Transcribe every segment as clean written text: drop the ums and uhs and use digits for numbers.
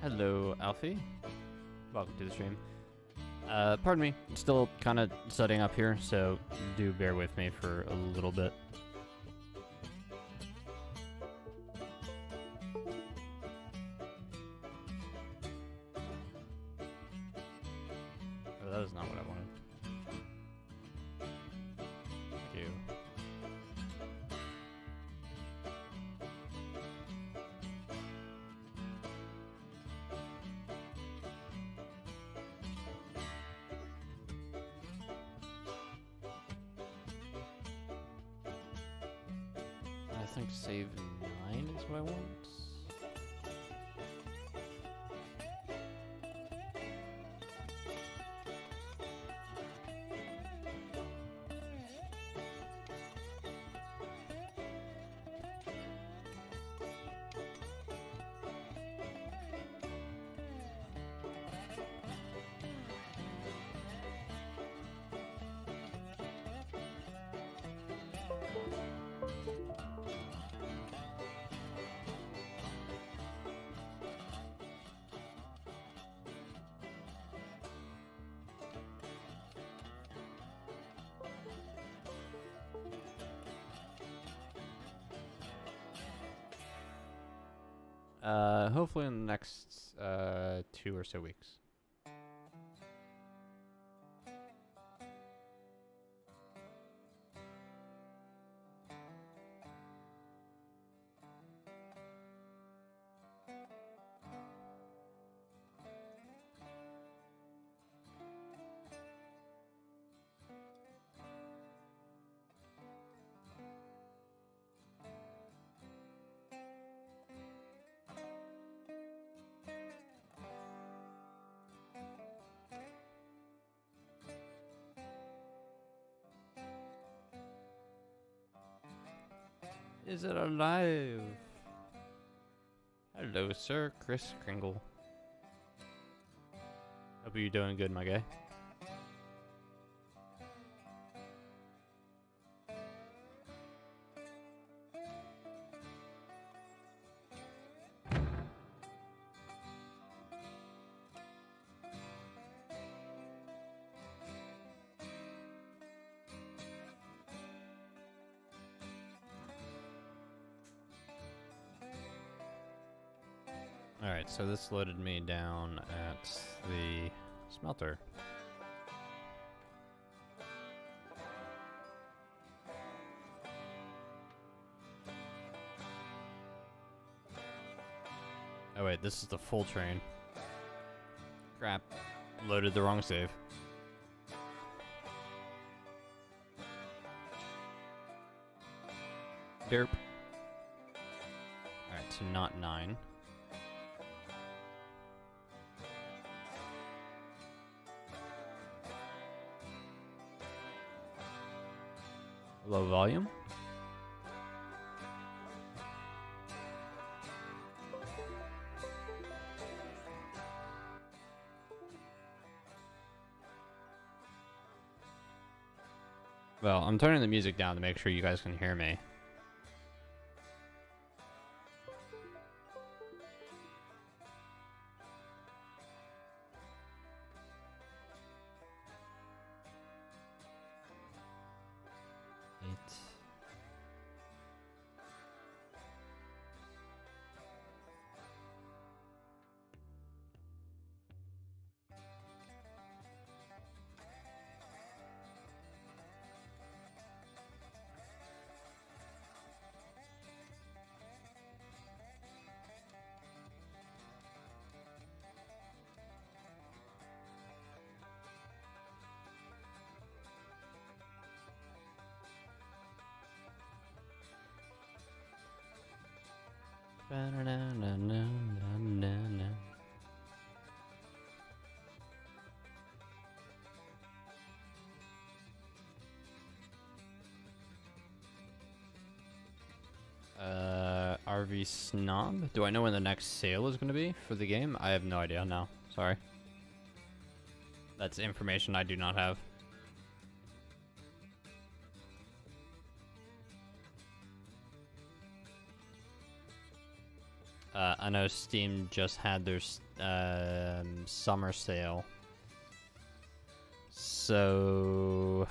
Hello, Alfie. Welcome to the stream. Pardon me, still kind of setting up here, so do bear with me for a little bit. Oh, that is not what I wanted. Thank you. I think save 9 is what I want. Hopefully in the next 2 or so weeks. Is it alive? Hello, sir. Chris Kringle. Hope you're doing good, my guy. Alright, so this loaded me down at the smelter. Oh wait, this is the full train. Crap. Loaded the wrong save. Derp. Alright, so not 9. Low volume. Well, I'm turning the music down to make sure you guys can hear me. RV Snob? Do I know when the next sale is going to be for the game? I have no idea, no. Sorry. That's information I do not have. I know Steam just had their summer sale. So,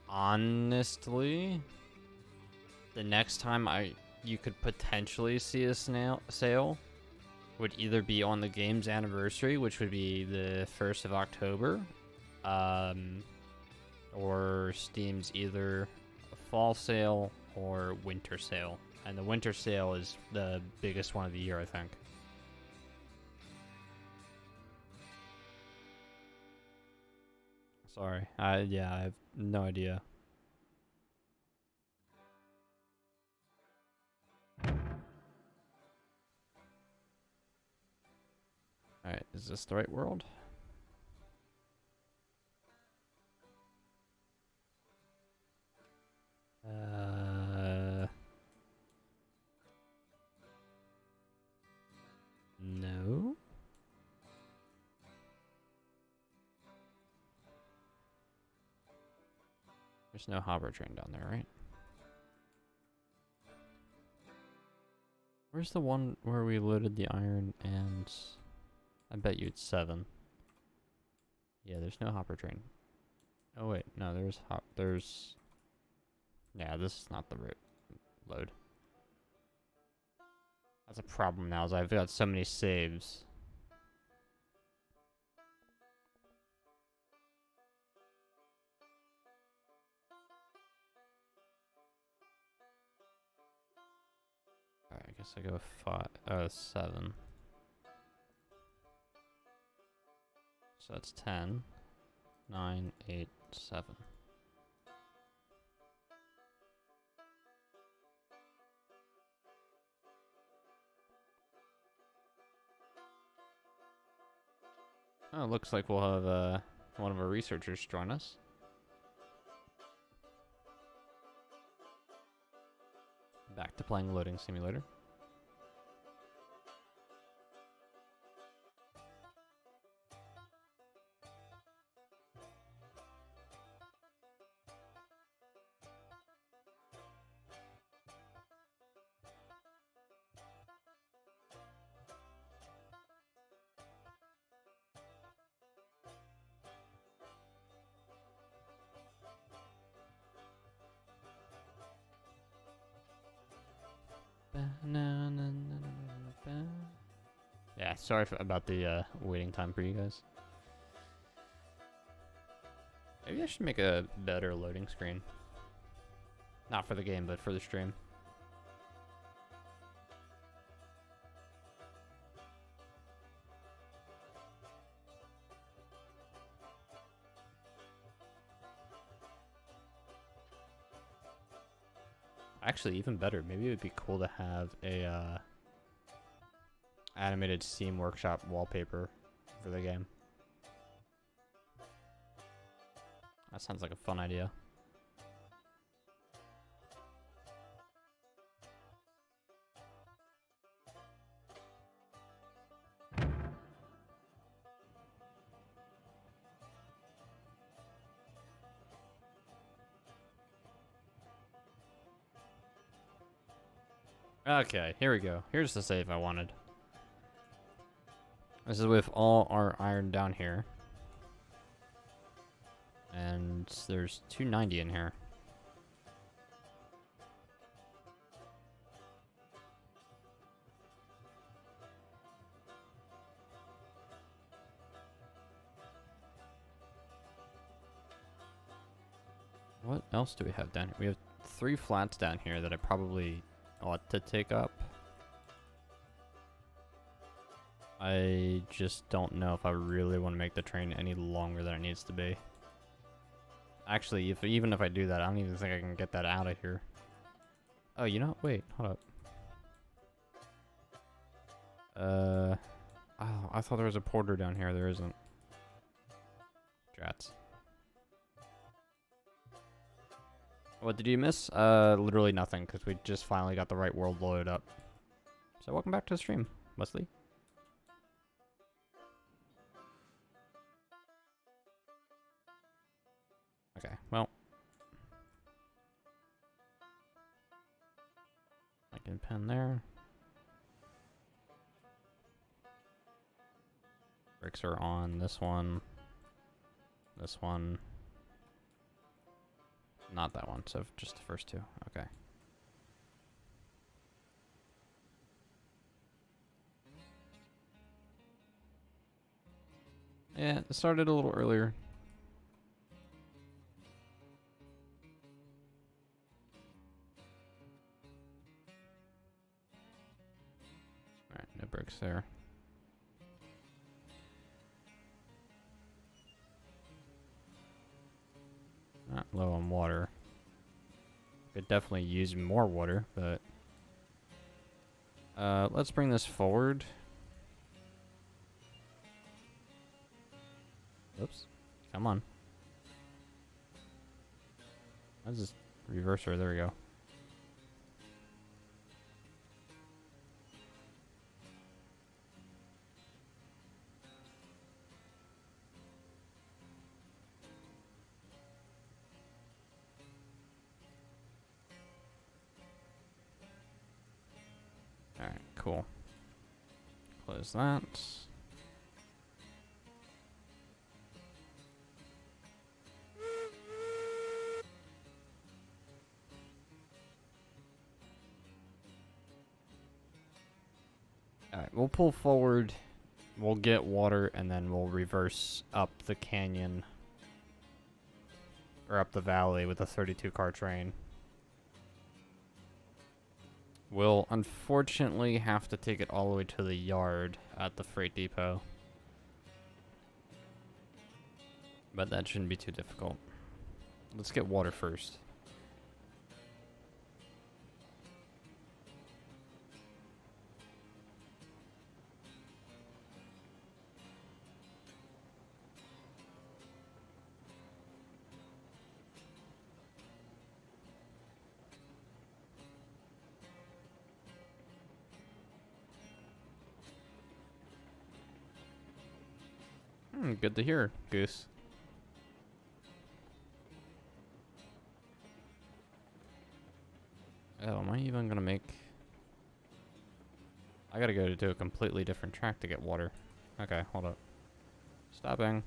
honestly, the next time you could potentially see a sale would either be on the game's anniversary, which would be the 1st of October, or Steam's either a fall sale or winter sale. And the winter sale is the biggest one of the year, I think. Sorry. Yeah, I have no idea. Alright, is this the right world? No? There's no hopper train down there, right? Where's the one where we loaded the iron and... I bet you it's 7. Yeah, there's no hopper train. Oh wait, no, there's... Yeah, this is not the right load. That's a problem now, is I've got so many saves. Alright, I guess I go 7. So that's 10, 9, 8, 7. Oh, looks like we'll have one of our researchers join us. Back to playing Loading Simulator. Yeah, sorry about the waiting time for you guys. Maybe I should make a better loading screen. Not for the game, but for the stream. Actually, even better. Maybe it would be cool to have a animated Steam Workshop wallpaper for the game. That sounds like a fun idea. Okay, here we go. Here's the save I wanted. This is with all our iron down here. And there's 290 in here. What else do we have down here? We have 3 flats down here that I probably ought to take up. I just don't know if I really want to make the train any longer than it needs to be. Actually, even if I do that, I don't even think I can get that out of here. Oh, you know, wait, hold up. Oh, I thought there was a porter down here. There isn't. Drats. What did you miss? Literally nothing, because we just finally got the right world loaded up. So welcome back to the stream, Wesley. Okay, well. I can pen there. Brakes are on this one. This one. Not that one, so just the first two. Okay. Yeah, it started a little earlier. Alright, no brakes there. Not low on water. Could definitely use more water, but let's bring this forward. Oops. Come on. Let's just reverse her. There we go. Alright, cool. Close that. Alright, we'll pull forward, we'll get water, and then we'll reverse up the canyon. Or up the valley with a 32 car train. We'll unfortunately have to take it all the way to the yard at the freight depot. But that shouldn't be too difficult. Let's get water first. Good to hear, Goose. Oh, am I even gonna make... I gotta go to a completely different track to get water. Okay, hold up. Stopping.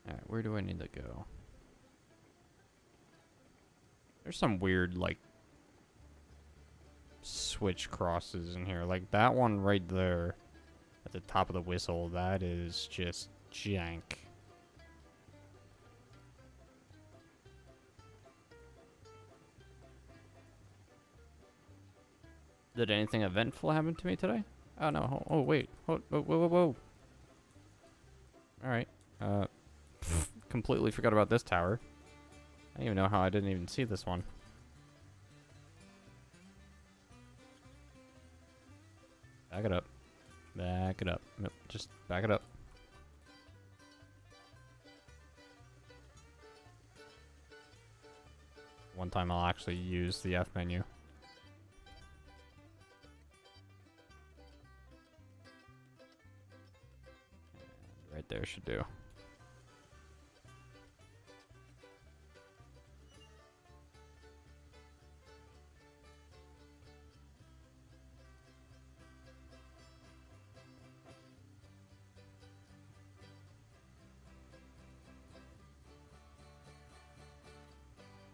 Alright, where do I need to go? There's some weird, like, switch crosses in here. Like, that one right there at the top of the whistle, that is just jank. Did anything eventful happen to me today? Oh, no. Oh, wait. Whoa, whoa, whoa, whoa. Alright. Completely forgot about this tower. I don't even know how I didn't even see this one. Back it up. Back it up. Nope, just back it up. One time I'll actually use the F menu. And right there should do.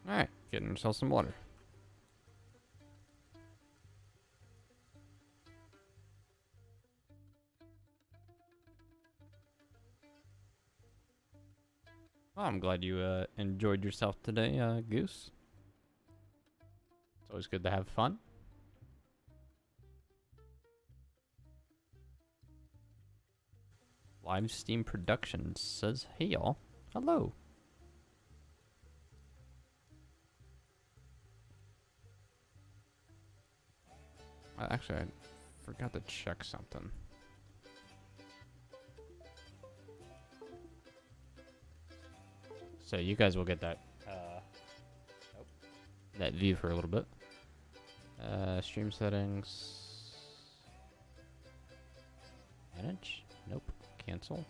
Alright, getting ourselves some water. Well, I'm glad you enjoyed yourself today, Goose. It's always good to have fun. Live Steam Productions says, hey y'all. Hello. Actually, I forgot to check something. So you guys will get that that view for a little bit. Stream settings. Manage? Nope. Cancel.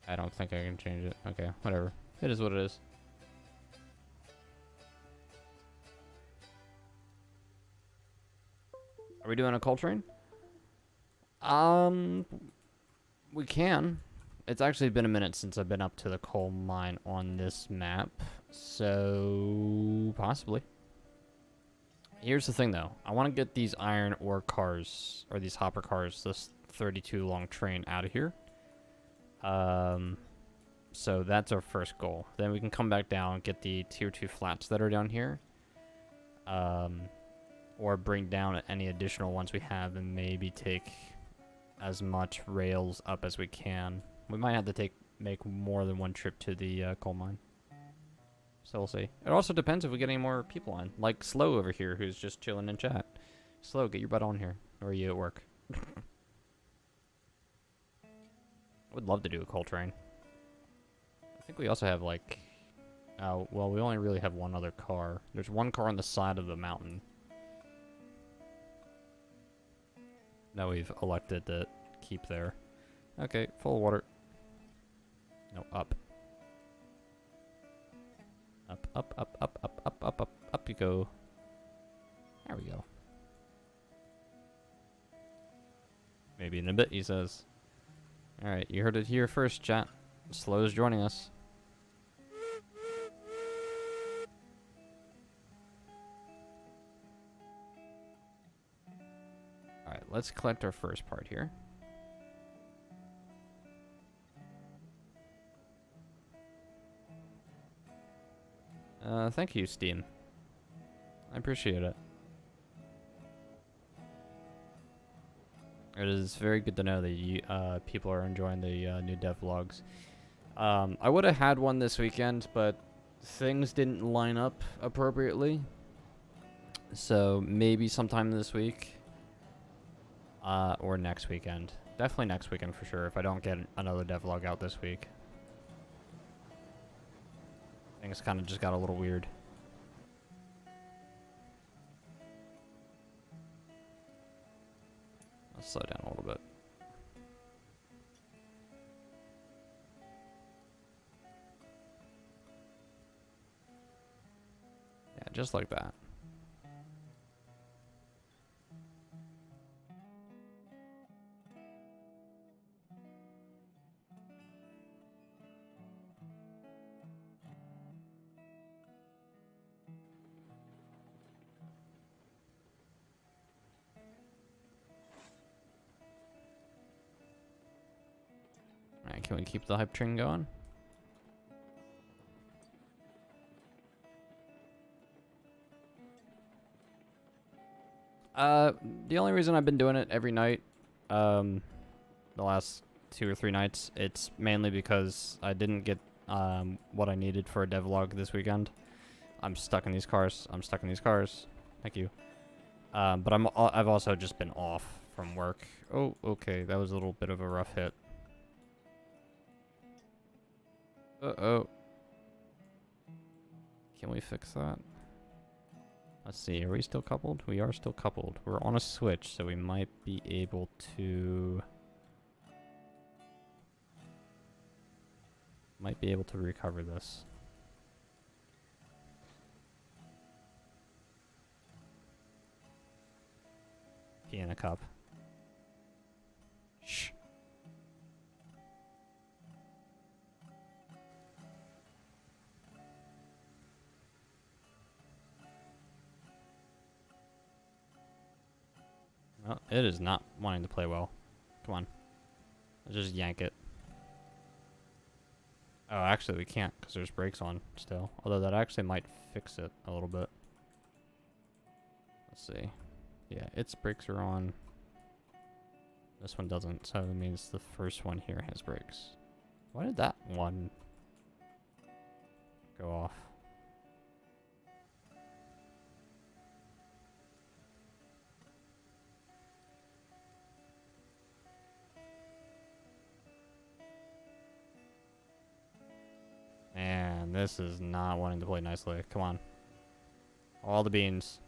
I don't think I can change it. Okay, whatever. It is what it is. Are we doing a coal train? We can. It's actually been a minute since I've been up to the coal mine on this map, so possibly. Here's the thing, though. I want to get these iron ore cars, or these hopper cars, this 32 long train out of here. So that's our first goal. Then we can come back down, get the tier 2 flats that are down here. Or bring down any additional ones we have and maybe take as much rails up as we can. We might have to make more than one trip to the coal mine. So we'll see. It also depends if we get any more people on. Like Slow over here, who's just chilling in chat. Slow, get your butt on here. Or are you at work? I would love to do a coal train. I think we also have like... Oh, well, we only really have one other car. There's one car on the side of the mountain that we've elected to keep there. Okay, full of water. No, up. Up, up, up, up, up, up, up, up, up you go. There we go. Maybe in a bit, he says. Alright, you heard it here first, chat. Slow's joining us. Alright, let's collect our first part here. Thank you, Steam. I appreciate it. It is very good to know that you, people are enjoying the new devlogs. I would have had one this weekend, but things didn't line up appropriately. So maybe sometime this week. Or next weekend. Definitely next weekend for sure, if I don't get another devlog out this week. Things kind of just got a little weird. Let's slow down a little bit. Yeah, just like that. Alright, can we keep the hype train going? The only reason I've been doing it every night, the last 2 or 3 nights, it's mainly because I didn't get, what I needed for a devlog this weekend. I'm stuck in these cars. I'm stuck in these cars. Thank you. But I've also just been off from work. Oh, okay. That was a little bit of a rough hit. Uh-oh. Can we fix that? Let's see. Are we still coupled? We are still coupled. We're on a switch, so we might be able to... Might be able to recover this. Pee in a cup. Shh. Well, it is not wanting to play well. Come on. Let's just yank it. Oh, actually we can't because there's brakes on still. Although that actually might fix it a little bit. Let's see. Yeah, its brakes are on. This one doesn't, so it means the first one here has brakes. Why did that one go off? man, this is not wanting to play nicely. Come on. All the beans.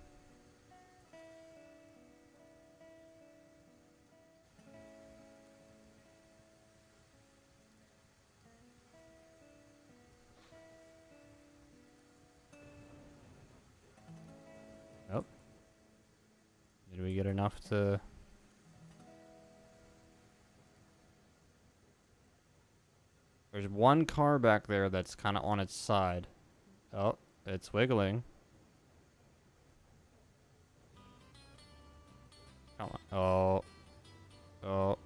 Nope. Did we get enough to... There's one car back there that's kind of on its side. Oh, it's wiggling. Come on. Oh. Oh.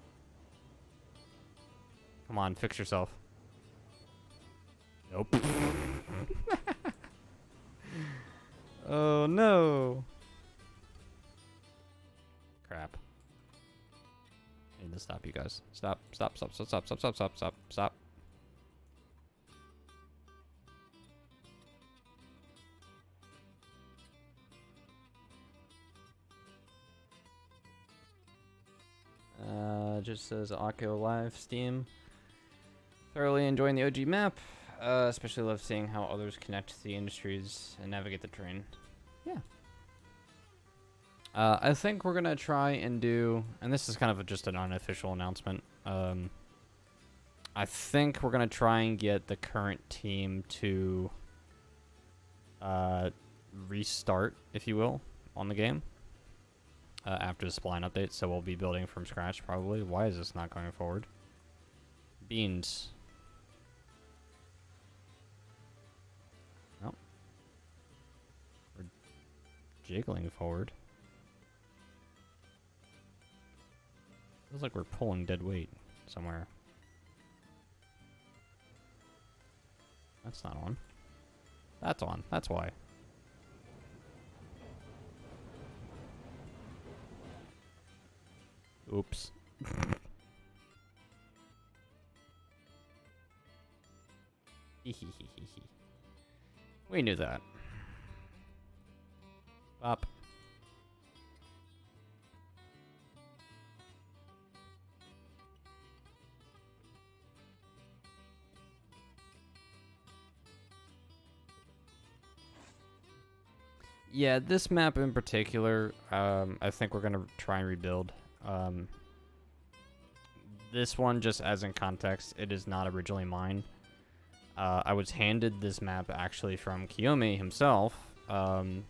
Come on, fix yourself. Nope. Oh no. Crap. I need to stop you guys. Stop, stop, stop, stop, stop, stop, stop, stop, stop, stop. Just says Akio Live Steam. Thoroughly enjoying the OG map. Especially love seeing how others connect to the industries and navigate the terrain. Yeah. I think we're gonna try and do, and this is kind of just an unofficial announcement. I think we're gonna try and get the current team to restart, if you will, on the game after the spline update. So we'll be building from scratch probably. Why is this not going forward? Beans. Nope. We're jiggling forward. Feels like we're pulling dead weight somewhere. That's not on. That's on. That's why. Oops. We knew that. Bop. Yeah, this map in particular, I think we're going to try and rebuild. This one, just as in context, it is not originally mine. I was handed this map actually from Kiyomi himself, and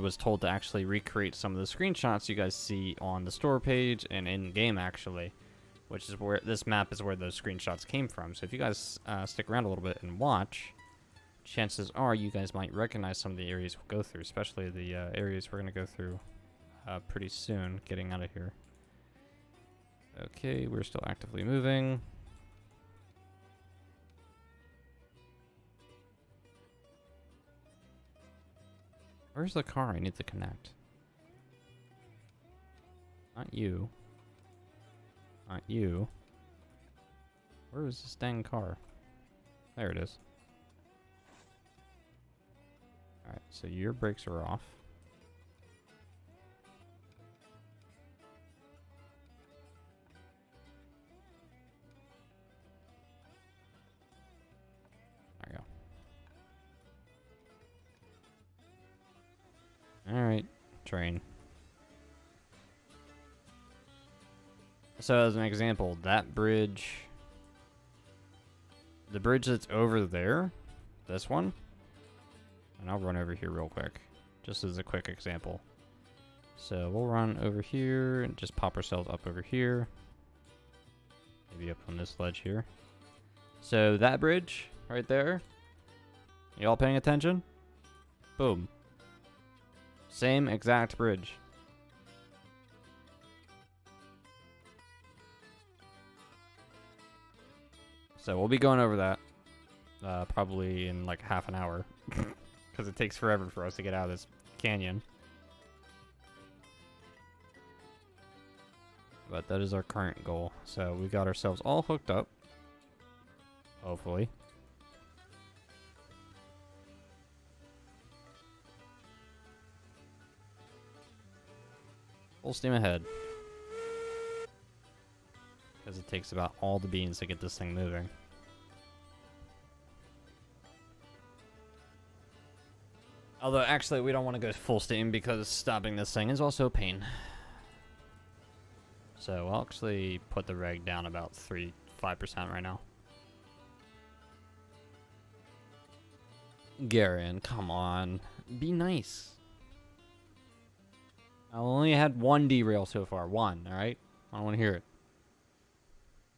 was told to actually recreate some of the screenshots you guys see on the store page and in-game actually, which is where this map is where those screenshots came from. So if you guys stick around a little bit and watch, chances are you guys might recognize some of the areas we'll go through, especially the areas we're going to go through pretty soon, getting out of here. Okay, we're still actively moving. Where's the car I need to connect? Not you. Not you. Where is this dang car? There it is. Alright, so your brakes are off. There we go. Alright, train. So as an example, that bridge, the bridge that's over there, this one, and I'll run over here real quick, just as a quick example. So we'll run over here and just pop ourselves up over here. Maybe up on this ledge here. So that bridge right there, you all paying attention? Boom. Same exact bridge. So we'll be going over that probably in like half an hour. Because it takes forever for us to get out of this canyon. But that is our current goal. So we got ourselves all hooked up. Hopefully. Full steam ahead. Because it takes about all the beans to get this thing moving. Although, actually, we don't want to go full steam because stopping this thing is also a pain. So, I'll actually put the reg down about 5% right now. Garen, come on. Be nice. I only had one derail so far. One, alright? I don't want to hear it.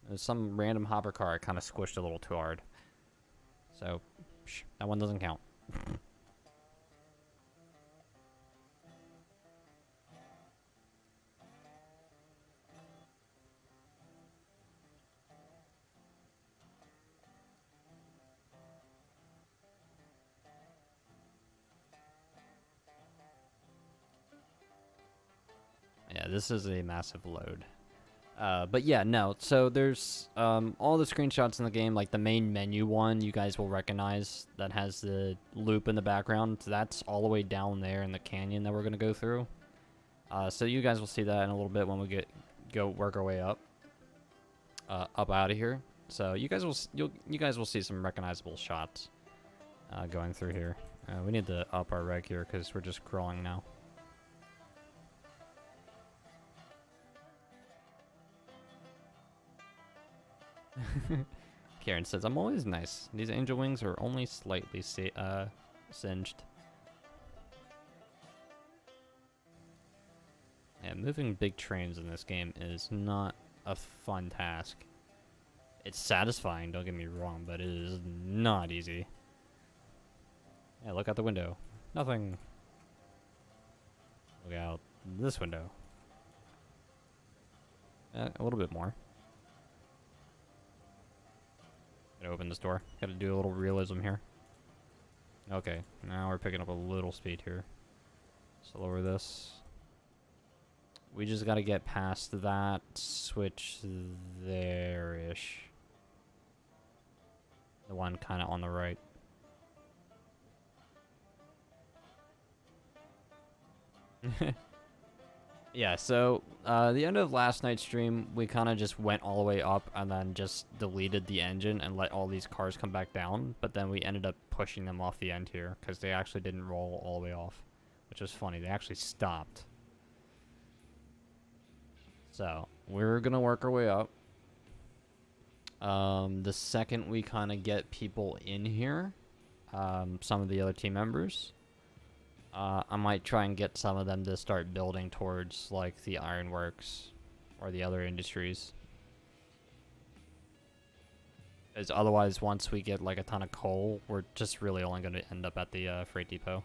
There's some random hopper car I kind of squished a little too hard. So, that one doesn't count. Yeah, this is a massive load. But yeah, no. So there's all the screenshots in the game, like the main menu one, you guys will recognize that has the loop in the background. That's all the way down there in the canyon that we're gonna go through. So you guys will see that in a little bit when we go work our way up out of here. So you guys will see some recognizable shots going through here. We need to up our reg here because we're just crawling now. Karen says, I'm always nice. These angel wings are only slightly singed. Yeah, moving big trains in this game is not a fun task. It's satisfying, don't get me wrong, but it is not easy. Yeah, look out the window. Nothing. Look out this window. A little bit more. Gotta open this door. Gotta do a little realism here. Okay, now we're picking up a little speed here. So lower this. We just gotta get past that switch there-ish. The one kind of on the right. Yeah, so the end of last night's stream, we kind of just went all the way up and then just deleted the engine and let all these cars come back down. But then we ended up pushing them off the end here because they actually didn't roll all the way off, which was funny. They actually stopped. So we're going to work our way up. The second we kind of get people in here, some of the other team members, I might try and get some of them to start building towards, like, the ironworks or the other industries. Because otherwise, once we get, like, a ton of coal, we're just really only going to end up at the freight depot.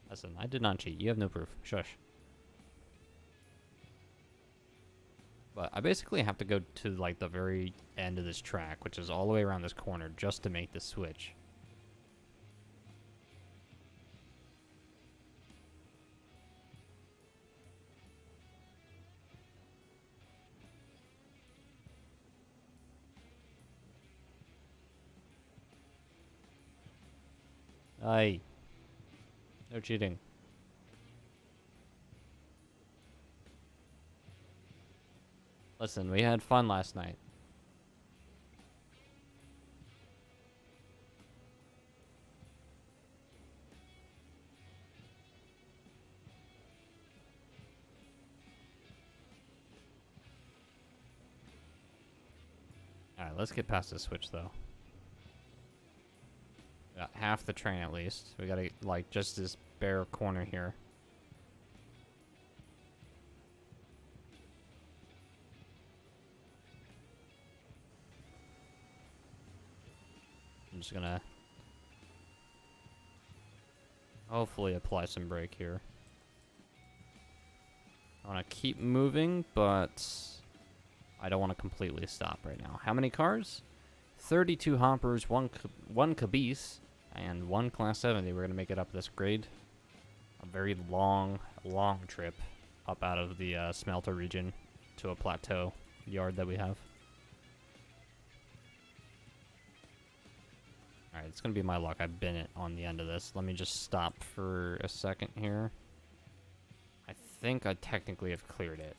Listen, I did not cheat. You have no proof. Shush. But I basically have to go to, like, the very end of this track, which is all the way around this corner, just to make the switch. Aye. No cheating. Listen, we had fun last night. Alright, let's get past this switch, though. Got half the train, at least. We gotta, like, just this bare corner here. I'm just gonna hopefully apply some brake here. I want to keep moving, but I don't want to completely stop right now. How many cars? 32 hoppers, one caboose, and one class 70. We're gonna make it up this grade. A very long trip up out of the smelter region to a plateau yard that we have. Alright, it's gonna be my luck. I've been it on the end of this. Let me just stop for a second here. I think I technically have cleared it.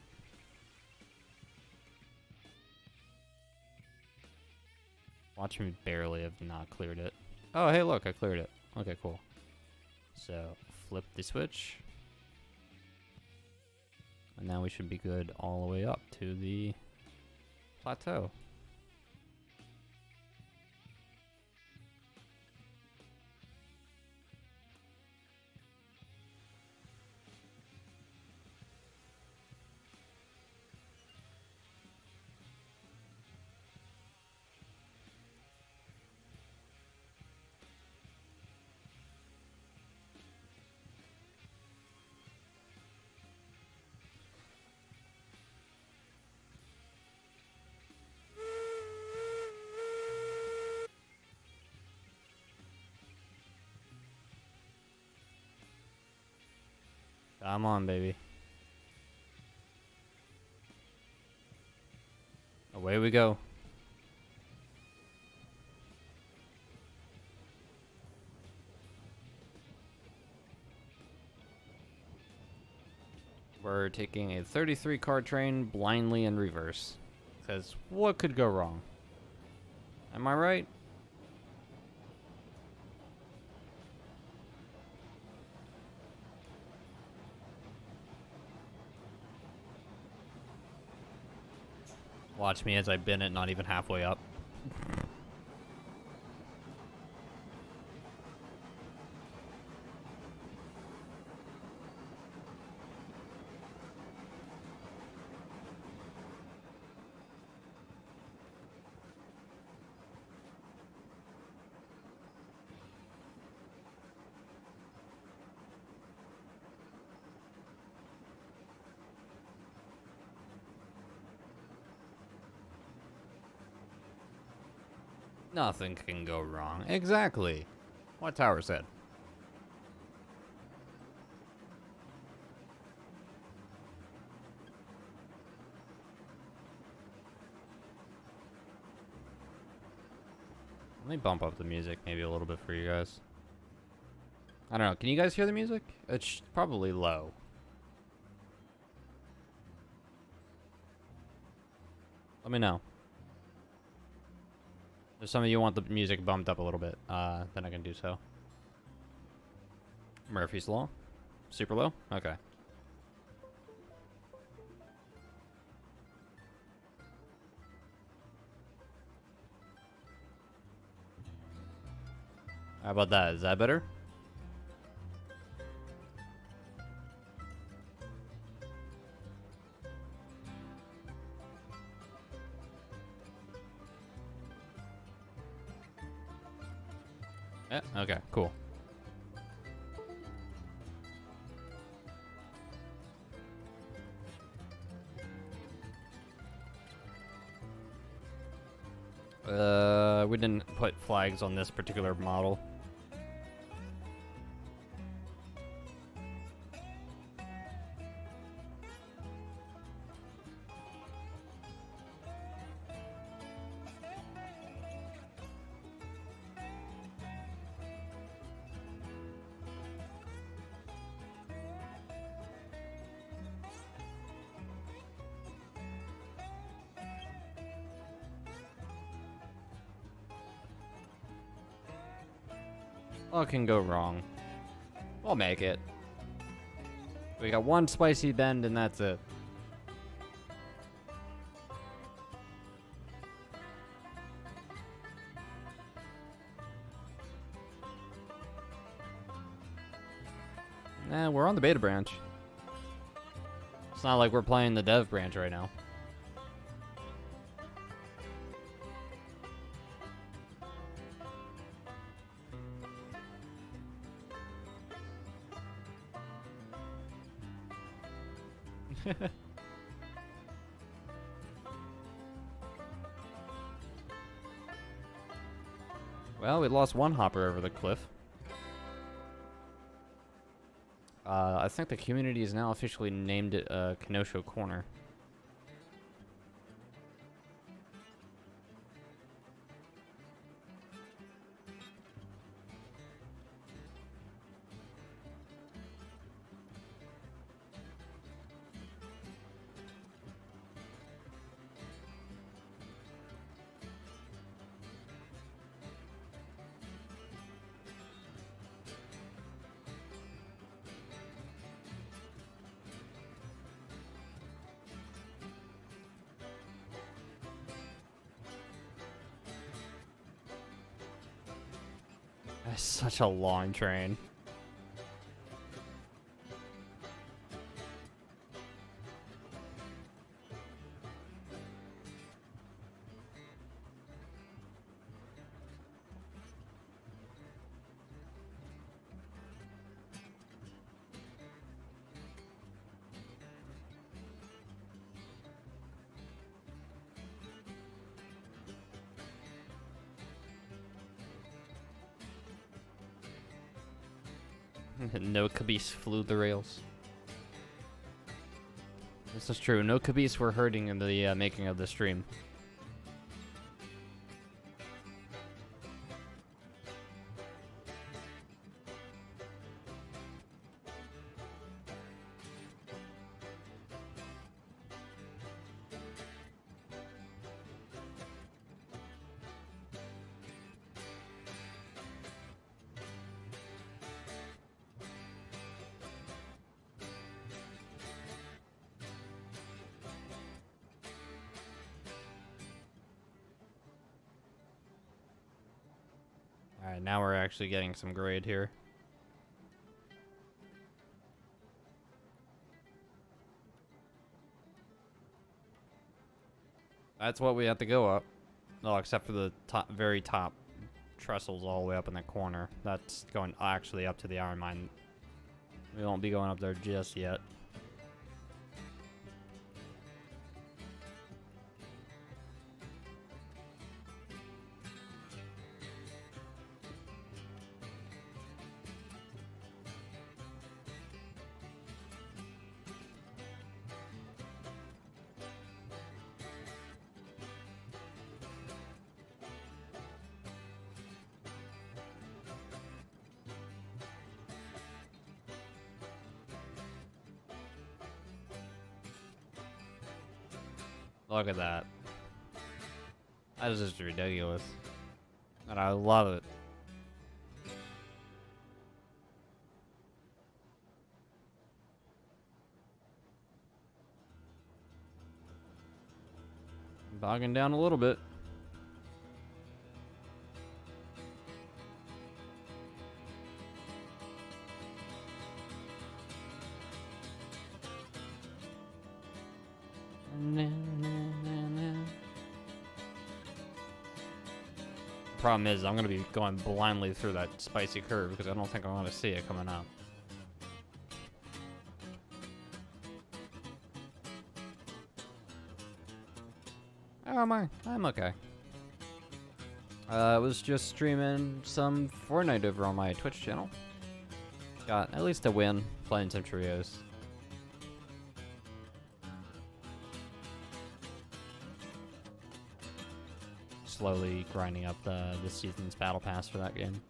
Watch me barely have not cleared it. Oh, hey, look, I cleared it. Okay, cool. So, flip the switch. And now we should be good all the way up to the plateau. Come on, baby. Away we go. We're taking a 33 car train blindly in reverse. Because what could go wrong? Am I right? Watch me as I bin it not even halfway up. Nothing can go wrong. Exactly. What Tower said. Let me bump up the music maybe a little bit for you guys. I don't know. Can you guys hear the music? It's probably low. Let me know. If some of you want the music bumped up a little bit, then I can do so. Murphy's Law? Super low? Okay. How about that? Is that better? Yeah, okay, cool. We didn't put flags on this particular model. What can go wrong? We'll make it. We got one spicy bend and that's it. Nah, we're on the beta branch. It's not like we're playing the dev branch right now. Well, we lost one hopper over the cliff. I think the community is now officially named it Kenosha Corner. It's such a long train. No caboose flew the rails. This is true. No caboose were hurting in the making of the stream. Alright, now we're actually getting some grade here. That's what we have to go up. Oh, except for the top, very top trestles all the way up in the corner. That's going actually up to the iron mine. We won't be going up there just yet. Look at that. That is just ridiculous. And I love it. Bogging down a little bit. Problem is, I'm going to be going blindly through that spicy curve because I don't think I want to see it coming up. Oh, am I? I'm okay. I was just streaming some Fortnite over on my Twitch channel. Got at least a win playing some trios. Slowly grinding up this season's battle pass for that game.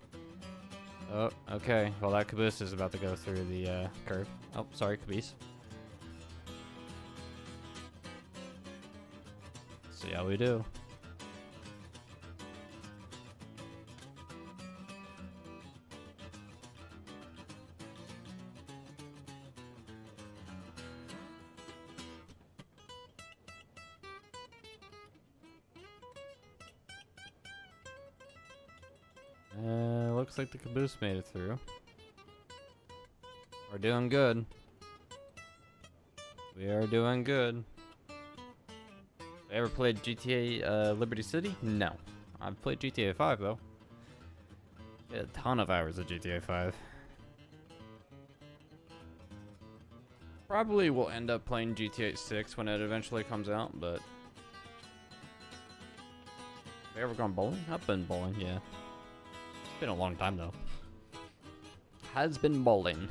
Oh, okay. Well, that caboose is about to go through the curve. Oh, sorry, caboose. See how we do. Looks like the caboose made it through. We're doing good. We are doing good. Ever played GTA Liberty City? No. I've played GTA 5 though. A ton of hours of GTA 5. Probably will end up playing GTA 6 when it eventually comes out, but... Have you ever gone bowling? I've been bowling, yeah. It's been a long time though. Has been bowling.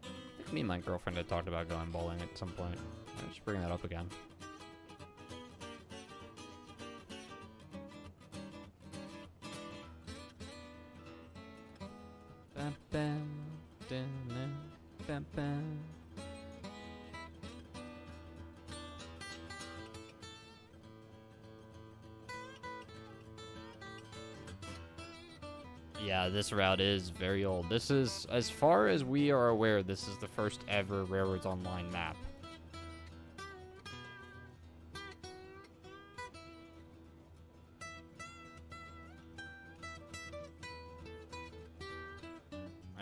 I think me and my girlfriend had talked about going bowling at some point. I'll just bring that up again. Yeah, this route is very old. This is, as far as we are aware, this is the first ever Railroads Online map.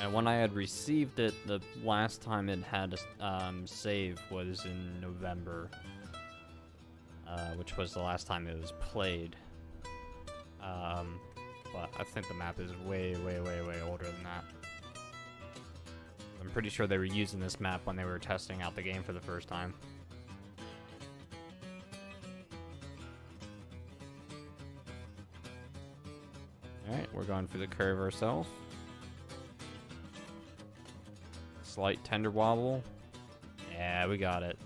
And when I had received it, the last time it had a save was in November, which was the last time it was played. But I think the map is way, way, way, way older than that. I'm pretty sure they were using this map when they were testing out the game for the first time. Alright, we're going for the curve ourselves. Slight tender wobble. Yeah, we got it.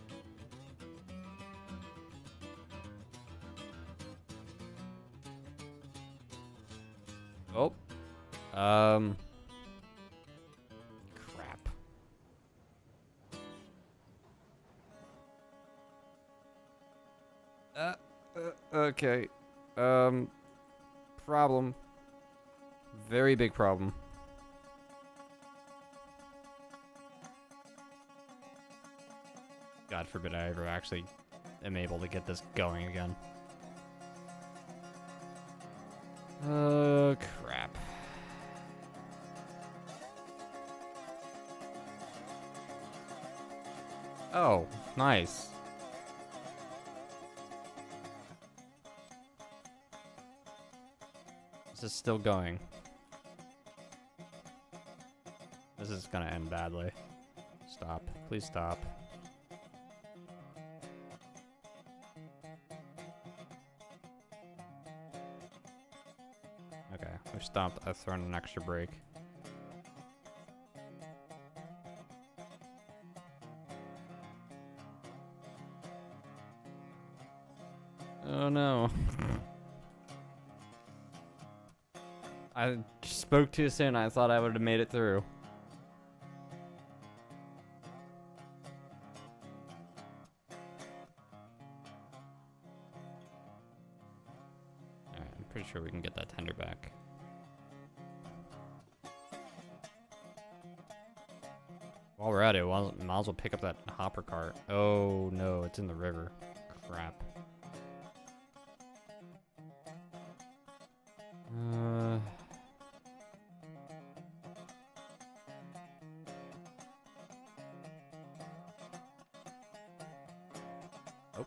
Oh. Crap. Okay. Problem. Very big problem. God forbid I ever actually am able to get this going again. Crap. Oh, nice. This is still going. This is gonna end badly. Stop. Please stop. Okay, we stopped. I've thrown an extra brake. Oh no. I spoke too soon. I thought I would have made it through. Alright, I'm pretty sure we can get that tender back. While we're at it, might as well pick up that hopper cart. Oh no, it's in the river. Crap. Oh.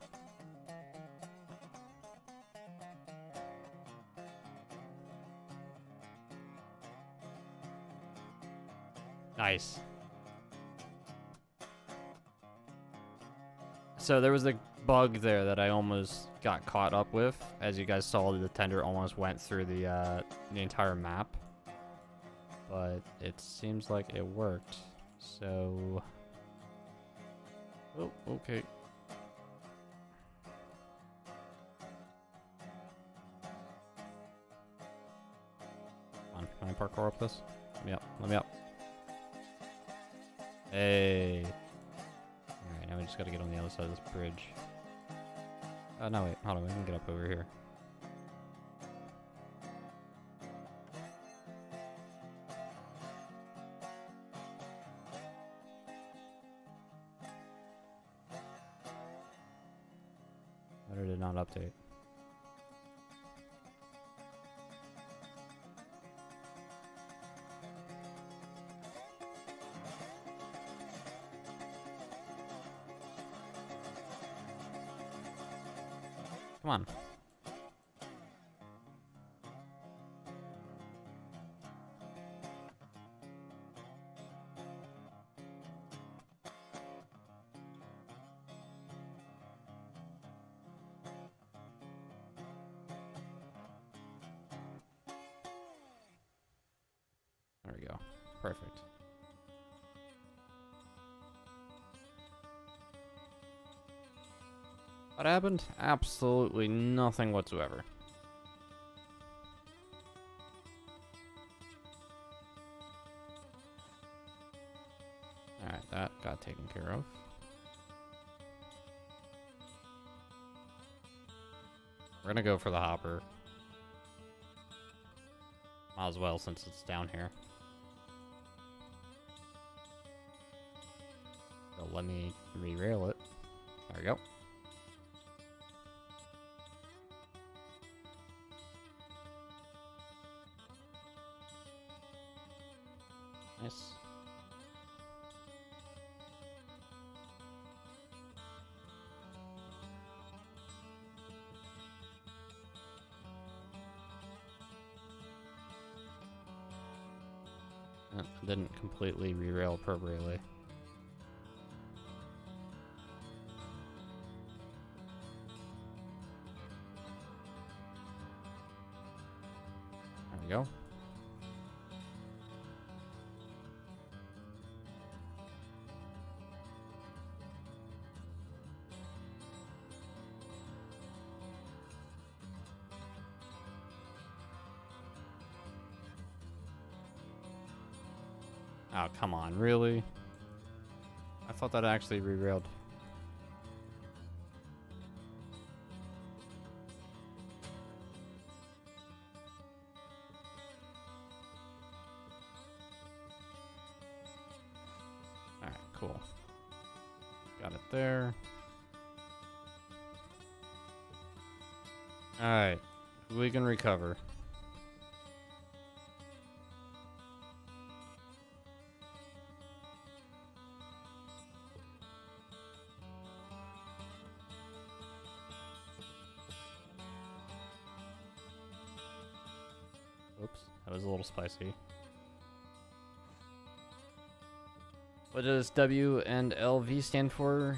Nice. So there was a bug there that I almost got caught up with. As you guys saw, the tender almost went through the entire map. But it seems like it worked. So... Oh, okay. Come on, can I parkour up this? Let me up, let me up. Hey. Alright, now we just gotta get on the other side of this bridge. Oh, no, wait, hold on, we can get up over here. Why did it not update? Come on. There we go. Perfect. What happened? Absolutely nothing whatsoever. Alright, that got taken care of. We're gonna go for the hopper. Might as well since it's down here. So let me re-rail it. There we go. Nice. Didn't completely rerail appropriately. There we go. Oh, come on, really? I thought that actually re-railed. Alright, cool. Got it there. Alright, we can recover. Oops, that was a little spicy. What does W and LV stand for?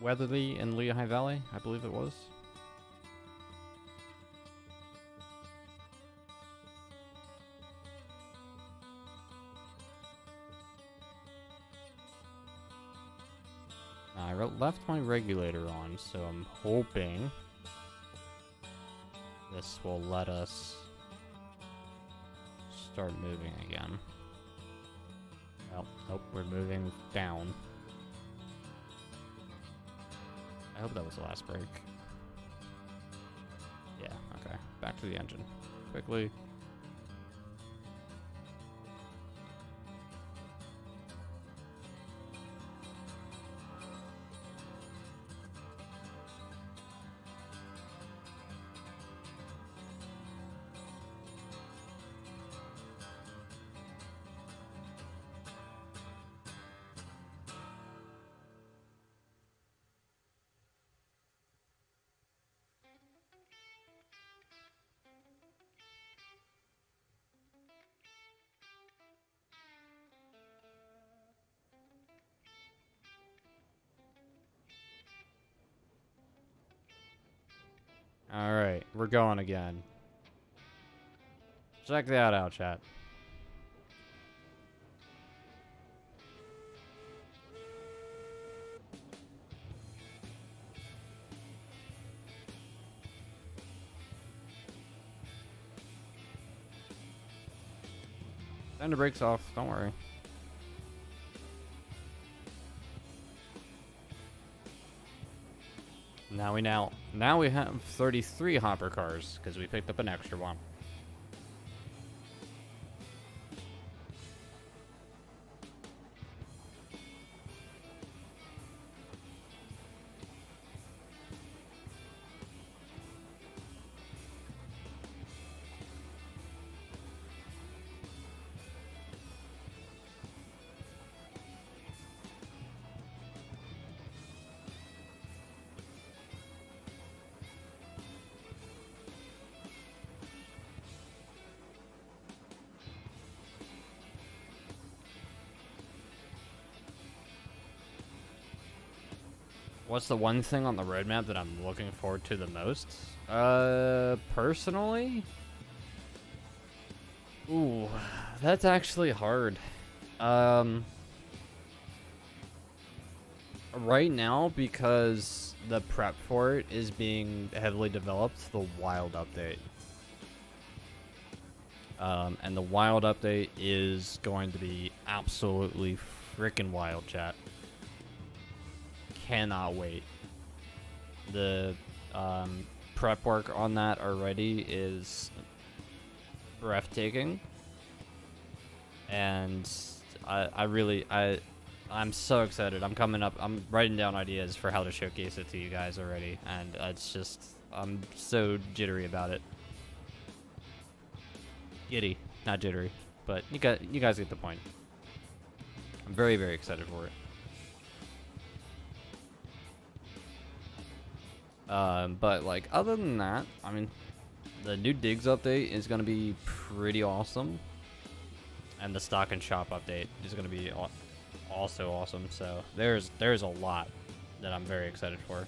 Weatherly and Lehigh Valley, I believe it was. I left my regulator on, so I'm hoping this will let us start moving again. Well, nope, we're moving down. I hope that was the last break. Yeah, okay. Back to the engine. Quickly. Alright, we're going again. Check that out, chat. Turn the brakes off, don't worry. Now we have 33 hopper cars because we picked up an extra one. What's the one thing on the roadmap that I'm looking forward to the most? Personally? Ooh, that's actually hard. Right now, because the prep for it is being heavily developed, the wild update. And the wild update is going to be absolutely freaking wild, chat. Cannot wait. The prep work on that already is breathtaking, and I'm so excited. I'm writing down ideas for how to showcase it to you guys already, and it's just, I'm so jittery about it. Giddy, not jittery. but you guys get the point. I'm very, very excited for it. But like other than that, I mean, the new digs update is gonna be pretty awesome, and the stock and shop update is gonna be also awesome. So there's a lot that I'm very excited for.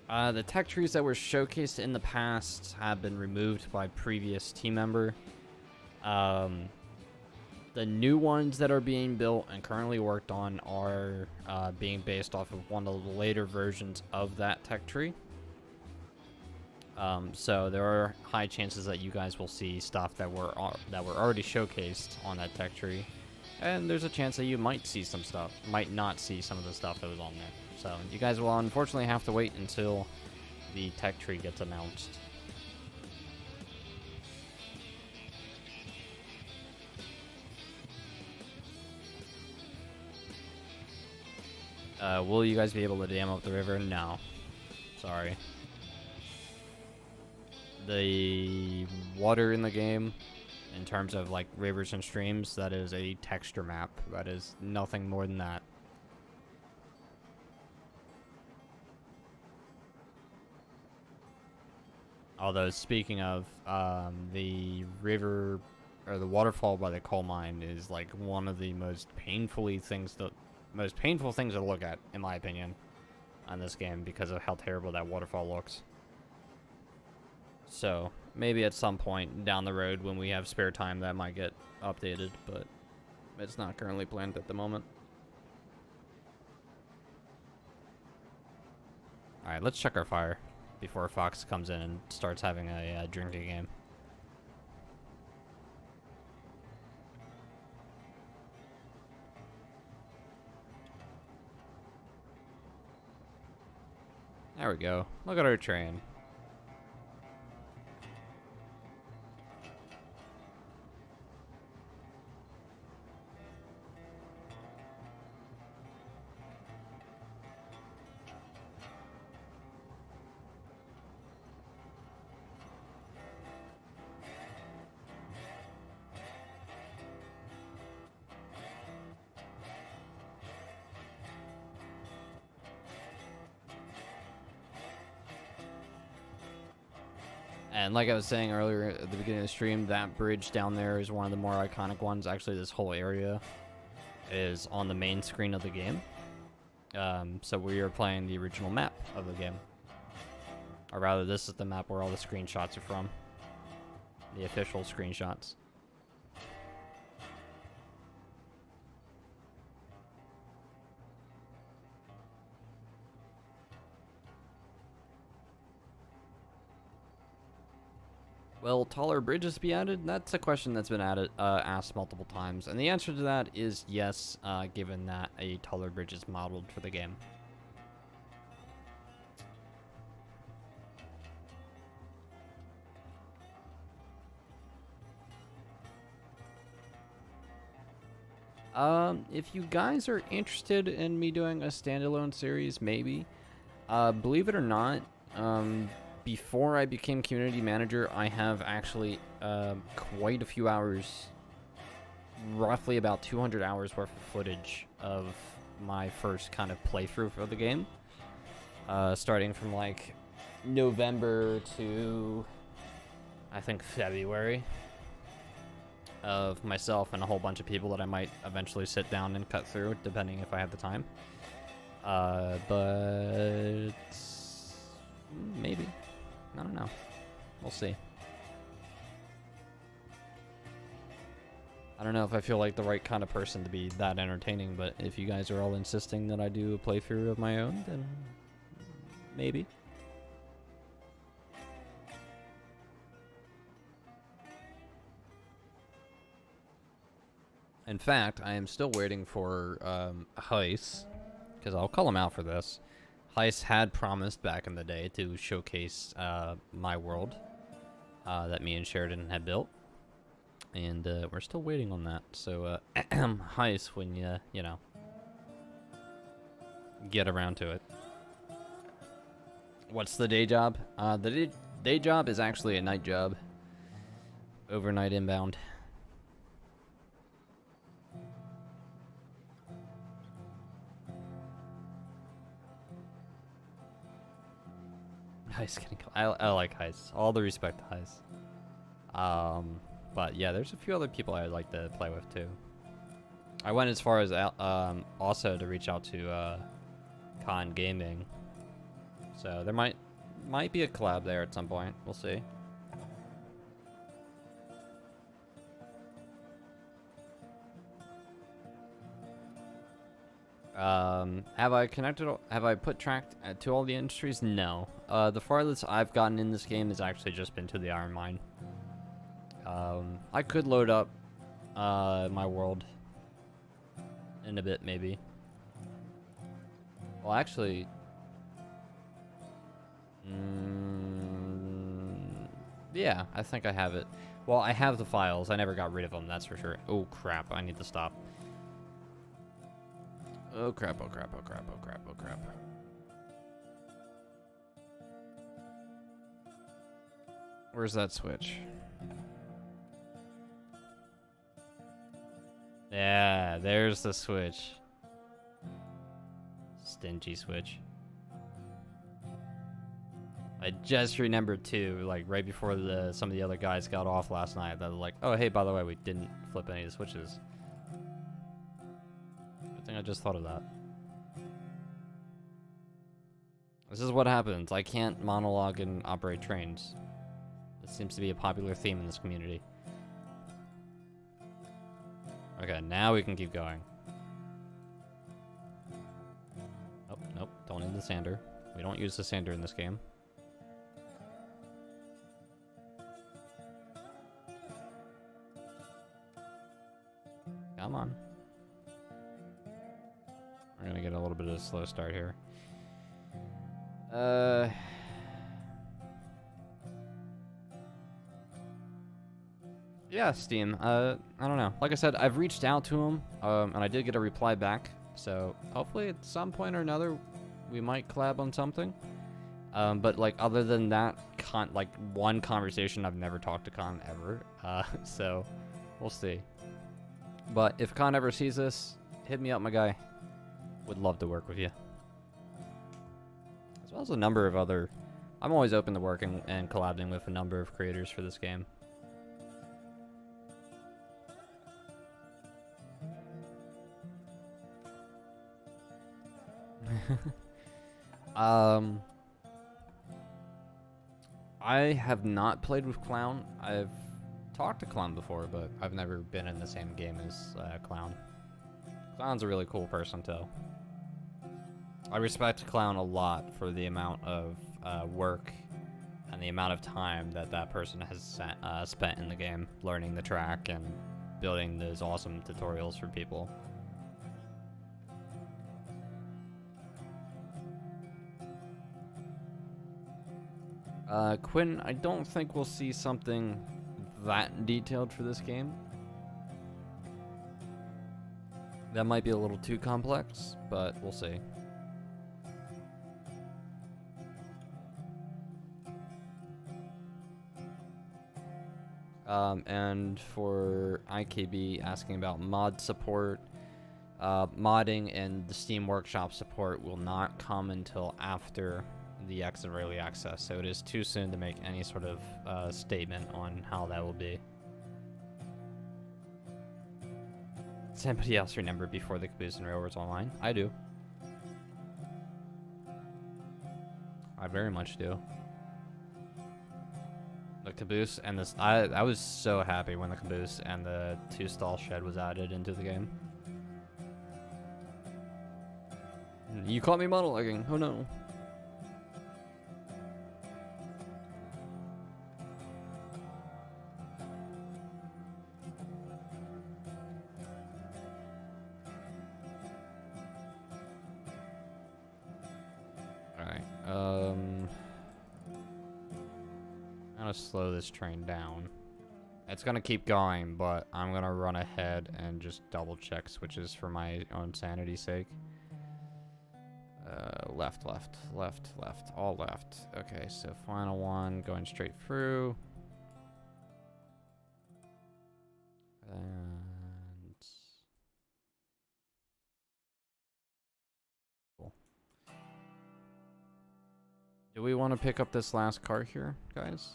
The tech trees that were showcased in the past have been removed by previous team member. The new ones that are being built and currently worked on are being based off of one of the later versions of that tech tree. So there are high chances that you guys will see stuff that were already showcased on that tech tree, and there's a chance that you might not see some of the stuff that was on there. So you guys will unfortunately have to wait until the tech tree gets announced. Will you guys be able to dam up the river? No. Sorry. The water in the game, in terms of like rivers and streams, that is a texture map. That is nothing more than that. Although, speaking of, the river, or the waterfall by the coal mine is like one of the most painful things to look at, in my opinion, on this game, because of how terrible that waterfall looks. So, maybe at some point down the road when we have spare time that might get updated, but it's not currently planned at the moment. Alright, let's check our fire before Fox comes in and starts having a drinking game. There we go. Look at our train. And like I was saying earlier at the beginning of the stream, that bridge down there is one of the more iconic ones. Actually, this whole area is on the main screen of the game. So we are playing the original map of the game. Or rather, this is the map where all the screenshots are from. The official screenshots. Will taller bridges be added? That's a question that's been asked multiple times, and the answer to that is yes, given that a taller bridge is modeled for the game. If you guys are interested in me doing a standalone series, maybe. Believe it or not, before I became community manager, I have actually quite a few hours, roughly about 200 hours worth of footage of my first kind of playthrough for the game. Starting from like November to I think February, of myself and a whole bunch of people that I might eventually sit down and cut through, depending if I have the time. But maybe. I don't know. We'll see. I don't know if I feel like the right kind of person to be that entertaining, but if you guys are all insisting that I do a playthrough of my own, then maybe. In fact, I am still waiting for Heis, because I'll call him out for this. Heis had promised back in the day to showcase my world that me and Sheridan had built, and we're still waiting on that. So, Heis, when you know, get around to it. What's the day job? The Day job is actually a night job. Overnight inbound. Heist getting I like heists. All the respect to heists. But yeah, there's a few other people I'd like to play with too. I went as far as also to reach out to Con Gaming. So there might be a collab there at some point. We'll see. Have I put track to all the industries? No. The farthest I've gotten in this game has actually just been to the iron mine. I could load up my world in a bit, maybe. Well, actually, yeah, I think I have it. Well, I have the files. I never got rid of them, that's for sure. Oh, crap. I need to stop. Oh, crap. Oh, crap. Oh, crap. Oh, crap. Oh, crap. Where's that switch? Yeah, there's the switch. Stingy switch. I just remembered too, like right before some of the other guys got off last night, that was like, oh hey, by the way, we didn't flip any of the switches. Good thing I just thought of that. This is what happens. I can't monologue and operate trains. This seems to be a popular theme in this community. Okay, now we can keep going. Oh, nope, don't need the sander. We don't use the sander in this game. Come on. We're gonna get a little bit of a slow start here. Yeah, Steam. I don't know. Like I said, I've reached out to him, and I did get a reply back. So hopefully at some point or another, we might collab on something. But like other than that, like one conversation, I've never talked to Con ever. So we'll see. But if Con ever sees this, hit me up, my guy. Would love to work with you. As well as a number of other... I'm always open to working and collabing with a number of creators for this game. I have not played with Clown. I've talked to Clown before, but I've never been in the same game as Clown. Clown's a really cool person, too. I respect Clown a lot for the amount of work and the amount of time that person has spent in the game, learning the track and building those awesome tutorials for people. Quinn, I don't think we'll see something that detailed for this game. That might be a little too complex, but we'll see. And for IKB asking about mod support, modding and the Steam Workshop support will not come until after the exit early access, so it is too soon to make any sort of statement on how that will be. Does anybody else remember before the Caboose and Rail was online? I do. I very much do. The Caboose and this... I was so happy when the Caboose and the 2-stall shed was added into the game. You caught me monologuing. Oh no. I'm gonna slow this train down. It's gonna keep going, but I'm gonna run ahead and just double check switches for my own sanity's sake. left, left, left, left, all left. Okay, so final one going straight through. And cool. Do we want to pick up this last car here, guys?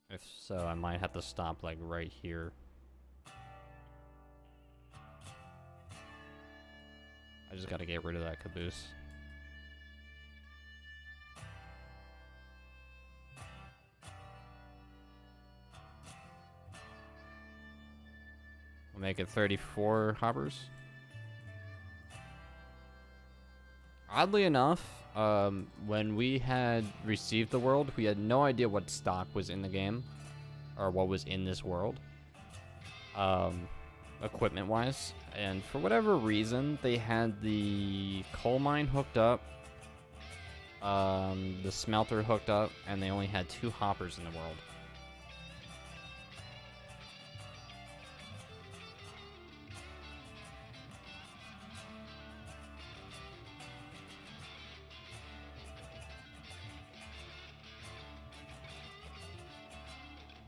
If so, I might have to stop like right here. I just gotta get rid of that caboose. We'll make it 34 hoppers. Oddly enough, when we had received the world, we had no idea what stock was in the game, or what was in this world, equipment-wise. And for whatever reason, they had the coal mine hooked up, the smelter hooked up, and they only had 2 hoppers in the world.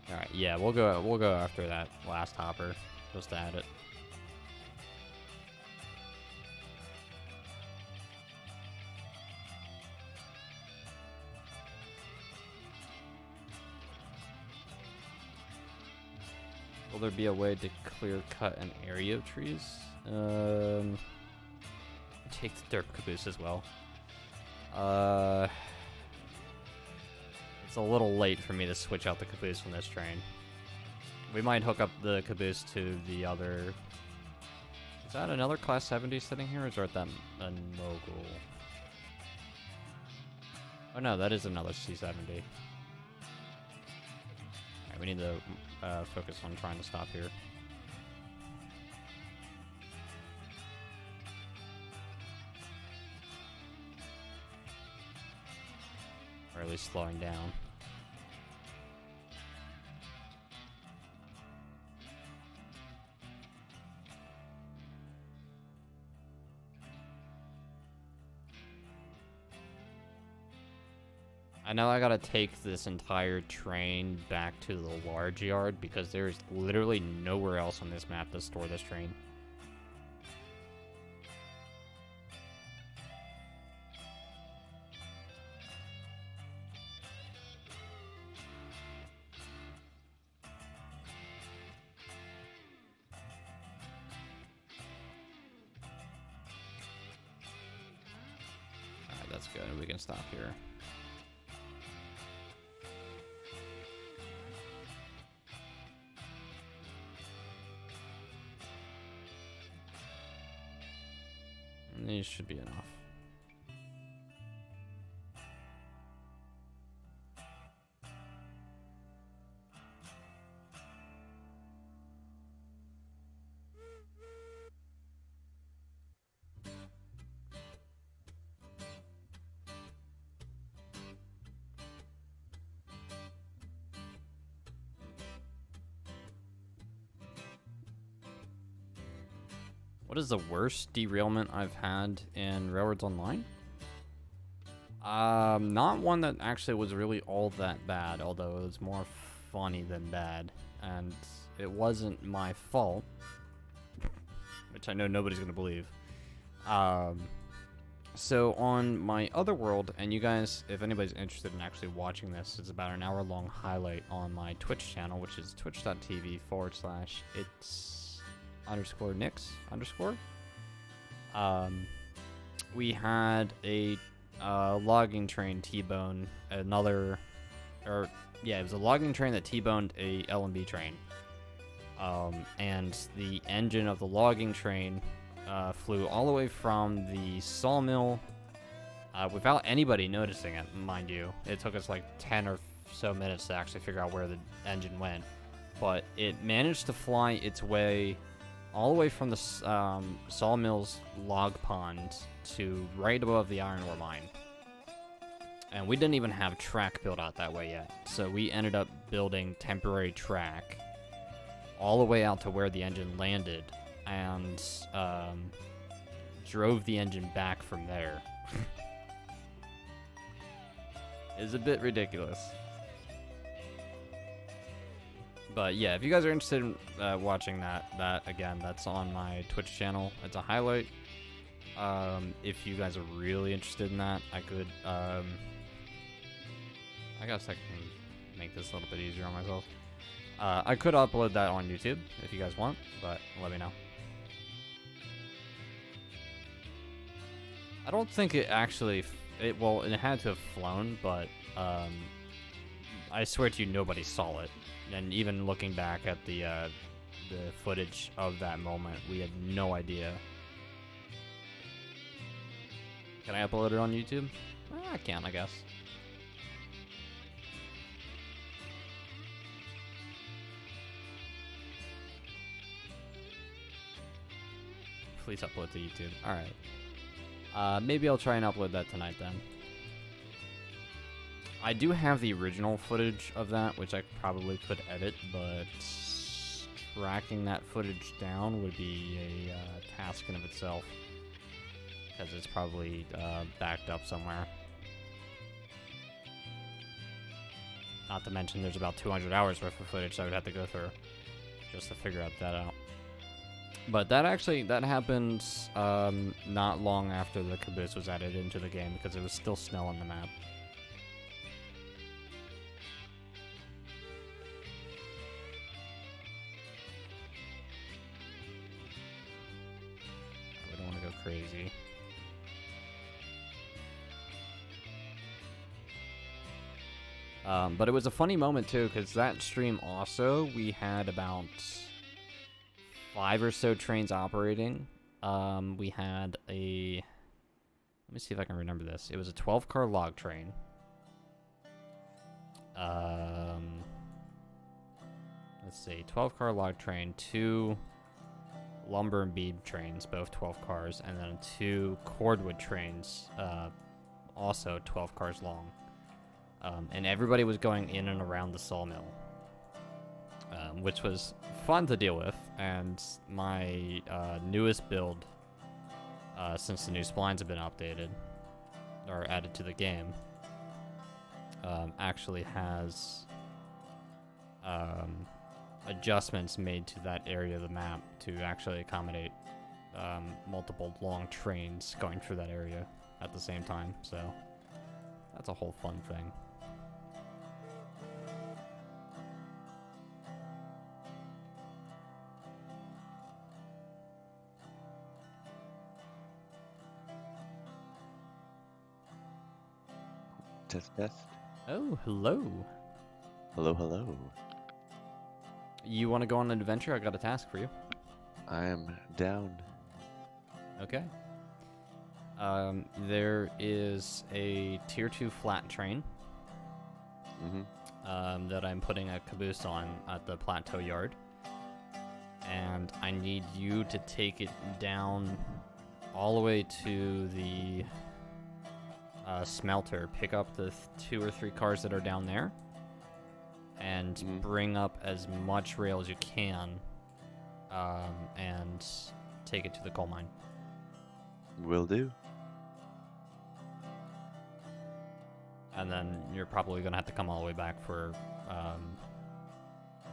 All right, yeah, we'll go after that last hopper, just to add it. Will there be a way to clear cut an area of trees? Take the derp caboose as well. It's a little late for me to switch out the caboose from this train. We might hook up the caboose to the other... Is that another Class 70 sitting here, or is that a mogul? Oh no, that is another C70. Alright, we need to focus on trying to stop here. Or at least slowing down. I know I gotta take this entire train back to the large yard because there's literally nowhere else on this map to store this train. Alright, that's good. We can stop here. These should be enough. What is the worst derailment I've had in Railroads Online? Not one that actually was really all that bad, although it was more funny than bad. And it wasn't my fault, which I know nobody's gonna believe. So on my other world, and you guys, if anybody's interested in actually watching this, it's about an hour-long highlight on my Twitch channel, which is twitch.tv/it's_Nix_. We had a logging train T-bone it was a logging train that T-boned a L&B train. And the engine of the logging train flew all the way from the sawmill without anybody noticing it, mind you. It took us like 10 or so minutes to actually figure out where the engine went. But it managed to fly its way all the way from the sawmill's log pond to right above the iron ore mine. And we didn't even have track built out that way yet. So we ended up building temporary track all the way out to where the engine landed and drove the engine back from there. It's a bit ridiculous. But yeah, if you guys are interested in watching that again, that's on my Twitch channel. It's a highlight. If you guys are really interested in that, I could, I guess I can make this a little bit easier on myself. I could upload that on YouTube if you guys want, but let me know. I don't think it actually, well, it had to have flown, but, I swear to you, nobody saw it. And even looking back at the footage of that moment, we had no idea. Can I upload it on YouTube? I can, I guess. Please upload to YouTube. Alright. Maybe I'll try and upload that tonight then. I do have the original footage of that, which I probably could edit, but tracking that footage down would be a task in of itself, because it's probably backed up somewhere. Not to mention there's about 200 hours worth of footage I would have to go through just to figure that out. But that happened not long after the caboose was added into the game, because it was still snow on the map. We don't want to go crazy. But it was a funny moment too, because that stream also, we had about 5 or so trains operating. We had a, let me see if I can remember this. It was a 12-car log train. Let's see, 12-car log train, 2 lumber and beam trains, both 12 cars, and then 2 cordwood trains, also 12 cars long. And everybody was going in and around the sawmill, which was fun to deal with. And my newest build, since the new splines have been updated or added to the game, actually has adjustments made to that area of the map to actually accommodate multiple long trains going through that area at the same time. So that's a whole fun thing. Test, test. Oh, hello. Hello, hello. You want to go on an adventure? I got a task for you. I am down. Okay. There is a tier 2 flat train that I'm putting a caboose on at the plateau yard. And I need you to take it down all the way to the smelter. Pick up the 2 or 3 cars that are down there. And bring up as much rail as you can, and take it to the coal mine. Will do. And then you're probably going to have to come all the way back for,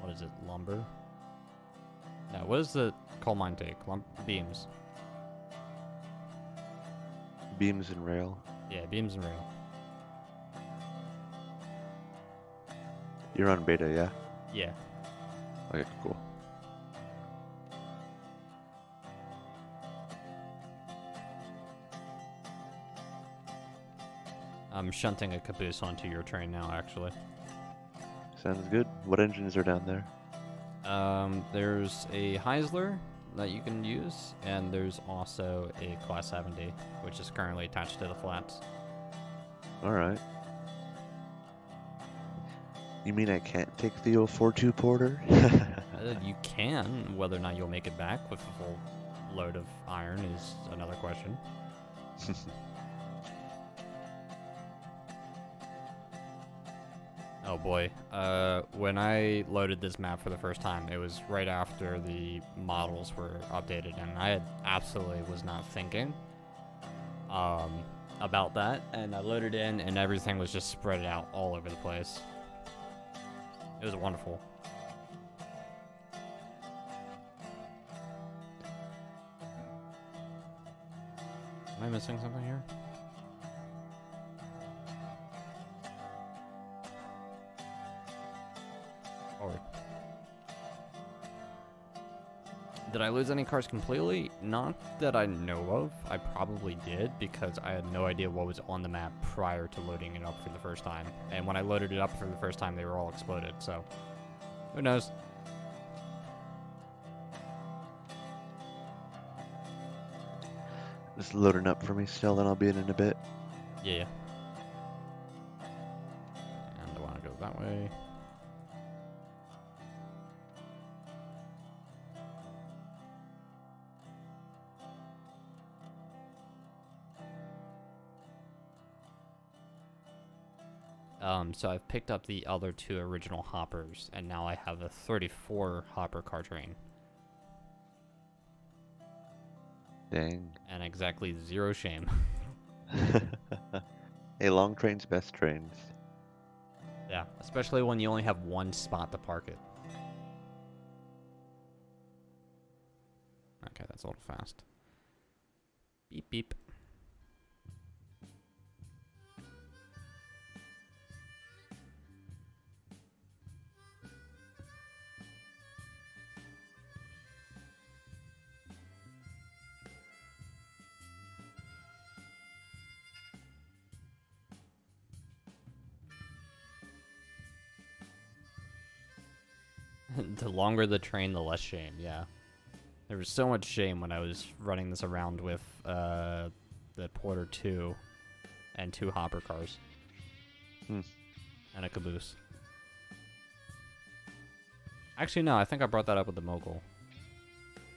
what is it, lumber? No, what does the coal mine take? Beams. Beams and rail. Yeah, beams and rail. You're on beta, yeah? Yeah. Okay, cool. I'm shunting a caboose onto your train now, actually. Sounds good. What engines are down there? There's a Heisler that you can use, and there's also a Class 70, which is currently attached to the flats. Alright. You mean I can't take the 042 Porter? You can. Whether or not you'll make it back with a full load of iron is another question. Oh boy. When I loaded this map for the first time, it was right after the models were updated, and I absolutely was not thinking about that. And I loaded in, and everything was just spread out all over the place. It was wonderful. Am I missing something here? Forward. Did I lose any cars completely? Not that I know of. I probably did because I had no idea what was on the map prior to loading it up for the first time. And when I loaded it up for the first time, they were all exploded, so who knows? Just loading up for me still, and I'll be in a bit. Yeah. And I want to go that way. So I've picked up the other 2 original hoppers, and now I have a 34 hopper car train. Dang. And exactly 0 shame. Hey, long trains, best trains. Yeah, especially when you only have 1 spot to park it. Okay, that's a little fast. Beep, beep. The longer the train, the less shame, yeah. There was so much shame when I was running this around with the Porter 2 and 2 hopper cars. And a caboose. Actually, no, I think I brought that up with the mogul.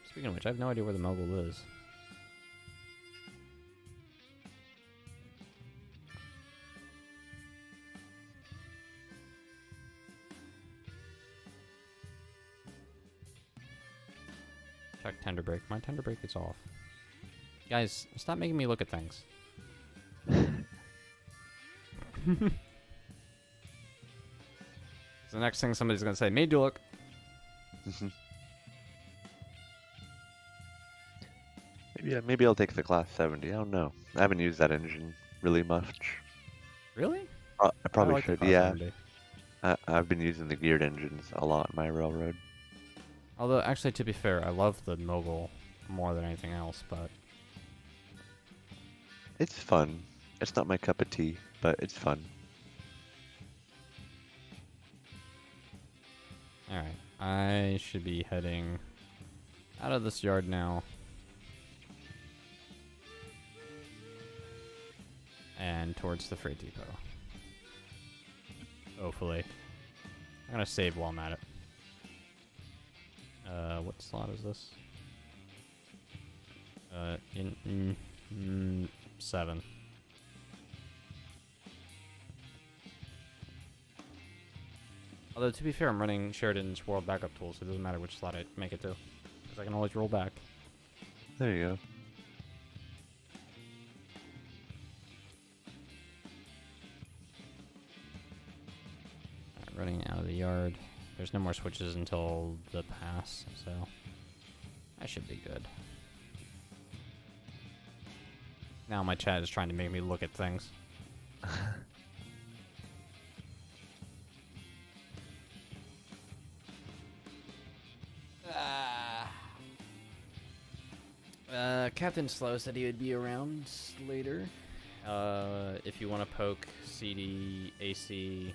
Speaking of which, I have no idea where the mogul is. Check tender brake. My tender brake is off. Guys, stop making me look at things. The next thing somebody's gonna say, made you look. Maybe I'll take the Class 70. I don't know. I haven't used that engine really much. Really? I probably like the should. Class Yeah. 70. I've been using the geared engines a lot in my railroad. Although, actually, to be fair, I love the mogul more than anything else, but It's fun. It's not my cup of tea, but it's fun. alright. I should be heading out of this yard now. And towards the freight depot. Hopefully. I'm gonna save while I'm at it. What slot is this? 7. Although, to be fair, I'm running Sheridan's World Backup Tool, so it doesn't matter which slot I make it to. Because I can always roll back. There you go. Alright, running out of the yard. There's no more switches until the pass, so I should be good. Now my chat is trying to make me look at things. Captain Slow said he would be around later. If you want to poke CD, AC,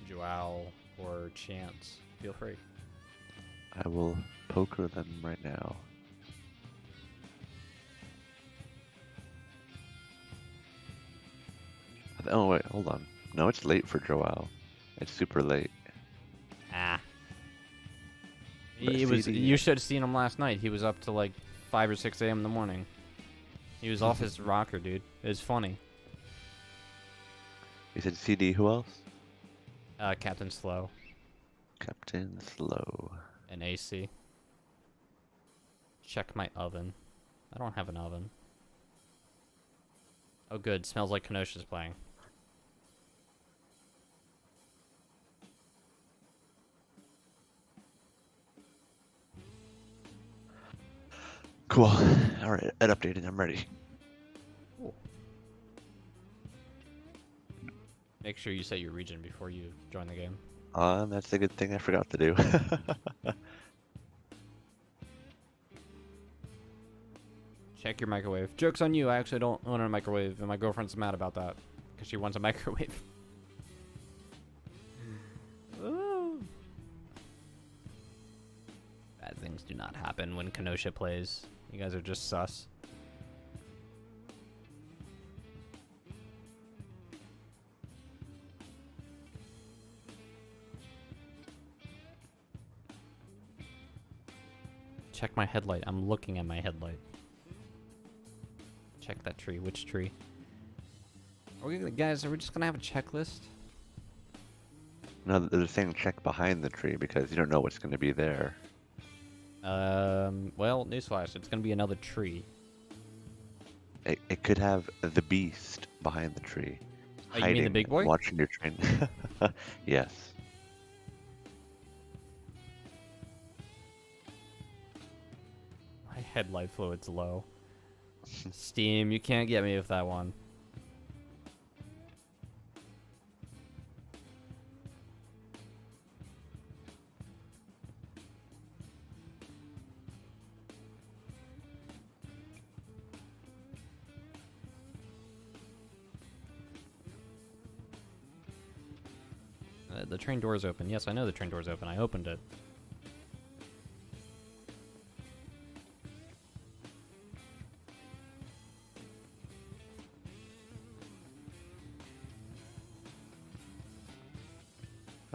Joao, or Chance, feel free. I will poker them right now. Oh wait, hold on. No, it's late for Joao. It's super late. Ah. But He was. CD You should have seen him last night. He was up to like 5 or 6 a.m. in the morning. He was off his rocker, dude. It was funny. You said CD, who else? Captain Slow Captain Slow. and AC. Check my oven. I don't have an oven. Oh, good. Smells like Kenosha's playing. Cool. All right, it updated. I'm ready. Cool. Make sure you set your region before you join the game. That's a good thing I forgot to do. Check your microwave. Joke's on you. I actually don't own a microwave, and my girlfriend's mad about that because she wants a microwave. Ooh. Bad things do not happen when Kenosha plays. You guys are just sus. Check my headlight. I'm looking at my headlight. Check that tree. Which tree? Guys, are we just gonna have a checklist? No, they're saying check behind the tree because you don't know what's going to be there. Well, newsflash, it's gonna be another tree. It could have the beast behind the tree. Oh, you mean the big boy? Watching your train. Yes. My headlight fluid's low. Steam, you can't get me with that one. The train door is open. Yes, I know the train door is open. I opened it.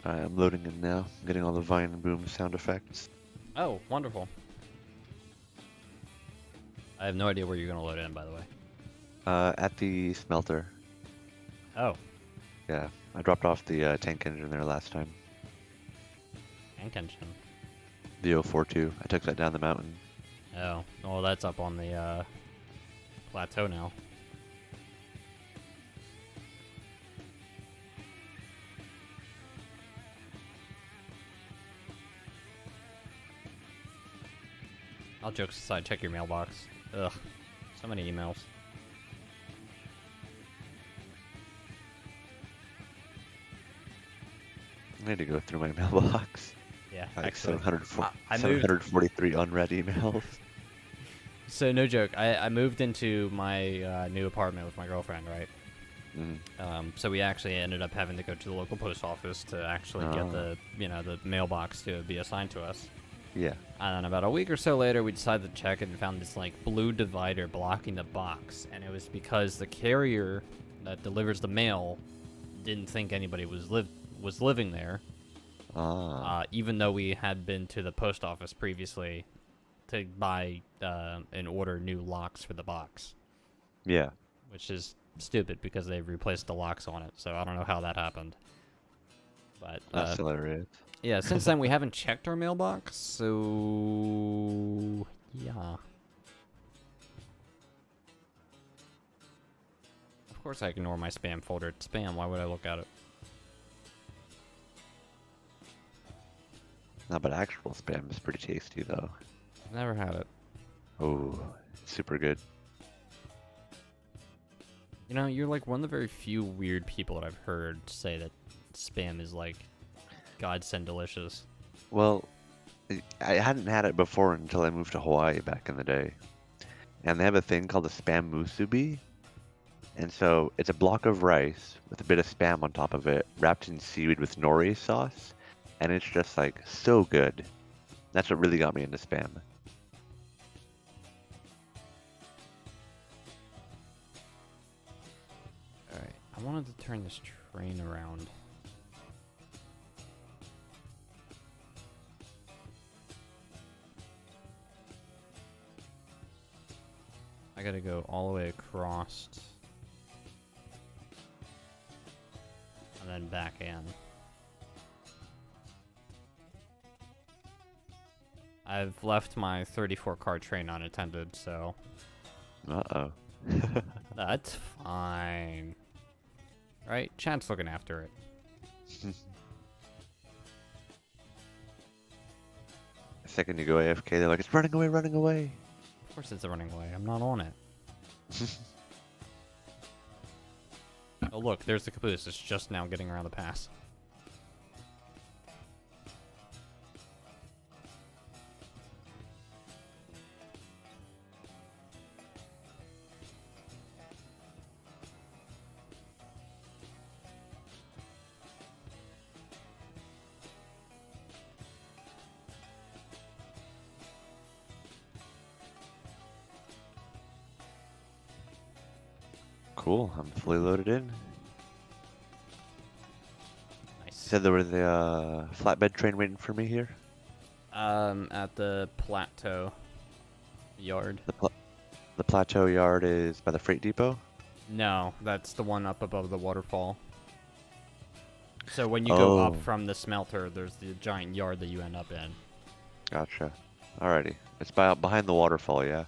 I'm loading in now. I'm getting all the Vine Boom sound effects. Oh, wonderful. I have no idea where you're going to load in, by the way. At the smelter. Oh. Yeah, I dropped off the tank engine there last time. Tank engine. The 042. I took that down the mountain. Oh. Well, that's up on the plateau now. All jokes aside, check your mailbox. Ugh. So many emails. I need to go through my mailbox. Yeah, Like excellent. 743 unread emails. So, no joke, I moved into my new apartment with my girlfriend, right? Mm. So we actually ended up having to go to the local post office to actually get the mailbox to be assigned to us. Yeah. And then about a week or so later, we decided to check it and found this like blue divider blocking the box, and it was because the carrier that delivers the mail didn't think anybody was living there. Even though we had been to the post office previously to buy and order new locks for the box. Yeah. Which is stupid because they've replaced the locks on it, so I don't know how that happened. But That's hilarious. yeah, since then we haven't checked our mailbox, so yeah. Of course I ignore my spam folder. It's spam, why would I look at it? No, but actual spam is pretty tasty though. I've never had it. Oh, super good. You know, you're like one of the very few weird people that I've heard say that spam is like godsend delicious. Well, I hadn't had it before until I moved to Hawaii back in the day. And they have a thing called a spam musubi. And so it's a block of rice with a bit of spam on top of it, wrapped in seaweed with nori sauce. And it's just like so good. That's what really got me into spam. Alright, I wanted to turn this train around. I gotta go all the way across and then back in. I've left my 34 car train unattended, so Uh-oh. that's fine. Right? Chad's looking after it. The second you go AFK, they're like, it's running away, running away. Of course it's running away. I'm not on it. Oh, look, there's the caboose. It's just now getting around the pass. Cool, I'm fully loaded in. Nice. Said there was a flatbed train waiting for me here. At the plateau yard. The plateau yard is by the freight depot. No, that's the one up above the waterfall. So when you go up from the smelter, there's the giant yard that you end up in. Gotcha. Alrighty. It's behind the waterfall, yeah?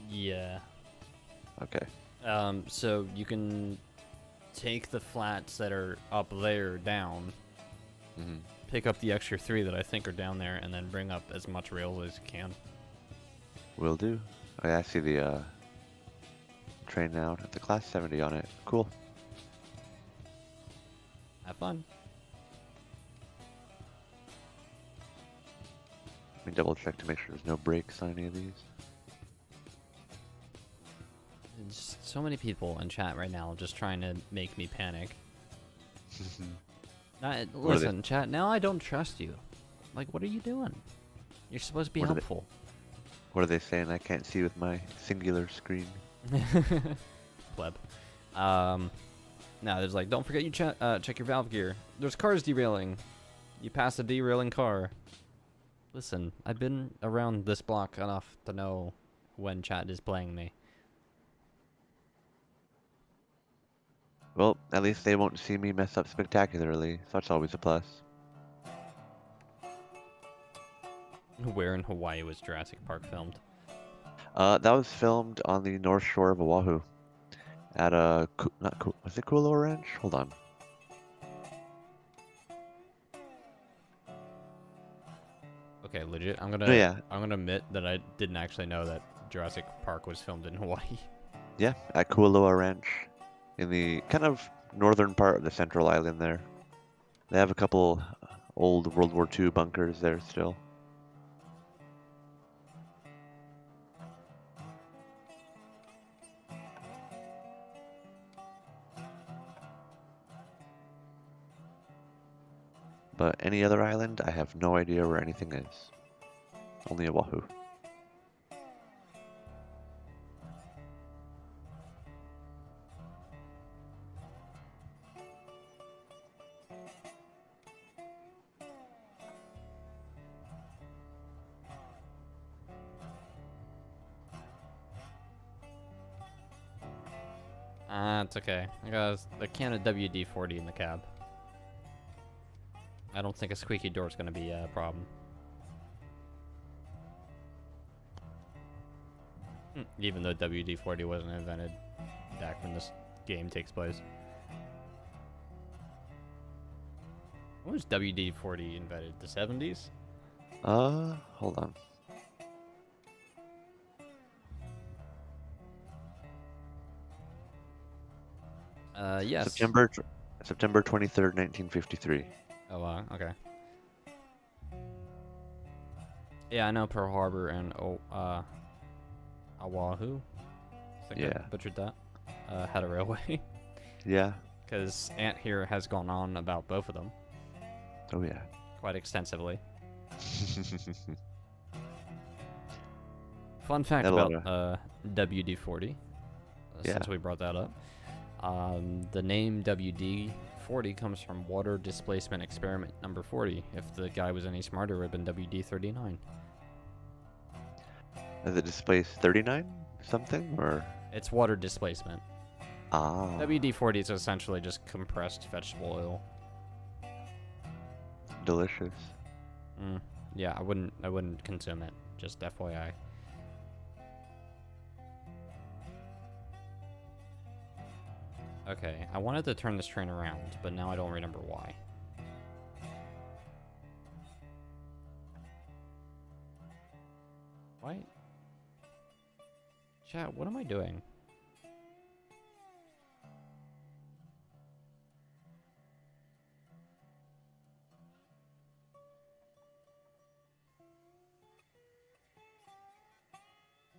Yeah. Okay. So you can take the flats that are up there down, Mm-hmm. pick up the extra 3 that I think are down there, and then bring up as much rail as you can. Will do. Oh, yeah, I see the train now at the class 70 on it. Cool. Have fun. Let me double check to make sure there's no brakes on any of these. There's so many people in chat right now just trying to make me panic. Listen, chat, now I don't trust you. Like, what are you doing? You're supposed to be helpful. What are they saying? I can't see with my singular screen. Pleb. No, there's like, don't forget you check your valve gear. There's cars derailing. You pass a derailing car. Listen, I've been around this block enough to know when chat is playing me. Well, at least they won't see me mess up spectacularly, so that's always a plus. Where in Hawaii was Jurassic Park filmed? That was filmed on the north shore of Oahu. At was it Kula Ranch? Hold on. Okay, legit. I'm gonna admit that I didn't actually know that Jurassic Park was filmed in Hawaii. Yeah, at Kualoa Ranch, in the kind of northern part of the central island there. They have a couple old World War II bunkers there still. But any other island, I have no idea where anything is. Only Oahu. It's okay. I got a can of WD-40 in the cab. I don't think a squeaky door is going to be a problem. Even though WD-40 wasn't invented back when this game takes place. When was WD-40 invented? The 70s? Hold on. Yes. September 23rd, 1953. Oh, wow. Okay. Yeah, I know Pearl Harbor and Oahu. I think I butchered that. Had a railway. Yeah. Because Ant here has gone on about both of them. Oh yeah. Quite extensively. Fun fact about WD-40. Since we brought that up. The name WD-40 comes from Water Displacement Experiment number 40. If the guy was any smarter, it would have been WD-39. Does it displace 39 something, or? It's water displacement. Ah. WD-40 is essentially just compressed vegetable oil. Delicious. Yeah, I wouldn't consume it. Just FYI. Okay, I wanted to turn this train around, but now I don't remember why. Why? Chat, what am I doing?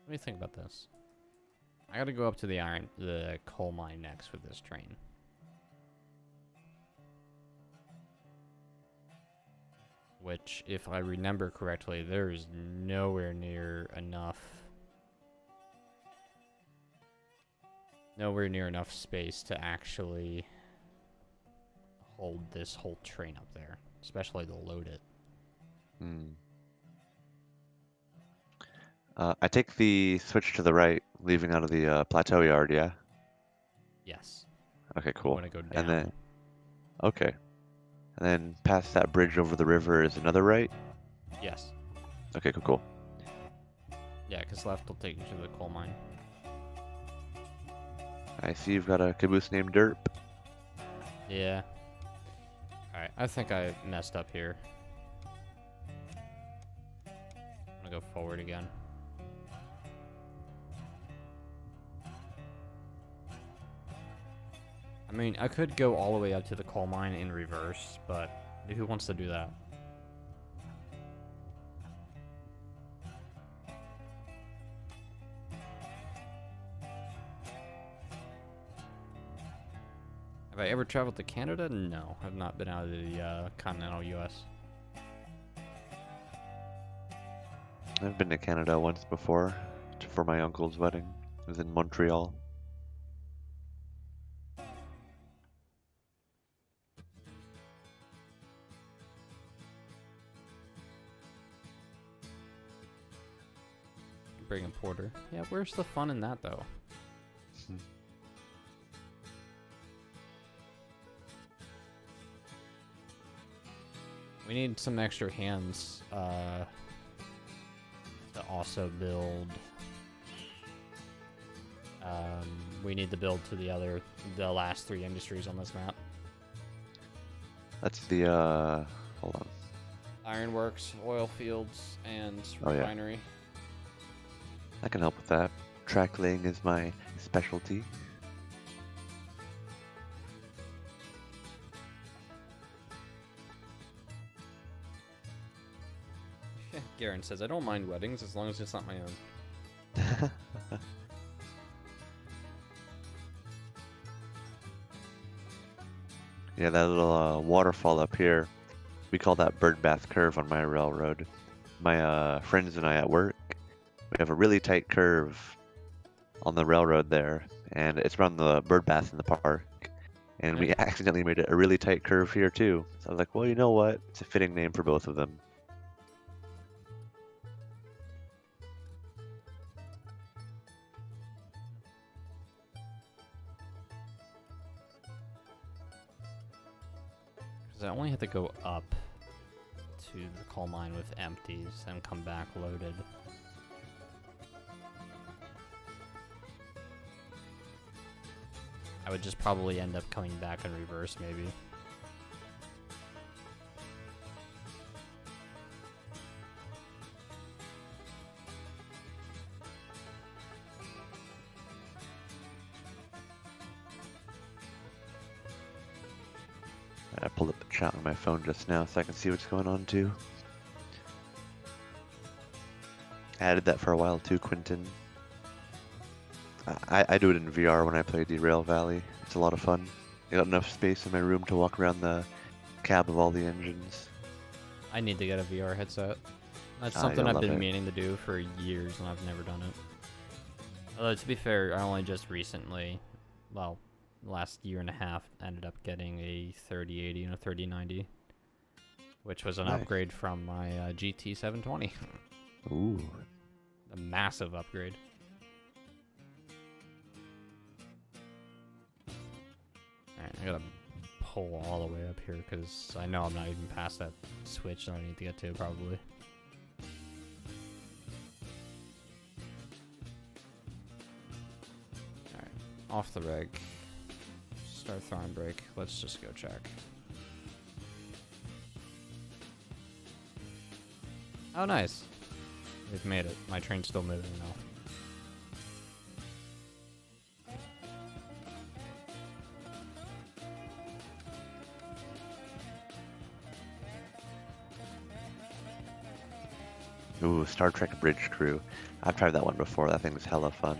Let me think about this. I gotta go up to the coal mine next with this train. Which, if I remember correctly, there is nowhere near enough space to actually hold this whole train up there, especially to load it. I take the switch to the right, leaving out of the plateau yard, yeah? Yes. Okay, I cool. want to go down. And then, okay. And then past that bridge over the river is another right? Yes. Okay, cool. Yeah, because left will take you to the coal mine. I see you've got a caboose named Derp. Yeah. Alright, I think I messed up here. I'm gonna go forward again. I mean, I could go all the way up to the coal mine in reverse, but who wants to do that? Have I ever traveled to Canada? No, I've not been out of the continental US. I've been to Canada once before for my uncle's wedding. It was in Montreal. Bring a porter. Yeah, where's the fun in that, though? We need some extra hands to also build. We need to build to the last 3 industries on this map. That's the, hold on. Ironworks, oil fields, and Oh, yeah. refinery. I can help with that. Track laying is my specialty. Garen says, I don't mind weddings as long as it's not my own. Yeah, that little waterfall up here, we call that Birdbath Curve on my railroad. My friends and I at work, we have a really tight curve on the railroad there, and it's around the birdbath in the park. And we accidentally made it a really tight curve here too. So I was like, well, you know what? It's a fitting name for both of them. Because I only have to go up to the coal mine with empties and come back loaded. I would just probably end up coming back in reverse, maybe. I pulled up the chat on my phone just now so I can see what's going on too. I added that for a while too, Quentin. I do it in VR when I play Derail Valley. It's a lot of fun. I got enough space in my room to walk around the cab of all the engines. I need to get a VR headset. That's something I've love been it. meaning to do for years and I've never done it. Although, to be fair, I only just recently, well, last year and a half, ended up getting a 3080 and a 3090, which was an Nice. upgrade from my GT 720. Ooh. A massive upgrade. Alright, I gotta pull all the way up here because I know I'm not even past that switch that I need to get to, probably. off the rig. Start throwing brake. Let's just go check. Oh, nice. We've made it. My train's still moving now. Ooh, Star Trek Bridge Crew. I've tried that one before. That thing's hella fun.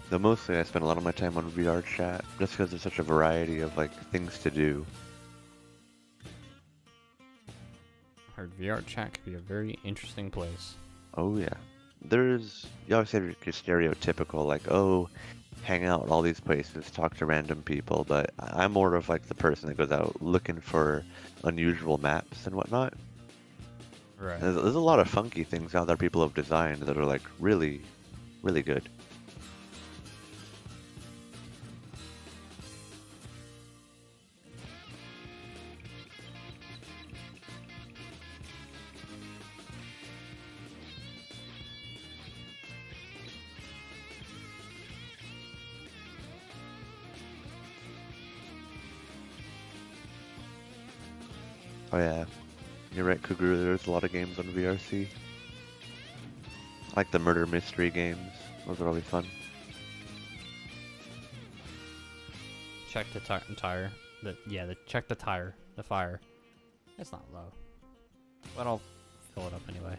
Though mostly I spend a lot of my time on VR chat, just because there's such a variety of like things to do. Heard VR chat could be a very interesting place. Oh yeah. You always have your stereotypical like, oh, hang out at all these places, talk to random people, but I'm more of like the person that goes out looking for unusual maps and whatnot. Right. There's a lot of funky things out there people have designed that are like really, really good. Oh yeah, you're right, Kuguru. There's a lot of games on VRC. I like the murder mystery games. Those are always fun. Check the tire. Check the tire. The fire. It's not low. But I'll fill it up anyway.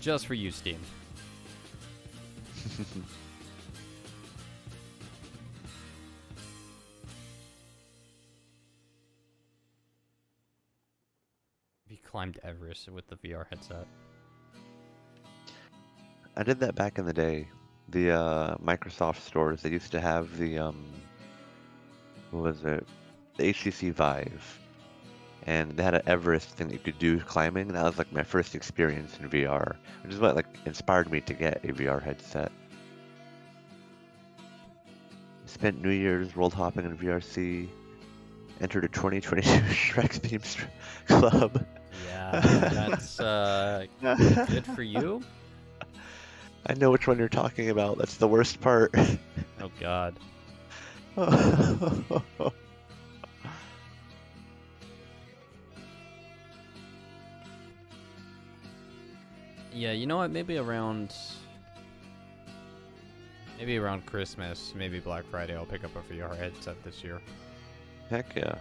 Just for you, Steam. He climbed Everest with the VR headset. I did that back in the day. The Microsoft stores, they used to have the what was it? The HTC Vive. And they had an Everest thing that you could do climbing. And that was like my first experience in VR, which is what like inspired me to get a VR headset. Spent New Year's world hopping in VRC. Entered a 2022 Shrek's Beam Club. Yeah, that's good for you. I know which one you're talking about. That's the worst part. Oh God. Yeah, you know what? Maybe around Christmas, maybe Black Friday, I'll pick up a VR headset this year. Heck yeah.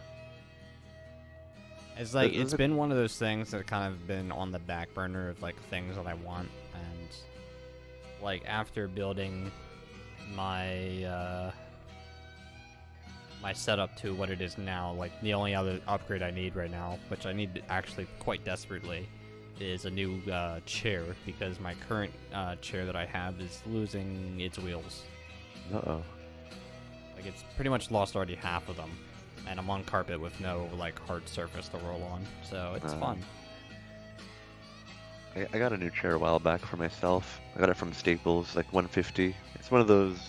It's like it's been one of those things that kind of been on the back burner of like things that I want, and like after building my my setup to what it is now, like the only other upgrade I need right now, which I need actually quite desperately, is a new chair, because my current chair that I have is losing its wheels. Uh-oh. Like it's pretty much lost already half of them. And I'm on carpet with no like hard surface to roll on, so it's fun. I got a new chair a while back for myself. I got it from Staples, like 150. It's one of those.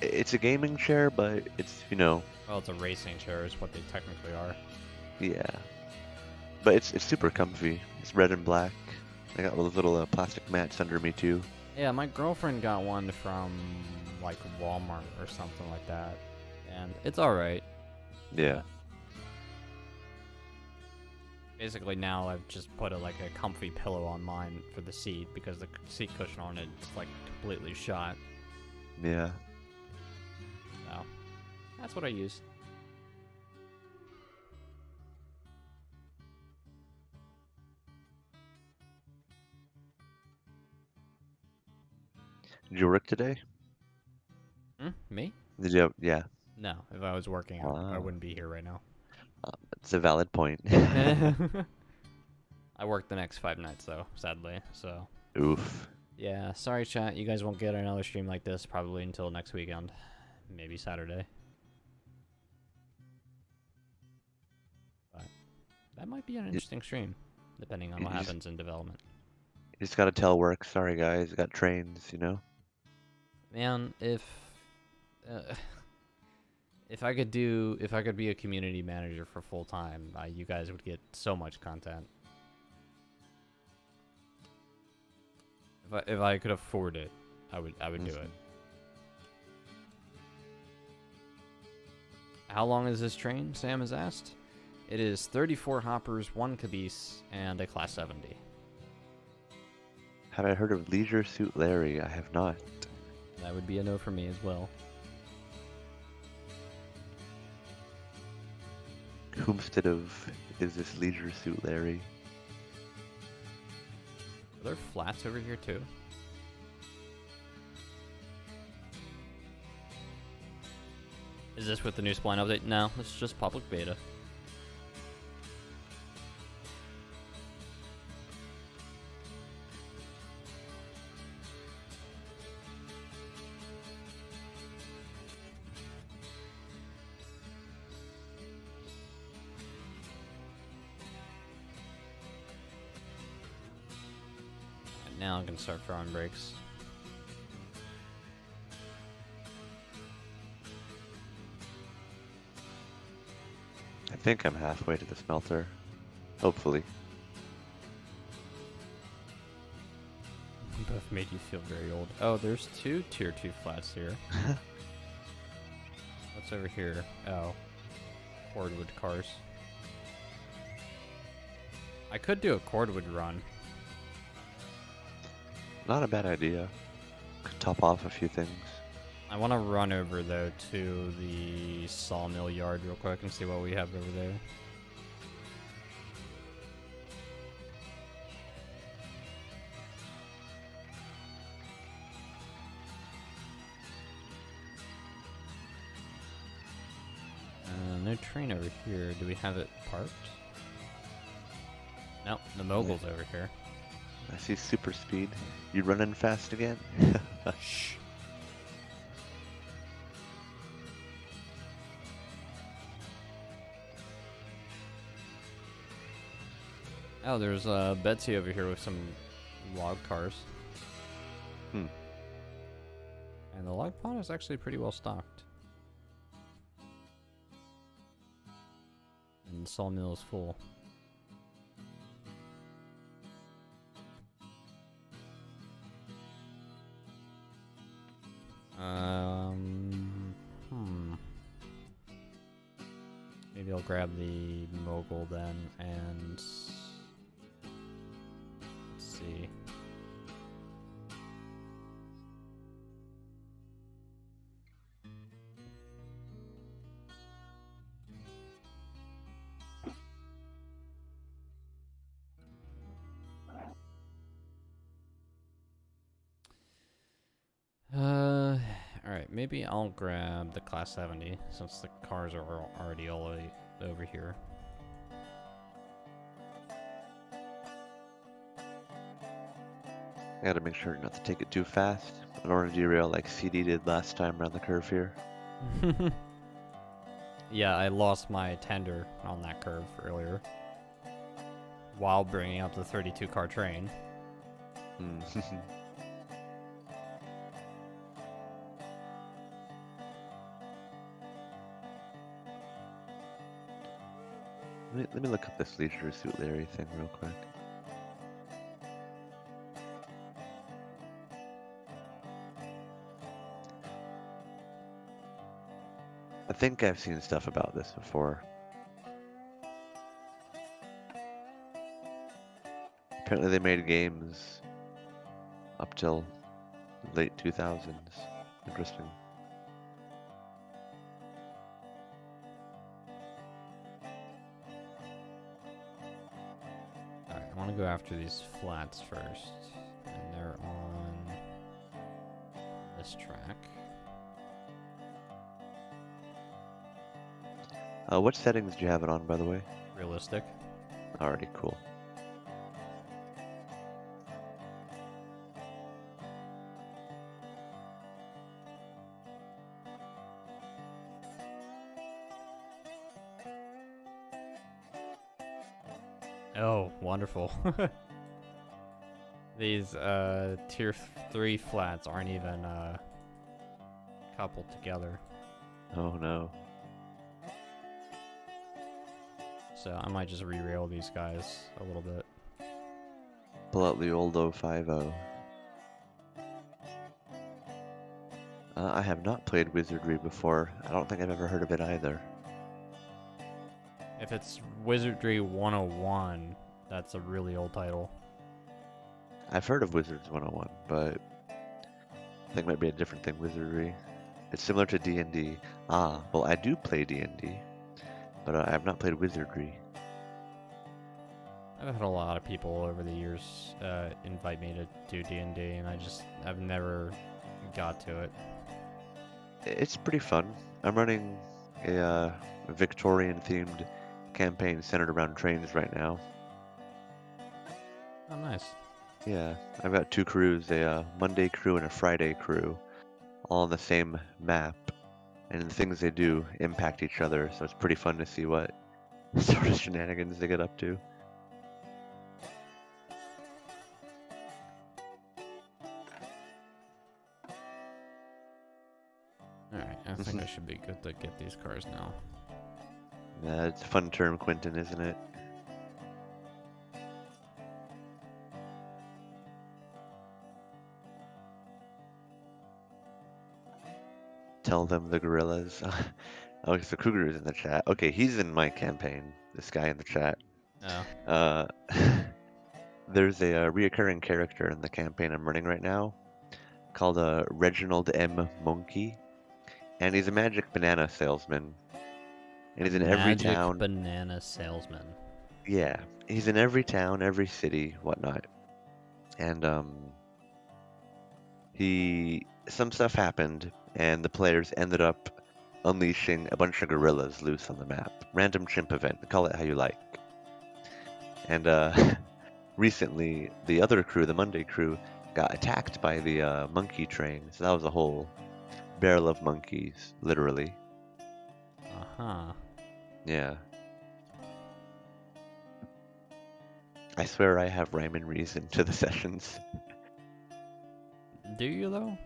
It's a gaming chair, but it's Well, it's a racing chair, is what they technically are. Yeah. But it's super comfy. It's red and black. I got those little plastic mats under me too. Yeah, my girlfriend got one from like Walmart or something like that, and it's all right. Yeah. Basically now I've just put like a comfy pillow on mine for the seat, because the seat cushion on it is like completely shot. Yeah. So that's what I use. Did you work today? Me? Did you? Yeah. No, if I was working, I wouldn't be here right now. It's a valid point. I work the next 5 nights though, sadly. So. Oof. Yeah, sorry chat. You guys won't get another stream like this probably until next weekend, maybe Saturday. But that might be an interesting stream, depending on what happens in development. You just gotta tell work, sorry guys, got trains, you know? Man, if I could be a community manager for full time, you guys would get so much content. If I could afford it, I would do it. How long is this train? Sam has asked. It is 34 hoppers, 1 caboose, and a Class 70. Have I heard of Leisure Suit Larry? I have not. That would be a no for me as well. Whomstead of is this Leisure Suit Larry? Are there flats over here too? Is this with the new spline update? No, this is just public beta. Now I'm gonna start throwing brakes. I think I'm halfway to the smelter. Hopefully. Both made you feel very old. Oh, there's 2 tier 2 flats here. What's over here? Oh, cordwood cars. I could do a cordwood run. Not a bad idea. Could top off a few things. I want to run over, though, to the sawmill yard real quick and see what we have over there. No train over here. Do we have it parked? Nope, the mogul's over here. I see super speed. You running fast again? Shh. Oh, there's Betsy over here with some log cars. Hmm. And the log pond is actually pretty well stocked. And the sawmill is full. Maybe I'll grab the mogul then, and let's see. Alright, maybe I'll grab the Class 70 since the cars are already all over here. I gotta make sure not to take it too fast. I don't want to derail like CD did last time around the curve here. Yeah, I lost my tender on that curve earlier while bringing up the 32 car train. Let me look up this Leisure Suit Larry thing real quick. I think I've seen stuff about this before. Apparently they made games up till late 2000s. Interesting. Alright, I want to go after these flats first. And they're on this track. What settings do you have it on, by the way? Realistic. Alrighty, cool. Oh, wonderful. These tier 3 flats aren't even coupled together. Oh no. So I might just re-rail these guys a little bit. Pull out the old 050. I have not played Wizardry before. I don't think I've ever heard of it either. If it's Wizardry 101, that's a really old title. I've heard of Wizards 101, but I think it might be a different thing, Wizardry. It's similar to D&D. Ah, well, I do play D&D, but I have not played Wizardry. I've had a lot of people over the years invite me to do D&D, and I've never got to it. It's pretty fun. I'm running a Victorian-themed campaign centered around trains right now. Oh, nice. Yeah, I've got two crews, a Monday crew and a Friday crew, all on the same map, and the things they do impact each other, so it's pretty fun to see what sort of shenanigans they get up to. Alright, I think I should be good to get these cars now. Yeah, it's a fun term, Quentin, isn't it? Tell them the gorillas. Oh, so Cougar is in the chat. Okay, he's in my campaign. This guy in the chat. Oh. There's a reoccurring character in the campaign I'm running right now called Reginald M. Monkey, and he's a magic banana salesman. And he's in every town. Banana salesman. Yeah, he's in every town, every city, whatnot. And some stuff happened, and the players ended up unleashing a bunch of gorillas loose on the map. Random chimp event, call it how you like. And recently, the other crew, the Monday crew, got attacked by the monkey train. So that was a whole barrel of monkeys, literally. Uh-huh. Yeah. I swear I have rhyme and reason to the sessions. Do you, though?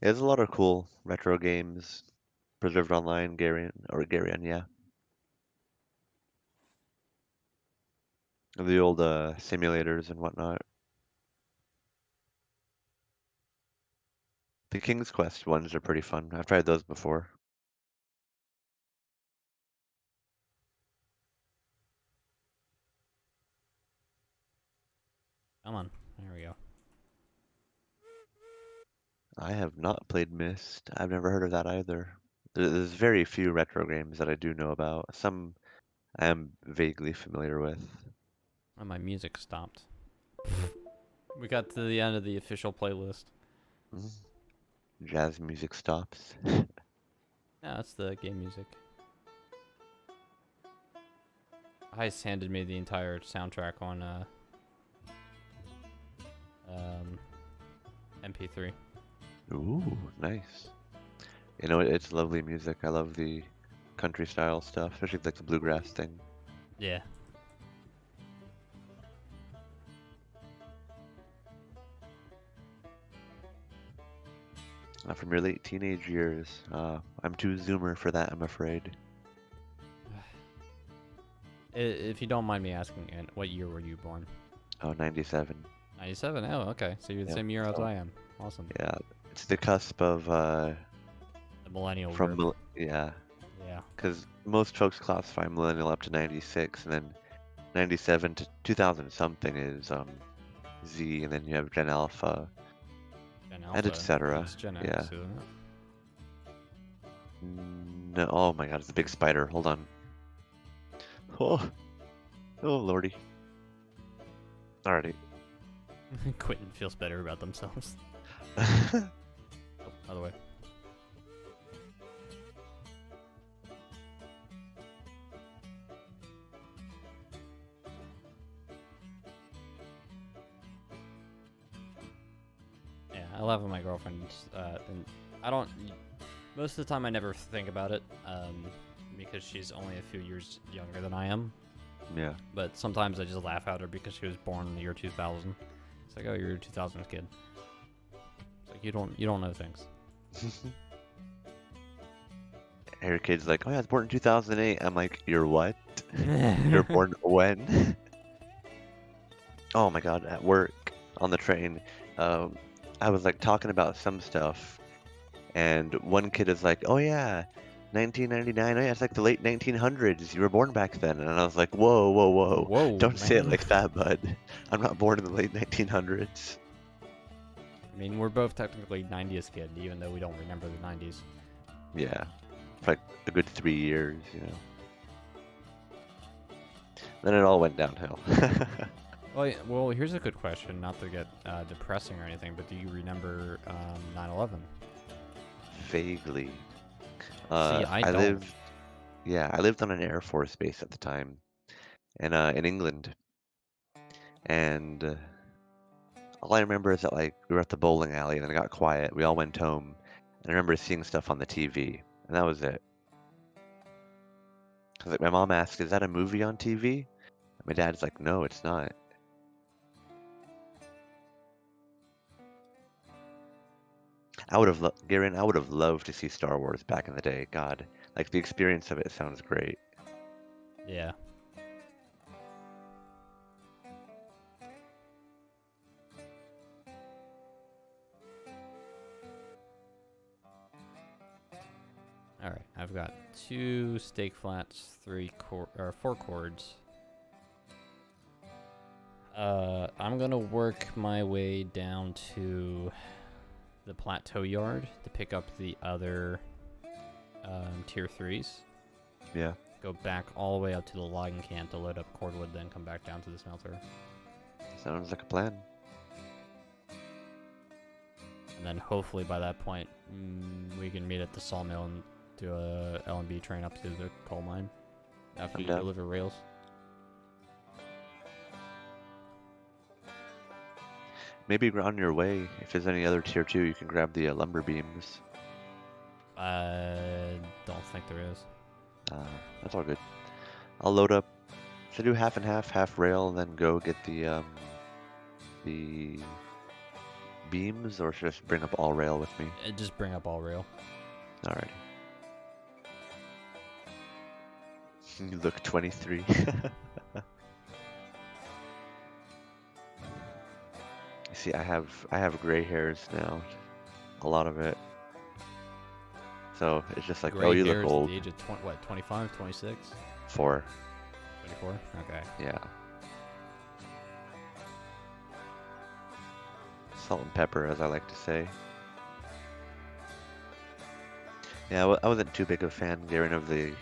There's a lot of cool retro games preserved online, Garion, yeah. The old simulators and whatnot. The King's Quest ones are pretty fun. I've tried those before. Come on. There we go. I have not played Myst. I've never heard of that either. There's very few retro games that I do know about. Some I am vaguely familiar with. Oh, my music stopped. We got to the end of the official playlist. Jazz music stops. Yeah, that's the game music. Heist handed me the entire soundtrack on MP3. Ooh, nice. You know, it's lovely music. I love the country style stuff, especially like the bluegrass thing. Yeah. From your late teenage years. I'm too zoomer for that, I'm afraid. If you don't mind me asking, what year were you born? Oh, 97. 97? Oh, okay. So you're the Yep, same year as so- I am. Awesome. Yeah, it's the cusp of The millennial group. yeah, Yeah. because most folks classify millennial up to 96, and then 97 to 2000 something is Z, and then you have Gen Alpha, Gen and Alpha. etc. It's Gen Yeah. X, isn't it? No, oh my God, it's a big spider. Hold on. Oh, oh lordy. Alrighty. Quentin feels better about themselves. Oh, by the way. Yeah, I laugh at my girlfriend, and I don't. Most of the time, I never think about it, because she's only a few years younger than I am. Yeah. But sometimes I just laugh at her because she was born in the year 2000. It's like, oh, you're a 2000 kid. It's like you don't know things. Her kid's like, oh yeah, I was born in 2008. I'm like, you're what? You were born when? Oh my God, at work on the train, um, I was like talking about some stuff, and one kid is like, "Oh yeah, 1999. Oh yeah, it's like the late 1900s. You were born back then." And I was like, "Whoa, whoa, whoa! Whoa, Don't say it man. like that, bud. I'm not born in the late 1900s." I mean, we're both technically 90s kid, even though we don't remember the 90s. Yeah, for like a good 3 years, you know. Then it all went downhill. Well, here's a good question, not to get depressing or anything, but do you remember 9/11? Vaguely. See, I I don't. lived, yeah, I lived on an Air Force base at the time, in England, and all I remember is that like we were at the bowling alley and then it got quiet. We all went home, and I remember seeing stuff on the TV, and that was it. 'Cause like my mom asked, "Is that a movie on TV?" And my dad's like, "No, it's not." Garen, I would have loved to see Star Wars back in the day. God, like the experience of it sounds great. Yeah. All right, I've got 2 steak flats, 4 chords. I'm gonna work my way down to the plateau yard to pick up the other tier 3s. Yeah. Go back all the way up to the logging camp to load up cordwood, then come back down to the smelter. Sounds like a plan. And then hopefully by that point, we can meet at the sawmill and do a L&B train up to the coal mine after you down. deliver rails. Maybe on your way, if there's any other tier 2, you can grab the lumber beams. I don't think there is. That's all good. I'll load up. Should I do half and half rail, and then go get the beams, or should I just bring up all rail with me? Just bring up all rail. Alrighty. You look 23. See, I have gray hairs now, a lot of it. So it's just like, Gray oh, you hairs look old. At the age of 25, 26? 4. 24? Okay. Yeah. Salt and pepper, as I like to say. Yeah, I wasn't too big a fan, Garen, of the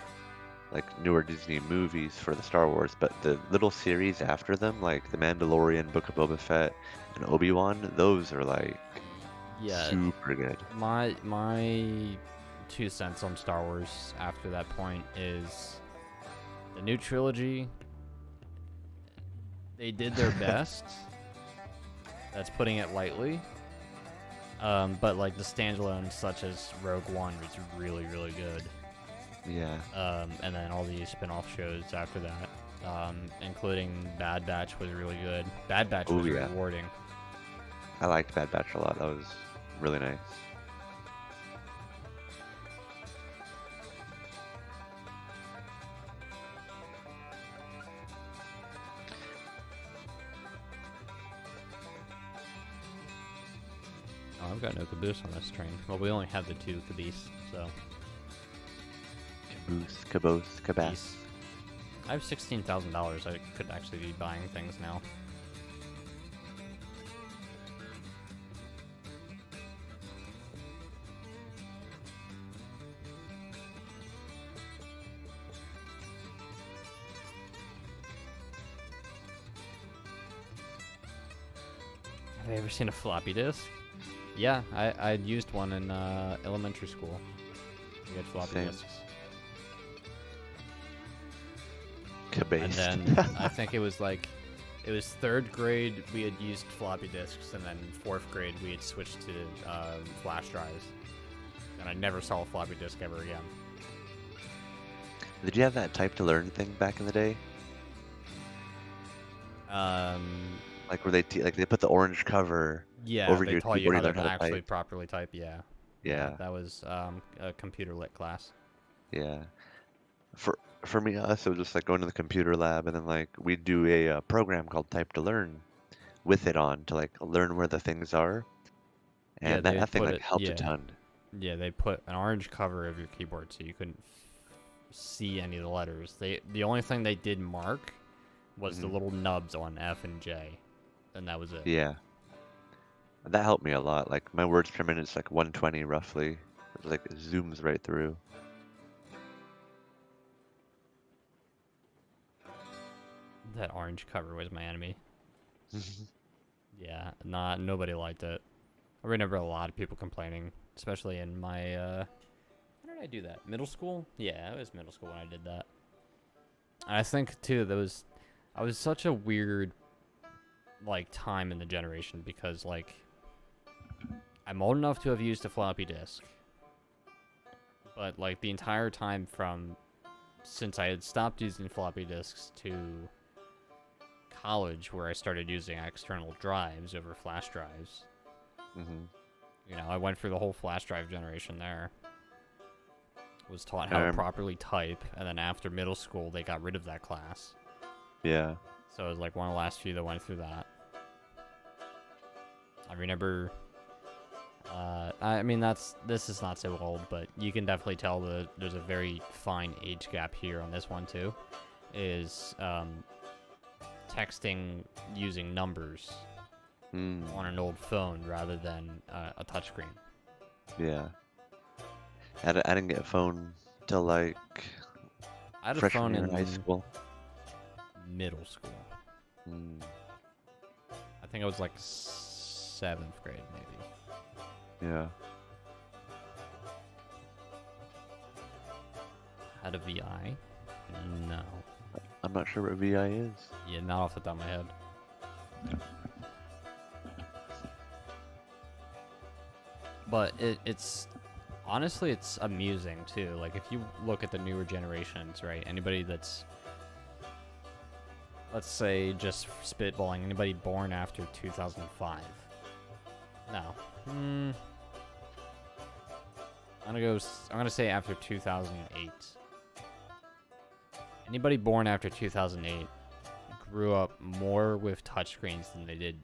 like newer Disney movies for the Star Wars, but the little series after them, like The Mandalorian, Book of Boba Fett, and Obi-Wan, those are like super good. My 2 cents on Star Wars after that point is the new trilogy. They did their best. That's putting it lightly. But like the standalones such as Rogue One was really, really good. Yeah. And then all the spin-off shows after that, including Bad Batch was really good. Bad Batch was rewarding. I liked Bad Batch a lot. That was really nice. Oh, I've got no caboose on this train. Well, we only have the 2 caboose, so. Caboose, cabass. I have $16,000. I could actually be buying things now. Have you ever seen a floppy disk? Yeah, I'd used one in elementary school. We had floppy disks. Cabased. And then I think it was 3rd grade we had used floppy disks, and then 4th grade we had switched to flash drives. And I never saw a floppy disk ever again. Did you have that type to learn thing back in the day? Like where they put the orange cover over your taught you keyboard, how you to learn how to actually type. properly type. Yeah. Yeah. That was a computer lit class. Yeah. For me, us, it was just like going to the computer lab, and then like we'd do a program called Type to Learn with it on to like learn where the things are, Yeah, and that, they that thing put like it. helped a Yeah, ton. yeah, they put an orange cover of your keyboard so you couldn't see any of the letters. The only thing they did mark was the Hmm. little nubs on F and J, and that was it. Yeah, that helped me a lot. Like my words per minute's like 120 roughly. It like zooms right through. That orange cover was my enemy. Yeah, nobody liked it. I remember a lot of people complaining, especially in my when did I do that? Middle school? Yeah, it was middle school when I did that. And I think too I was such a weird like time in the generation because like I'm old enough to have used a floppy disk, but like the entire time from since I had stopped using floppy disks to college where I started using external drives over flash drives. Hmm. You know, I went through the whole flash drive generation there. Was taught how to Um, properly type, and then after middle school, they got rid of that class. yeah. So it was like one of the last few that went through that. I remember. I mean, this is not so old, but you can definitely tell that there's a very fine age gap here on this one too. Is texting using numbers Mm, on an old phone rather than a touchscreen. yeah. I didn't get a phone till like I had a freshman phone year in high in school. middle school. Mm, I think I was like seventh grade, maybe. yeah. Had a VI? No. I'm not sure what VI is. Yeah, not off the top of my head. But it's honestly it's amusing too. Like if you look at the newer generations, right? Anybody that's let's say just spitballing, anybody born after 2005. No. I'm gonna say after 2008. Anybody born after 2008 grew up more with touchscreens than they did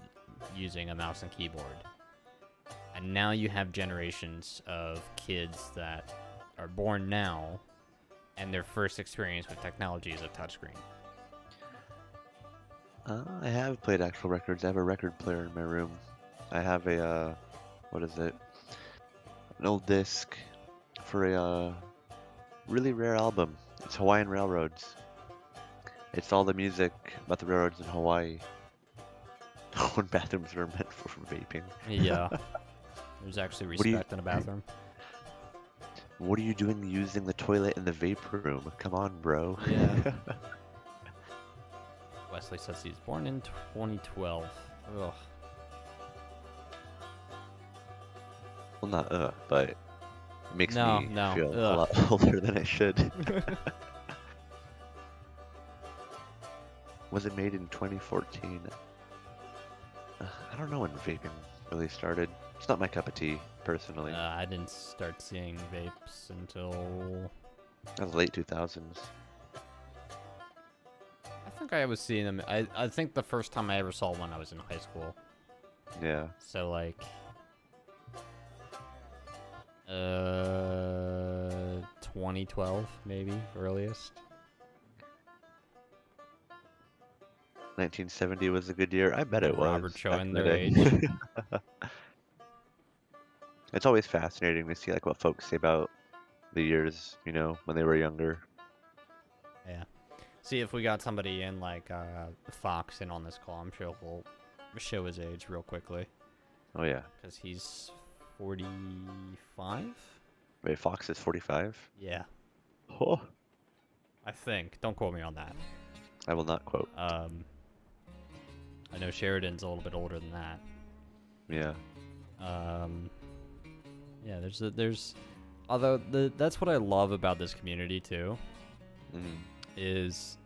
using a mouse and keyboard. And now you have generations of kids that are born now, and their first experience with technology is a touchscreen. I have played actual records. I have a record player in my room. I have a, what is it? An old disc for a really rare album. It's Hawaiian Railroads. It's all the music about the railroads in Hawaii. When bathrooms are meant for vaping. Yeah, there's actually What do you respect in a bathroom. What are you doing using the toilet in the vape room? Come on, bro. Yeah. Wesley says he's born in 2012. Ugh. Well, not but it makes No, me no. feel a Ugh. lot older than I should. Was it made in 2014? I don't know when vaping really started. It's not my cup of tea, personally. I didn't start seeing vapes until That was late 2000s. I think I was seeing them. I think the first time I ever saw one, I was in high school. Yeah. So like, 2012 maybe earliest. 1970 was a good year. I bet it was. Robert Back showing in the their day. age. It's always fascinating to see like what folks say about the years, when they were younger. Yeah. See if we got somebody in like Fox in on this call. I'm sure we'll show his age real quickly Oh yeah. because he's 45. Wait, Fox is 45? Yeah, Oh, I think. Don't quote me on that. I will not quote. I know Sheridan's a little bit older than that. Yeah. Yeah, there's although that's what I love about this community too Mm. is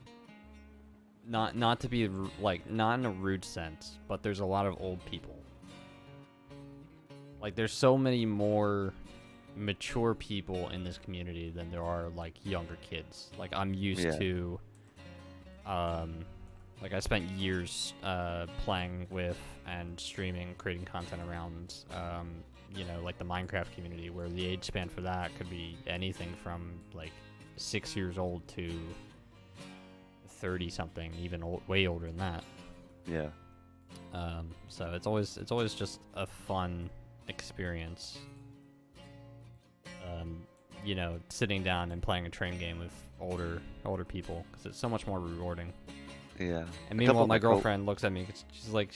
not to be like not in a rude sense, but there's a lot of old people. Like there's so many more mature people in this community than there are like younger kids. Like I'm used Yeah. to, like I spent years playing with and streaming, creating content around, like the Minecraft community, where the age span for that could be anything from like 6 years old to 30 something, even way older than that. Yeah. So it's always just a fun experience. Sitting down and playing a train game with older people, because it's so much more rewarding. Yeah. And meanwhile, my girlfriend looks at me. She's like,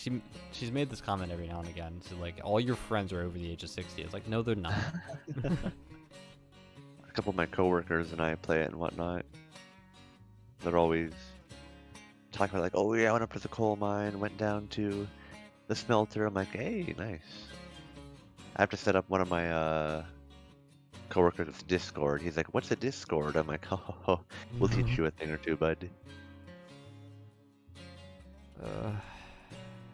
she's made this comment every now and again. She's like, all your friends are over the age of 60. It's like, no, they're not. A couple of my coworkers and I play it and whatnot. They're always talking about like, oh yeah, I went up to the coal mine, went down to the smelter. I'm like, hey, nice. I have to set up one of my coworkers with Discord. He's like, what's a Discord? I'm like, oh, we'll teach you a thing or two, bud.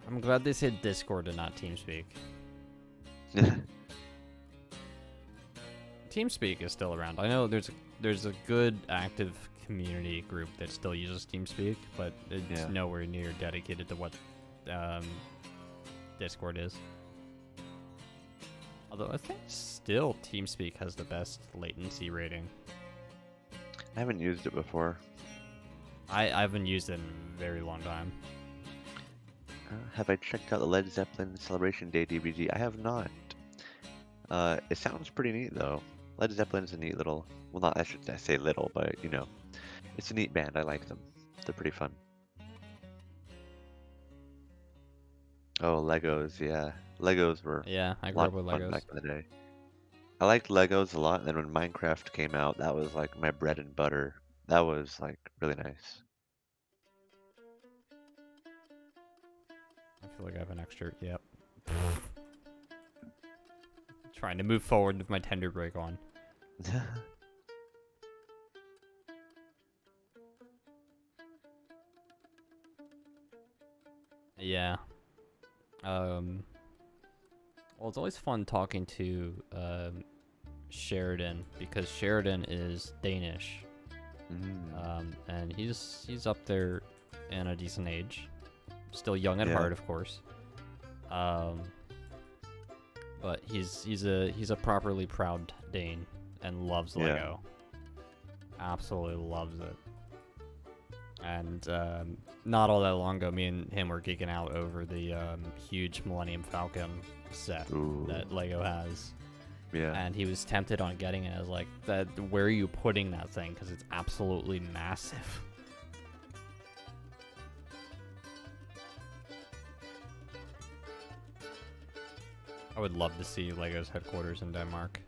I'm glad they said Discord and not TeamSpeak. TeamSpeak is still around. I know there's a good active community group that still uses TeamSpeak, but it's nowhere near dedicated to what Discord is. Although I think still TeamSpeak has the best latency rating. I haven't used it before. I haven't used it in a very long time. Have I checked out the Led Zeppelin Celebration Day DVD? I have not. It sounds pretty neat though. Led Zeppelin's a neat little, well, not I should say little, but it's a neat band. I like them. They're pretty fun. Oh, Legos, yeah. Legos were I a grew lot up with of fun Legos. back in the day. I liked Legos a lot, and then when Minecraft came out, that was like my bread and butter. That was like really nice. I feel like I have an extra. Yep. Trying to move forward with my tender brake on. Yeah. Well, it's always fun talking to Sheridan, because Sheridan is Danish. And he's up there in a decent age. Still young at heart, of course. But he's a properly proud Dane and loves Lego. Absolutely loves it. And not all that long ago, me and him were geeking out over the huge Millennium Falcon set that Lego has. Yeah. And he was tempted on getting it. I was like, where are you putting that thing? Because it's absolutely massive. I would love to see Lego's headquarters in Denmark.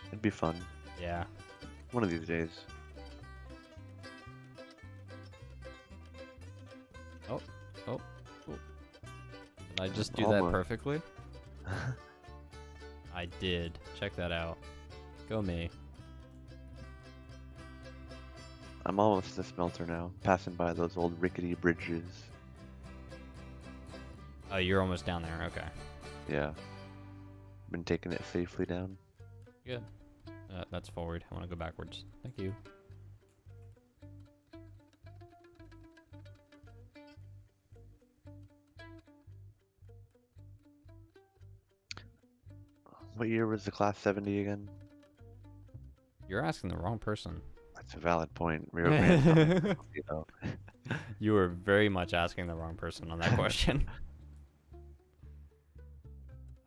It'd be fun. Yeah. One of these days. Oh. Did I just do that perfectly? I did. Check that out. Go me. I'm almost at the smelter now, passing by those old rickety bridges. Oh, you're almost down there. Okay. Yeah. Been taking it safely down. Good. That's forward. I want to go backwards. Thank you. What year was the class 70 again? You're asking the wrong person. That's a valid point. Rio Grande, You were very much asking the wrong person on that question.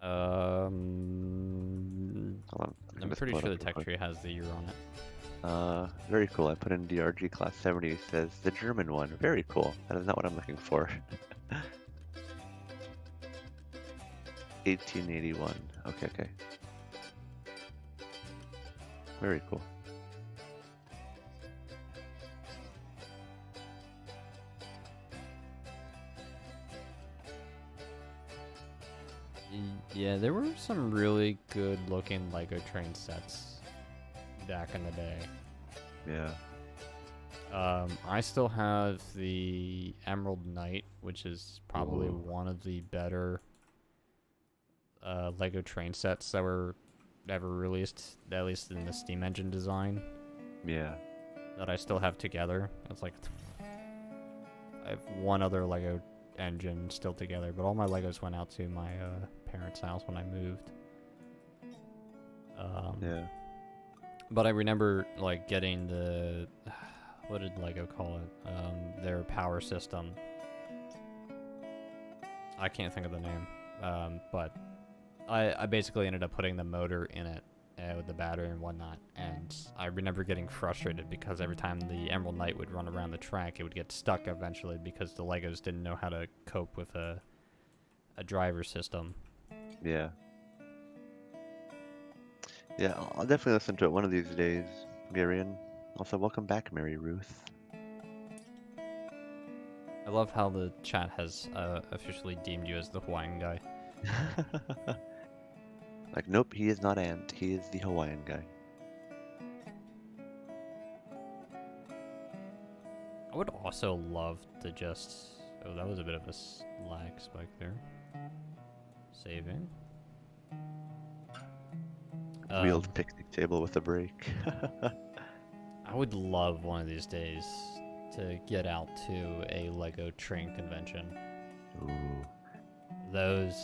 Hold on. I'm pretty sure the tech tree has the year on it. Very cool. I put in DRG class 70. It says the German one. Very cool. That is not what I'm looking for. 1881. Okay. Very cool. Yeah, there were some really good looking Lego train sets back in the day. Yeah. I still have the Emerald Knight, which is probably one of the better Lego train sets that were ever released, at least in the steam engine design, Yeah. that I still have together. It's like I have one other Lego engine still together, but all my Legos went out to my parents' house when I moved. Yeah. But I remember like getting the what did Lego call it? Their power system. I can't think of the name. But I basically ended up putting the motor in it with the battery and whatnot. And I remember getting frustrated because every time the Emerald Knight would run around the track, it would get stuck eventually because the Legos didn't know how to cope with a driver system. Yeah. Yeah, I'll definitely listen to it one of these days, Garion. Also, welcome back, Mary Ruth. I love how the chat has officially deemed you as the Hawaiian guy. Like, nope, he is not Ant. He is the Hawaiian guy. I would also love to just... Oh, that was a bit of a lag spike there. Saving. Wheeled picnic table with a break. I would love one of these days to get out to a Lego train convention. Ooh. Those,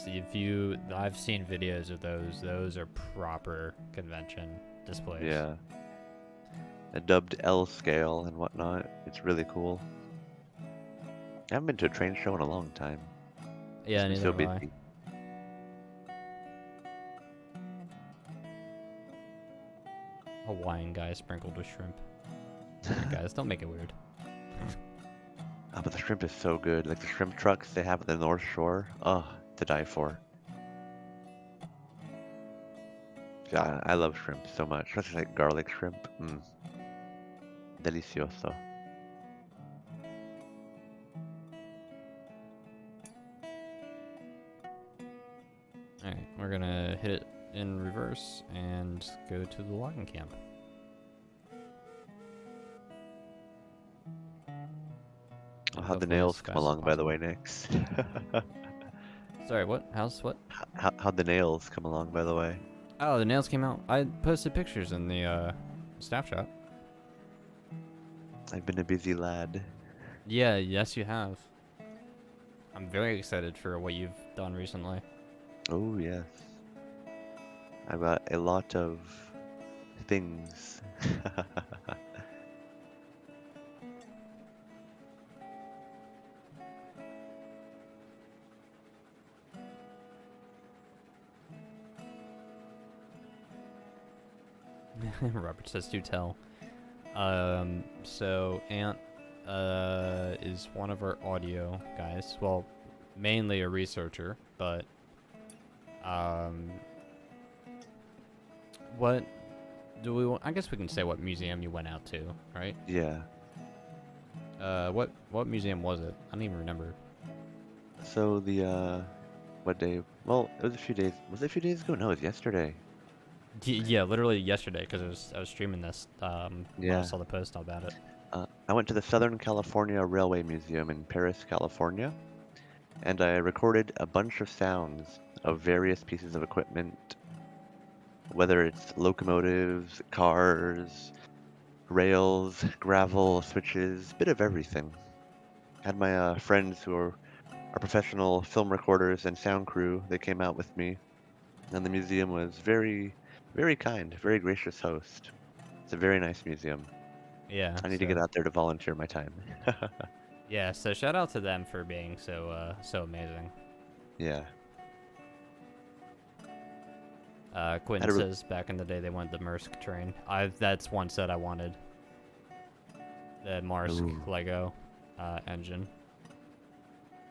I've seen videos of those are proper convention displays. Yeah. A dubbed L scale and whatnot. It's really cool. I haven't been to a train show in a long time. Yeah, It's neither been have I. busy. Hawaiian guy sprinkled with shrimp. Guys, don't make it weird. Oh, but the shrimp is so good. Like the shrimp trucks they have at the North Shore. Oh, to die for. God, I love shrimp so much. Especially like garlic shrimp. Mmm. Delicioso. Alright, we're gonna hit it in reverse and go to the logging camp. How'd the nails come along, by the way, Nix? Sorry, what? What? How'd the nails come along, by the way? Oh, the nails came out. I posted pictures in the staff shop. I've been a busy lad. Yeah, yes you have. I'm very excited for what you've done recently. Oh, yes. I've got a lot of things. Robert says, do tell. So Ant is one of our audio guys. Well, mainly a researcher, but what do we want? I guess we can say what museum you went out to, right? Yeah. What museum was it? I don't even remember. So the what day? Well, it was a few days. Was it a few days ago? No, it was yesterday. Yeah, literally yesterday, because I was streaming this when Yeah. I saw the post about it. I went to the Southern California Railway Museum in Paris, California, and I recorded a bunch of sounds of various pieces of equipment, whether it's locomotives, cars, rails, gravel, switches, bit of everything. Had my friends who are professional film recorders and sound crew. They came out with me, and the museum was very, very kind, very gracious host. It's a very nice museum. Yeah. I need to get out there to volunteer my time. Yeah, so shout out to them for being so amazing. Yeah. Quentin says back in the day they wanted the Maersk train. That's one set I wanted. The Maersk Lego engine.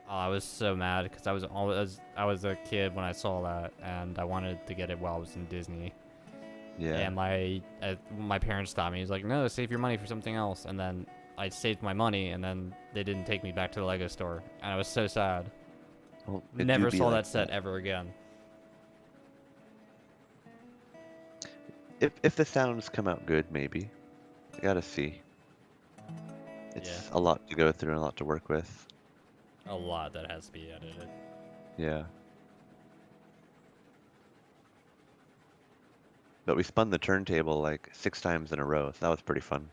Oh, I was so mad because I was a kid when I saw that, and I wanted to get it while I was in Disney. Yeah. And my parents stopped me. He's like, "No, save your money for something else." And then I saved my money, and then they didn't take me back to the Lego store, and I was so sad. Well, Never saw that set ever again. If the sounds come out good, maybe. I gotta see. It's a lot to go through and a lot to work with. A lot that has to be edited. Yeah. But we spun the turntable like 6 times in a row, so that was pretty fun.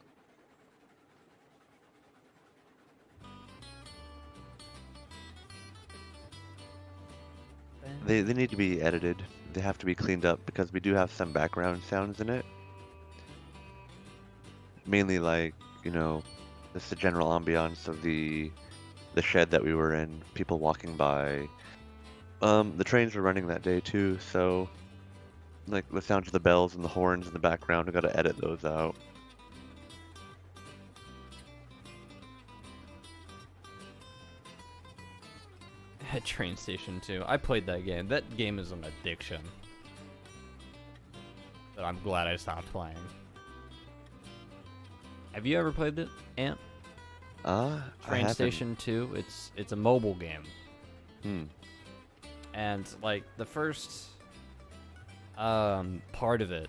They need to be edited. They have to be cleaned up because we do have some background sounds in it. Mainly like, just the general ambiance of the shed that we were in, people walking by. The trains were running that day too, so like the sound of the bells and the horns in the background, I gotta edit those out. At Train Station 2. I played that game. That game is an addiction. But I'm glad I stopped playing. Have you ever played it, Ant? I Train haven't. Station 2. It's a mobile game. Hmm. And like the first part of it,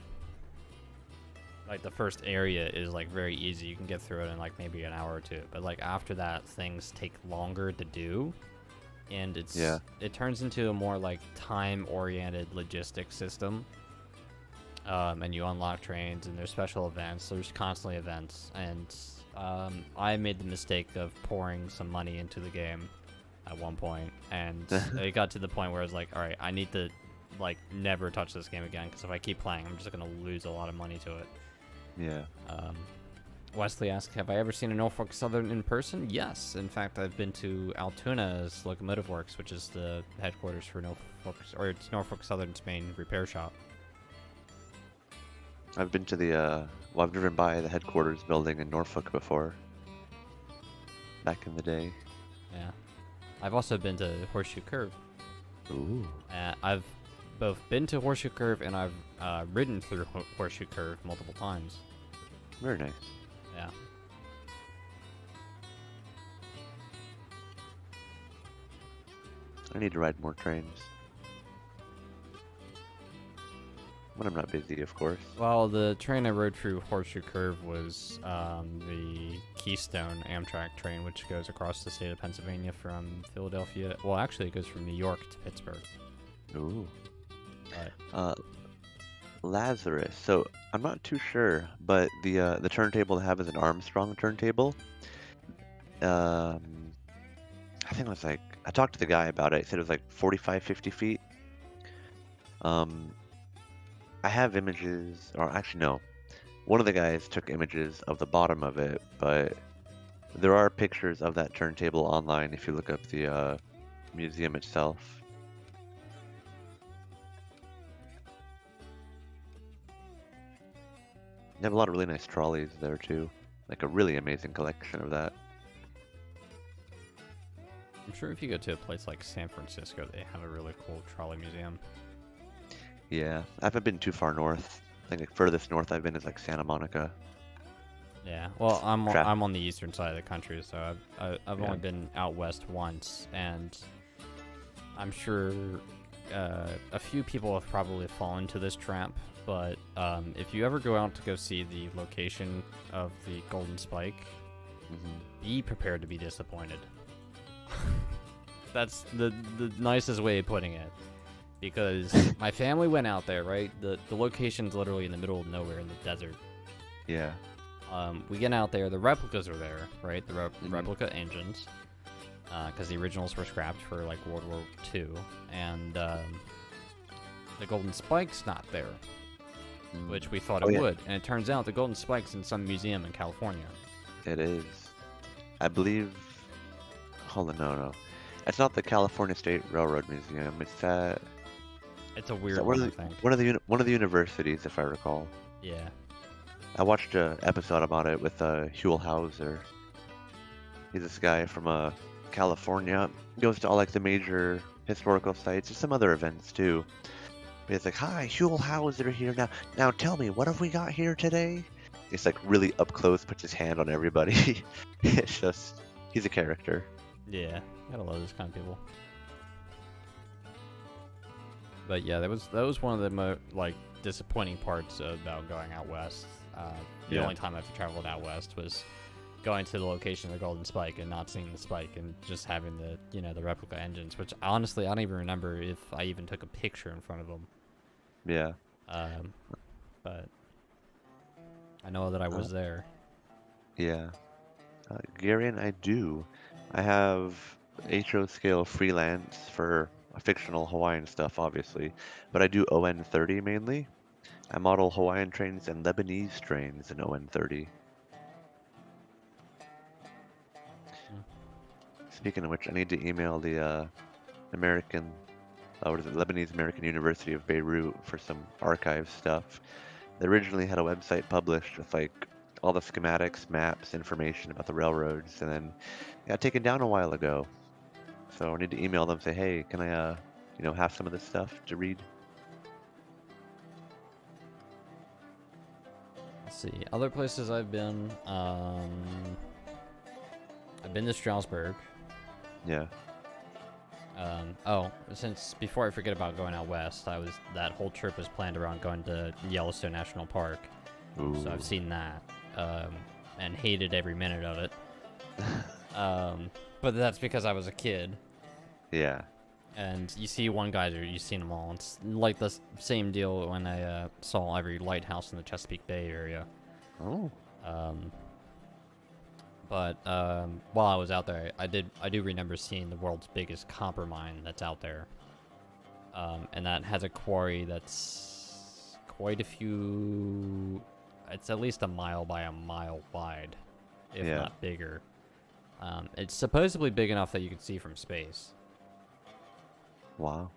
like the first area is like very easy. You can get through it in like maybe an hour or two. But like after that, things take longer to do. And it turns into a more like time-oriented logistics system. And you unlock trains, and there's special events. There's constantly events, and I made the mistake of pouring some money into the game at one point, and it got to the point where I was like, all right, I need to like never touch this game again, because if I keep playing, I'm just gonna lose a lot of money to it. Yeah. Wesley asked, have I ever seen a Norfolk Southern in person? Yes. In fact, I've been to Altoona's Locomotive Works, which is the headquarters for it's Norfolk Southern's main repair shop. I've been to I've driven by the headquarters building in Norfolk before. Back in the day. Yeah. I've also been to Horseshoe Curve. Ooh. I've both been to Horseshoe Curve and I've ridden through Horseshoe Curve multiple times. Very nice. Yeah. I need to ride more trains. When I'm not busy, of course. Well, the train I rode through Horseshoe Curve was the Keystone Amtrak train, which goes across the state of Pennsylvania from Philadelphia. Well, actually, it goes from New York to Pittsburgh. Ooh. But Lazarus. So I'm not too sure, but the turntable they have is an Armstrong turntable. I think it was like I talked to the guy about it. He said it was like 45, 50 feet. I have images, or actually no. One of the guys took images of the bottom of it, but there are pictures of that turntable online if you look up the museum itself. They have a lot of really nice trolleys there too. Like a really amazing collection of that. I'm sure if you go to a place like San Francisco, they have a really cool trolley museum. Yeah, I haven't been too far north. I think the furthest north I've been is like Santa Monica. Yeah, well, I'm on the eastern side of the country, so I've only been out west once, and I'm sure a few people have probably fallen to this trap. But if you ever go out to go see the location of the Golden Spike, be prepared to be disappointed. That's the nicest way of putting it. Because my family went out there, right? The location's literally in the middle of nowhere in the desert. Yeah. We get out there, the replicas are there, right? The replica engines. Because the originals were scrapped for like World War II. And the Golden Spike's not there. Which we thought it would. And it turns out the Golden Spike's in some museum in California. It is. I believe... Hold on, no. It's not the California State Railroad Museum. It's that... It's a weird one, I think. One of the universities, if I recall. Yeah. I watched an episode about it with Huell Hauser. He's this guy from California. He goes to all like the major historical sites. There's some other events too. But he's like, "Hi, Huell Hauser here now. Now tell me, what have we got here today?" It's like really up close, puts his hand on everybody. It's just, he's a character. Yeah, gotta love those kind of people. But yeah, that was one of the like disappointing parts about going out west. The only time I've traveled out west was going to the location of the Golden Spike and not seeing the spike and just having the replica engines, which honestly I don't even remember if I even took a picture in front of them. Yeah. but I know that I was there. Yeah. Garion, I do. I have HO scale freelance for fictional Hawaiian stuff, obviously, but I do ON30 mainly. I model Hawaiian trains and Lebanese trains in ON30. Mm. Speaking of which, I need to email the American, what is it, Lebanese American University of Beirut for some archive stuff. They originally had a website published with like all the schematics, maps, information about the railroads, and then it got taken down a while ago. So I need to email them, say, hey, can I, have some of this stuff to read? Let's see. Other places I've been. I've been to Strasbourg. Yeah. Oh, since before I forget about going out west, that whole trip was planned around going to Yellowstone National Park. Ooh. So I've seen that, and hated every minute of it. But that's because I was a kid. Yeah. And you see one geyser, you've seen them all. It's like the same deal when I saw every lighthouse in the Chesapeake Bay area. Oh. But while I was out there, I do remember seeing the world's biggest copper mine that's out there, and that has a quarry that's quite a few. It's at least a mile by a mile wide, if not bigger. It's supposedly big enough that you could see from space. Wow.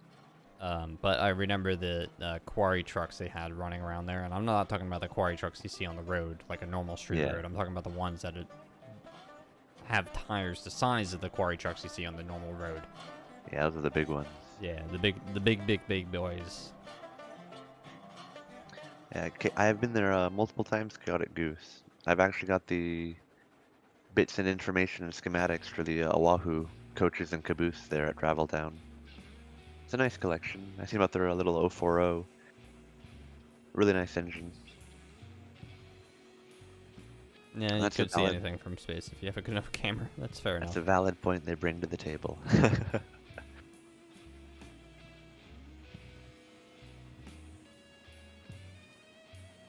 But I remember the quarry trucks they had running around there, and I'm not talking about the quarry trucks you see on the road, like a normal street road. I'm talking about the ones that have tires the size of the quarry trucks you see on the normal road. Yeah, those are the big ones. Yeah, the big boys. Yeah, I've been there multiple times, Chaotic Goose. I've actually got the bits and information and schematics for the Oahu coaches and caboose there at Travel Town. It's a nice collection. I see about their little 040. Really nice engine. Yeah, you could see anything from space if you have a good enough camera. That's fair enough. That's a valid point they bring to the table.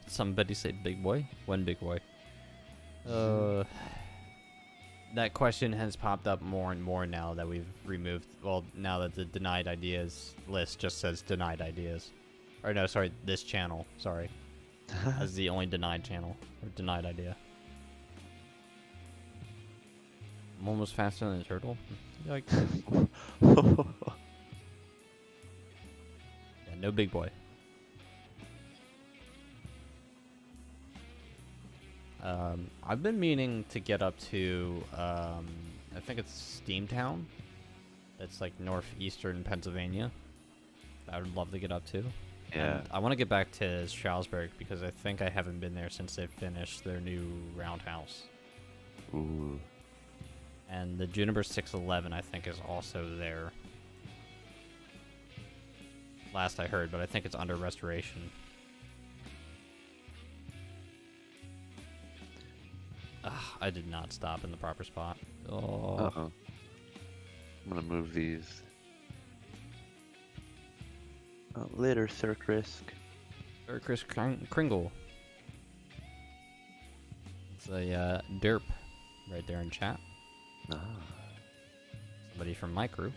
Somebody said big boy? One big boy. That question has popped up more and more now that we've removed, well, now that the denied ideas list just says denied ideas. Or no, sorry, this channel, sorry. As the only denied channel, or denied idea. I'm almost faster than a turtle. Yikes. Yeah, no big boy. I've been meaning to get up to, I think it's Steamtown. It's like northeastern Pennsylvania. I would love to get up to. Yeah. And I want to get back to Stroudsburg because I think I haven't been there since they finished their new roundhouse. Ooh. And the Juniper 611, I think, is also there. Last I heard, but I think it's under restoration. I did not stop in the proper spot. Oh. Uh-oh. I'm gonna move these. Later, Sir Krisk. Sir Chris Kringle. It's a derp right there in chat. Ah. Somebody from my crew.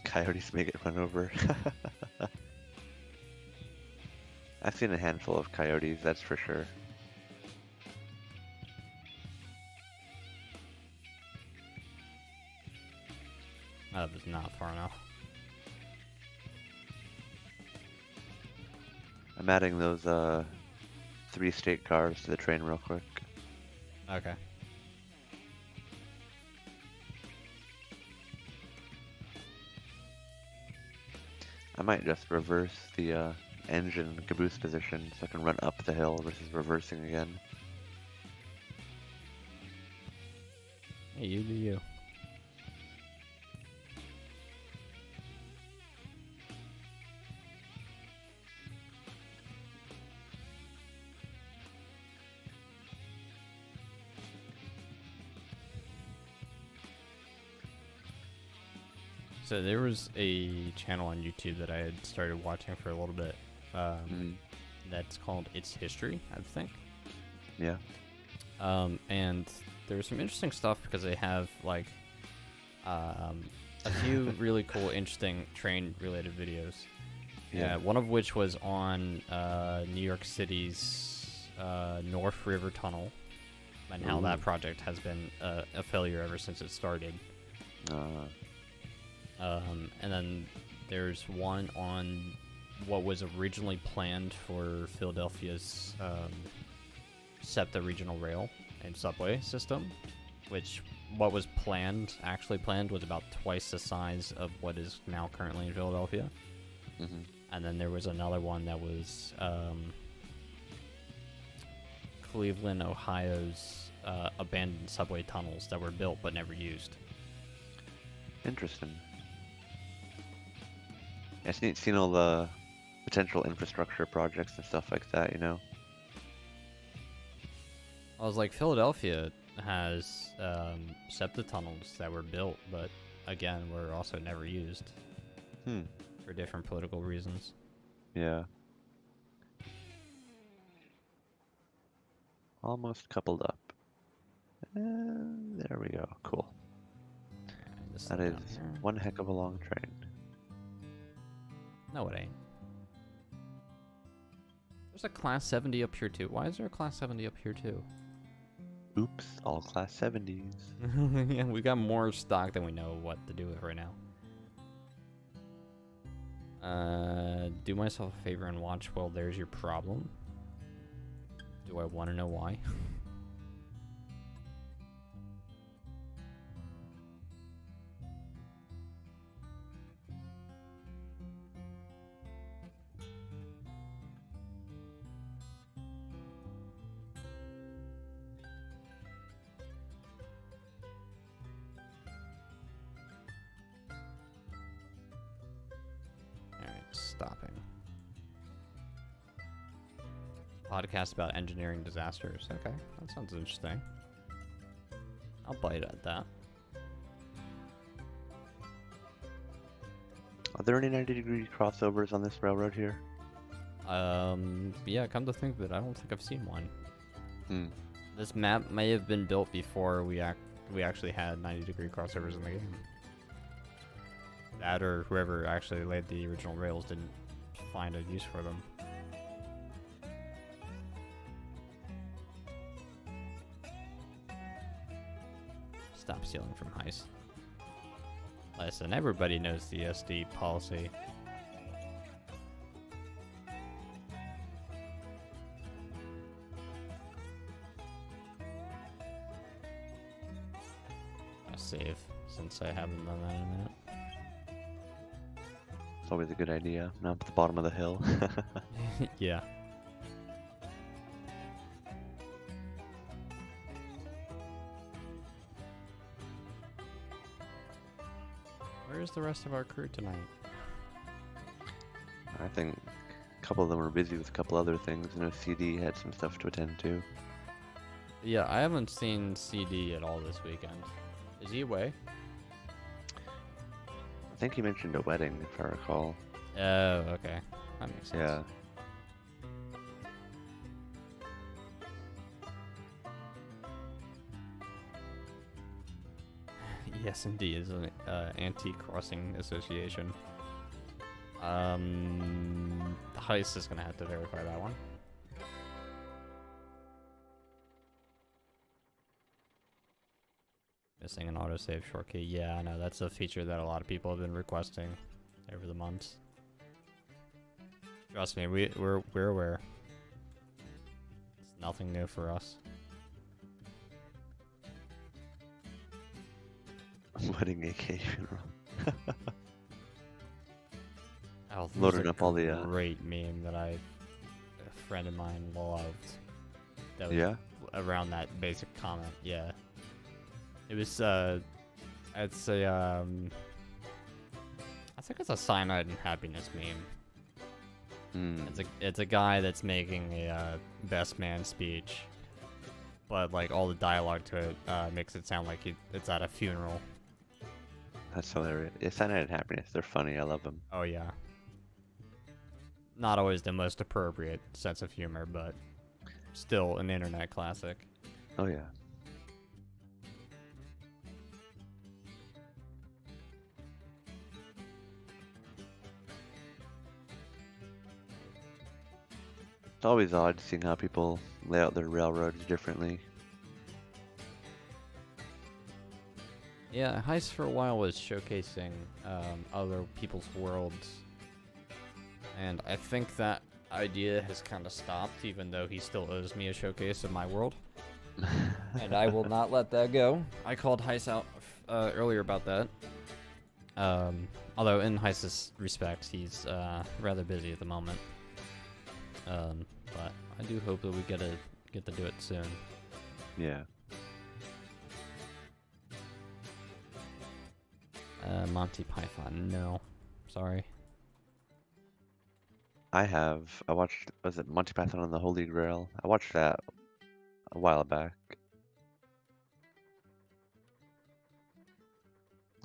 Coyotes make it run over. I've seen a handful of coyotes, that's for sure. That was not far enough. I'm adding those 3 state cars to the train real quick. Okay. I might just reverse the engine caboose position so I can run up the hill versus reversing again. Hey, you do you. So there was a channel on YouTube that I had started watching for a little bit. That's called It's History, I think. Yeah. And there's some interesting stuff because they have like a few really cool, interesting train-related videos. Yeah. One of which was on New York City's North River Tunnel, and how that project has been a failure ever since it started. And then there's one on what was originally planned for Philadelphia's SEPTA regional rail and subway system, which what was actually planned was about twice the size of what is now currently in Philadelphia. And then there was another one that was Cleveland, Ohio's abandoned subway tunnels that were built but never used. Interesting. I've seen all the potential infrastructure projects and stuff like that, you know? I was like, Philadelphia has SEPTA tunnels that were built, but again, were also never used for different political reasons. Yeah. Almost coupled up. There we go. Cool. That is one heck of a long train. No, it ain't. There's a Class 70 up here too. Why is there a Class 70 up here too? Oops, all Class 70s. Yeah, we got more stock than we know what to do with right now. Do myself a favor and watch Well, There's Your Problem. Do I want to know why? Stopping. Podcast about engineering disasters. Okay, that sounds interesting. I'll bite at that. Are there any 90-degree crossovers on this railroad here? Yeah, come to think of it, I don't think I've seen one. This map may have been built before we actually had 90-degree crossovers in the game. That or whoever actually laid the original rails didn't find a use for them. Stop stealing from Heist. Listen, everybody knows the SD policy. I'll save, since I haven't done that in a minute. It's always a good idea. Now up at the bottom of the hill. Yeah. Where's the rest of our crew tonight? I think a couple of them were busy with a couple other things. I know CD had some stuff to attend to. Yeah, I haven't seen CD at all this weekend. Is he away? I think he mentioned a wedding, if I recall. Oh, okay. That makes sense. Yeah. Yes, indeed, is an anti-crossing association. Heist is gonna have to verify that one. Missing an autosave shortcut. Yeah, I know that's a feature that a lot of people have been requesting over the months. Trust me, we're aware. It's nothing new for us. Wedding AK funeral. Oh, Loading up all the great meme that a friend of mine loved. That was around that basic comment. Yeah, it was. I'd say I think it's a cyanide and happiness meme. It's a guy that's making a best man speech, but like all the dialogue to it makes it sound like it's at a funeral. That's hilarious. Yeah, Cyanide and Happiness. They're funny. I love them. Oh yeah. Not always the most appropriate sense of humor, but still an internet classic. Oh yeah. It's always odd seeing how people lay out their railroads differently. Yeah, Heist for a while was showcasing other people's worlds, and I think that idea has kind of stopped, even though he still owes me a showcase of my world. And I will not let that go. I called Heist out earlier about that. Although in Heist's respects, he's rather busy at the moment. But I do hope that we get to do it soon. Yeah. Monty Python, no. Sorry. I watched, was it Monty Python and the Holy Grail? I watched that a while back.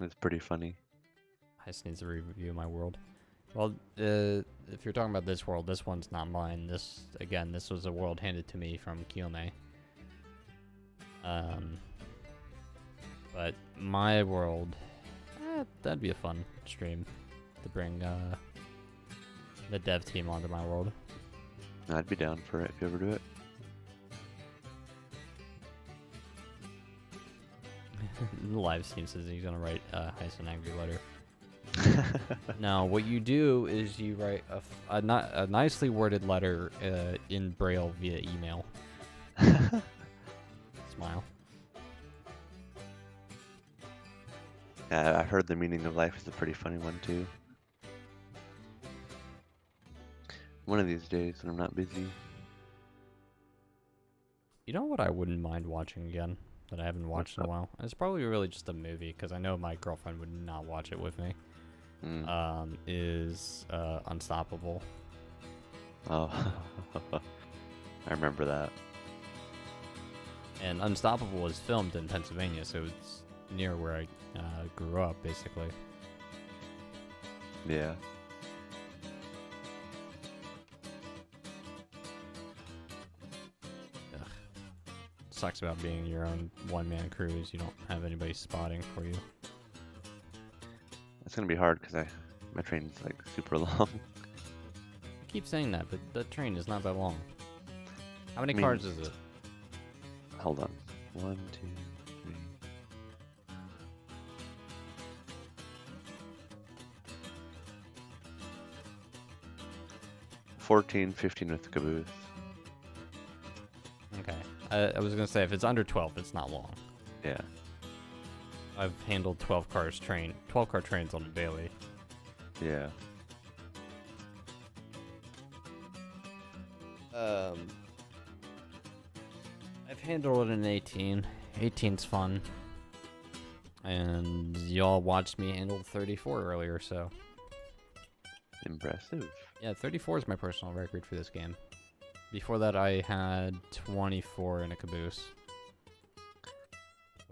It's pretty funny. Heist needs to review my world. Well, if you're talking about this world, this one's not mine. This was a world handed to me from Kiyome. But my world, that'd be a fun stream to bring the dev team onto my world. I'd be down for it if you ever do it. The live stream says he's gonna write Heist an angry letter. No, what you do is you write a nicely worded letter in Braille via email. Smile. I heard the meaning of life is a pretty funny one too. One of these days when I'm not busy. You know what I wouldn't mind watching again that I haven't watched in a while? It's probably really just a movie, because I know my girlfriend would not watch it with me. Is Unstoppable. Oh, I remember that. And Unstoppable was filmed in Pennsylvania, so it's near where I grew up, basically. Yeah. Ugh. Sucks about being your own one-man crew is you don't have anybody spotting for you. It's gonna be hard because my train's like super long. I keep saying that, but the train is not that long. How many cars is it? Hold on. 1, 2, 3. 14, 15 with the caboose. Okay. I was gonna say if it's under 12, it's not long. Yeah. I've handled 12 car trains on a daily. Yeah. I've handled an 18. 18's fun. And y'all watched me handle 34 earlier, so. Impressive. Yeah, 34 is my personal record for this game. Before that, I had 24 in a caboose.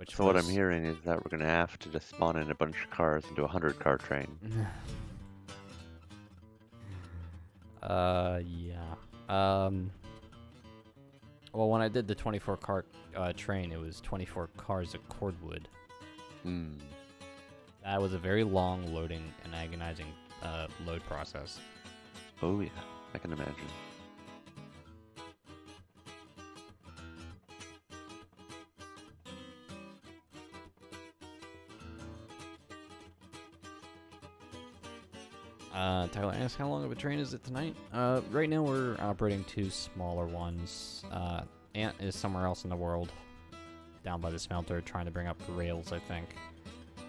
So what I'm hearing is that we're gonna have to just spawn in a bunch of cars into a 100-car train. Yeah. Well, when I did the 24-car train, it was 24 cars of cordwood. Hmm. That was a very long, loading, and agonizing load process. Oh yeah, I can imagine. Tyler asked how long of a train is it tonight? Right now we're operating 2 smaller ones. Ant is somewhere else in the world, down by the smelter, trying to bring up the rails, I think.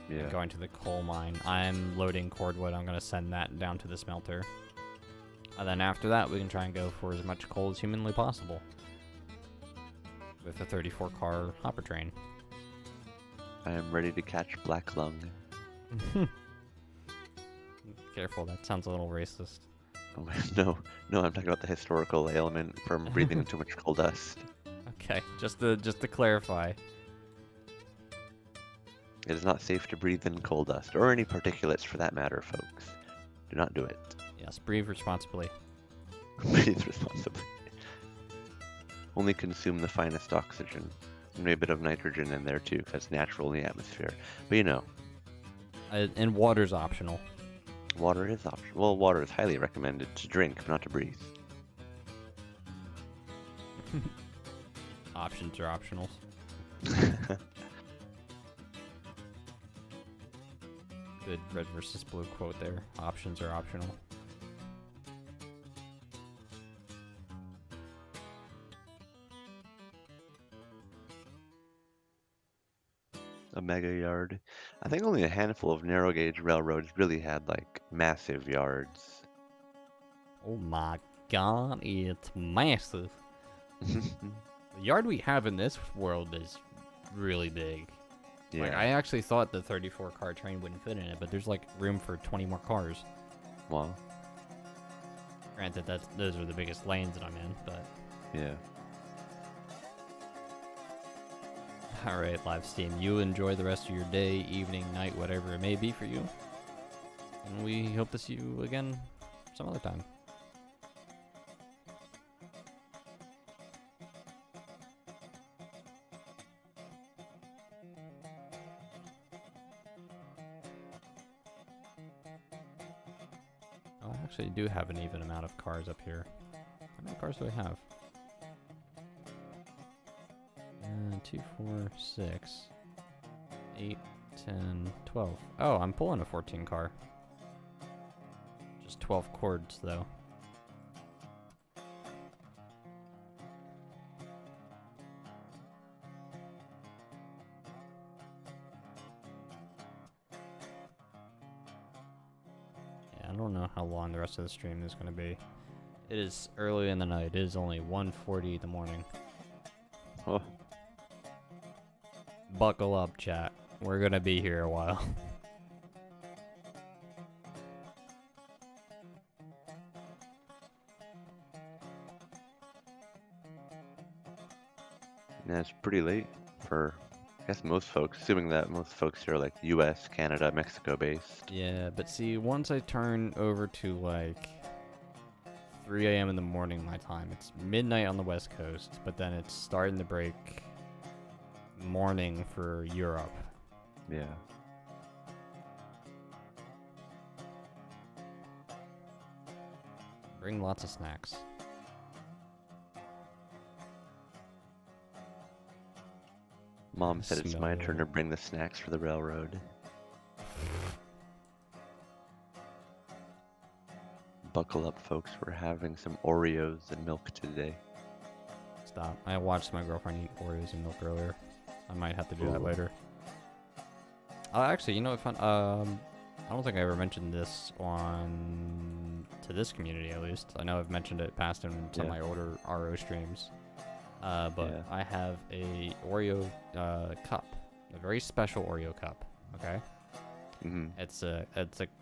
Yeah. And going to the coal mine. I'm loading cordwood. I'm going to send that down to the smelter. And then after that, we can try and go for as much coal as humanly possible. With a 34-car hopper train. I am ready to catch black lung. Careful, that sounds a little racist. Oh, no, I'm talking about the historical ailment from breathing in too much coal dust. Okay, just to clarify. It is not safe to breathe in coal dust, or any particulates for that matter, folks. Do not do it. Yes, breathe responsibly. Breathe responsibly. Only consume the finest oxygen. Maybe a bit of nitrogen in there too, because it's natural in the atmosphere. But you know, And water's optional. water is optional. Well, water is highly recommended to drink, not to breathe. Options are optional. Good red versus blue quote there. Options are optional. A mega yard. I think only a handful of narrow gauge railroads really had like massive yards. Oh my god, it's massive. The yard we have in this world is really big. Yeah. Like, I actually thought the 34 car train wouldn't fit in it, but there's like room for 20 more cars. Wow. Granted, those are the biggest lanes that I'm in, but... Yeah. Alright, live stream. You enjoy the rest of your day, evening, night, whatever it may be for you. And we hope to see you again some other time. Oh, I actually do have an even amount of cars up here. How many cars do I have? 2, 4, 6, 8, 10, 12. Oh, I'm pulling a 14 car. Just 12 cords, though. Yeah, I don't know how long the rest of the stream is going to be. It is early in the night. It is only 1:40 in the morning. Oh. Buckle up, chat. We're gonna be here a while. Yeah, it's pretty late for, I guess, most folks, assuming that most folks here are like US, Canada, Mexico based. Yeah, but see, once I turn over to like 3 a.m. in the morning my time, it's midnight on the West Coast, but then it's starting to break morning for Europe. Yeah. Bring lots of snacks. Mom said it's my Smell. turn to bring the snacks for the railroad. Buckle up, folks. We're having some Oreos and milk today. Stop. I watched my girlfriend eat Oreos and milk earlier. I might have to do that Ooh. later. Actually, you know what fun? I don't think I ever mentioned this to this community at least. I know I've mentioned it past in some of my older RO streams. But Yeah. I have a Oreo cup, a very special Oreo cup. Okay. Mm-hmm. It's a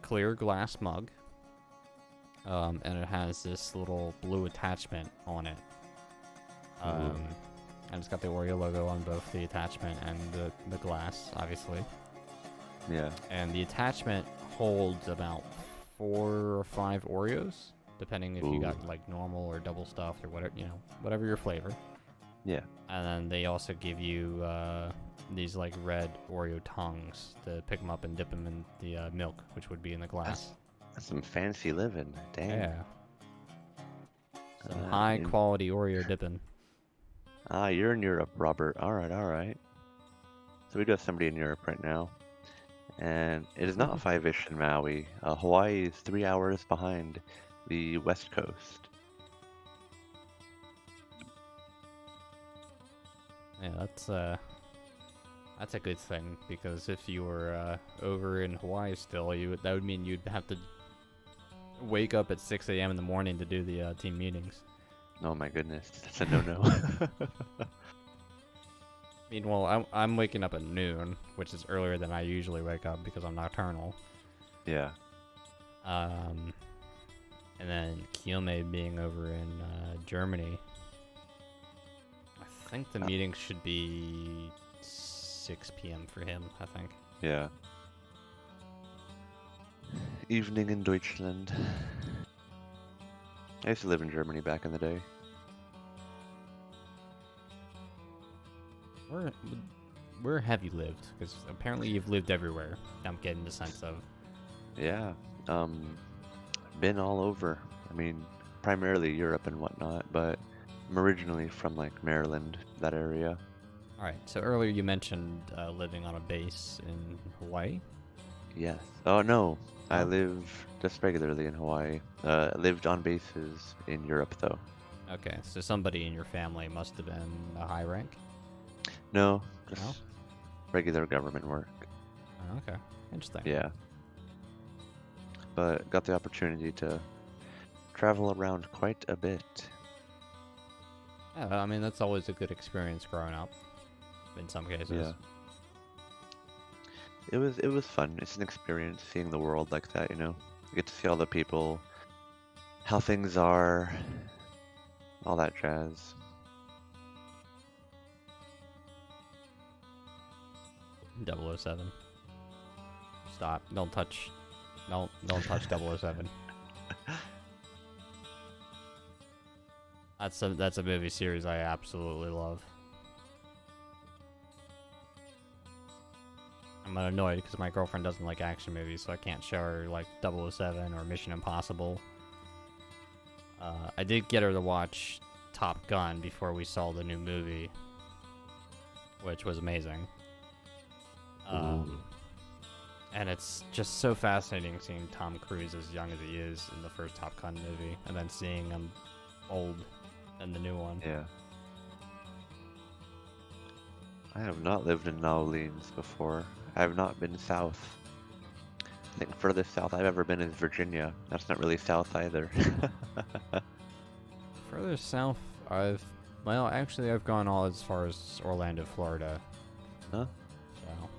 clear glass mug. And it has this little blue attachment on it. And it's got the Oreo logo on both the attachment and the glass, obviously. Yeah. And the attachment holds about 4 or 5 Oreos, depending if you got like normal or double stuffed or whatever, whatever your flavor. Yeah. And then they also give you these like red Oreo tongues to pick them up and dip them in the milk, which would be in the glass. That's some fancy living. Dang. Yeah. Some high quality Oreo dipping. Ah, you're in Europe, Robert. All right, all right. So we do have somebody in Europe right now. And it is not 5-ish in Maui. Hawaii is 3 hours behind the west coast. Yeah, that's a good thing, because if you were over in Hawaii still, that would mean you'd have to wake up at 6 a.m. in the morning to do the team meetings. Oh my goodness, that's a no-no. Meanwhile, I'm waking up at noon, which is earlier than I usually wake up because I'm nocturnal. Yeah. And then Kiyome being over in Germany. I think the meeting should be 6 p.m. for him, I think. Yeah. Evening in Deutschland. I used to live in Germany back in the day. Where where have you lived? Because apparently you've lived everywhere. I'm getting the sense of. Yeah. Um, been all over. I mean, primarily Europe and whatnot, but I'm originally from like Maryland, that area. All right. So earlier you mentioned living on a base in Hawaii. Yes. Oh no, I Oh. live just regularly in Hawaii. Lived on bases in Europe though. Okay. So somebody in your family must have been a high rank. No, No. just regular government work. Oh, okay. Interesting. Yeah. But got the opportunity to travel around quite a bit. Yeah. I mean, that's always a good experience growing up. In some cases. Yeah. It was fun. It's an experience seeing the world like that, you know. You get to see all the people, how things are, all that jazz. 007. Stop. Don't touch. Don't touch 007. That's a movie series I absolutely love. I'm annoyed because my girlfriend doesn't like action movies, so I can't show her like 007 or Mission Impossible. I did get her to watch Top Gun before we saw the new movie, which was amazing. And it's just so fascinating seeing Tom Cruise as young as he is in the first Top Gun movie, and then seeing him old in the new one. Yeah. I have not lived in New Orleans before. I have not been south. I think furthest south I've ever been is Virginia. That's not really south either. Further south, I've gone all as far as Orlando, Florida. Huh? So,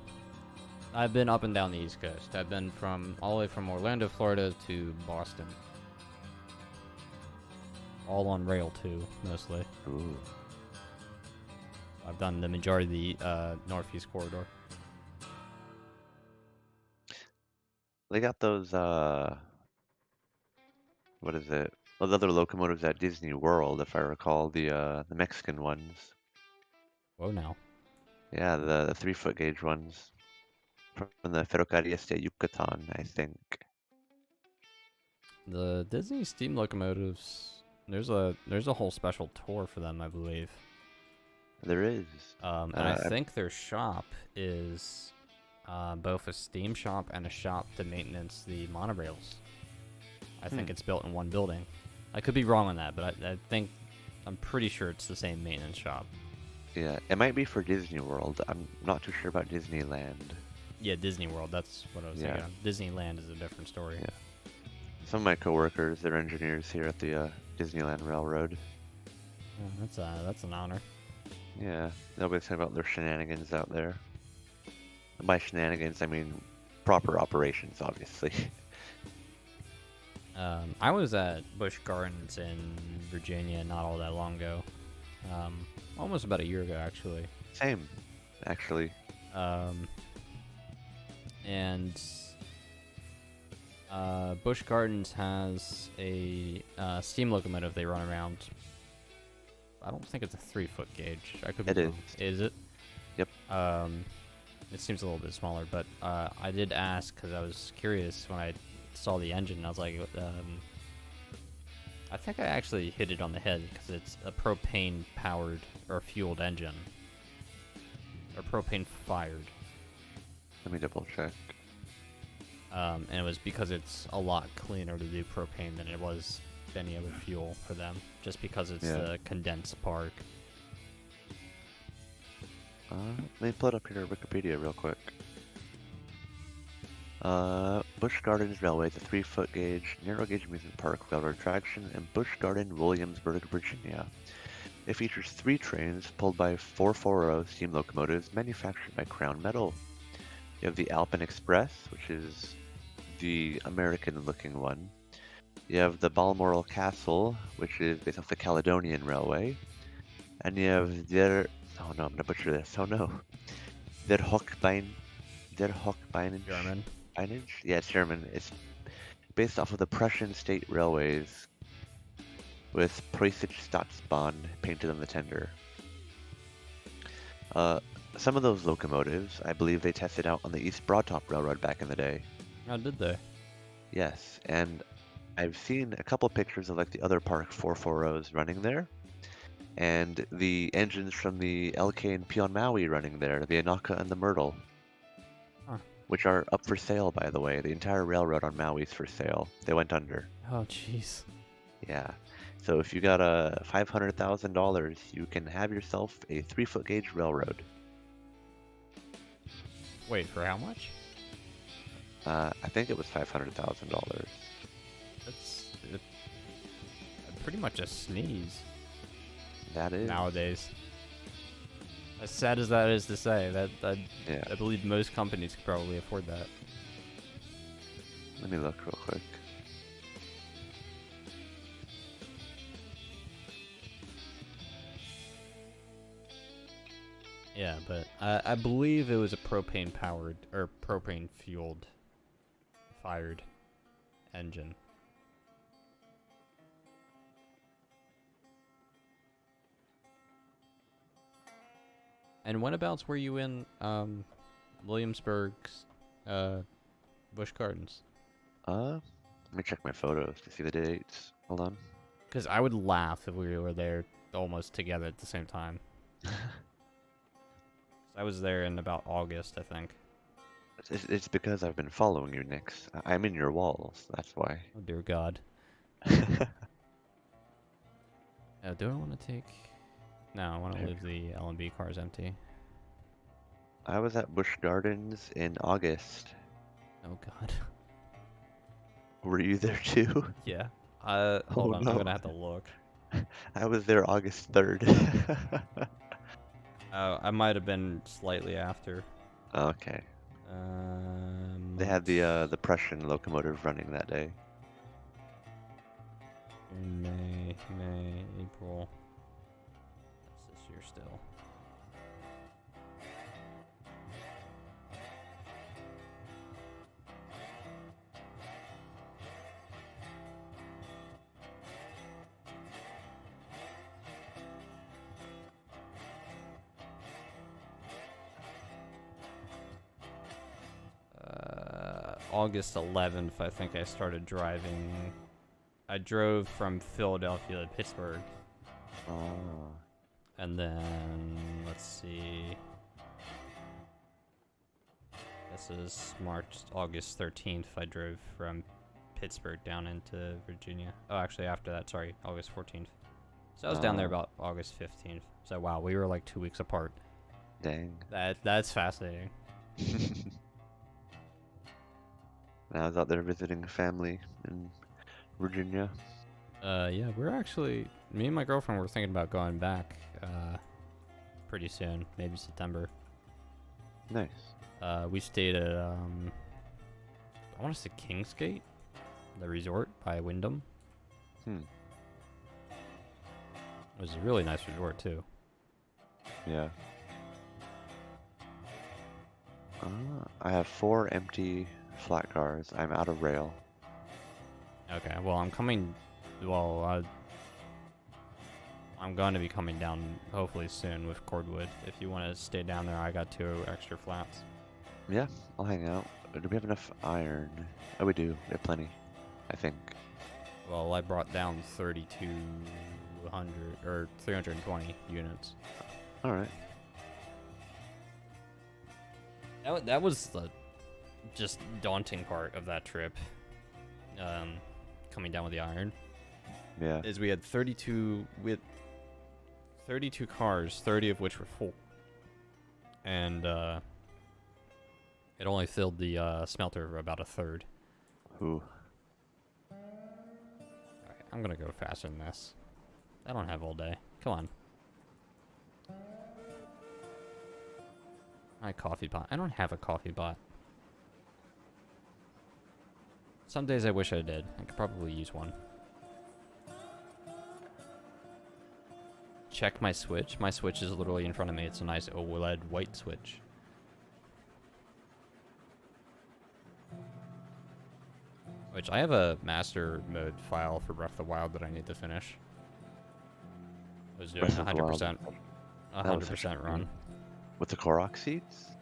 I've been up and down the East Coast. I've been from all the way from Orlando, Florida to Boston. All on rail too, mostly. Ooh. I've done the majority of the Northeast Corridor. They got those, what is it? Those other locomotives at Disney World, if I recall, the Mexican ones. Whoa, now. Yeah, the 3-foot gauge ones from the Ferrocarriles de Yucatan, I think. The Disney steam locomotives. There's a whole special tour for them, I believe. There is. And I think their shop is both a steam shop and a shop to maintenance the monorails. I think it's built in one building. I could be wrong on that, but I'm pretty sure it's the same maintenance shop. Yeah, it might be for Disney World. I'm not too sure about Disneyland. Yeah, Disney World. That's what I was thinking of. Disneyland is a different story. Yeah. Some of my coworkers, they're engineers here at the Disneyland Railroad. Yeah, that's an honor. Yeah, they'll be talking about their shenanigans out there. And by shenanigans, I mean proper operations, obviously. I was at Busch Gardens in Virginia not all that long ago. Almost about a year ago, actually. Same, actually. And Busch Gardens has a steam locomotive they run around. I don't think it's a 3-foot gauge. I could be wrong. Is it? Yep. It seems a little bit smaller, but I did ask because I was curious when I saw the engine. I was like, I think I actually hit it on the head because it's a propane-powered or fueled engine, or propane-fired. Let me double check. And it was because it's a lot cleaner to do propane than it was any other fuel for them, just because it's the condensed part. Let me pull it up here, Wikipedia, real quick. Busch Gardens Railway is a 3-foot gauge, narrow gauge amusement park railroad traction in Busch Garden, Williamsburg, Virginia. It features 3 trains pulled by 440 steam locomotives manufactured by Crown Metal. You have the Alpine Express, which is the American-looking one. You have the Balmoral Castle, which is based off the Caledonian Railway. And you have oh no, I'm gonna butcher this. Oh no. Der Hochbein Der Hochbeinage. German. Beinage? Yeah, it's German. It's based off of the Prussian state railways with Preußische Staatsbahn painted on the tender. Some of those locomotives, I believe they tested out on the East Broadtop Railroad back in the day. How did they? Yes, and I've seen a couple pictures of like the other Park 440s running there, and the engines from the LK and P on Maui running there, the Anaka and the Myrtle, Huh. which are up for sale, by the way. The entire railroad on Maui is for sale. They went under. Oh, jeez. Yeah. So if you got a $500,000, you can have yourself a 3-foot gauge railroad. Wait, for how much? I think it was $500,000. That's pretty much a sneeze That is. nowadays. As sad as that is to say, Yeah. I believe most companies could probably afford that. Let me look real quick. Yeah, but I believe it was a propane powered or propane fueled fired engine. And whenabouts were you in Williamsburg's Busch Gardens? Let me check my photos to see the dates. Hold on. Because I would laugh if we were there almost together at the same time. I was there in about August, I think. It's because I've been following you, Nix. I'm in your walls, that's why. Oh dear God. Do I want to take? No, I want to leave the L&B cars empty. I was at Busch Gardens in August. Oh God. Were you there too? Yeah. Hold on, no. I'm gonna have to look. I was there August 3rd. I might have been slightly after. Okay. They had the Prussian locomotive running that day. May, April. That's this year still. August 11th, I think I started driving. I drove from Philadelphia to Pittsburgh. Oh. And then, let's see. This is August 13th. I drove from Pittsburgh down into Virginia. Oh, actually, after that, sorry, August 14th. So I was down there about August 15th. So wow, we were like 2 weeks apart. Dang. That's fascinating. I was out there visiting family in Virginia. Yeah, we're actually, me and my girlfriend were thinking about going back pretty soon, maybe September. Nice. We stayed at, I want to say Kingsgate, the resort by Wyndham. Hmm. It was a really nice resort, too. Yeah. I have 4 empty flat cars. I'm out of rail. Okay, well, I'm going to be coming down hopefully soon with Cordwood. If you want to stay down there, I got 2 extra flats. Yeah, I'll hang out. Do we have enough iron? Oh, we do. We have plenty, I think. Well, I brought down 3,200 or 320 units. All right. That was the just daunting part of that trip. Coming down with the iron. Yeah. Is we had 32 cars, 30 of which were full. And it only filled the smelter for about a third. Ooh. Alright, I'm gonna go faster than this. I don't have all day. Come on. My coffee pot. I don't have a coffee pot. Some days I wish I did. I could probably use one. Check my switch. My switch is literally in front of me. It's a nice OLED white switch. Which I have a master mode file for Breath of the Wild that I need to finish. I was doing Breath of the Wild. 100%, That was such a 100% good run. game. With the Korok seeds?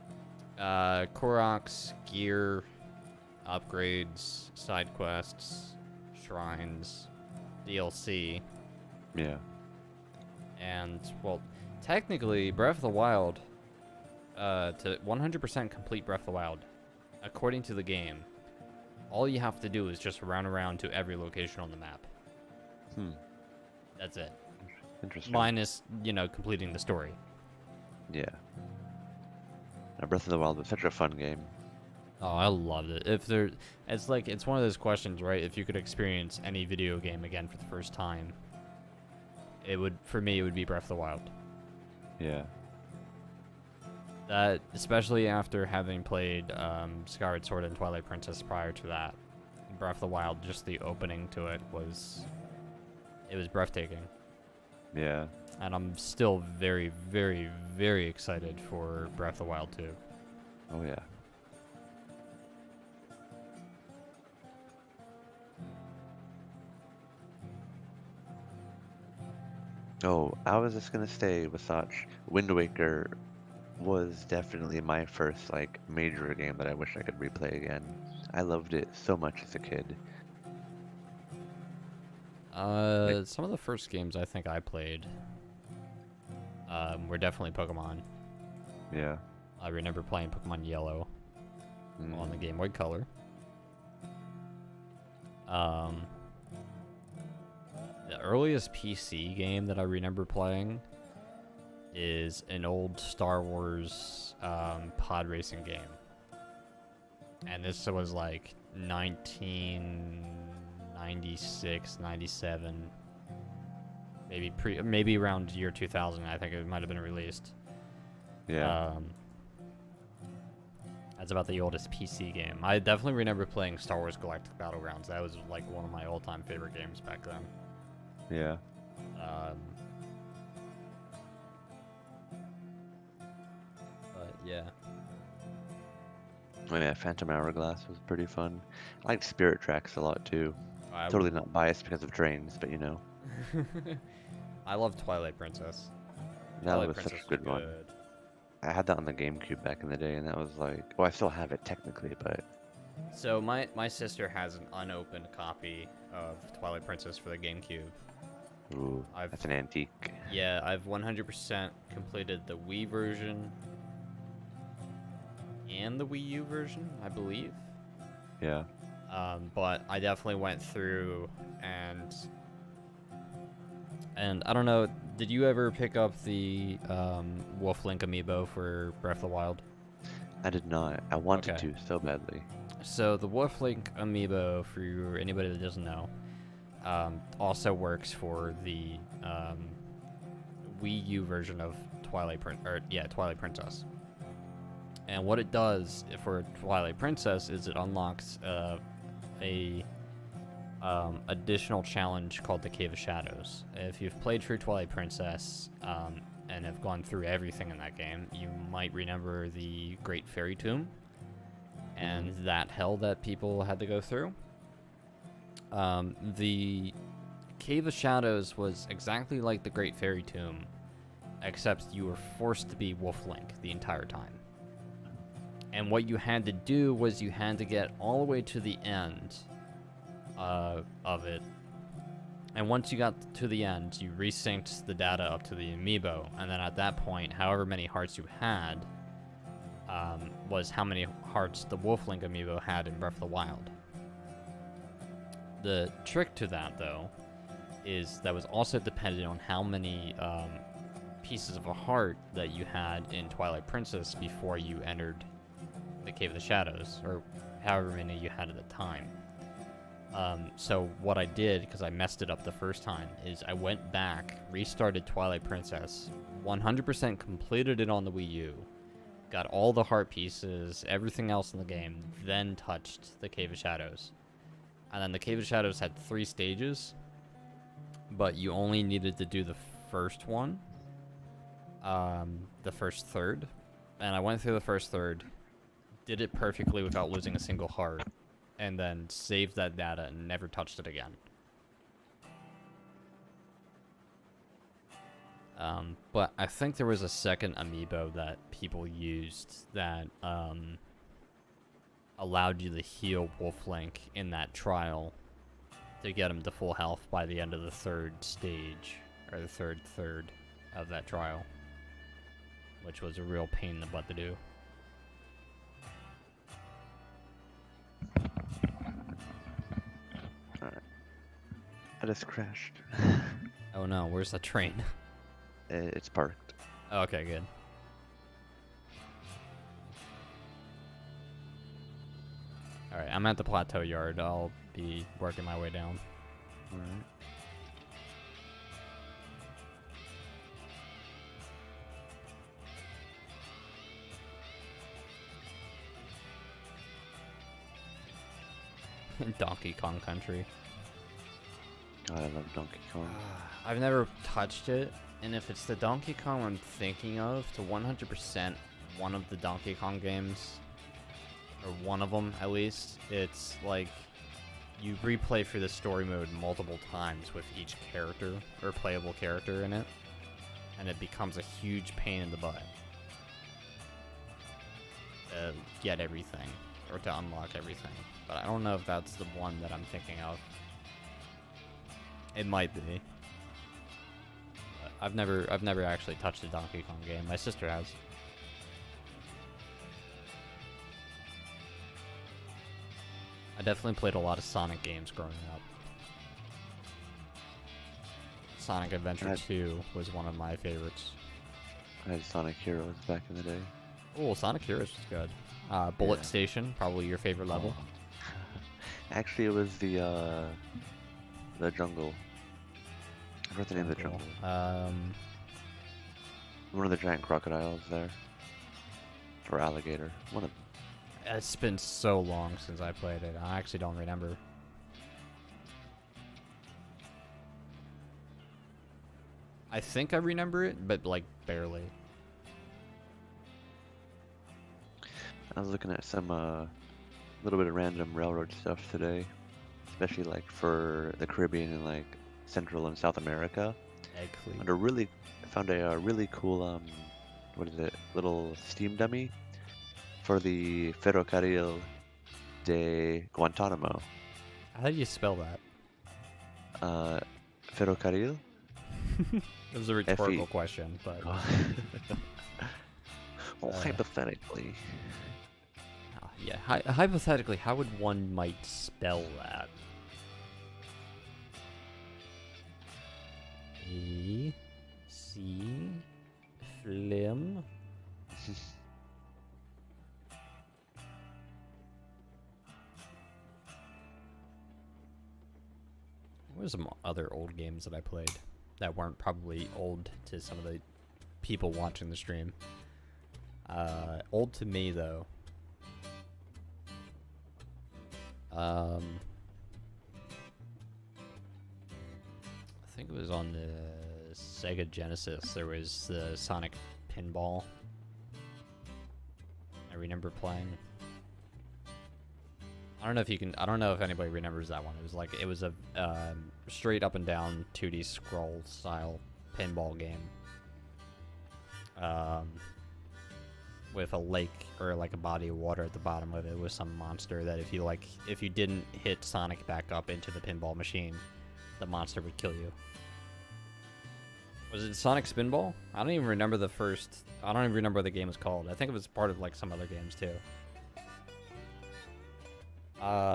Koroks, gear, upgrades, side quests, shrines, DLC, Yeah. and, well, technically, Breath of the Wild, to 100% complete Breath of the Wild, according to the game, all you have to do is just run around to every location on the map. That's it. Interesting. Minus, completing the story. Yeah. Now, Breath of the Wild was such a fun game. Oh, I loved it. It's one of those questions, right? If you could experience any video game again for the first time, for me, it would be Breath of the Wild. Yeah. That, especially after having played Skyward Sword and Twilight Princess prior to that, Breath of the Wild, just the opening to it was breathtaking. Yeah. And I'm still very, very, very excited for Breath of the Wild 2. Oh, yeah. Oh, I was just gonna say, Wasatch, Wind Waker was definitely my first, like, major game that I wish I could replay again. I loved it so much as a kid. Some of the first games I think I played were definitely Pokemon. Yeah. I remember playing Pokemon Yellow on the Game Boy Color. The earliest PC game that I remember playing is an old Star Wars pod racing game. And this was like 1996, 97, maybe around year 2000. I think it might have been released. Yeah. That's about the oldest PC game. I definitely remember playing Star Wars Galactic Battlegrounds. That was like one of my all-time favorite games back then. Yeah. But yeah. Oh, yeah, Phantom Hourglass was pretty fun. I liked Spirit Tracks a lot too. I Totally not biased because of trains, but you know. I love Twilight Princess. That Twilight was Princess such a good one. good. I had that on the GameCube back in the day, and that was like, well, I still have it technically, but So my sister has an unopened copy of Twilight Princess for the GameCube. ooh, that's an antique. Yeah, I've 100% completed the Wii version and the Wii U version, I believe. Yeah. But I definitely went through and I don't know, did you ever pick up the Wolf Link amiibo for Breath of the Wild? I did not. I wanted to so badly. So the Wolf Link amiibo, for anybody that doesn't know, also works for the Wii U version of Twilight Princess. And what it does for Twilight Princess is it unlocks a additional challenge called the Cave of Shadows. If you've played through Twilight Princess and have gone through everything in that game, you might remember the Great Fairy Tomb and that hell that people had to go through. The Cave of Shadows was exactly like the Great Fairy Tomb, except you were forced to be Wolf Link the entire time. And what you had to do was you had to get all the way to the end of it. And once you got to the end, you resynced the data up to the amiibo. And then at that point, however many hearts you had was how many hearts the Wolf Link amiibo had in Breath of the Wild. The trick to that, though, is that was also dependent on how many pieces of a heart that you had in Twilight Princess before you entered the Cave of the Shadows, or however many you had at the time. So what I did, because I messed it up the first time, is I went back, restarted Twilight Princess, 100% completed it on the Wii U, got all the heart pieces, everything else in the game, then touched the Cave of Shadows. And then the Cave of Shadows had 3 stages, but you only needed to do the first one, the first third. And I went through the first third, did it perfectly without losing a single heart, and then saved that data and never touched it again. But I think there was a second amiibo that people used that allowed you to heal Wolf Link in that trial to get him to full health by the end of the third stage, or the third of that trial, which was a real pain in the butt to do. Alright. I just crashed. Oh no, where's the train? It's parked. Oh, okay, good. Alright, I'm at the plateau yard. I'll be working my way down. Alright. Donkey Kong Country. God, I love Donkey Kong. I've never touched it, and if it's the Donkey Kong I'm thinking of, to 100% one of the Donkey Kong games, or one of them at least, it's like you replay through the story mode multiple times with each character, or playable character in it, and it becomes a huge pain in the butt to get everything, or to unlock everything. But I don't know if that's the one that I'm thinking of. It might be. But I've never actually touched a Donkey Kong game. My sister has. I definitely played a lot of Sonic games growing up. Sonic Adventure 2 was one of my favorites. I had Sonic Heroes back in the day. Oh, Sonic Heroes was good. Bullet Station, probably your favorite level. Actually, it was the jungle. I forgot the name of the jungle. One of the giant crocodiles there. Or alligator. One of them. It's been so long since I played it. I actually don't remember. I think I remember it, but like barely. I was looking at some little bit of random railroad stuff today, especially like for the Caribbean and like Central and South America. And I found a really cool what is it? Little steam dummy for the Ferrocarril de Guantanamo. How do you spell that? Ferrocarril. It was a rhetorical question, but well, hypothetically. Yeah, hypothetically, how would one might spell that? Flim. What were some other old games that I played that weren't probably old to some of the people watching the stream? Old to me, though. I think it was on the Sega Genesis. There was the Sonic Pinball. I remember playing. I don't know if anybody remembers that one. It was a straight up and down 2D scroll style pinball game. With a lake or like a body of water at the bottom of it with some monster that if you didn't hit Sonic back up into the pinball machine, the monster would kill you. Was it Sonic Spinball? I don't even remember what the game was called. I think it was part of like some other games too.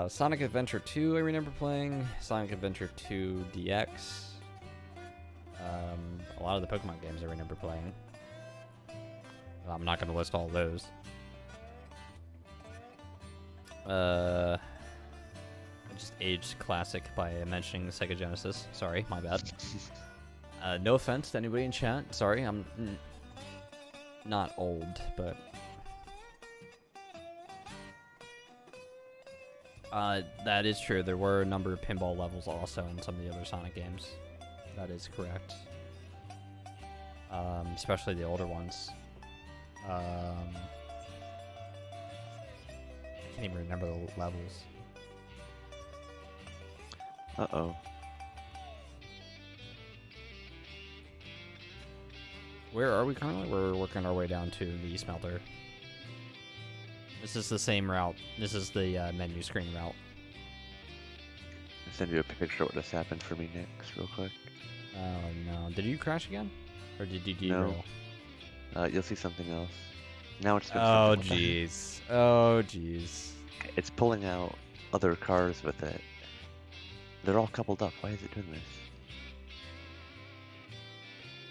Sonic Adventure 2 I remember playing. Sonic Adventure 2 DX. A lot of the Pokemon games I remember playing. I'm not going to list all those. I just aged classic by mentioning the Sega Genesis. Sorry, my bad. No offense to anybody in chat. Sorry, I'm not old, but... that is true. There were a number of pinball levels also in some of the other Sonic games. That is correct. Especially the older ones. I can't even remember the levels. Uh-oh. Where are we currently? We're working our way down to the smelter. This is the same route. This is the menu screen route. I'll send you a picture of what just happened for me next, real quick. Oh no. Did you crash again? Or did you No. derail? You'll see something else. Now it's doing Oh something with it. jeez. Oh jeez. It's pulling out other cars with it. They're all coupled up. Why is it doing this?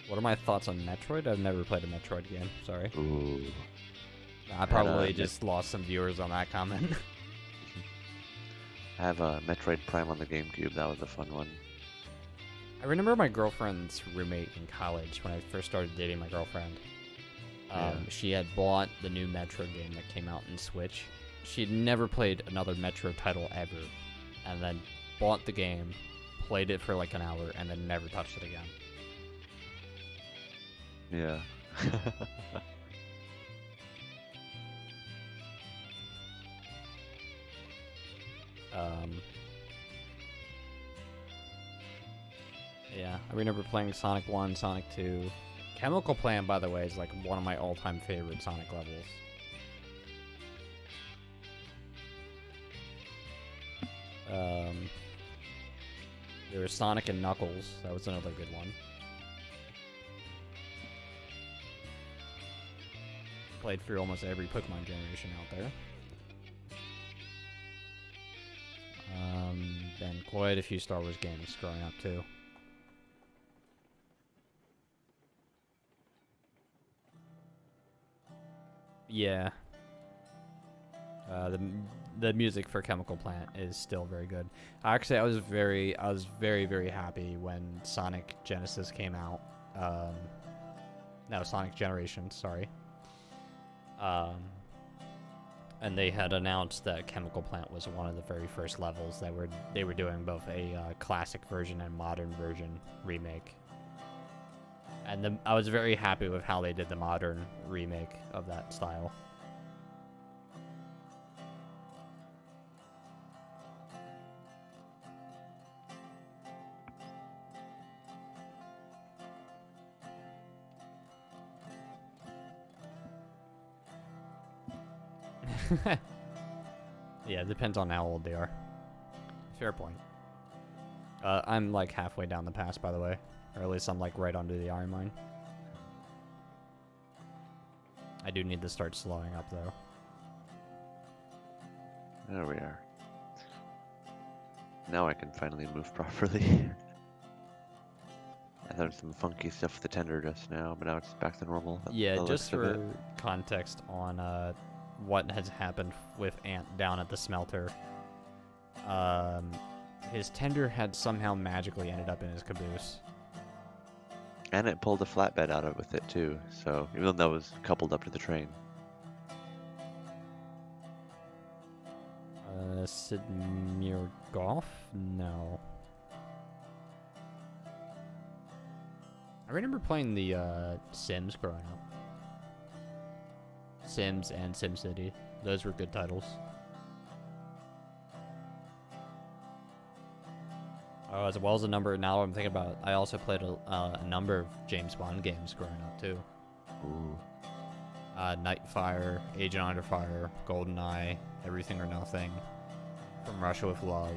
What are my thoughts on Metroid? I've never played a Metroid game. Sorry. Ooh. I probably just lost some viewers on that comment. I have a Metroid Prime on the GameCube. That was a fun one. I remember my girlfriend's roommate in college when I first started dating my girlfriend. She had bought the new Metroid game that came out in Switch. She had never played another Metroid title ever, and then bought the game, played it for like an hour, and then never touched it again. Yeah. Yeah, I remember playing Sonic 1, Sonic 2. Chemical Plant, by the way, is like one of my all-time favorite Sonic levels. There was Sonic and Knuckles. That was another good one. Played through almost every Pokemon generation out there. And quite a few Star Wars games growing up too. Yeah. The music for Chemical Plant is still very good. Actually, I was very very happy when Sonic Genesis came out. No, Sonic Generations, sorry. And they had announced that Chemical Plant was one of the very first levels that they were doing both a classic version and modern version remake. And I was very happy with how they did the modern remake of that style. Yeah, it depends on how old they are. Fair point. I'm like halfway down the pass, by the way. Or at least I'm like right under the iron mine. I do need to start slowing up though. There we are. Now I can finally move properly. I had some funky stuff with the tender just now, but now it's back to normal. Yeah, just for context on what has happened with Ant down at the smelter. His tender had somehow magically ended up in his caboose. And it pulled a flatbed out of it with it too, so even though that was coupled up to the train. Sidmir Golf? No. I remember playing the Sims growing up. Sims and SimCity. Those were good titles. As well as a number, now I'm thinking about it, I also played a number of James Bond games growing up too. Ooh. Nightfire, Agent Under Fire, GoldenEye, Everything or Nothing, From Russia with Love.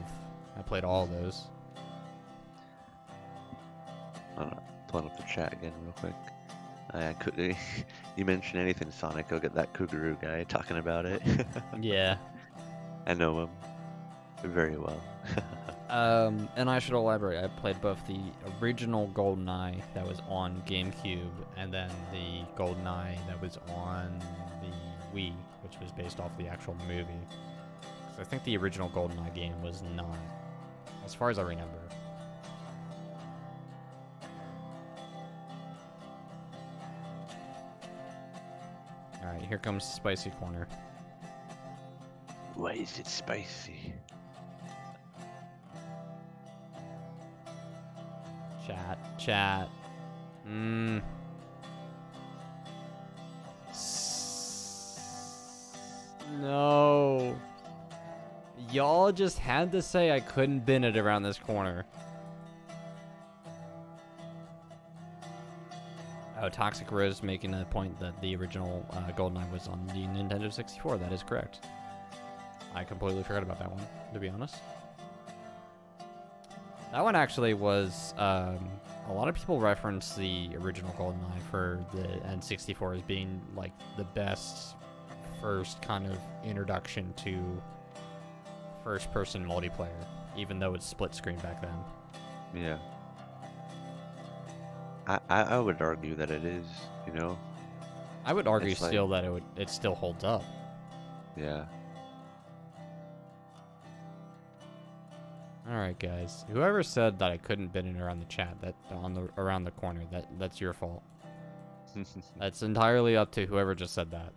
I played all of those. Pulling up the chat again real quick. You mention anything Sonic, I'll get that Koogaroo guy talking about it. Yeah. I know him very well. And I should elaborate. I played both the original GoldenEye that was on GameCube and then the GoldenEye that was on the Wii, which was based off the actual movie. So I think the original GoldenEye game was 9, as far as I remember. Alright, here comes Spicy Corner. Why is it spicy? Chat. No. Y'all just had to say I couldn't bin it around this corner. Oh, Toxic Rose making a point that the original GoldenEye was on the Nintendo 64. That is correct. I completely forgot about that one, to be honest. That one actually was, a lot of people reference the original GoldenEye for the N64 as being, like, the best first kind of introduction to first-person multiplayer, even though it's split screen back then. Yeah. I would argue that it is, you know? I would argue It's like- still that it still holds up. Yeah. All right, guys. Whoever said that I couldn't bin it around the chat, around the corner, that's your fault. That's entirely up to whoever just said that.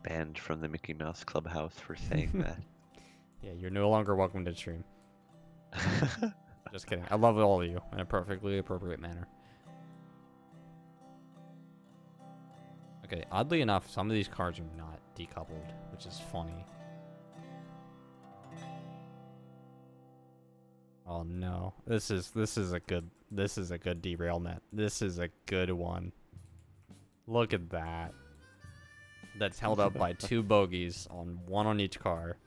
Banned from the Mickey Mouse Clubhouse for saying that. Yeah, you're no longer welcome to stream. Just kidding. I love all of you in a perfectly appropriate manner. Okay, oddly enough, some of these cars are not decoupled, which is funny. Oh no, this is a good derailment. This is a good one. Look at that. That's held up by two bogies one on each car,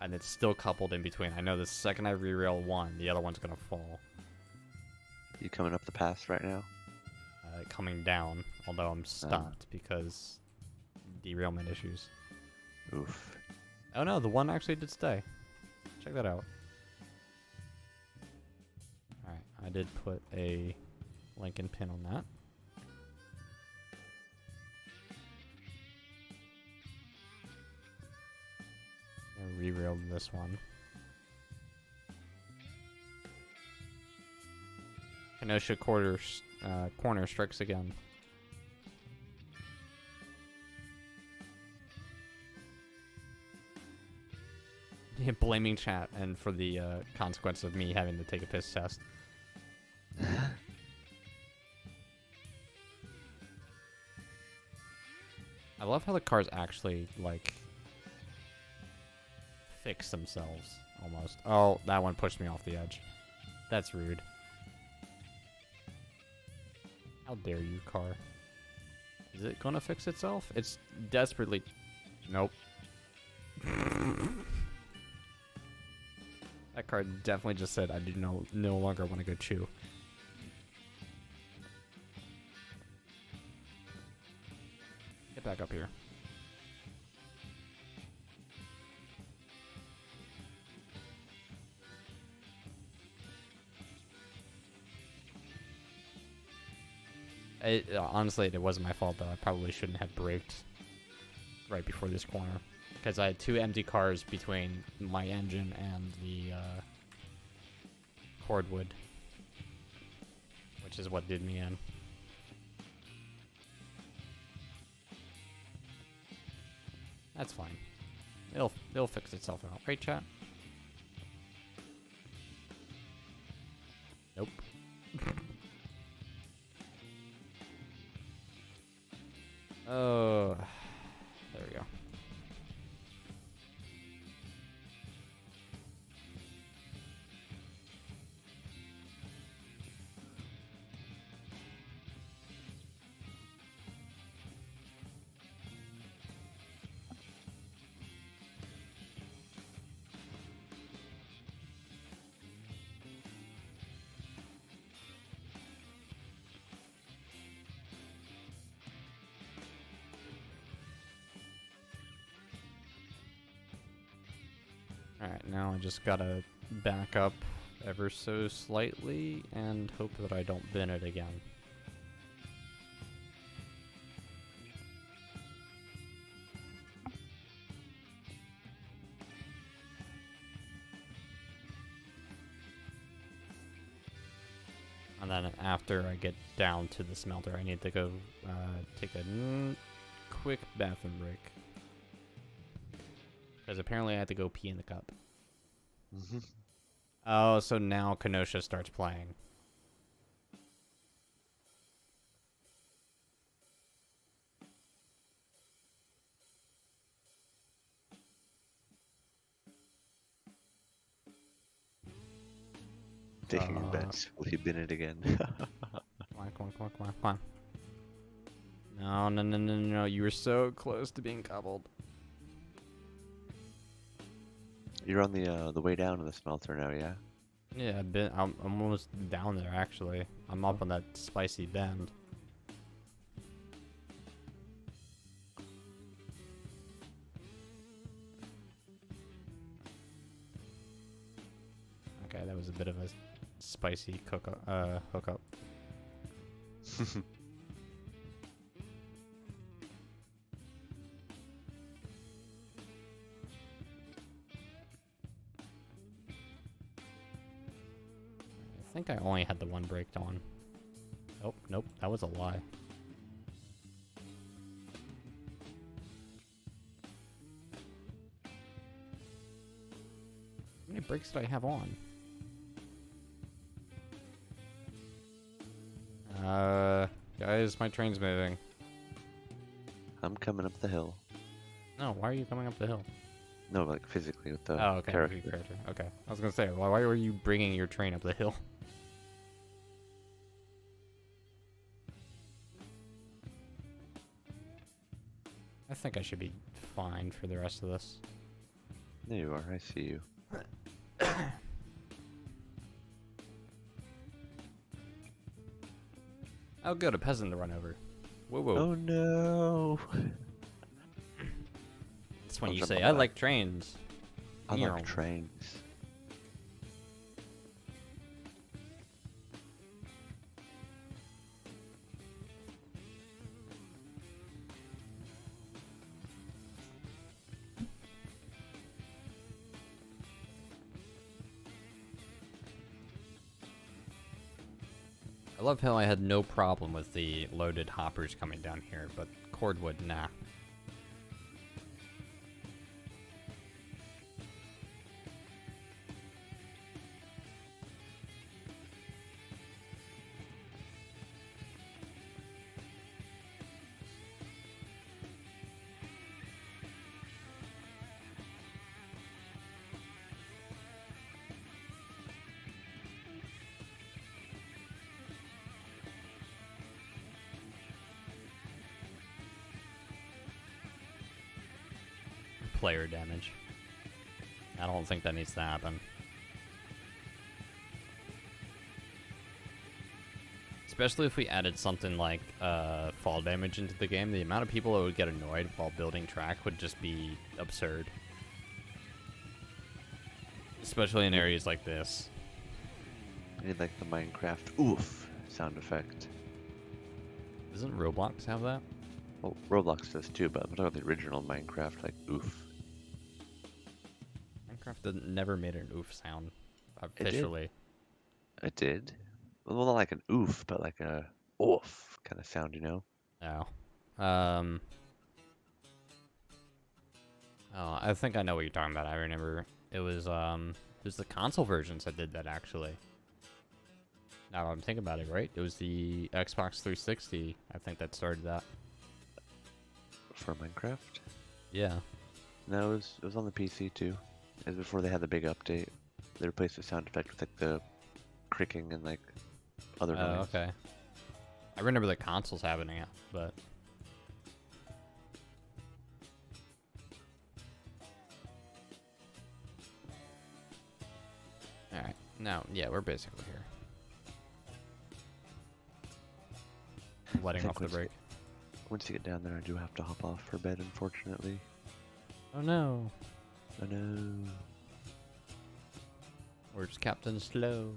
and it's still coupled in between. I know the second I derail one, the other one's gonna fall. You coming up the pass right now? Coming down, although I'm stopped because derailment issues. Oof. Oh no, the one actually did stay. Check that out. Alright, I did put a Lincoln pin on that. I re-railed this one. Kenosha corner strikes again. Yeah, blaming chat and for the consequence of me having to take a piss test. I love how the cars actually, like, fix themselves, almost. Oh, that one pushed me off the edge. That's rude. How dare you, car? Is it gonna fix itself? It's desperately... Nope. That car definitely just said I do no longer want to go chew. Get back up here. Honestly, it wasn't my fault, though. I probably shouldn't have braked right before this corner, because I had two empty cars between my engine and the cordwood, which is what did me in. That's fine. It'll fix itself out, right, chat? Nope. Oh, there we go. Alright, now I just gotta back up ever so slightly and hope that I don't bin it again. And then after I get down to the smelter, I need to go take a quick bathroom break. Because apparently I had to go pee in the cup. Mm-hmm. Oh, so now Kenosha starts playing. Taking your bets. Will he bin it again? Come on. No. You were so close to being cobbled. You're on the way down to the smelter now, yeah? Yeah, I'm almost down there, actually. I'm up on that spicy bend. Okay, that was a bit of a spicy hookup. I think I only had the one braked on. Oh, nope, that was a lie. How many brakes did I have on? Guys, my train's moving. I'm coming up the hill. No, why are you coming up the hill? No, like physically with the Oh, okay, character. Okay, I was gonna say, why were you bringing your train up the hill? I think I should be fine for the rest of this. There you are, I see you. Oh, good, a peasant to run over. Whoa. Oh no! That's when I'll you jump say, on I that. like trains. I Meow. like trains. I love how I had no problem with the loaded hoppers coming down here, but cordwood, nah. Player damage. I don't think that needs to happen. Especially if we added something like fall damage into the game, the amount of people that would get annoyed while building track would just be absurd. Especially in areas like this. I need like the Minecraft oof sound effect. Doesn't Roblox have that? Well, Roblox does too, but I'm talking about the original Minecraft, like oof. Minecraft never made an oof sound officially. It did. Well, not like an oof, but like a oof kind of sound, you know? Oh. Oh, I think I know what you're talking about. I remember it was the console versions that did that actually. Now I'm thinking about it, right? It was the Xbox 360, I think, that started that. For Minecraft? Yeah. No, it was on the PC too. It was before they had the big update. They replaced the sound effect with like the cricking and like other Oh, noise. okay. I remember the consoles having it, but alright. No, yeah, we're basically here. Letting off the brake. Once you get down there, I do have to hop off for bed, unfortunately. Oh no. Oh no. Where's Captain Slow?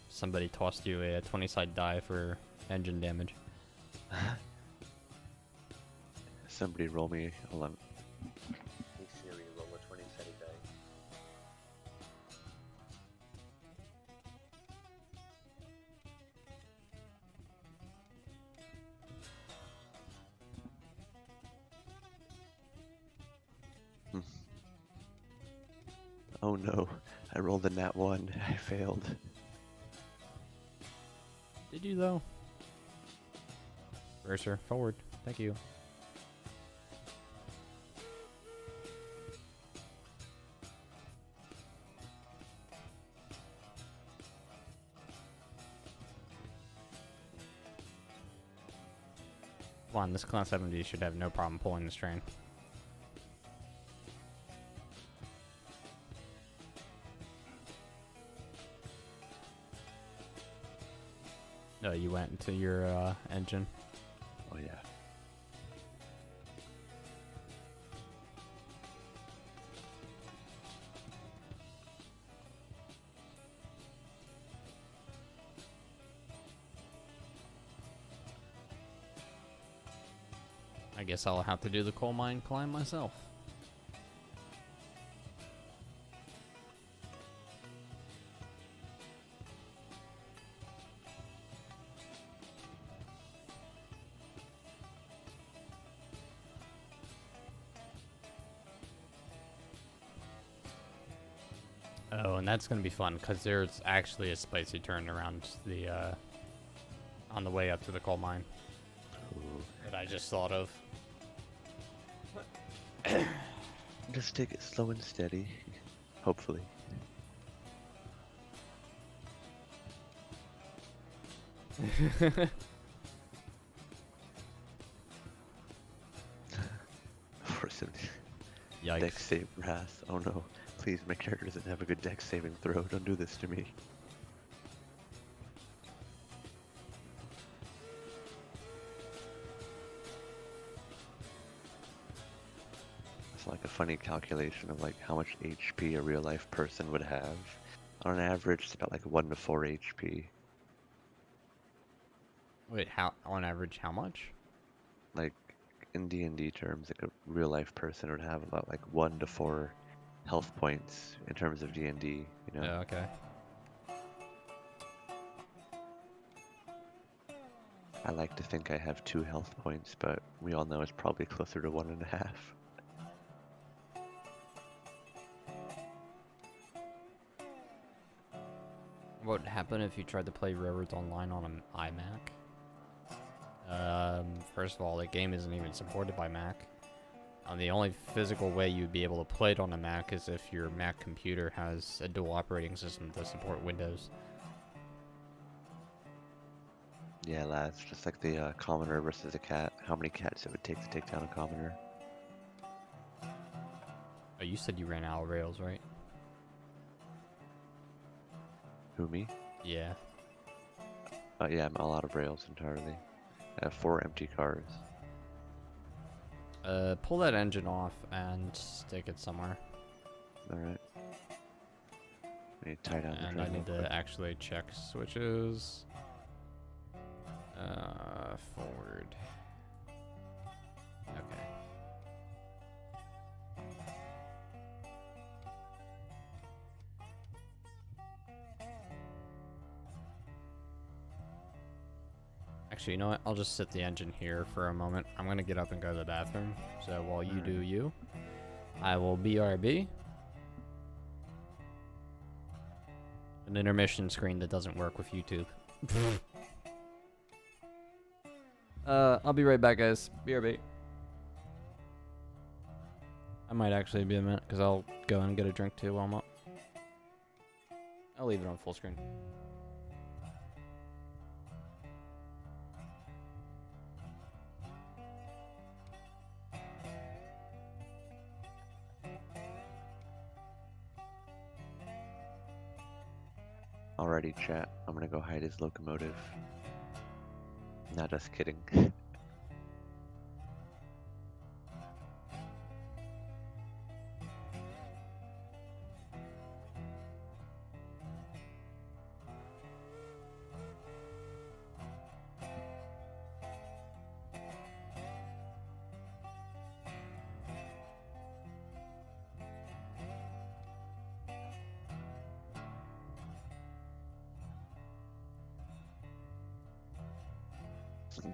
Somebody tossed you a 20-side die for engine damage. Somebody roll me 11. Hey Siri, roll a 20-sided die. Oh no, I rolled a nat 1. I failed. Did you though? Racer, forward. Thank you. Come on, this Class 7D should have no problem pulling this train. No, you went into your engine. Oh yeah. I guess I'll have to do the coal mine climb myself. Oh, and that's gonna be fun because there's actually a spicy turn around the on the way up to the coal mine Ooh. that I just thought of. Just take it slow and steady. Hopefully. For some Yikes. deck save wrath. Oh no. Please, my character doesn't have a good deck saving throw. Don't do this to me. It's like a funny calculation of like how much HP a real life person would have. On average, it's about like 1 to 4 HP. Wait, how on average how much? Like in D&D terms, like a real life person would have about like 1 to 4 health points in terms of D&D, you know? Yeah, okay. I like to think I have 2 health points, but we all know it's probably closer to 1.5. What would happen if you tried to play Railroads Online on an iMac? First of all, the game isn't even supported by Mac. The only physical way you'd be able to play it on a Mac is if your Mac computer has a dual operating system to support Windows. Yeah, lads, just like the commoner versus a cat. How many cats it would take to take down a commoner? Oh, you said you ran out of rails, right? Who, me? Yeah. Yeah, I'm all out of rails entirely. I have 4 empty cars. Pull that engine off and stick it somewhere. Alright. I need to tie down the And train I need real to quick. actually check switches. Forward. Okay. Actually, you know what? I'll just sit the engine here for a moment. I'm gonna get up and go to the bathroom. So while you do you, I will BRB. An intermission screen that doesn't work with YouTube. I'll be right back, guys. BRB. I might actually be a minute, because I'll go and get a drink too while I'm up. I'll leave it on full screen. Alrighty, chat. I'm gonna go hide his locomotive. Not just kidding.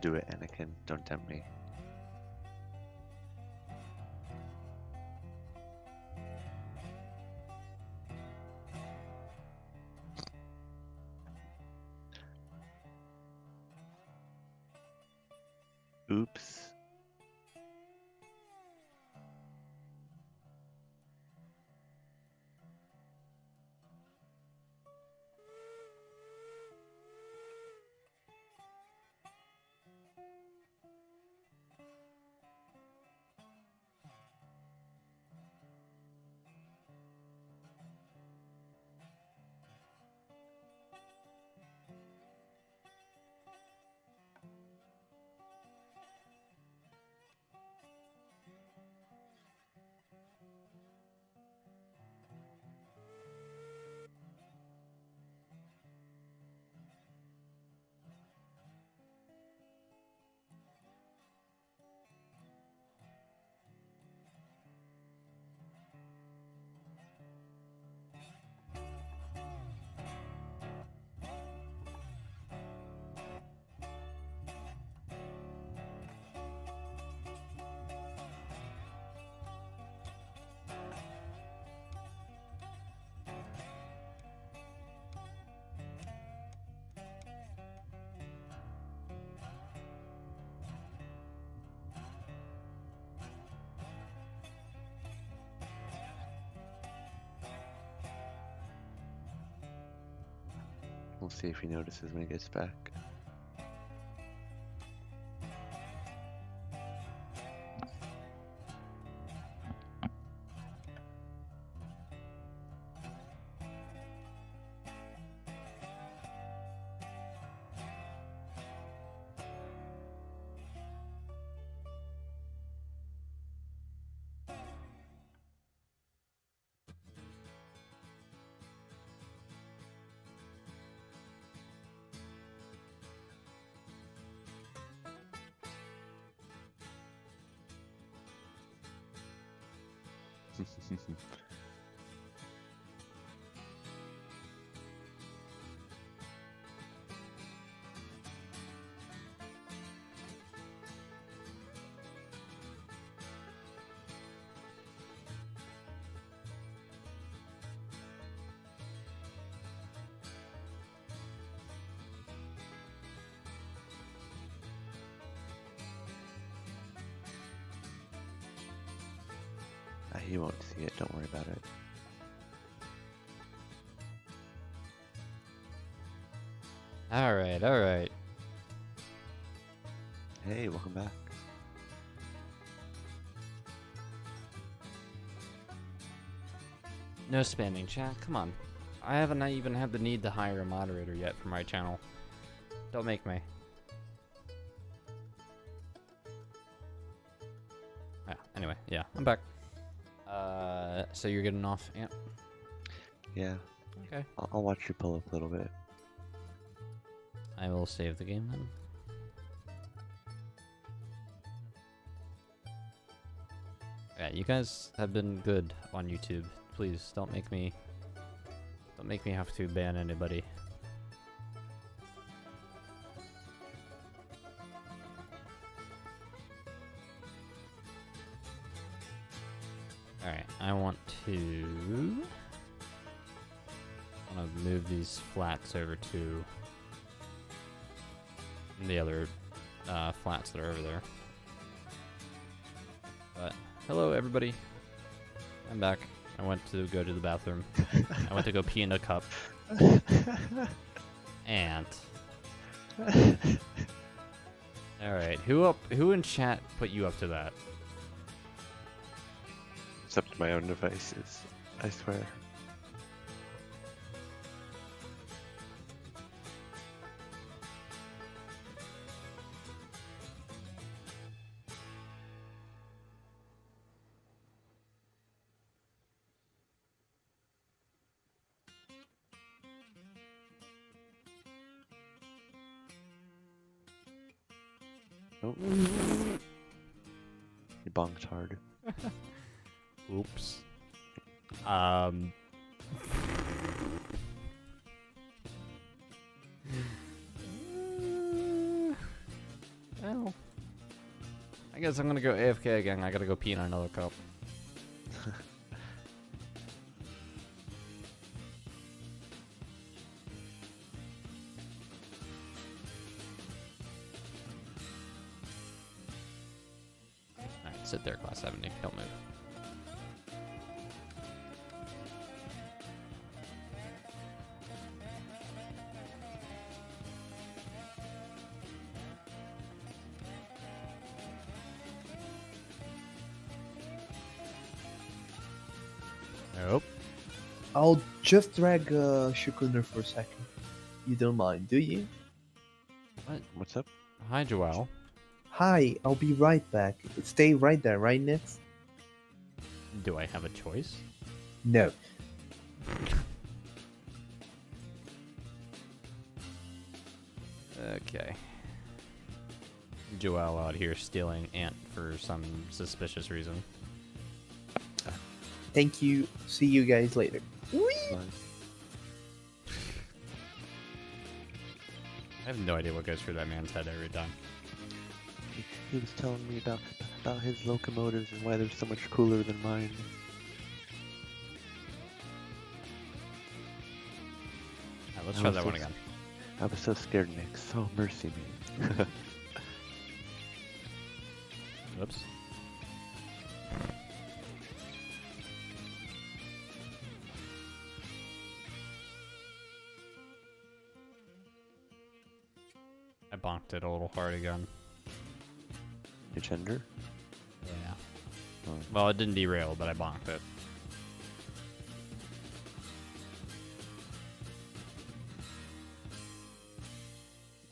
Do it, Anakin. Don't tempt me. Oops. We'll see if he notices when he gets back. He won't see it, don't worry about it. Alright, alright. Hey, welcome back. No spamming, chat. Come on. I haven't even had the need to hire a moderator yet for my channel. Don't make me. Anyway, yeah, I'm back. So you're getting off? Yeah. Yeah. Okay. I'll watch you pull up a little bit. I will save the game then. Yeah, you guys have been good on YouTube. Please don't make me have to ban anybody. Alright, I want to move these flats over to the other flats that are over there. But hello everybody. I'm back. I went to go to the bathroom. I went to go pee in a cup. And alright, who in chat put you up to that? It's up to my own devices, I swear. Oh. You bonked hard. Oops. Well, I guess I'm gonna go AFK again. I gotta go pee in another cup. Sit there, Class 70. Don't move. Nope. I'll just drag Shukuner for a second. You don't mind, do you? What? What's up? Hi, Joelle. Hi, I'll be right back. Stay right there, right, Nix? Do I have a choice? No. Okay. Joelle out here stealing Ant for some suspicious reason. Thank you. See you guys later. Nice. I have no idea what goes through that man's head every time. He was telling me about his locomotives and why they're so much cooler than mine. Alright, let's try that one again. I was so scared, Nick. So mercy me. Oops. I bonked it a little hard again. Your tender? Yeah. Oh. Well, it didn't derail, but I bonked it.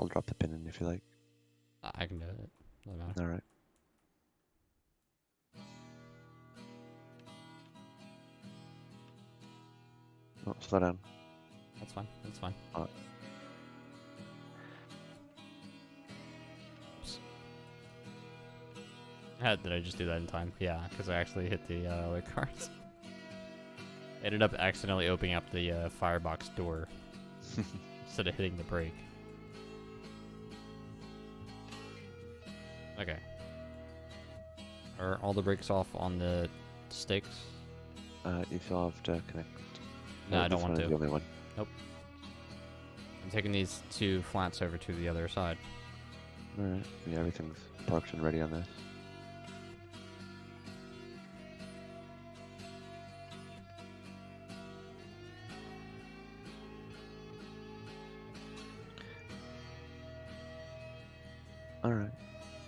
I'll drop the pin in if you like. I can do it. Doesn't matter. Alright. Oh, slow down. That's fine. That's fine. Alright. Oops. Did I just do that in time? Yeah, because I actually hit the other cards. I ended up accidentally opening up the firebox door instead of hitting the brake. Okay. Are all the brakes off on the stakes? You still have to connect. No, I don't this want one is to. the only one. Nope. I'm taking these two flats over to the other side. Alright. Yeah, everything's parked and ready on this. Alright.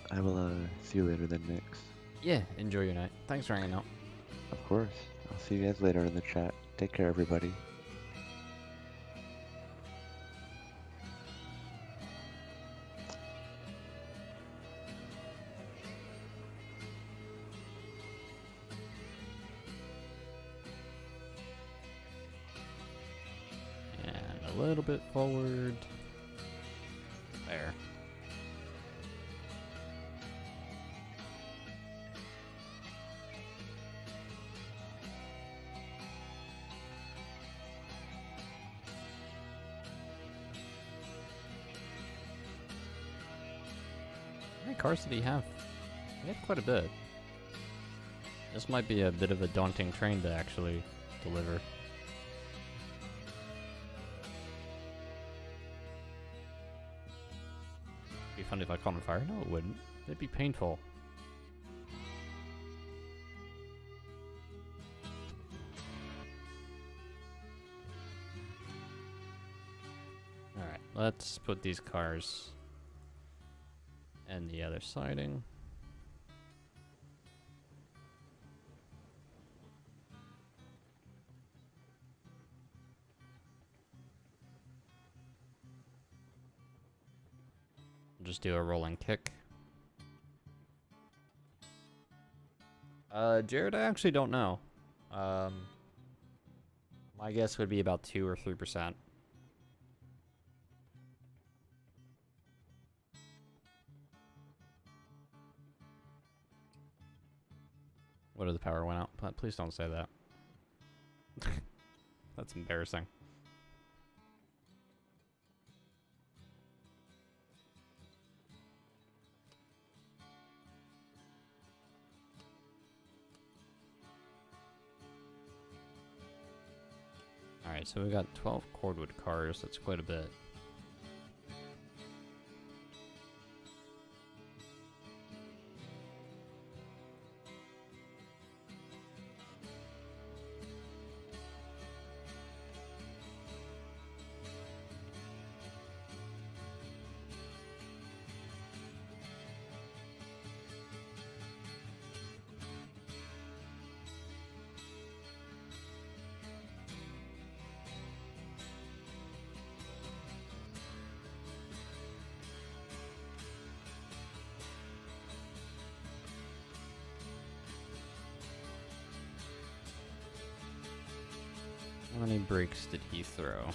I will see you later then, Nix. Yeah, enjoy your night. Thanks for hanging out. Of course. I'll see you guys later in the chat. Take care, everybody. And a little bit forward. There. How many cars did he have? He had quite a bit. This might be a bit of a daunting train to actually deliver. It'd be funny if I caught on fire. No, it wouldn't. It'd be painful. Alright, let's put these cars and the other siding. Just do a rolling kick. Jared, I actually don't know. My guess would be about 2 or 3%. What if the power went out? Please don't say that. That's embarrassing. Alright, so we got 12 cordwood cars. That's quite a bit. How many breaks did he throw?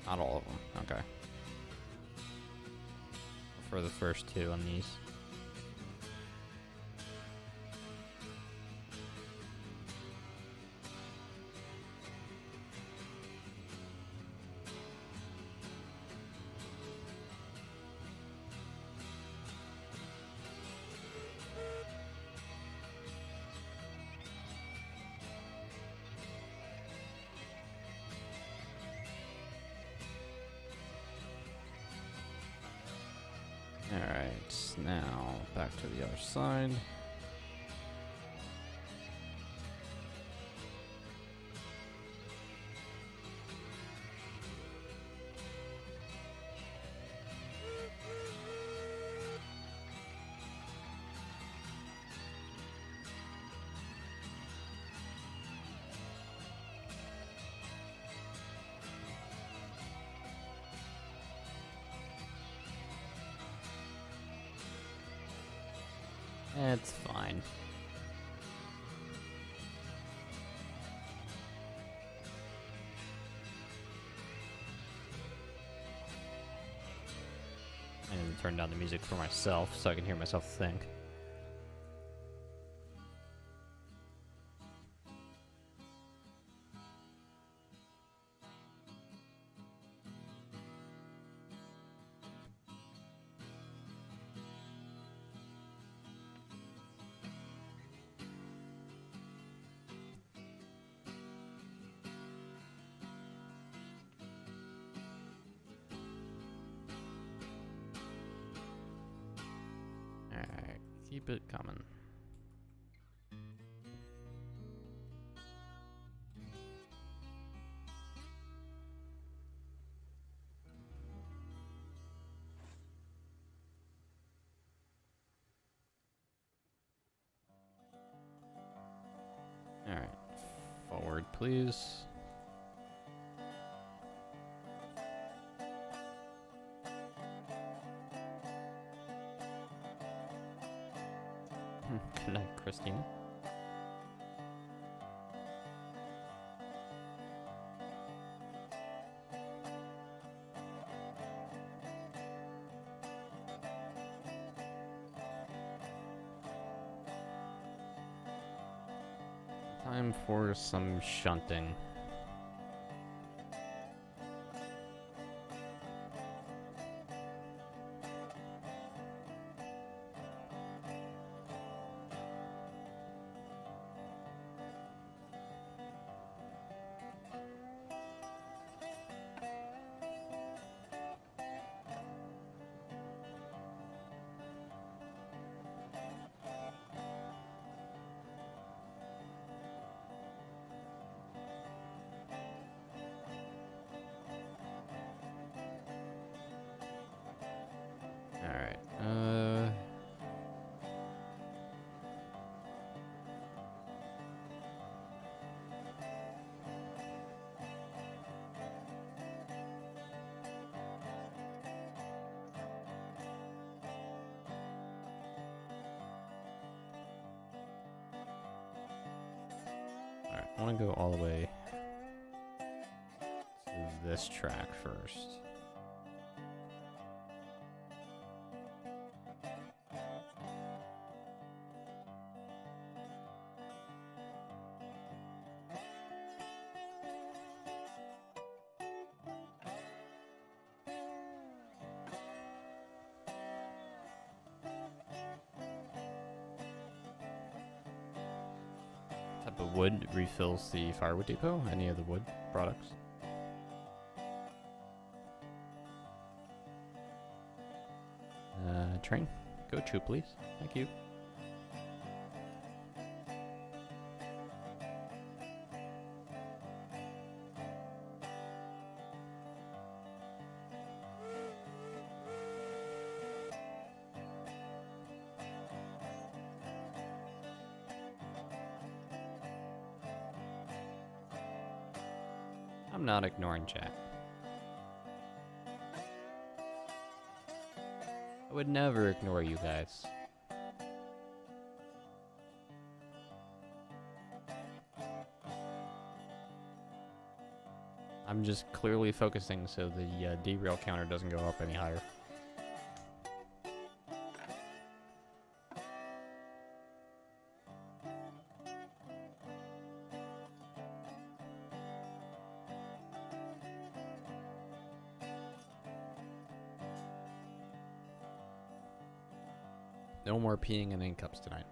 Not all of them. Okay. For the first two on these. Alright, now back to the other side. It's fine. I need to turn down the music for myself so I can hear myself think. Alright, keep it coming. Alright, forward please. Good night, Christina. Time for some shunting. Alright, Alright, I want to go all the way to this track first. Type of wood refills the firewood depot? Any of the wood products? Train, go to please. Thank you. I'm not ignoring chat. I would never ignore you guys. I'm just clearly focusing so the derail counter doesn't go up any higher. No more peeing in ink cups tonight.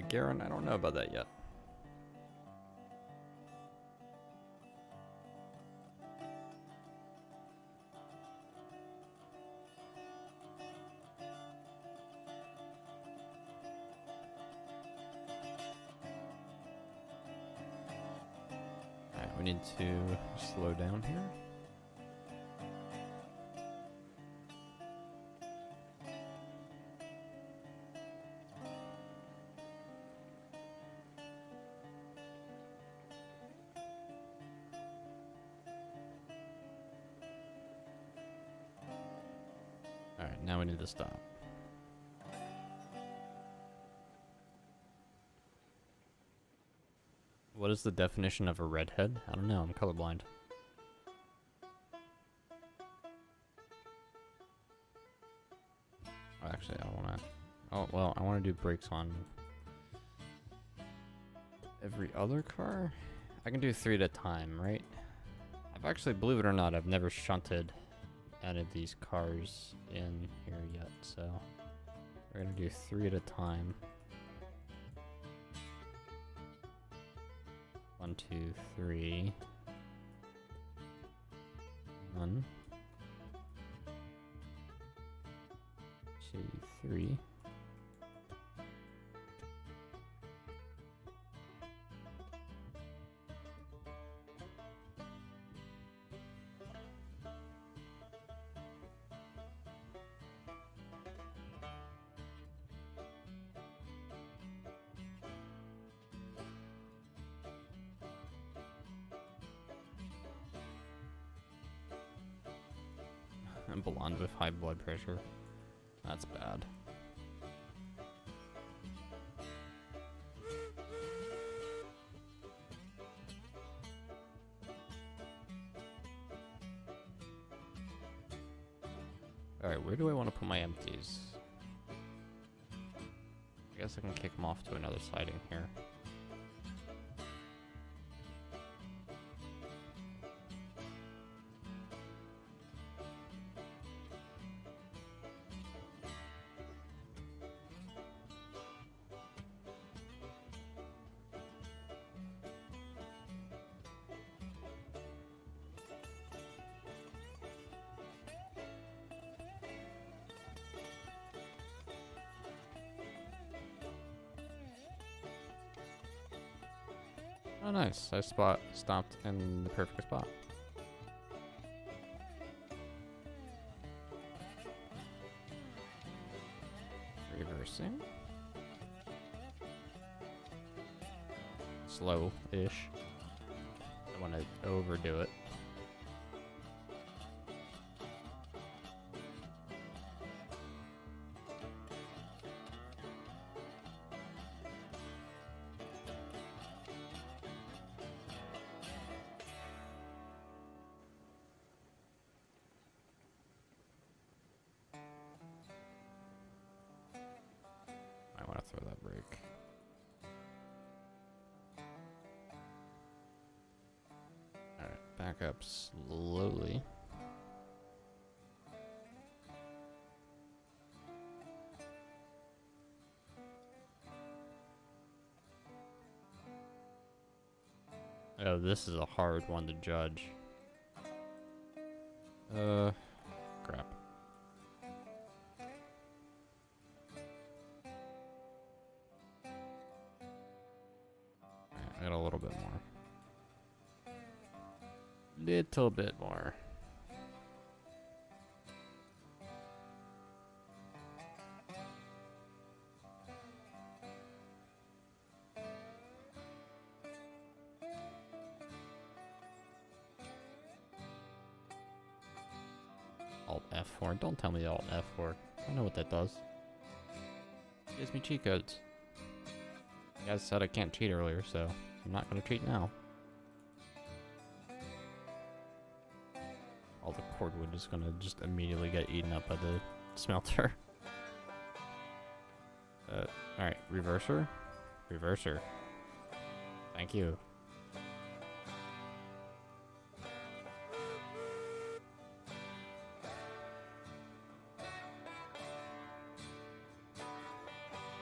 Garen, I don't know about that yet. Alright, we need to slow down here. Alright, now we need to stop. What is the definition of a redhead? I don't know, I'm colorblind. Oh, actually, I wanna... Oh, well, I wanna do brakes on every other car? I can do 3 at a time, right? I've actually, believe it or not, I've never shunted any of these cars in here yet, so we're gonna do 3 at a time. 1, 2, 3. 1, 2, 3. I'm blonde with high blood pressure. That's bad. Alright, where do I want to put my empties? I guess I can kick them off to another siding here. Oh, nice. I stopped in the perfect spot. Reversing. Slow-ish. I want to overdo it. I want to throw that brake. Alright, back up slowly. Oh, this is a hard one to judge. Crap. I got a little bit more. Little bit more. F4. Don't tell me Alt F4. I know what that does. It gives me cheat codes. You guys said I can't cheat earlier, so I'm not gonna cheat now. All the cordwood is gonna just immediately get eaten up by the smelter. Alright, reverser. Reverser. Thank you.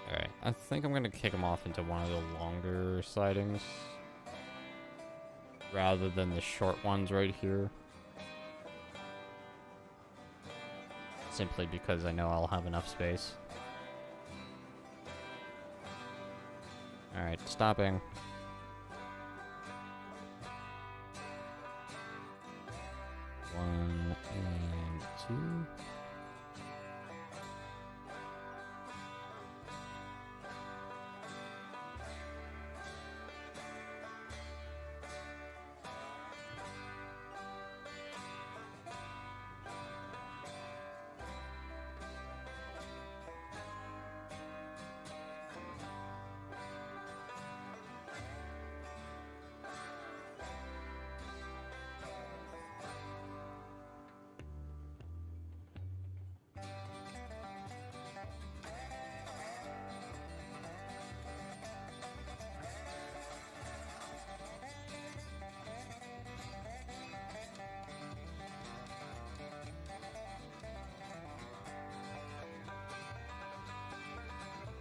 Alright, I think I'm gonna kick him off into one of the longer sidings rather than the short ones right here. Simply because I know I'll have enough space. Alright, stopping. One and two.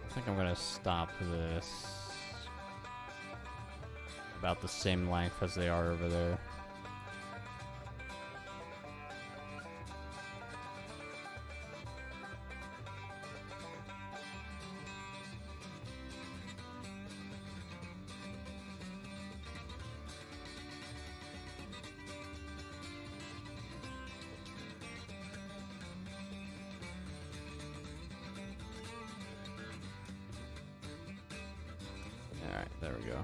I think I'm gonna stop this about the same length as they are over there. Alright, there we go.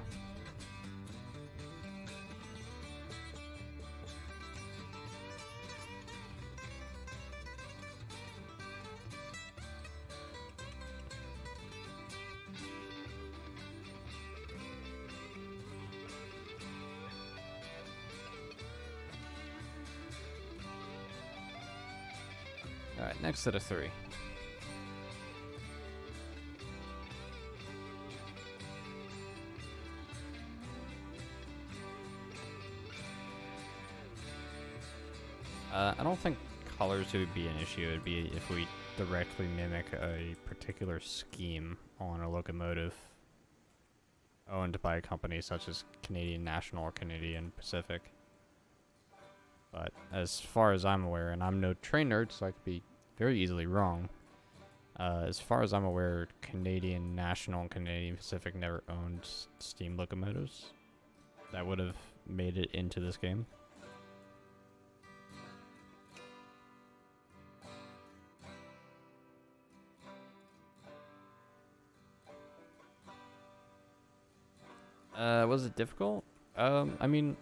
Alright, next set of three. I don't think colors would be an issue. It'd be if we directly mimic a particular scheme on a locomotive owned by a company such as Canadian National or Canadian Pacific. But as far as I'm aware, and I'm no train nerd, so I could be very easily wrong. As far as I'm aware, Canadian National and Canadian Pacific never owned steam locomotives that would have made it into this game. Was it difficult? I mean,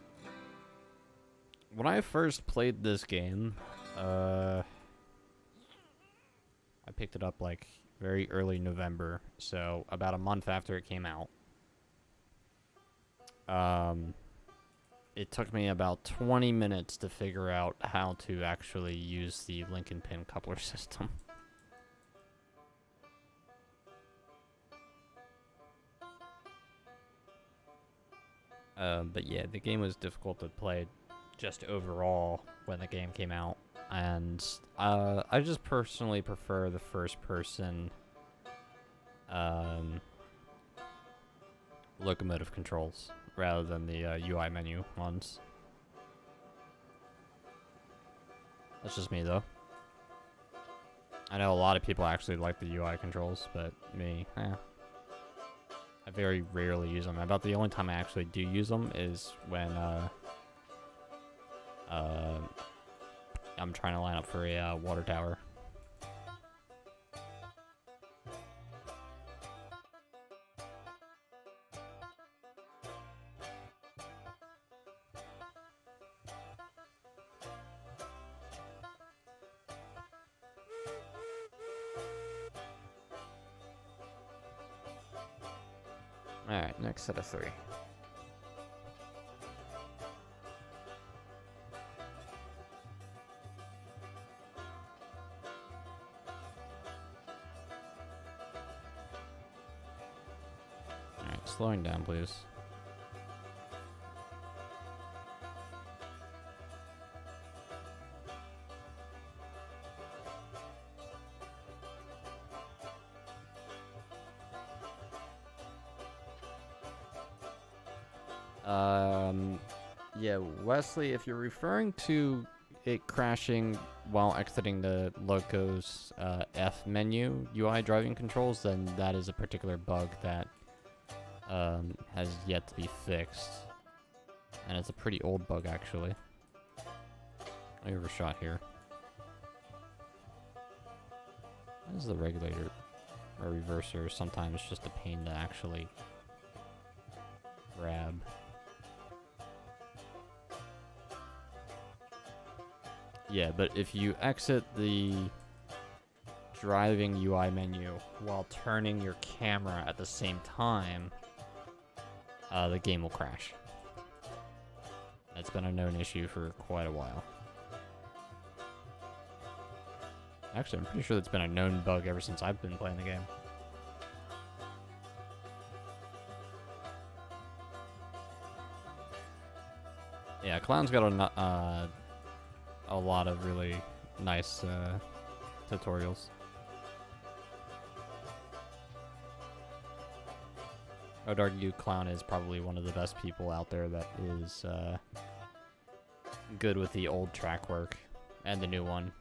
when I first played this game, I picked it up like very early November, so about a month after it came out. It took me about 20 minutes to figure out how to actually use the link and pin coupler system. But yeah, the game was difficult to play just overall when the game came out. And I just personally prefer the first person locomotive controls rather than the UI menu ones. That's just me though. I know a lot of people actually like the UI controls, but me, I very rarely use them. About the only time I actually do use them is when I'm trying to line up for a water tower. Alright, next set of 3. Alright, slowing down, please. Yeah, Wesley, if you're referring to it crashing while exiting the Loco's F menu UI driving controls, then that is a particular bug that has yet to be fixed. And it's a pretty old bug, actually. I overshot here. This is the regulator or reverser. Sometimes just a pain to actually grab. Yeah, but if you exit the driving UI menu while turning your camera at the same time, the game will crash. That's been a known issue for quite a while. Actually, I'm pretty sure that's been a known bug ever since I've been playing the game. Yeah, Clown's got a lot of really nice tutorials. I would argue Clown is probably one of the best people out there that is good with the old track work and the new one.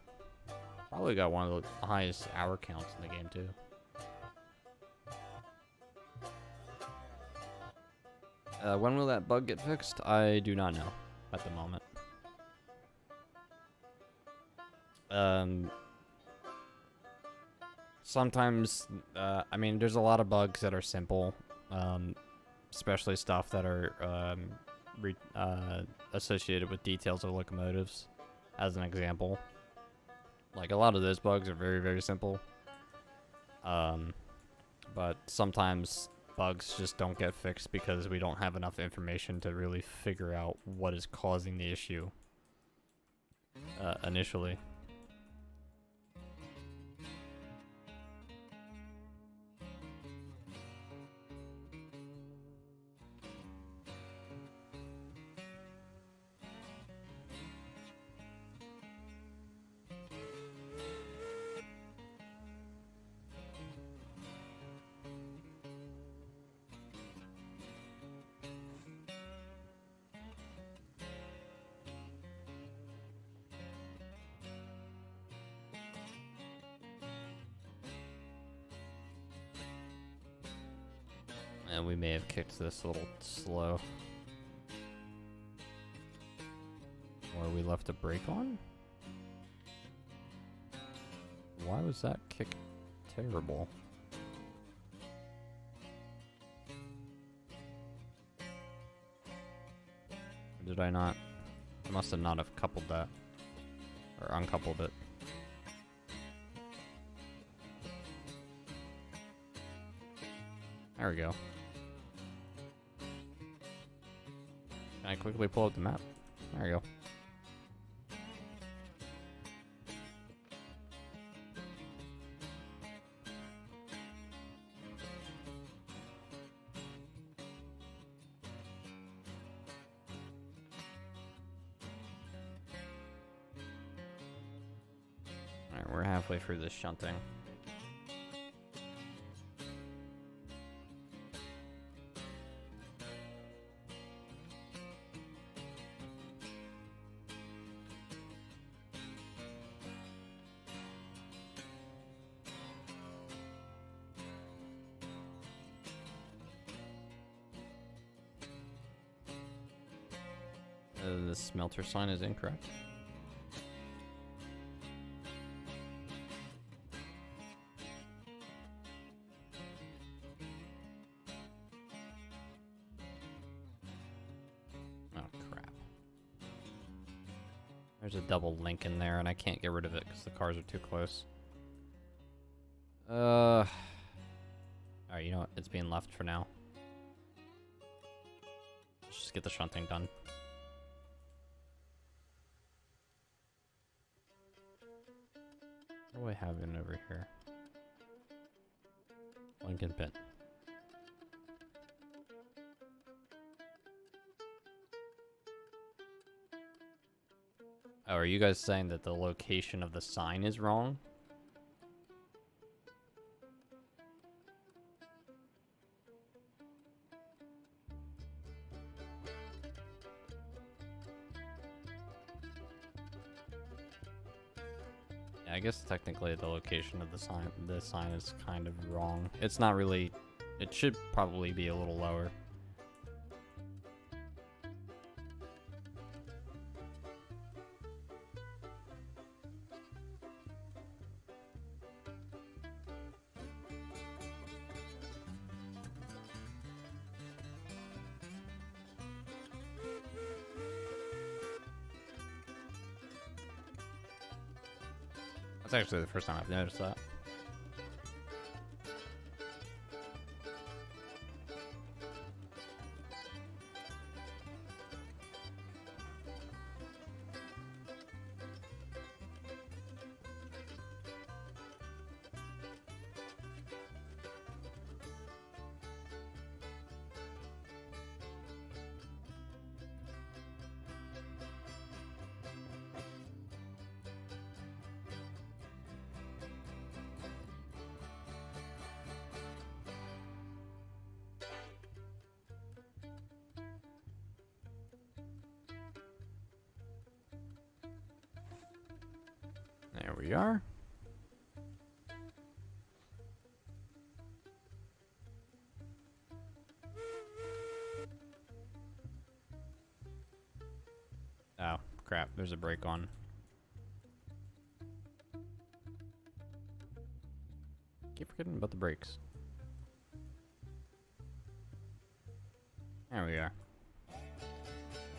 Probably got one of the highest hour counts in the game too. When will that bug get fixed? I do not know at the moment. Sometimes, I mean, there's a lot of bugs that are simple, especially stuff that are associated with details of locomotives, as an example. Like, a lot of those bugs are very, very simple. But sometimes bugs just don't get fixed because we don't have enough information to really figure out what is causing the issue initially. And we may have kicked this a little slow. Or we left a brake on? Why was that kick terrible? Or did I not? I must have not have coupled that. Or uncoupled it. There we go. Can I quickly pull up the map? There we go. Alright, we're halfway through this shunting. The smelter sign is incorrect. Oh, crap. There's a double link in there, and I can't get rid of it because the cars are too close. Alright, you know what? It's being left for now. just get the shunting done. What do I have in over here? Lincoln pin. Oh, are you guys saying that the location of the sign is wrong? Yeah, I guess technically the location of the sign is kind of wrong. It's not really, it should probably be a little lower. That's actually the first time I've noticed that. There we are. Oh, crap. There's a brake on. Keep forgetting about the brakes. There we are.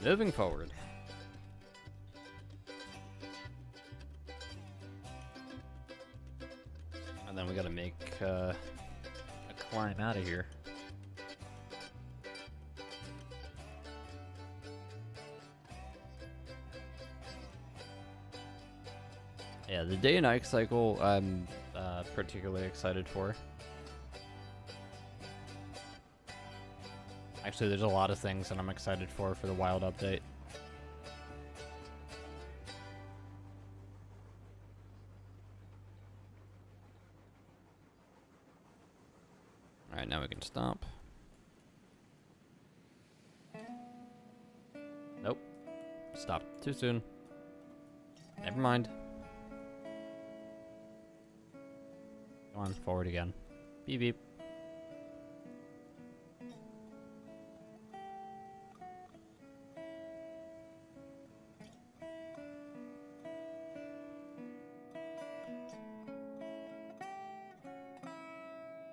Moving forward. And then we gotta make a climb out of here. Yeah, the day and night cycle I'm particularly excited for. Actually, there's a lot of things that I'm excited for the wild update. Alright, now we can stop. Nope. Stop. Too soon. Never mind. Go on, forward again. Beep beep.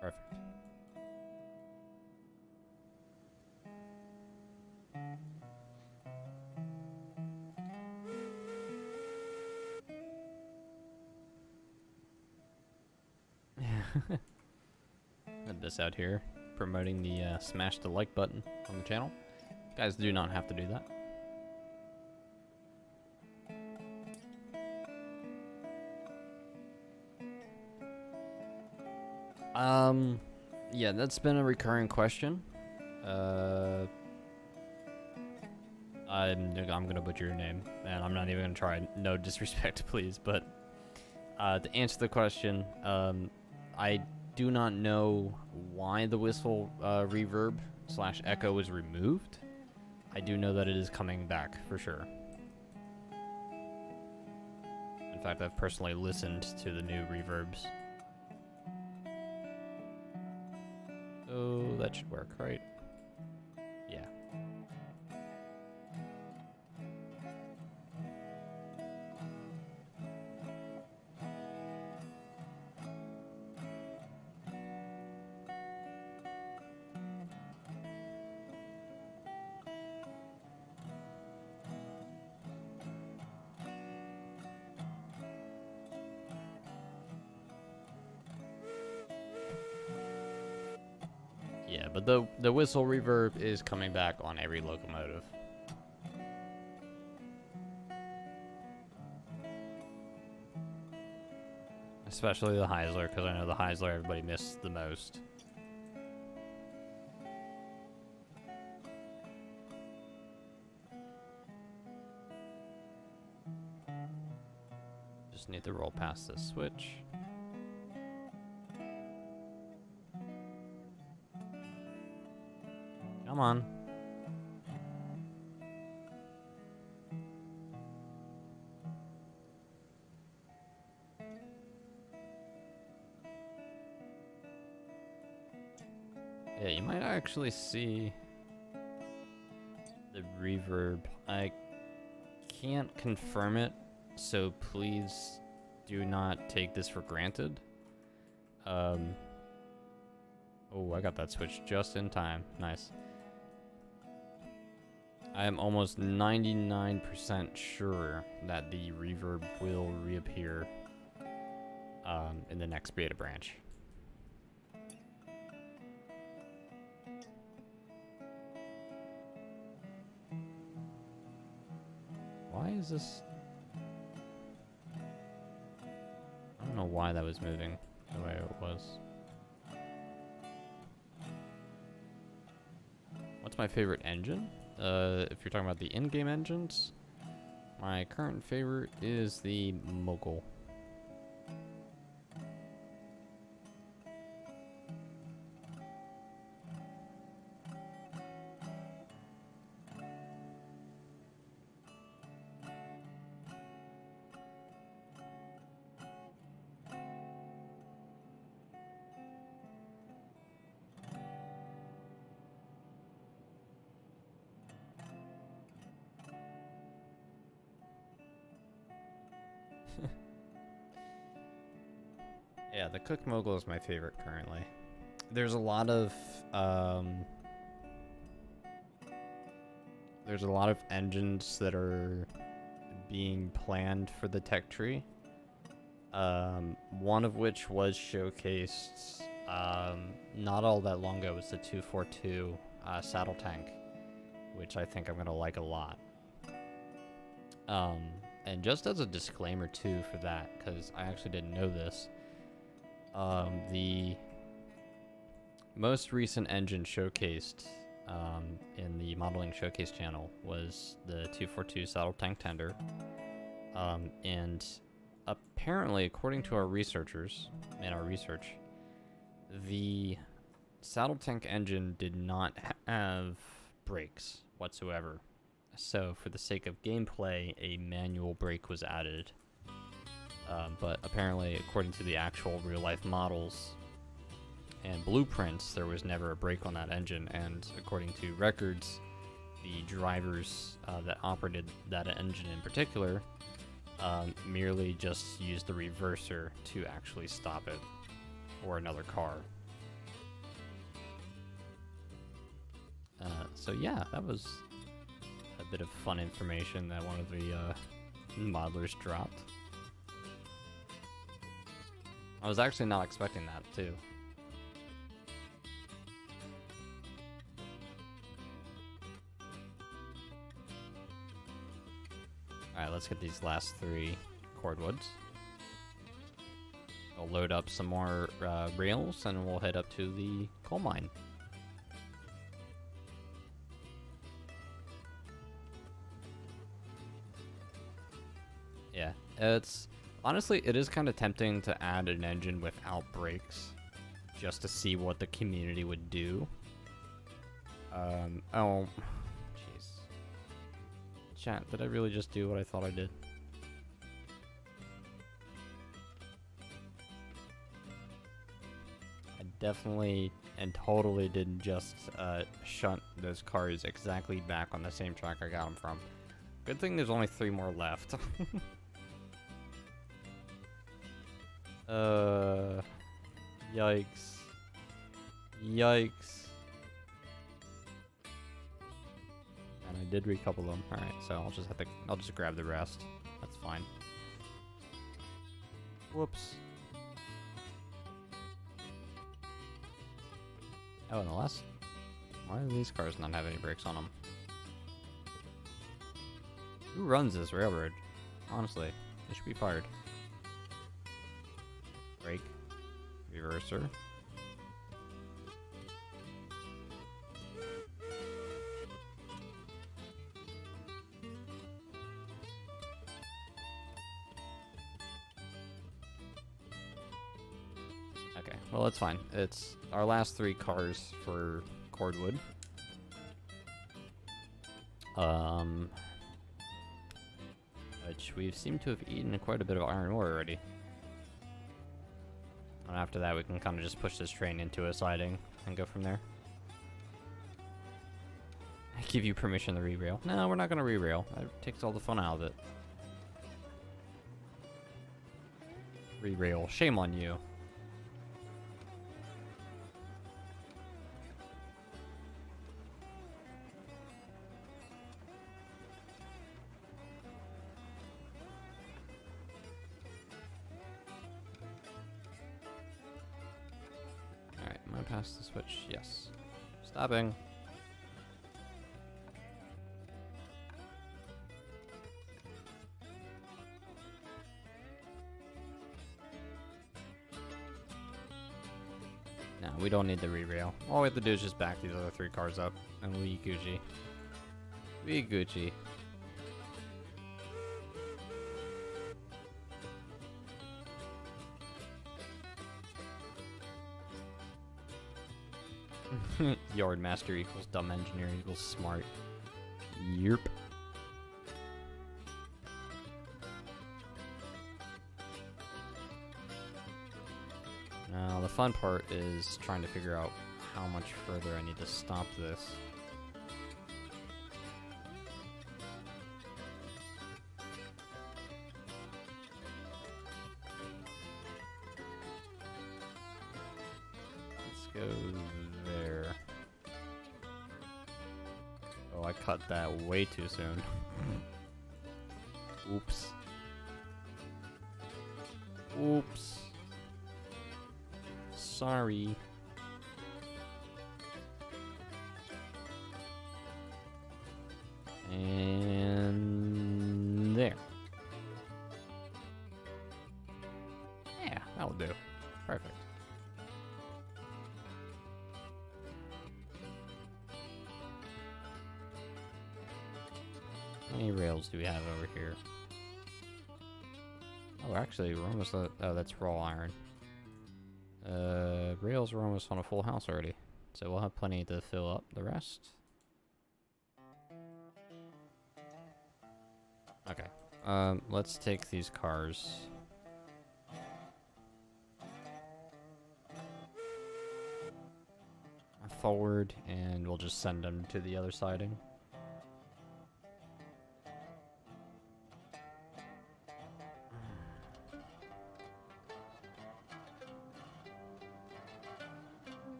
Perfect. Put this out here, promoting the smash the like button on the channel. Guys do not have to do that. Yeah, that's been a recurring question. I'm gonna butcher your name, and I'm not even gonna try. No disrespect, please, but to answer the question, I do not know why the whistle reverb / echo was removed. I do know that it is coming back for sure. In fact, I've personally listened to the new reverbs. So that should work, right? Yeah. Yeah, Yeah, but the whistle reverb is coming back on every locomotive. Especially the Heisler, because I know the Heisler everybody missed the most. Just need to roll past this switch. Come on. Yeah, you might actually see the reverb. I can't confirm it, so please do not take this for granted. Oh, I got that switch just in time. Nice. I am almost 99% sure that the reverb will reappear in the next beta branch. Why is this? I don't know why that was moving the way it was. What's my favorite engine? If you're talking about the in-game engines, my current favorite is the Mogul. Yeah, the Cook Mogul is my favorite currently. There's a lot of engines that are being planned for the tech tree. One of which was showcased not all that long ago. Was the 242 saddle tank, which I think I'm gonna like a lot. And just as a disclaimer too for that, because I actually didn't know this. The most recent engine showcased in the modeling showcase channel was the 242 saddle tank tender, and apparently, according to our researchers and our research, the saddle tank engine did not have brakes whatsoever. So, for the sake of gameplay, a manual brake was added. But apparently, according to the actual real-life models and blueprints, there was never a brake on that engine. And according to records, the drivers that operated that engine in particular merely just used the reverser to actually stop it or another car. So yeah, that was a bit of fun information that one of the modelers dropped. I was actually not expecting that, too. Alright, let's get these last 3 cordwoods. We'll load up some more rails, and we'll head up to the coal mine. Yeah, it's... Honestly, it is kind of tempting to add an engine without brakes, just to see what the community would do. Oh, jeez. Chat, did I really just do what I thought I did? I definitely and totally didn't just shunt those cars exactly back on the same track I got them from. Good thing there's only 3 more left. Yikes. Yikes. And I did recouple them. Alright, so I'll just grab the rest. That's fine. Whoops. Oh, and the last Why do these cars not have any brakes on them? Who runs this railroad? Honestly, they should be fired. Brake. Reverser. Okay, well, it's fine. It's our last 3 cars for cordwood. Which we've seemed to have eaten quite a bit of iron ore already. And after that, we can kind of just push this train into a siding and go from there. I give you permission to re-rail. No, we're not going to re-rail. That takes all the fun out of it. Re-rail. Shame on you. Alright, am I past the switch? Yes. Stopping. No, we don't need the re-rail. All we have to do is just back these other 3 cars up, and we Gucci. We Gucci. Yard master equals dumb engineer equals smart. Yerp. Now the fun part is trying to figure out how much further I need to stop this. Let's go there. Oh, I cut that way too soon. Oops. Oops. Sorry. And there. Yeah, that'll do. Perfect. How many rails do we have over here? Oh, actually, we're almost at, oh, that's raw iron. Rails are almost on a full house already, so we'll have plenty to fill up the rest. Okay, let's take these cars. Forward, and we'll just send them to the other siding.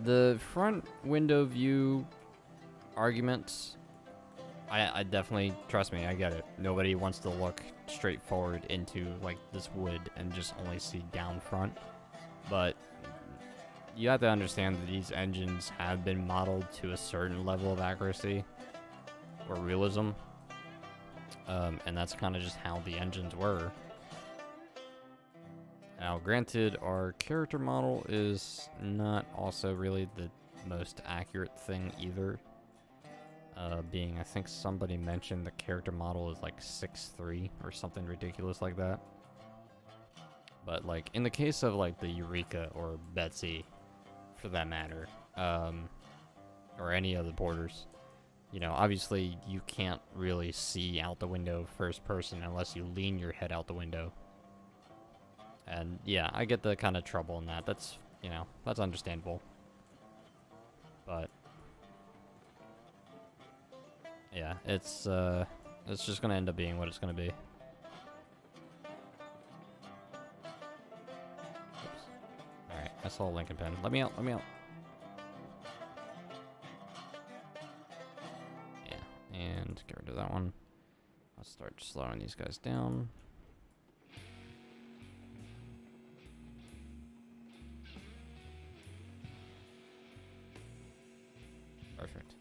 The front window view arguments, I definitely, trust me, I get it. Nobody wants to look straight forward into, like, this wood and just only see down front. But you have to understand that these engines have been modeled to a certain level of accuracy or realism. And that's kind of just how the engines were. Now, granted, our character model is not also really the most accurate thing either. Being, I think somebody mentioned the character model is like 6'3" or something ridiculous like that. But, like, in the case of, like, the Eureka or Betsy, for that matter, or any of the porters, you know, obviously you can't really see out the window first person unless you lean your head out the window. And yeah, I get the kind of trouble in that. That's, you know, that's understandable. But yeah, it's just gonna end up being what it's gonna be. Oops. All right, I saw a Lincoln pen. Let me out. Let me out. and get rid of that one. I'll start slowing these guys down. Perfect.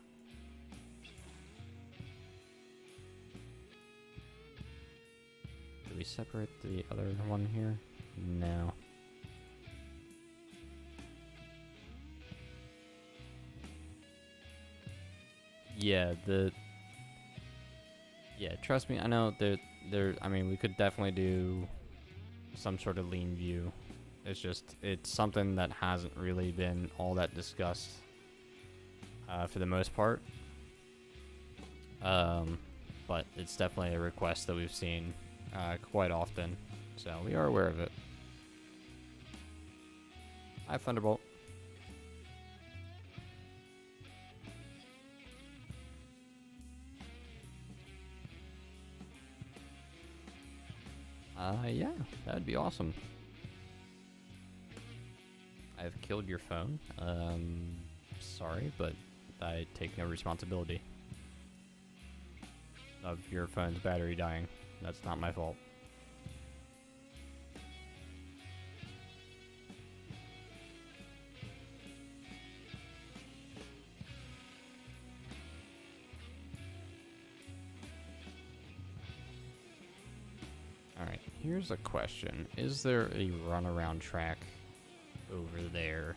Do we separate the other one here? No. Yeah, trust me, I know I mean, we could definitely do some sort of lean view. It's something that hasn't really been all that discussed for the most part. But it's definitely a request that we've seen quite often, so we are aware of it. Hi, Thunderbolt. Yeah, that'd be awesome. I've killed your phone. Sorry, but I take no responsibility of your phone's battery dying. That's not my fault. Alright, here's a question. Is there a runaround track over there?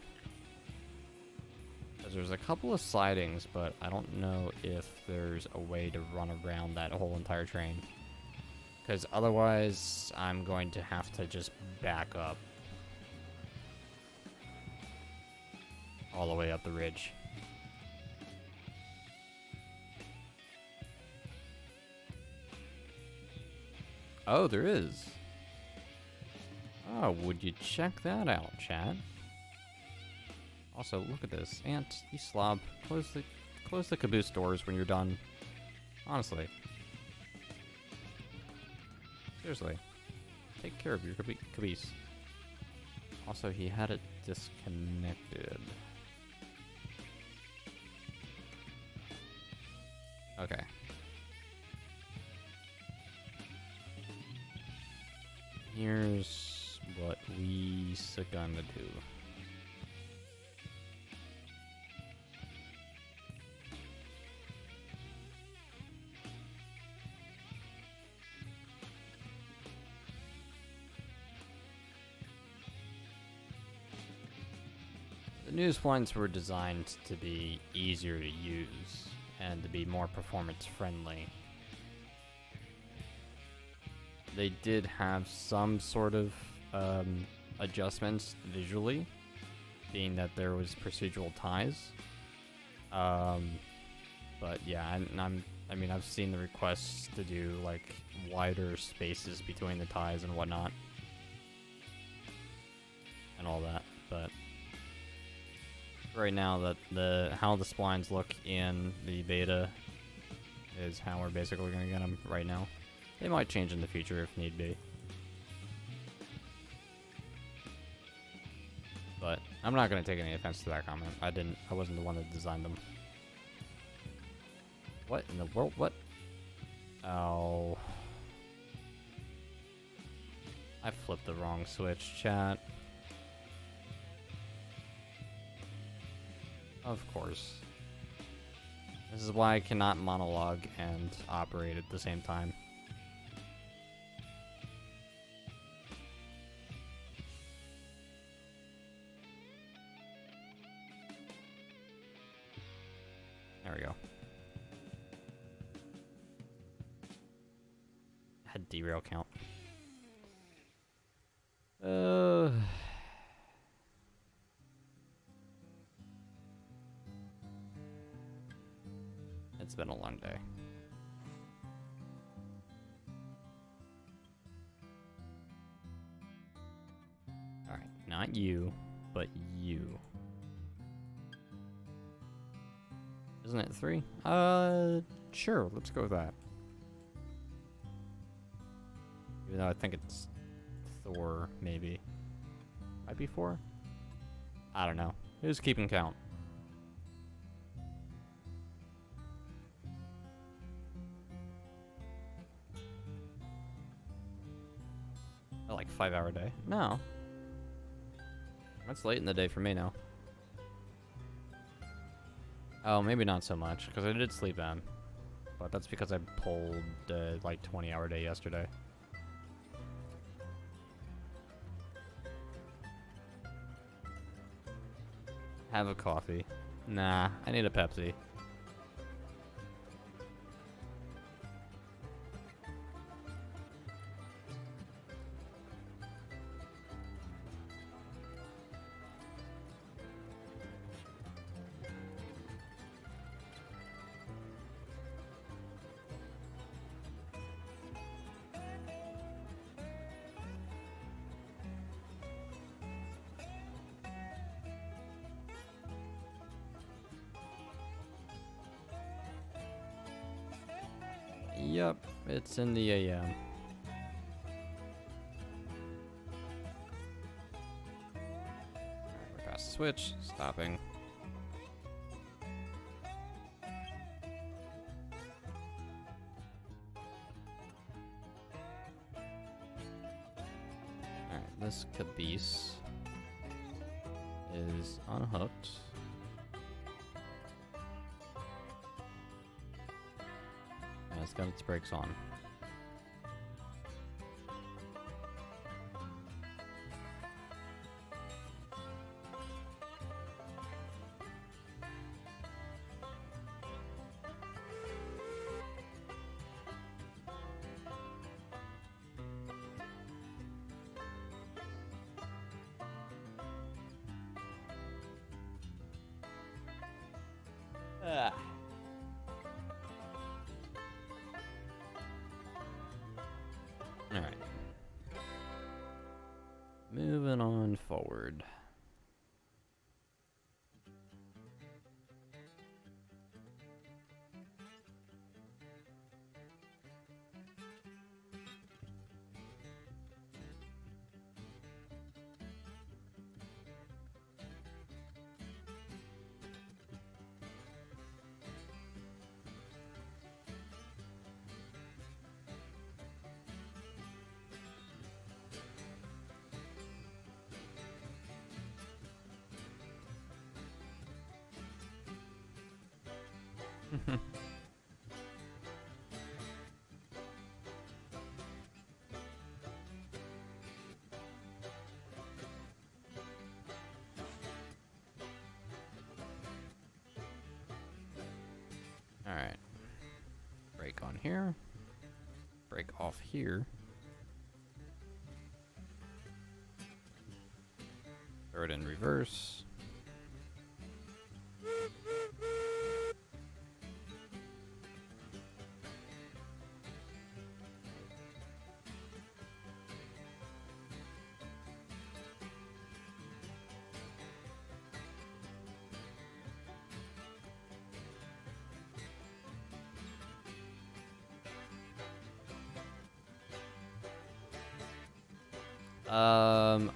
Because there's a couple of sidings, but I don't know if there's a way to run around that whole entire train. Because otherwise, I'm going to have to just back up all the way up the ridge. Oh, there is. Oh, would you check that out, chat? Also, look at this. Ant, you slob. Close the caboose doors when you're done. Honestly. Seriously. Take care of your caboose. Also, he had it disconnected. Okay. Here's what we're gonna do. The new splines were designed to be easier to use and to be more performance friendly. They did have some sort of adjustments visually, being that there was procedural ties. But yeah, I mean, I've seen the requests to do like wider spaces between the ties and whatnot, and all that. But right now, how the splines look in the beta is how we're basically gonna get them right now. They might change in the future if need be. But I'm not gonna take any offense to that comment. I wasn't the one that designed them. What in the world? What? Oh. I flipped the wrong switch, chat. Of course. This is why I cannot monologue and operate at the same time. There we go. Had derail count. It's been a long day. Alright, not you, but you. Isn't it 3? Sure, let's go with that. Even though I think it's Thor, maybe. Might be 4? I don't know. Who's keeping count? like 5-hour day. No. That's late in the day for me now. Oh, maybe not so much, because I did sleep in. But that's because I pulled like 20-hour day yesterday. Have a coffee. Nah, I need a Pepsi. Yep, it's in the AM. Alright, we're past the switch. Stopping. Alright, this caboose is unhooked. And it's got its brakes on. Ah. All right. Moving on forward. All right. Brake on here. Brake off here. Throw it in reverse.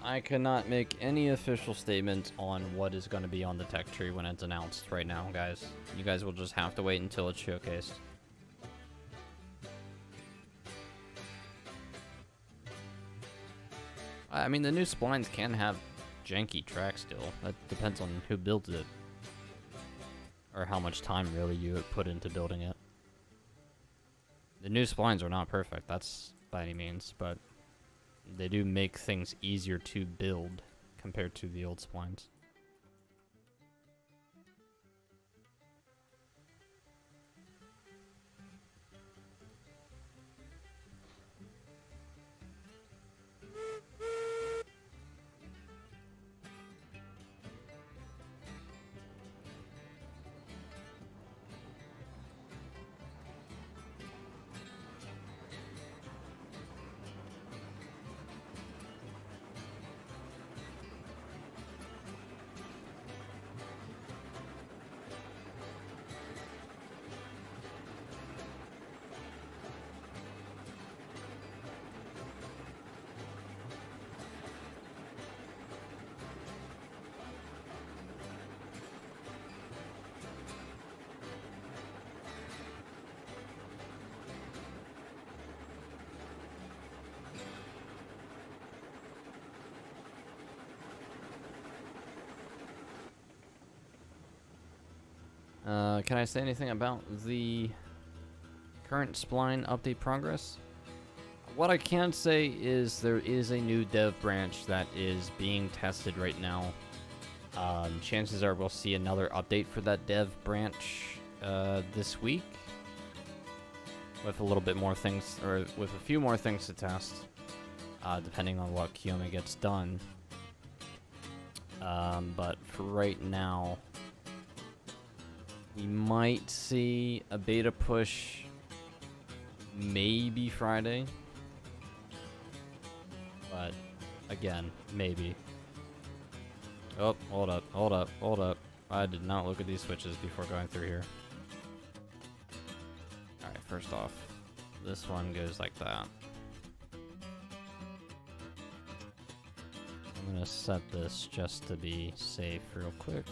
I cannot make any official statement on what is going to be on the tech tree when it's announced right now, guys. You guys will just have to wait until it's showcased. I mean, the new splines can have janky tracks still. That depends on who builds it. Or how much time, really, you put into building it. The new splines are not perfect, that's by any means, but they do make things easier to build compared to the old splines. Can I say anything about the current spline update progress? What I can say is there is a new dev branch that is being tested right now. Chances are we'll see another update for that dev branch this week, with a little bit more things, or with a few more things to test, depending on what Kiyomi gets done. But for right now, we might see a beta push maybe Friday. But again, maybe. Oh, hold up. I did not look at these switches before going through here. Alright, first off, this one goes like that. I'm gonna set this just to be safe real quick.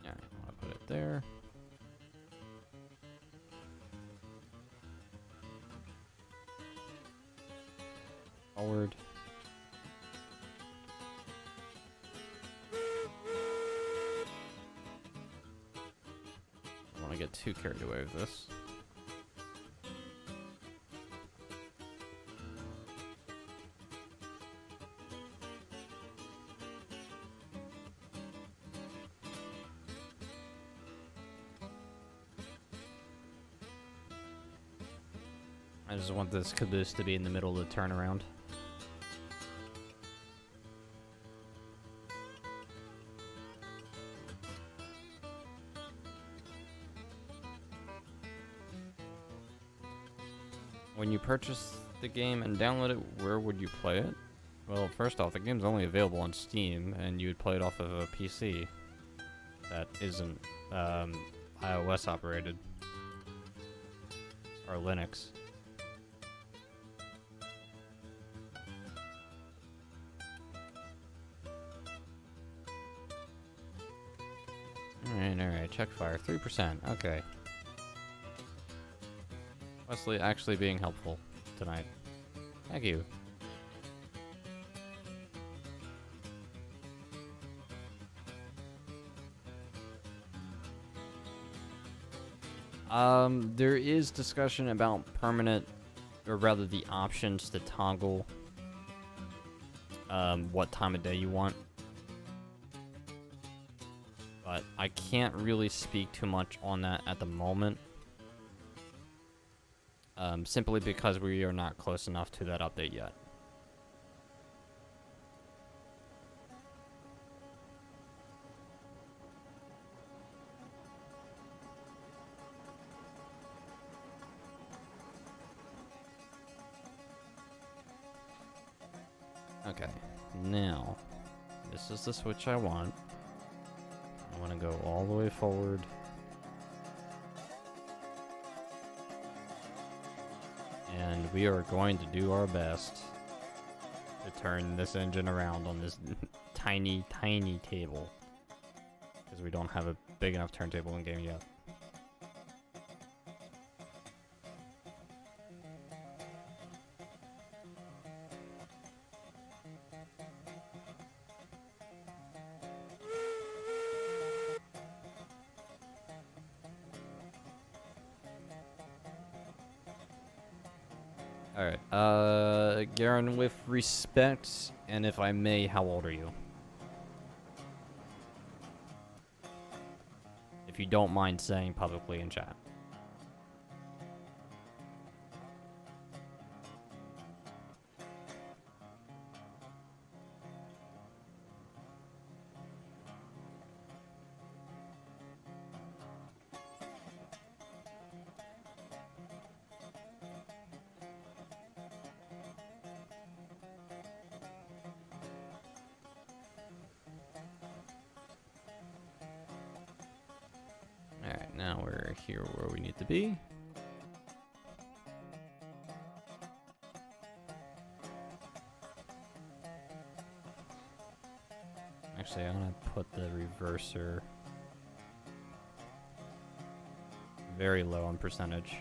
Alright, I'll put it there. Forward. Don't want to get too carried away with this. I just want this caboose to be in the middle of the turnaround. When you purchase the game and download it, where would you play it? Well, first off, the game's only available on Steam, and you would play it off of a PC that isn't iOS operated or Linux. Alright, check fire. 3%, okay. Wesley actually being helpful tonight. Thank you. There is discussion about permanent, or rather the options to toggle what time of day you want. But I can't really speak too much on that at the moment. Simply because we are not close enough to that update yet. Okay, now, this is the switch I want. I want to go all the way forward. And we are going to do our best to turn this engine around on this tiny, tiny table. Because we don't have a big enough turntable in game yet. Alright, Garen, with respect, and if I may, how old are you? If you don't mind saying publicly in chat. Now we're here where we need to be. Actually, I'm gonna put the reverser very low on percentage.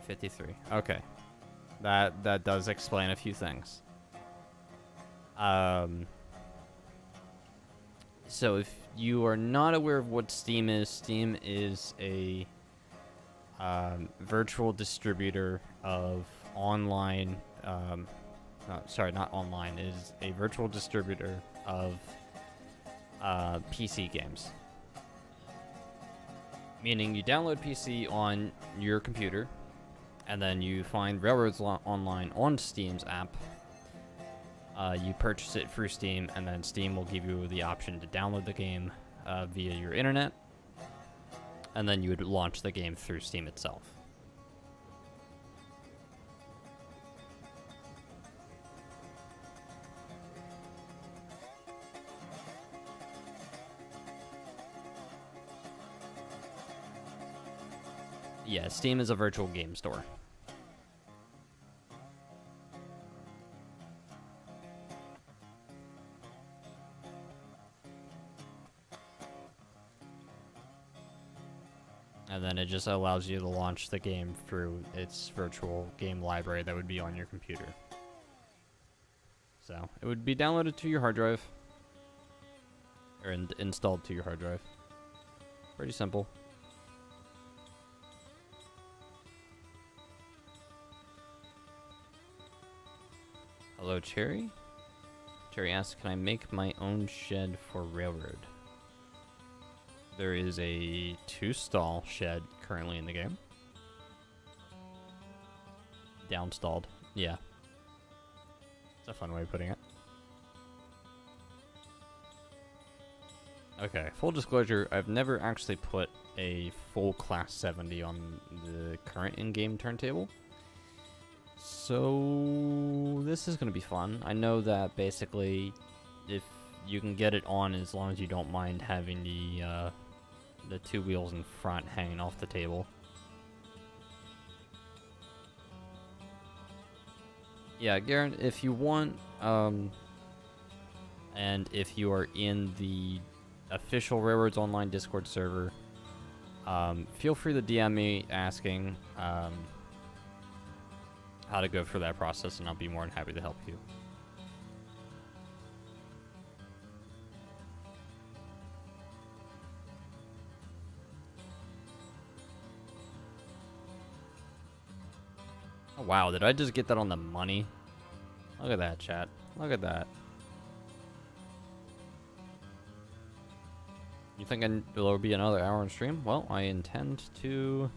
$53. Okay. That does explain a few things. So if you are not aware of what Steam is a virtual distributor of online, not online, it is a virtual distributor of PC games. Meaning you download PC on your computer, and then you find Railroads Online on Steam's app. You purchase it through Steam, and then Steam will give you the option to download the game via your internet, and then you would launch the game through Steam itself. Yeah, Steam is a virtual game store. And then it just allows you to launch the game through its virtual game library that would be on your computer. So, it would be downloaded to your hard drive. Or installed to your hard drive. Pretty simple. Hello, Cherry. Cherry asks, can I make my own shed for Railroad? There is a 2-stall shed currently in the game. Downstalled. Yeah. It's a fun way of putting it. Okay, full disclosure, I've never actually put a full Class 70 on the current in-game turntable. So this is going to be fun. I know that basically if you can get it on as long as you don't mind having the 2 wheels in front hanging off the table. Yeah, Garrett, if you want, and if you are in the official Railroads Online Discord server, feel free to DM me asking how to go through that process, and I'll be more than happy to help you. Oh, wow, did I just get that on the money? Look at that, chat. Look at that. You think there'll be another hour on stream? Well, I intend to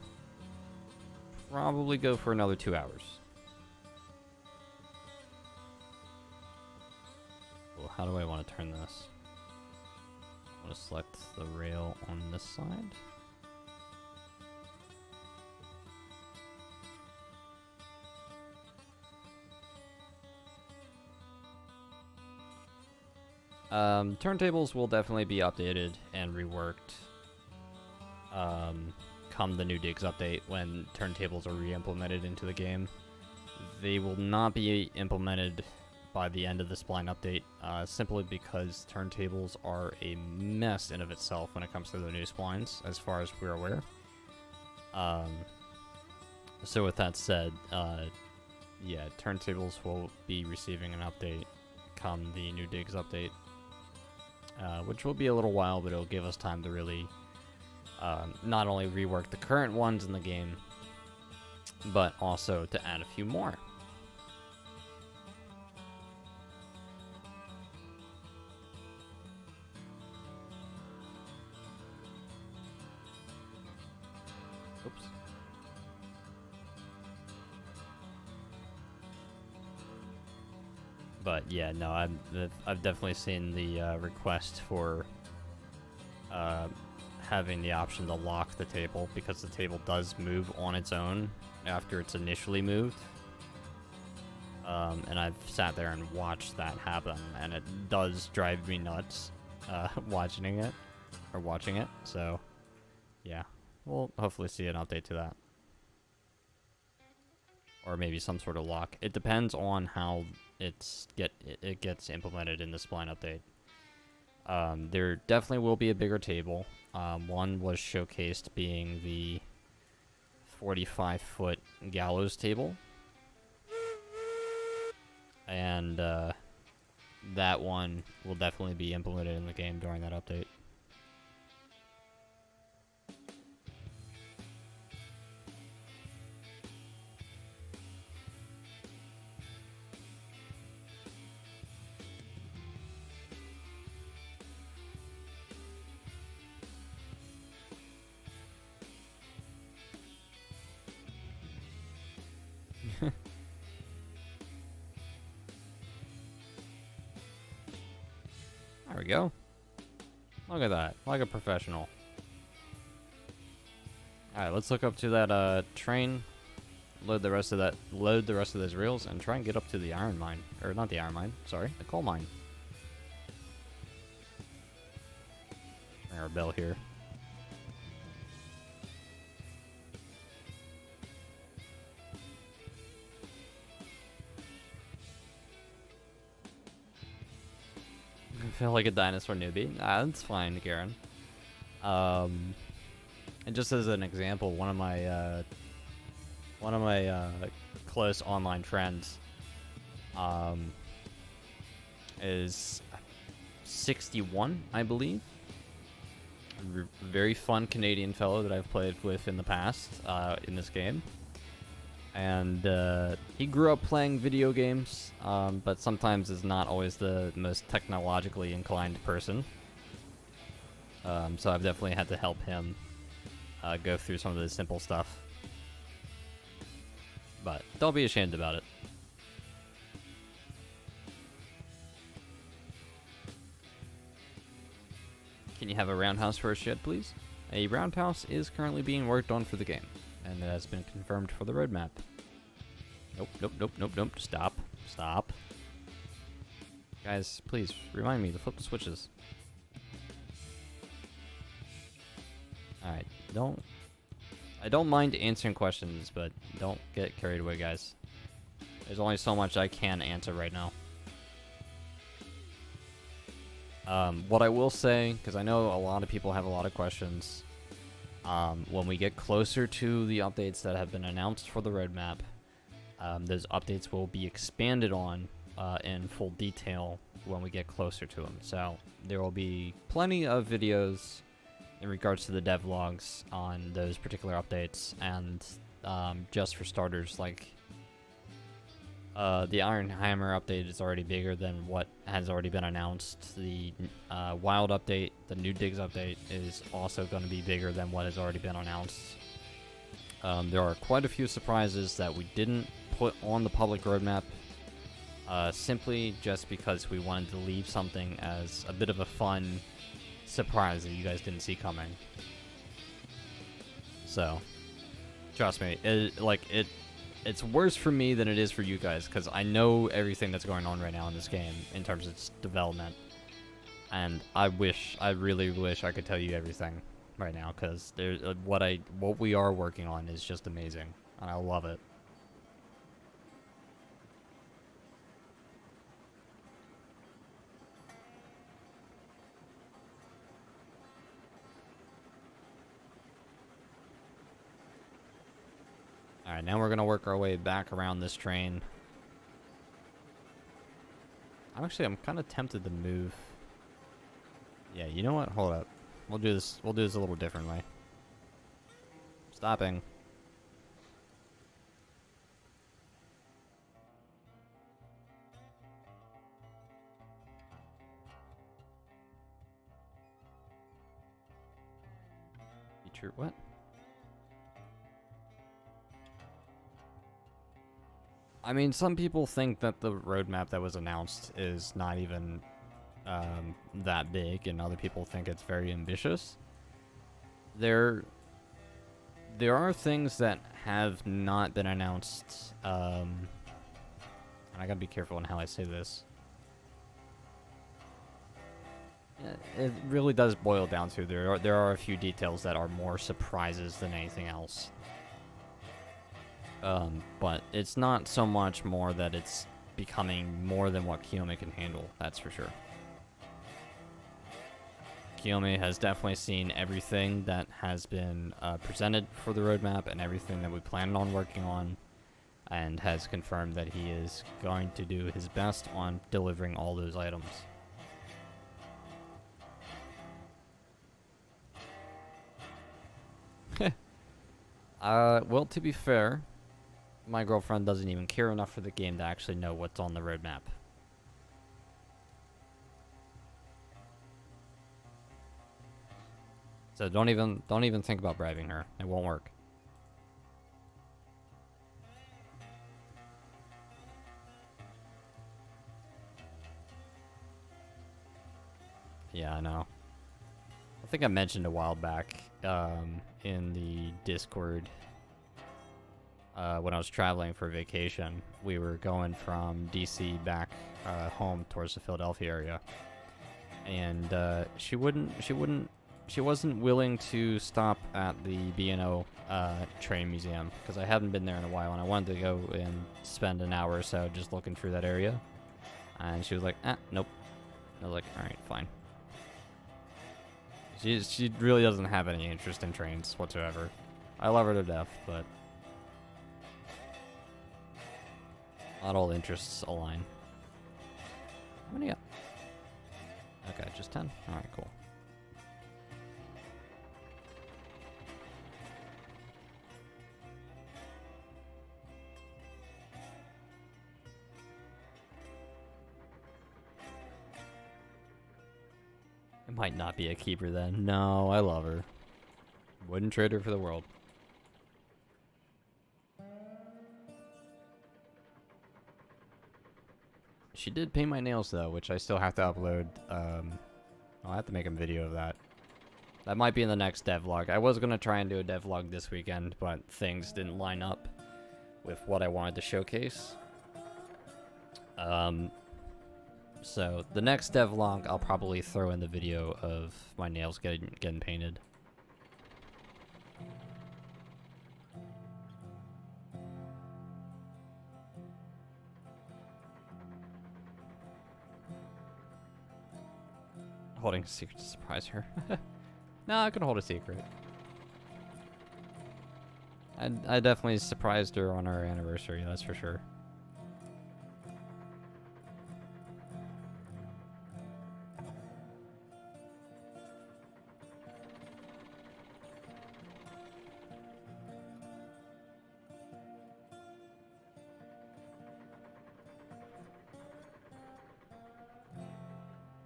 probably go for another 2 hours. Well, how do I want to turn this? I want to select the rail on this side. Turntables will definitely be updated and reworked come the new digs update when turntables are re-implemented into the game. They will not be implemented by the end of the spline update, simply because turntables are a mess in of itself when it comes to the new splines, as far as we're aware. So with that said, yeah, turntables will be receiving an update come the new digs update. Which will be a little while, but it'll give us time to really not only rework the current ones in the game, but also to add a few more. Oops. But yeah, no, I've definitely seen the request for having the option to lock the table, because the table does move on its own after it's initially moved. And I've sat there and watched that happen, and it does drive me nuts watching it. So, yeah, we'll hopefully see an update to that, or maybe some sort of lock. It depends on how it gets implemented in the spline update. There definitely will be a bigger table. One was showcased being the 45-foot gallows table. And that one will definitely be implemented in the game during that update. There we go. Look at that. Like a professional. Alright, let's look up to that train. Load the rest of those reels and try and get up to the iron mine. Or not the iron mine, sorry, the coal mine. Ring our bell here. I feel like a dinosaur newbie. Ah, that's fine, Garen. And just as an example, one of my close online friends, is 61, I believe. Very fun Canadian fellow that I've played with in the past, in this game. And he grew up playing video games, but sometimes is not always the most technologically inclined person. So I've definitely had to help him go through some of the simple stuff. But don't be ashamed about it. Can you have a roundhouse for a shed, please? A roundhouse is currently being worked on for the game, and it has been confirmed for the roadmap. Nope. Stop. Guys, please, remind me to flip the switches. Alright, I don't mind answering questions, but don't get carried away, guys. There's only so much I can answer right now. What I will say, because I know a lot of people have a lot of questions, when we get closer to the updates that have been announced for the roadmap, those updates will be expanded on in full detail when we get closer to them. So there will be plenty of videos in regards to the devlogs on those particular updates, and just for starters, like the Iron Hammer update is already bigger than what has already been announced. The Wild update, the New Digs update, is also going to be bigger than what has already been announced. There are quite a few surprises that we didn't put on the public roadmap, simply just because we wanted to leave something as a bit of a fun surprise that you guys didn't see coming. So, trust me, it's worse for me than it is for you guys, because I know everything that's going on right now in this game in terms of its development, and I really wish I could tell you everything right now, because what we are working on is just amazing, and I love it. Alright, now we're going to work our way back around this train. I'm kind of tempted to move. Yeah, you know what? Hold up. We'll do this a little differently. Stopping. Feature what? I mean, some people think that the roadmap that was announced is not even that big, and other people think it's very ambitious. There are things that have not been announced. I'm And I gotta be careful on how I say this. It really does boil down to there are a few details that are more surprises than anything else. But it's not so much more that it's becoming more than what Kiyomi can handle, that's for sure. Kiyomi has definitely seen everything that has been presented for the roadmap and everything that we planned on working on, and has confirmed that he is going to do his best on delivering all those items. Well, to be fair, my girlfriend doesn't even care enough for the game to actually know what's on the roadmap. So don't even think about bribing her. It won't work. Yeah, I know. I think I mentioned a while back in the Discord when I was traveling for vacation. We were going from DC back home towards the Philadelphia area, and she wasn't willing to stop at the B&O train museum because I haven't been there in a while, and I wanted to go and spend an hour or so just looking through that area. And she was like, nope. I was like, all right, fine. She really doesn't have any interest in trains whatsoever. I love her to death, but not all interests align. How many up? Okay, just 10? Alright, cool. It might not be a keeper then. No, I love her. Wouldn't trade her for the world. She did paint my nails though, which I still have to upload. I'll have to make a video of that. That might be in the next devlog. I was gonna try and do a devlog this weekend, but things didn't line up with what I wanted to showcase. So the next devlog, I'll probably throw in the video of my nails getting painted. Holding a secret to surprise her. No, I can hold a secret. I definitely surprised her on our anniversary, that's for sure.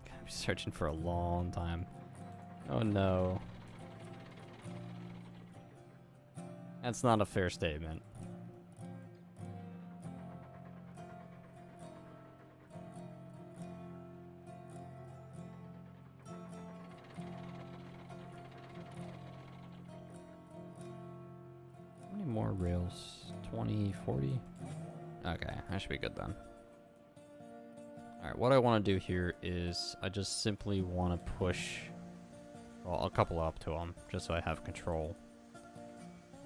Gonna be searching for a long time. Oh no. That's not a fair statement. How many more rails? 20, 40? Okay, that should be good then. Alright, what I want to do here is I just simply want to push, well, a couple up to them, just so I have control.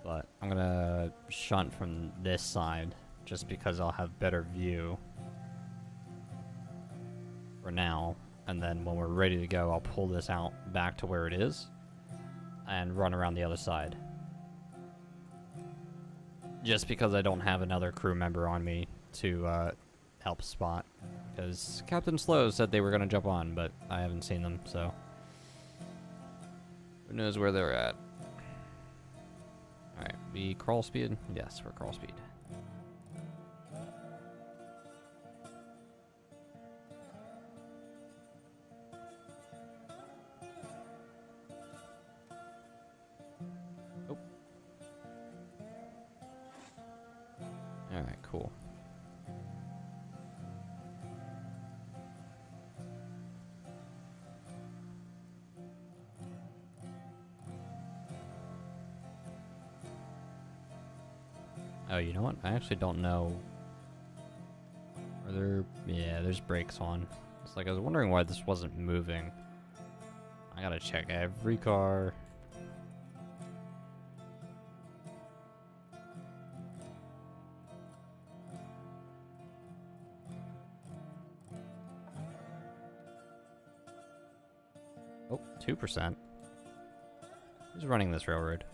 But I'm going to shunt from this side, just because I'll have better view for now. And then when we're ready to go, I'll pull this out back to where it is and run around the other side. Just because I don't have another crew member on me to help spot. Because Captain Slow said they were going to jump on, but I haven't seen them, so who knows where they're at. Alright, we crawl speed? Yes, we're crawl speed. Oh. Alright, cool. Oh, you know what? I actually don't know. Are there... Yeah, there's brakes on. It's like I was wondering why this wasn't moving. I gotta check every car. Oh, 2%. Who's running this railroad?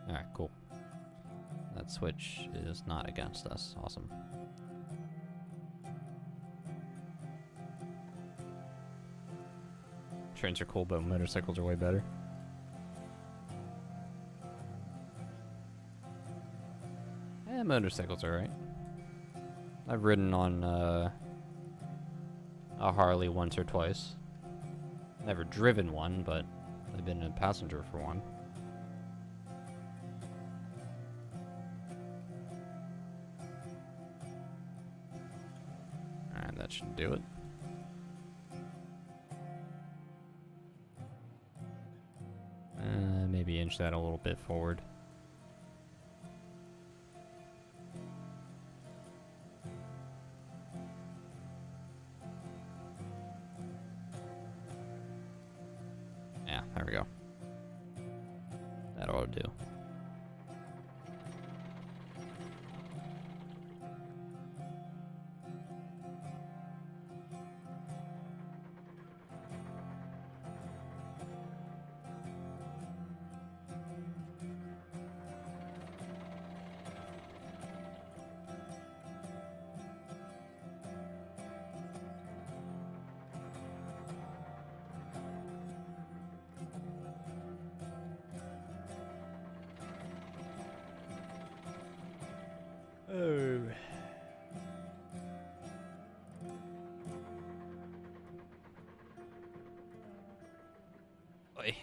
Alright, cool. That switch is not against us. Awesome. Trains are cool, but motorcycles are way better. Motorcycles are right. I've ridden on a Harley once or twice. Never driven one, but I've been a passenger for one. Alright, that should do it. Maybe inch that a little bit forward. Yeah, there we go. That ought to do. Oh. Oi.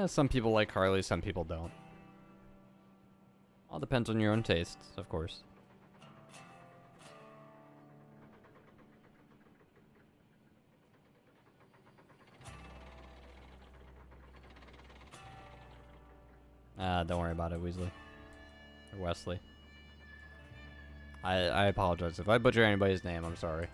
Some people like Harley, some people don't. All depends on your own tastes, of course. Don't worry about it, Weasley. Or Wesley. I apologize. If I butcher anybody's name, I'm sorry.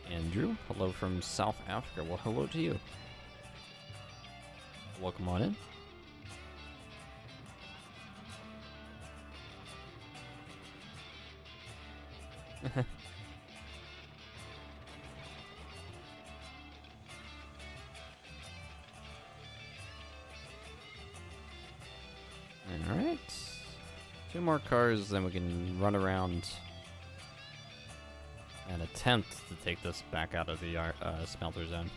Andrew, hello from South Africa. Well, hello to you. Welcome on in. Alright. 2 more cars, then we can run around and attempt to take this back out of the smelter zone.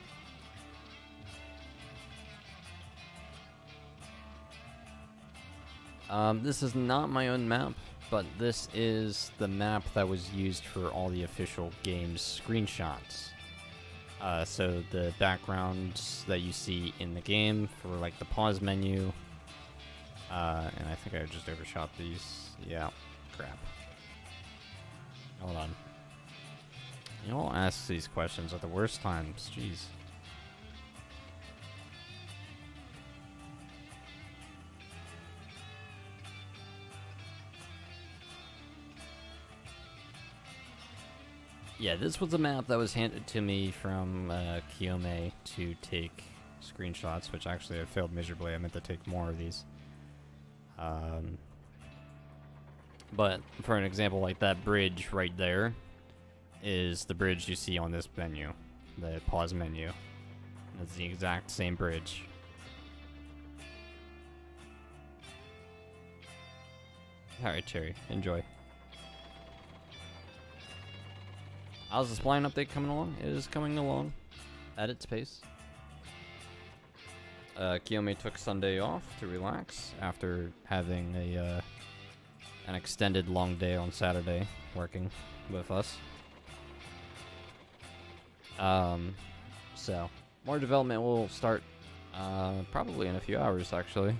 This is not my own map, but this is the map that was used for all the official game's screenshots. So the backgrounds that you see in the game for like the pause menu, and I think I just overshot these. Yeah, crap. Hold on. You all ask these questions at the worst times. Jeez. Yeah, this was a map that was handed to me from Kiyome to take screenshots, which actually I failed miserably. I meant to take more of these. But for an example, like that bridge right there is the bridge you see on this menu, the pause menu. It's the exact same bridge. Alright, Cherry, enjoy. How's the spline update coming along? It is coming along at its pace. Kiyomi took Sunday off to relax after having an extended long day on Saturday working with us. So more development will start probably in a few hours actually,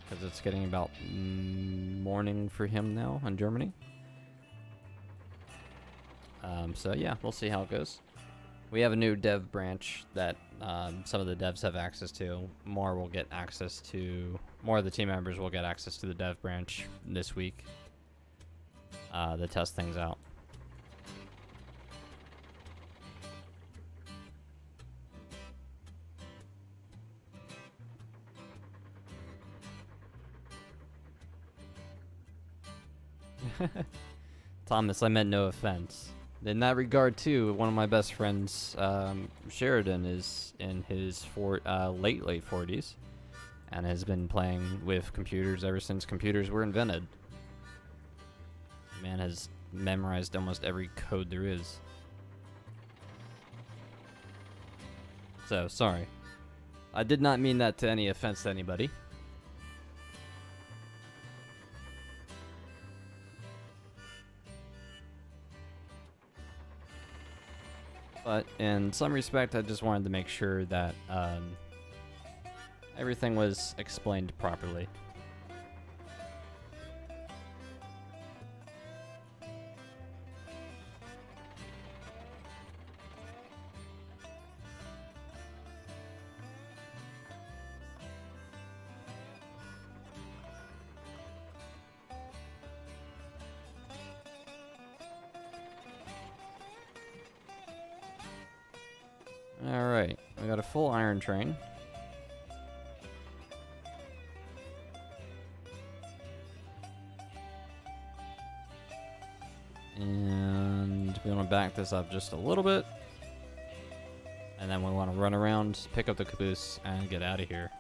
because it's getting about morning for him now in Germany. So yeah, we'll see how it goes. We have a new dev branch that some of the devs have access to. More of the team members will get access to the dev branch this week to test things out. Thomas, I meant no offense. In that regard, too, one of my best friends, Sheridan, is in his late 40s and has been playing with computers ever since computers were invented. The man has memorized almost every code there is. So, sorry. I did not mean that to any offense to anybody. But in some respect, I just wanted to make sure that everything was explained properly. Alright, we got a full iron train. And we want to back this up just a little bit. And then we want to run around, pick up the caboose, and get out of here.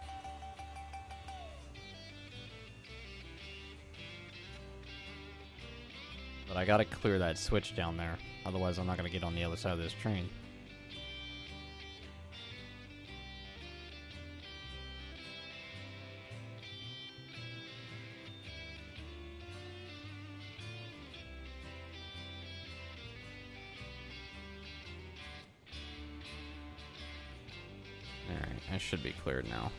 But I gotta clear that switch down there. Otherwise I'm not gonna get on the other side of this train. Alright, I should be cleared now.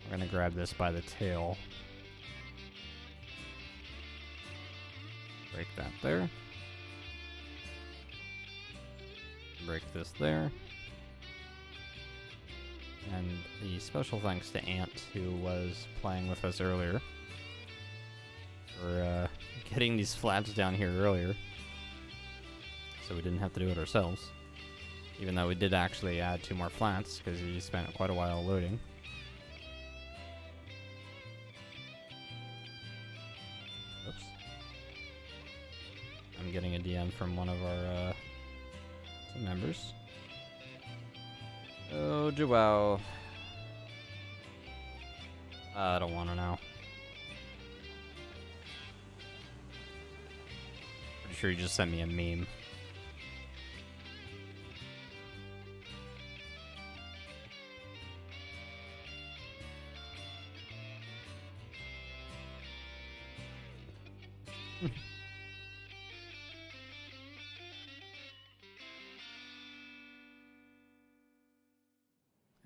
We're gonna grab this by the tail. Break that there. Break this there. And the special thanks to Ant, who was playing with us earlier, for getting these flaps down here earlier, so we didn't have to do it ourselves. Even though we did actually add 2 more flats, because he spent quite a while loading. Oops. I'm getting a DM from one of our team members. Oh, Joao. I don't want to know. Pretty sure he just sent me a meme.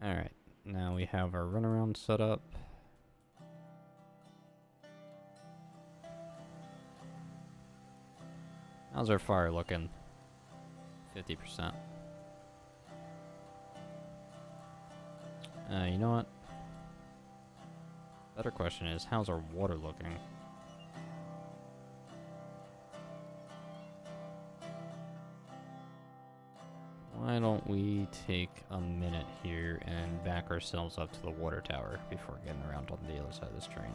Alright, now we have our runaround set up. How's our fire looking? 50%. You know what? Better question is, how's our water looking? Why don't we take a minute here and back ourselves up to the water tower before getting around on the other side of this train.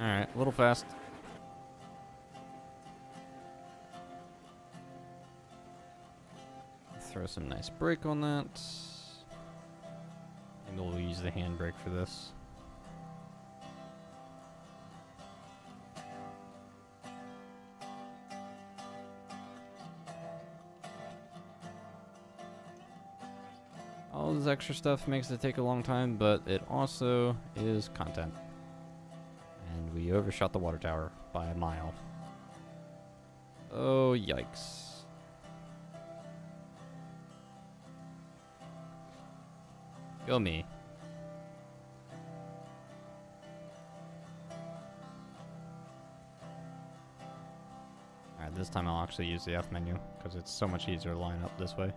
Alright, a little fast. Throw some nice brake on that. Maybe we'll use the handbrake for this. All this extra stuff makes it take a long time, but it also is content. And we overshot the water tower by a mile. Oh, yikes. Go me. Alright, this time I'll actually use the F menu, because it's so much easier to line up this way.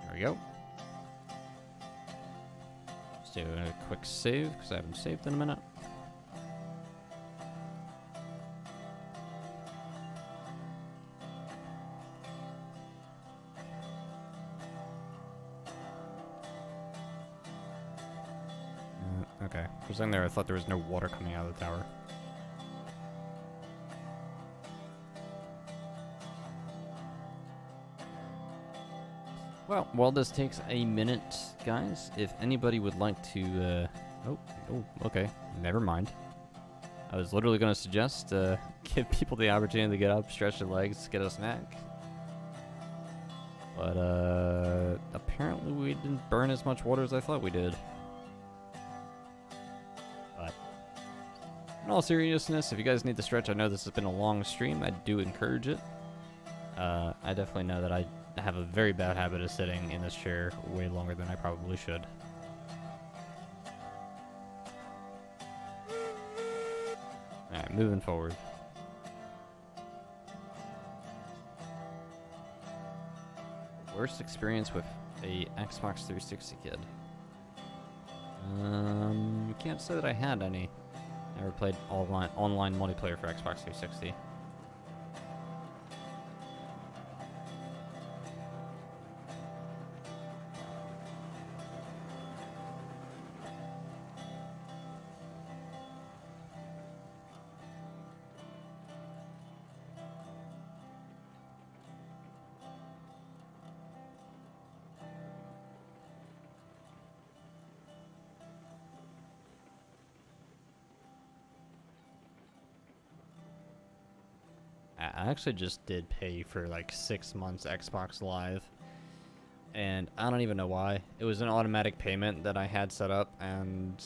There we go. Just do a quick save, because I haven't saved in a minute. Okay, for a second there I thought there was no water coming out of the tower. Well, while this takes a minute, guys, if anybody would like to, oh, okay, never mind. I was literally going to suggest, give people the opportunity to get up, stretch their legs, get a snack. But, apparently we didn't burn as much water as I thought we did. But, in all seriousness, if you guys need to stretch, I know this has been a long stream, I do encourage it. I definitely know that I have a very bad habit of sitting in this chair way longer than I probably should. Alright, moving forward. Worst experience with a Xbox 360 kid. Can't say that I had any. Never played online multiplayer for Xbox 360. I actually just did pay for like 6 months Xbox Live, and I don't even know why. It was an automatic payment that I had set up, and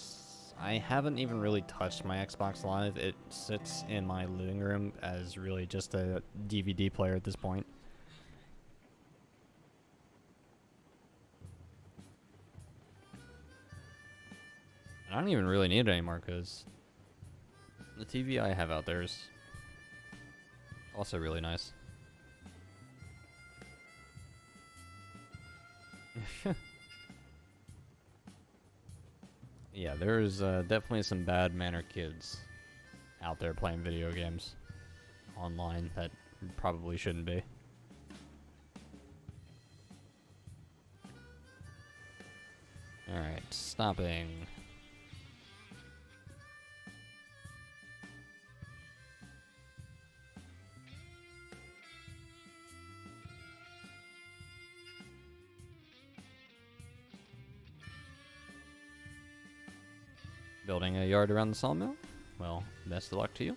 I haven't even really touched my Xbox Live. It sits in my living room as really just a DVD player at this point. I don't even really need it anymore because the TV I have out there is also really nice. Yeah, there's definitely some bad-mannered kids out there playing video games online that probably shouldn't be. Alright, stopping. Building a yard around the sawmill? Well, best of luck to you.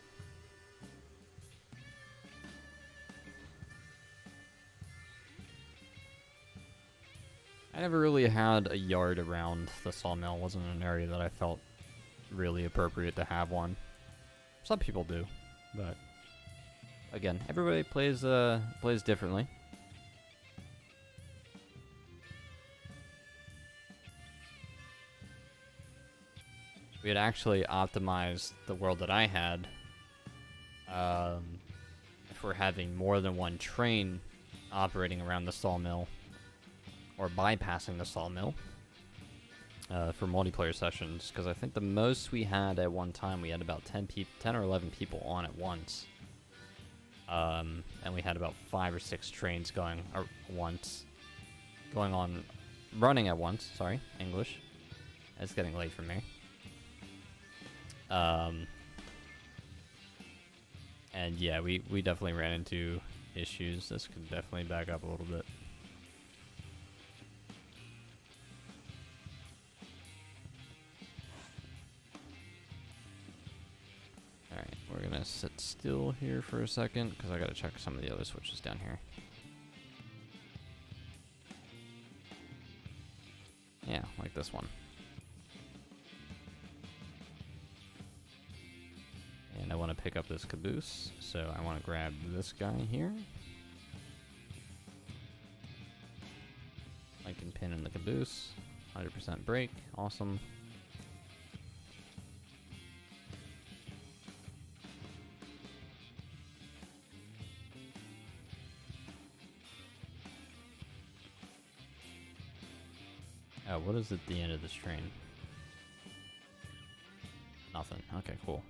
I never really had a yard around the sawmill. It wasn't an area that I felt really appropriate to have one. Some people do, but again, everybody plays differently. We had actually optimized the world that I had for having more than one train operating around the sawmill or bypassing the sawmill for multiplayer sessions, because I think the most we had at one time, we had about 10 or 11 people on at once, and we had about 5 or 6 trains going running at once. Sorry, English. It's getting late for me. And yeah, we definitely ran into issues. This could definitely back up a little bit. Alright, we're gonna sit still here for a second, because I gotta check some of the other switches down here. Yeah, like this one. And I want to pick up this caboose, so I want to grab this guy here. I can pin in the caboose. 100% brake. Awesome. Oh, what is at the end of this train? Nothing. Okay, cool.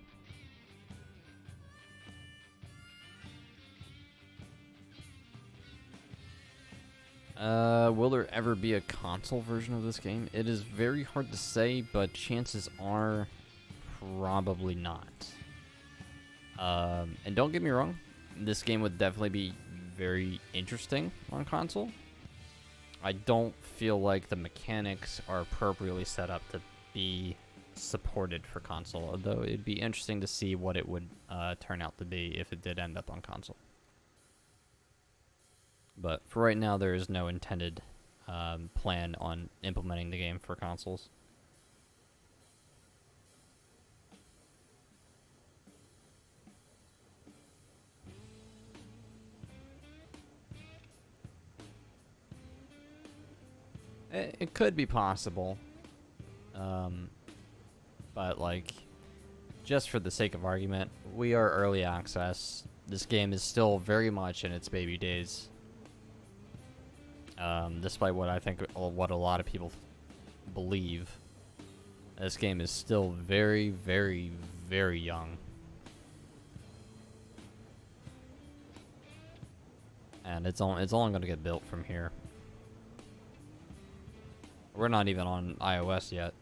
Will there ever be a console version of this game? It is very hard to say, but chances are probably not. And don't get me wrong, this game would definitely be very interesting on console. I don't feel like the mechanics are appropriately set up to be supported for console, although it'd be interesting to see what it would turn out to be if it did end up on console. But for right now, there is no intended plan on implementing the game for consoles. It could be possible. But like, just for the sake of argument, we are early access. This game is still very much in its baby days. Despite what I think, what a lot of people believe, this game is still very, very, very young. And it's only going to get built from here. We're not even on iOS yet.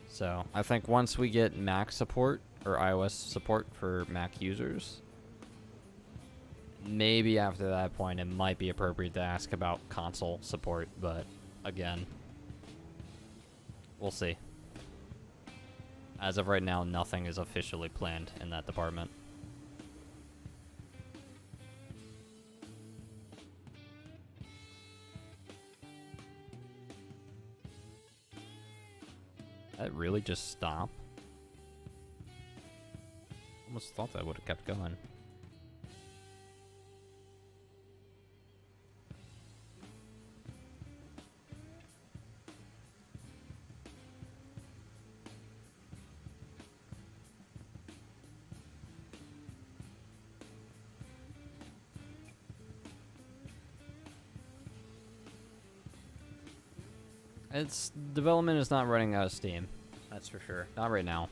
So, I think once we get Mac support, or iOS support for Mac users, maybe after that point it might be appropriate to ask about console support, but again, we'll see. As of right now, nothing is officially planned in that department. Did that really just stop? Almost thought that would have kept going. Its development is not running out of steam. That's for sure. Not right now.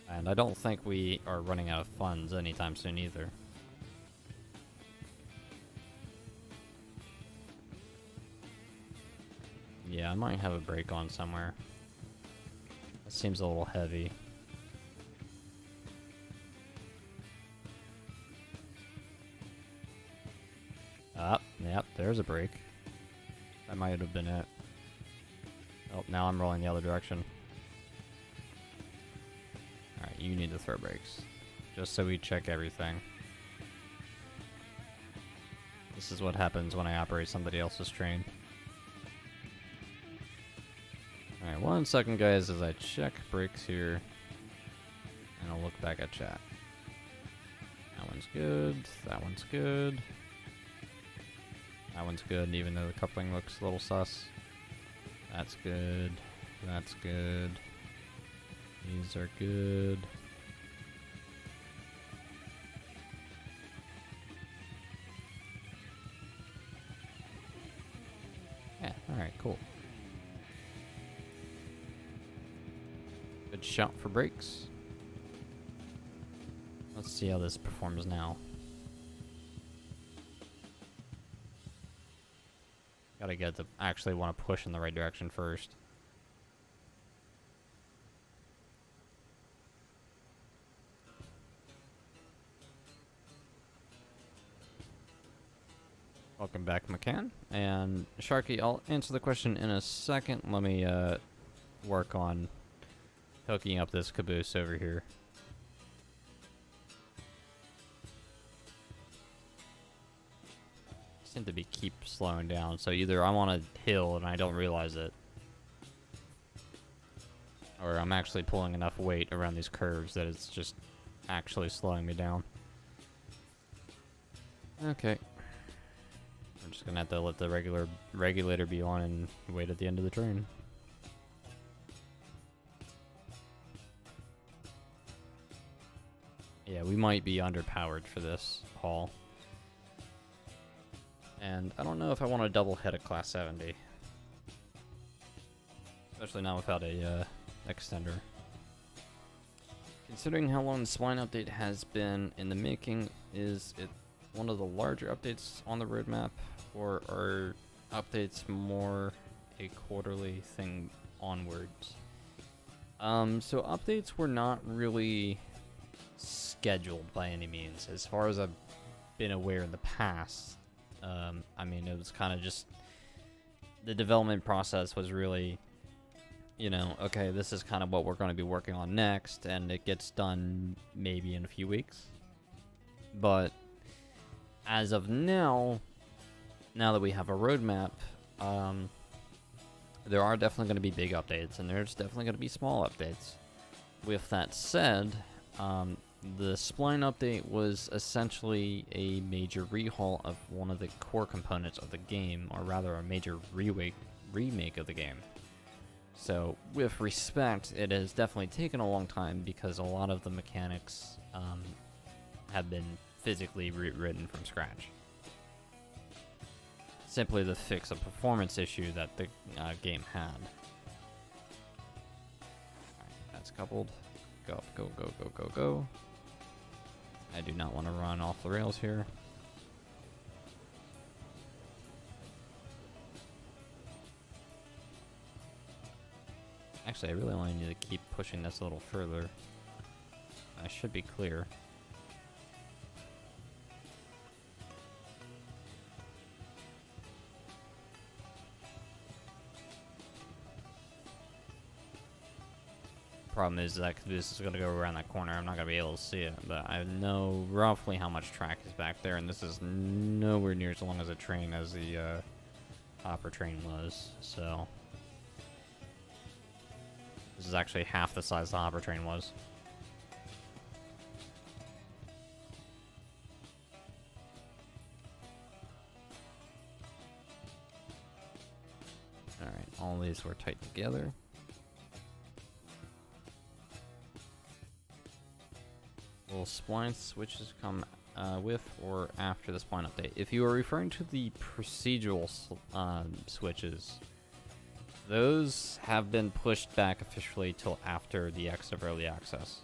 And I don't think we are running out of funds anytime soon either. Yeah, I might have a brake on somewhere. That seems a little heavy. Yep, there's a brake. That might have been it. Oh, now I'm rolling the other direction. you need to throw brakes. Just so we check everything. This is what happens when I operate somebody else's train. Alright, 1 second, guys, as I check brakes here. And I'll look back at chat. That one's good. That one's good. That one's good, even though the coupling looks a little sus. That's good. That's good. These are good. Yeah, alright, cool. Good shout for brakes. Let's see how this performs now. Gotta get to actually want to push in the right direction first. Welcome back, McCann. And Sharky, I'll answer the question in a second. Let me work on hooking up this caboose over here. Seem to be keep slowing down, so either I'm on a hill and I don't realize it, or I'm actually pulling enough weight around these curves that it's just actually slowing me down. Okay. I'm just gonna have to let the regulator be on and wait at the end of the train. Yeah, we might be underpowered for this haul. And I don't know if I want to double head a Class 70. Especially not without a extender. Considering how long the spline update has been in the making, is it one of the larger updates on the roadmap, or are updates more a quarterly thing onwards? So updates were not really scheduled by any means, as far as I've been aware in the past. I mean, it was kind of just, the development process was really, you know, okay, this is kind of what we're going to be working on next, and it gets done maybe in a few weeks. But as of now that we have a roadmap, there are definitely going to be big updates, and there's definitely going to be small updates. With that said, the spline update was essentially a major rehaul of one of the core components of the game, or rather a major remake of the game. So, with respect, it has definitely taken a long time because a lot of the mechanics have been physically rewritten from scratch. Simply to fix a performance issue that the game had. Alright, that's coupled. Go, go, go, go, go, go. I do not want to run off the rails here. Actually, I really only need to keep pushing this a little further. I should be clear. Problem is that this is going to go around that corner. I'm not going to be able to see it, but I know roughly how much track is back there, and this is nowhere near as long as a train as the hopper train was, so this is actually half the size the hopper train was. Alright, all these were tight together. Will spline switches come with or after the spline update? If you are referring to the procedural switches, those have been pushed back officially till after the X of Early Access.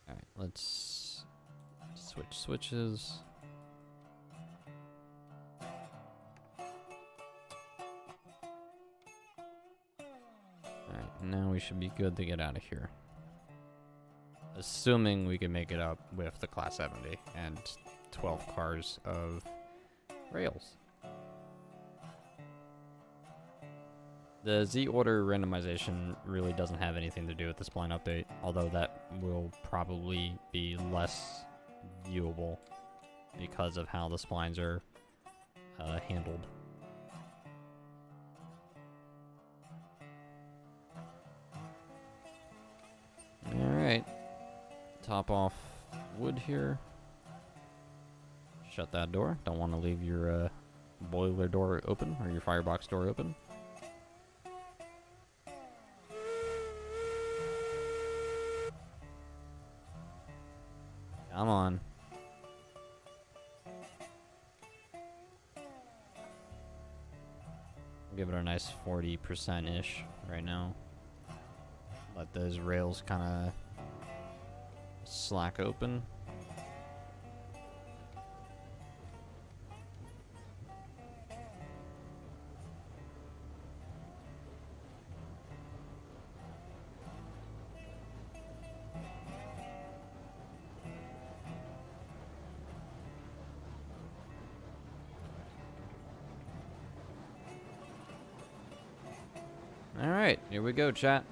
Alright, let's switch switches. Alright, now we should be good to get out of here. assuming we can make it up with the Class 70 and 12 cars of rails. The Z-order randomization really doesn't have anything to do with the spline update, although that will probably be less viewable because of how the splines are handled. Alright, top off wood here. Shut that door. Don't want to leave your boiler door open or your firebox door open. Come on. Give it a nice 40%-ish right now. Let those rails kind of slack open. Alright, here we go, chat.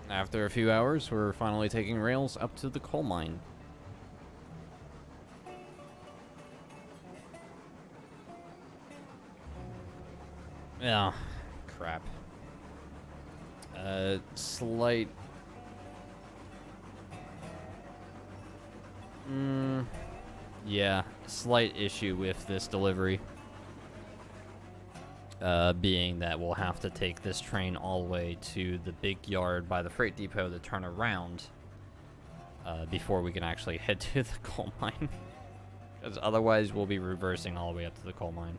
After a few hours, we're finally taking rails up to the coal mine. Yeah, crap. Slight... yeah, slight issue with this delivery. Being that we'll have to take this train all the way to the big yard by the freight depot to turn around before we can actually head to the coal mine. Because otherwise we'll be reversing all the way up to the coal mine.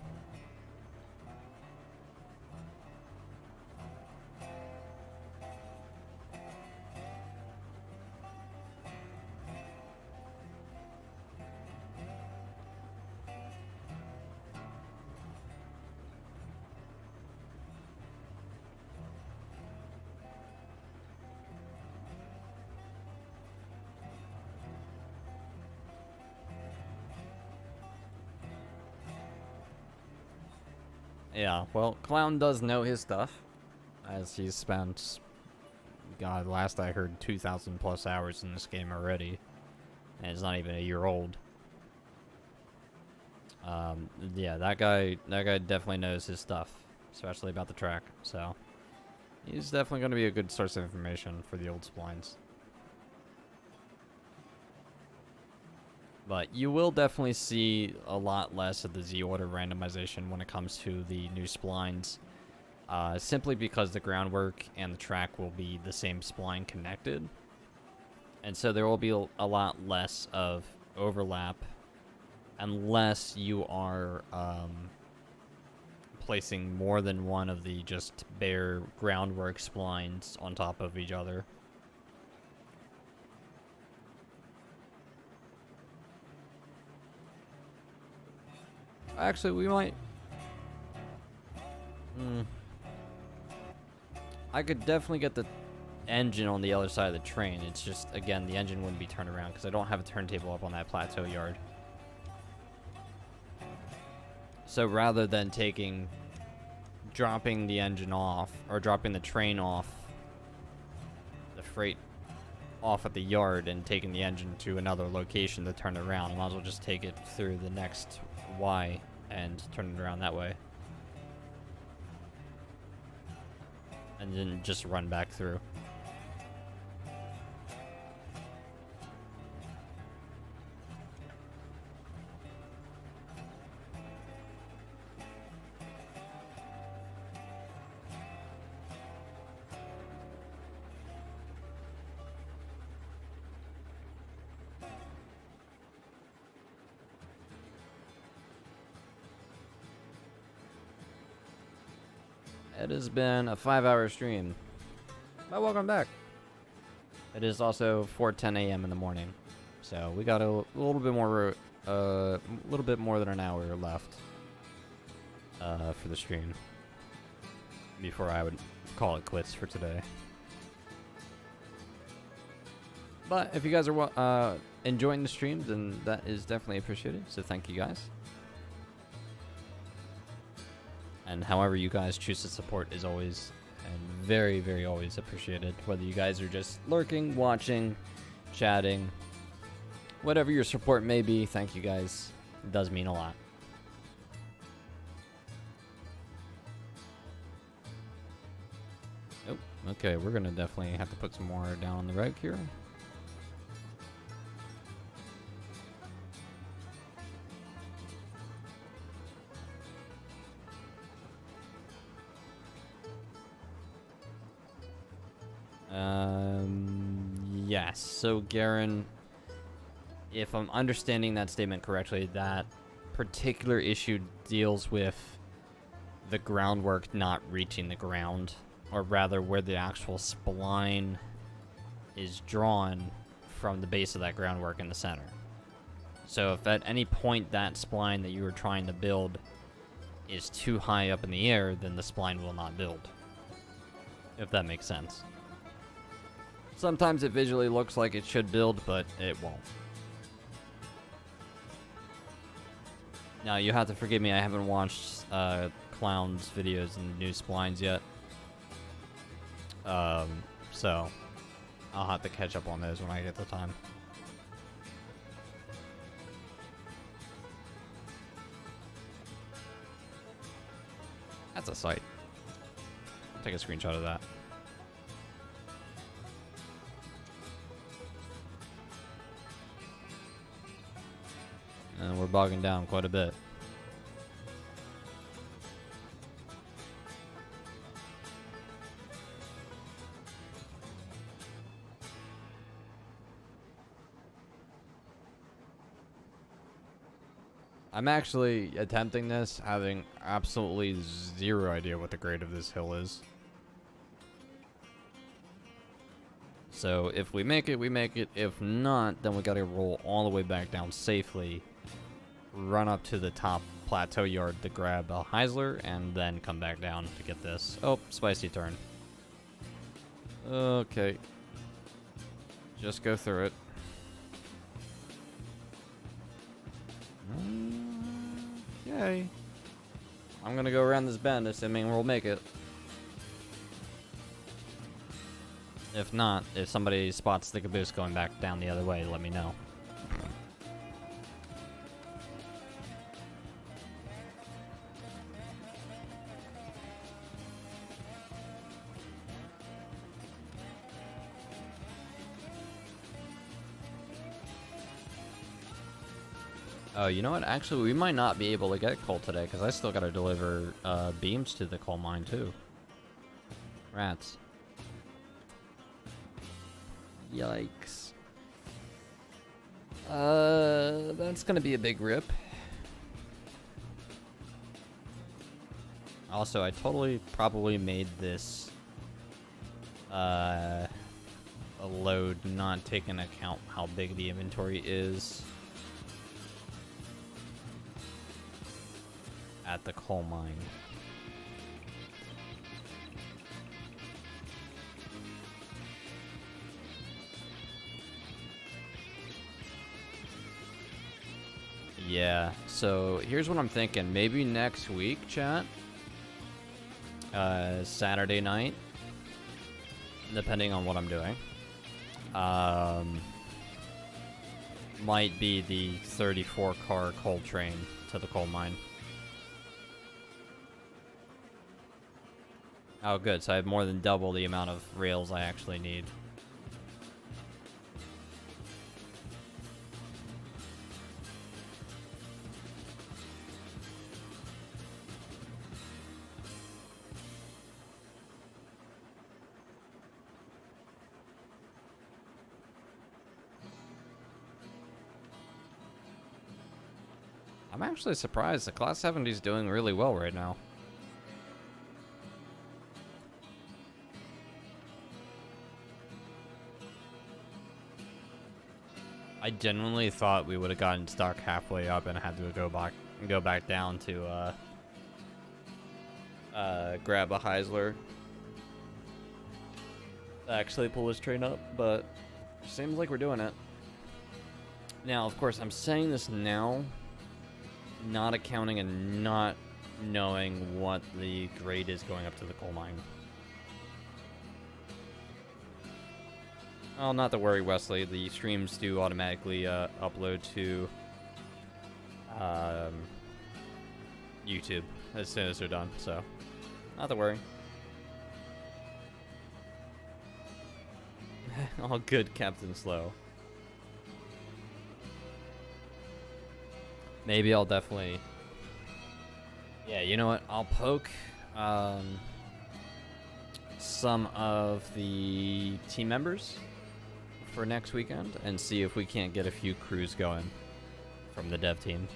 Yeah, well, Clown does know his stuff, as he's spent, God, last I heard, 2,000 plus hours in this game already, and it's not even a year old. Yeah, that guy definitely knows his stuff, especially about the track, so he's definitely going to be a good source of information for the old splines. But you will definitely see a lot less of the Z-order randomization when it comes to the new splines, simply because the groundwork and the track will be the same spline connected. And so there will be a lot less of overlap unless you are placing more than one of the just bare groundwork splines on top of each other. Actually, we might... I could definitely get the engine on the other side of the train. It's just, again, the engine wouldn't be turned around because I don't have a turntable up on that plateau yard. So rather than dropping the engine off, or dropping the train off, the freight off at the yard and taking the engine to another location to turn it around, I might as well just take it through the next Y and turn it around that way. And then just run back through. It has been a 5-hour stream. But welcome back. It is also 4:10 a.m. in the morning, so we got a little bit more than an hour left for the stream before I would call it quits for today. But if you guys are enjoying the stream, then that is definitely appreciated. So thank you guys. And however you guys choose to support is always and very, very always appreciated. Whether you guys are just lurking, watching, chatting, whatever your support may be, thank you guys. It does mean a lot. Oh, okay, we're gonna definitely have to put some more down on the reg here. Yes. So, Garen, if I'm understanding that statement correctly, that particular issue deals with the groundwork not reaching the ground, or rather where the actual spline is drawn from the base of that groundwork in the center. So if at any point that spline that you were trying to build is too high up in the air, then the spline will not build. If that makes sense. Sometimes it visually looks like it should build, but it won't. Now, you have to forgive me, I haven't watched Clown's videos and new splines yet. So, I'll have to catch up on those when I get the time. That's a sight. I'll take a screenshot of that. And we're bogging down quite a bit. I'm actually attempting this, having absolutely zero idea what the grade of this hill is. So if we make it, we make it. If not, then we gotta roll all the way back down safely, run up to the top plateau yard to grab a Heisler, and then come back down to get this. Oh, spicy turn. Okay. Just go through it. Okay. I'm gonna go around this bend, assuming we'll make it. If not, if somebody spots the caboose going back down the other way, let me know. Oh, you know what? Actually, we might not be able to get coal today, because I still gotta deliver beams to the coal mine, too. Rats. Yikes. That's gonna be a big rip. Also, I totally probably made this a load not taking into account how big the inventory is at the coal mine. Yeah, so here's what I'm thinking. Maybe next week, chat. Saturday night. Depending on what I'm doing. Might be the 34-car coal train to the coal mine. Oh, good. So I have more than double the amount of rails I actually need. I'm actually surprised. The Class 70 is doing really well right now. I genuinely thought we would have gotten stuck halfway up and had to go back down to grab a Heisler. Actually pull this train up, but Seems like we're doing it. Now, of course, I'm saying this now, not accounting and not knowing what the grade is going up to the coal mine. Well, not to worry, Wesley. The streams do automatically upload to YouTube as soon as they're done, so not to worry. All good, Captain Slow. Maybe I'll definitely... Yeah, you know what? I'll poke some of the team members for next weekend and see if we can't get a few crews going from the dev team.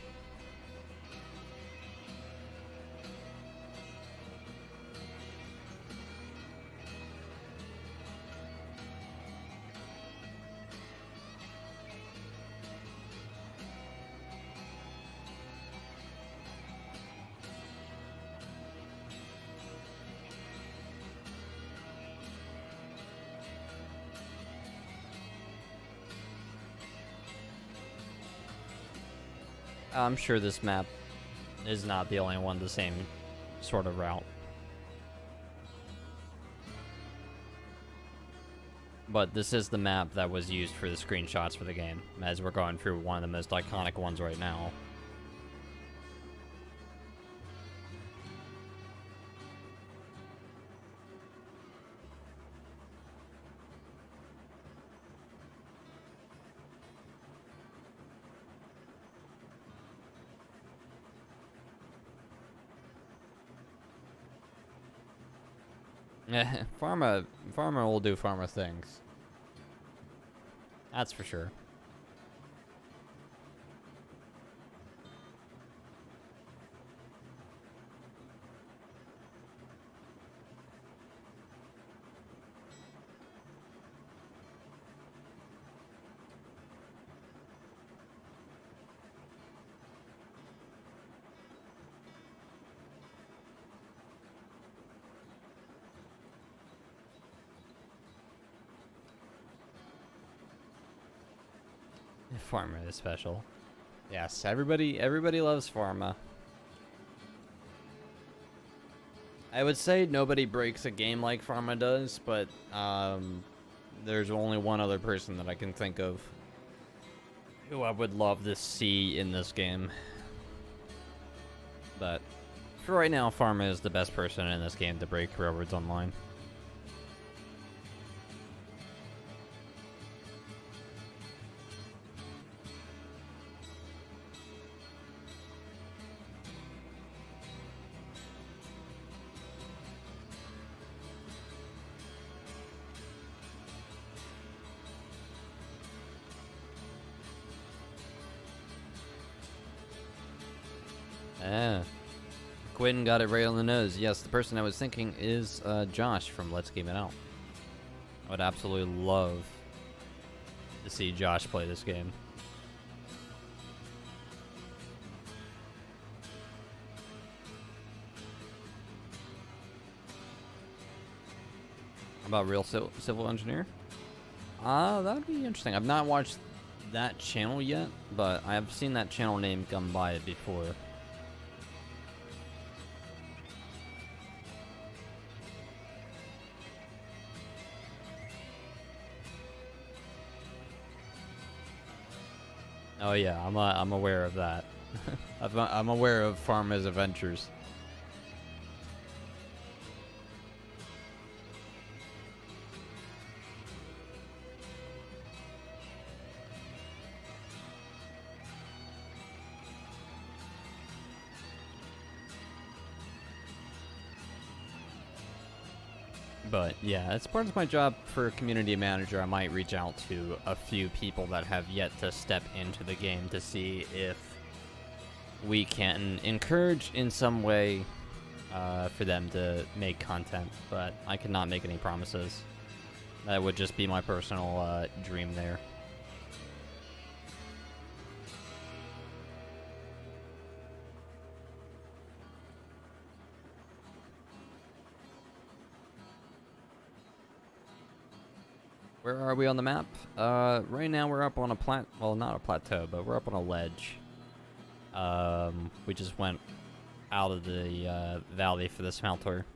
I'm sure this map is not the only one the same sort of route. But this is the map that was used for the screenshots for the game, as we're going through one of the most iconic ones right now. Pharma will do pharma things. That's for sure. Pharma is special. Yes, everybody loves pharma. I would say nobody breaks a game like pharma does, but there's only one other person that I can think of who I would love to see in this game. But for right now, pharma is the best person in this game to break Railroads Online. Quinn got it right on the nose. Yes, the person I was thinking is Josh from Let's Game It Out. I would absolutely love to see Josh play this game. About Real Civil Engineer? That would be interesting. I've not watched that channel yet, but I have seen that channel name come by it before. Oh yeah, I'm aware of that. I'm aware of Pharma's adventures. But yeah, as part of my job for a community manager, I might reach out to a few people that have yet to step into the game to see if we can encourage in some way for them to make content. But I cannot make any promises. That would just be my personal dream there. Where are we on the map? Right now we're up on a well, not a plateau, but we're up on a ledge. We just went out of the valley for the smelter.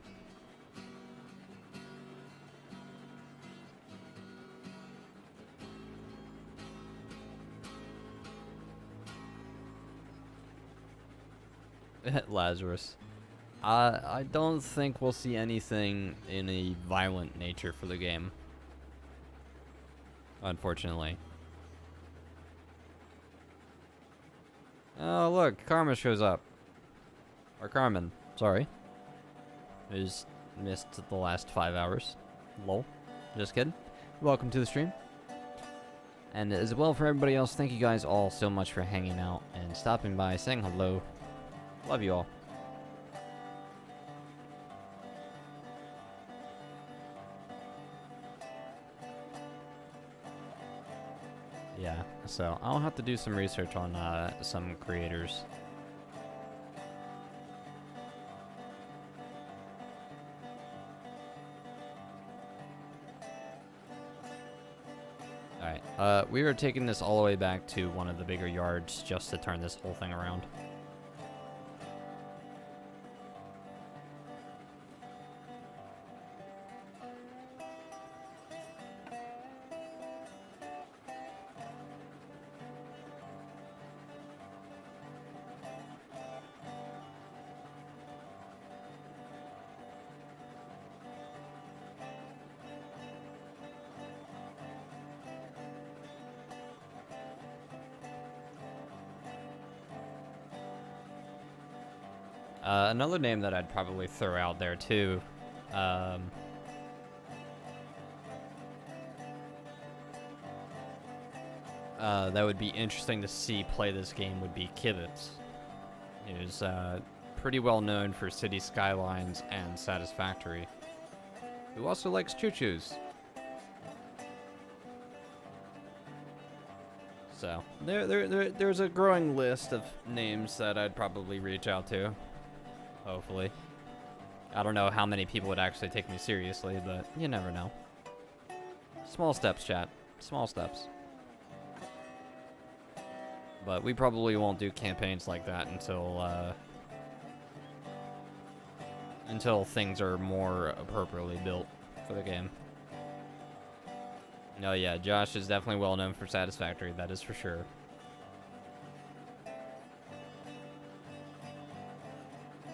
Lazarus. I don't think we'll see anything in a violent nature for the game. Unfortunately. Oh, look, Karma shows up. Or Carmen, sorry. Who's missed the last 5 hours. Lol. Just kidding. Welcome to the stream. And as well for everybody else, thank you guys all so much for hanging out and stopping by, saying hello. Love you all. Yeah, so I'll have to do some research on some creators. Alright, we are taking this all the way back to one of the bigger yards just to turn this whole thing around. Another name that I'd probably throw out there too, that would be interesting to see play this game would be Kibitz. Who's pretty well known for City Skylines and Satisfactory. Who also likes choo-choos. So, there's a growing list of names that I'd probably reach out to. Hopefully. I don't know how many people would actually take me seriously, but you never know. Small steps, chat. Small steps. But we probably won't do campaigns like that until things are more appropriately built for the game. No, yeah, Josh is definitely well known for Satisfactory, that is for sure.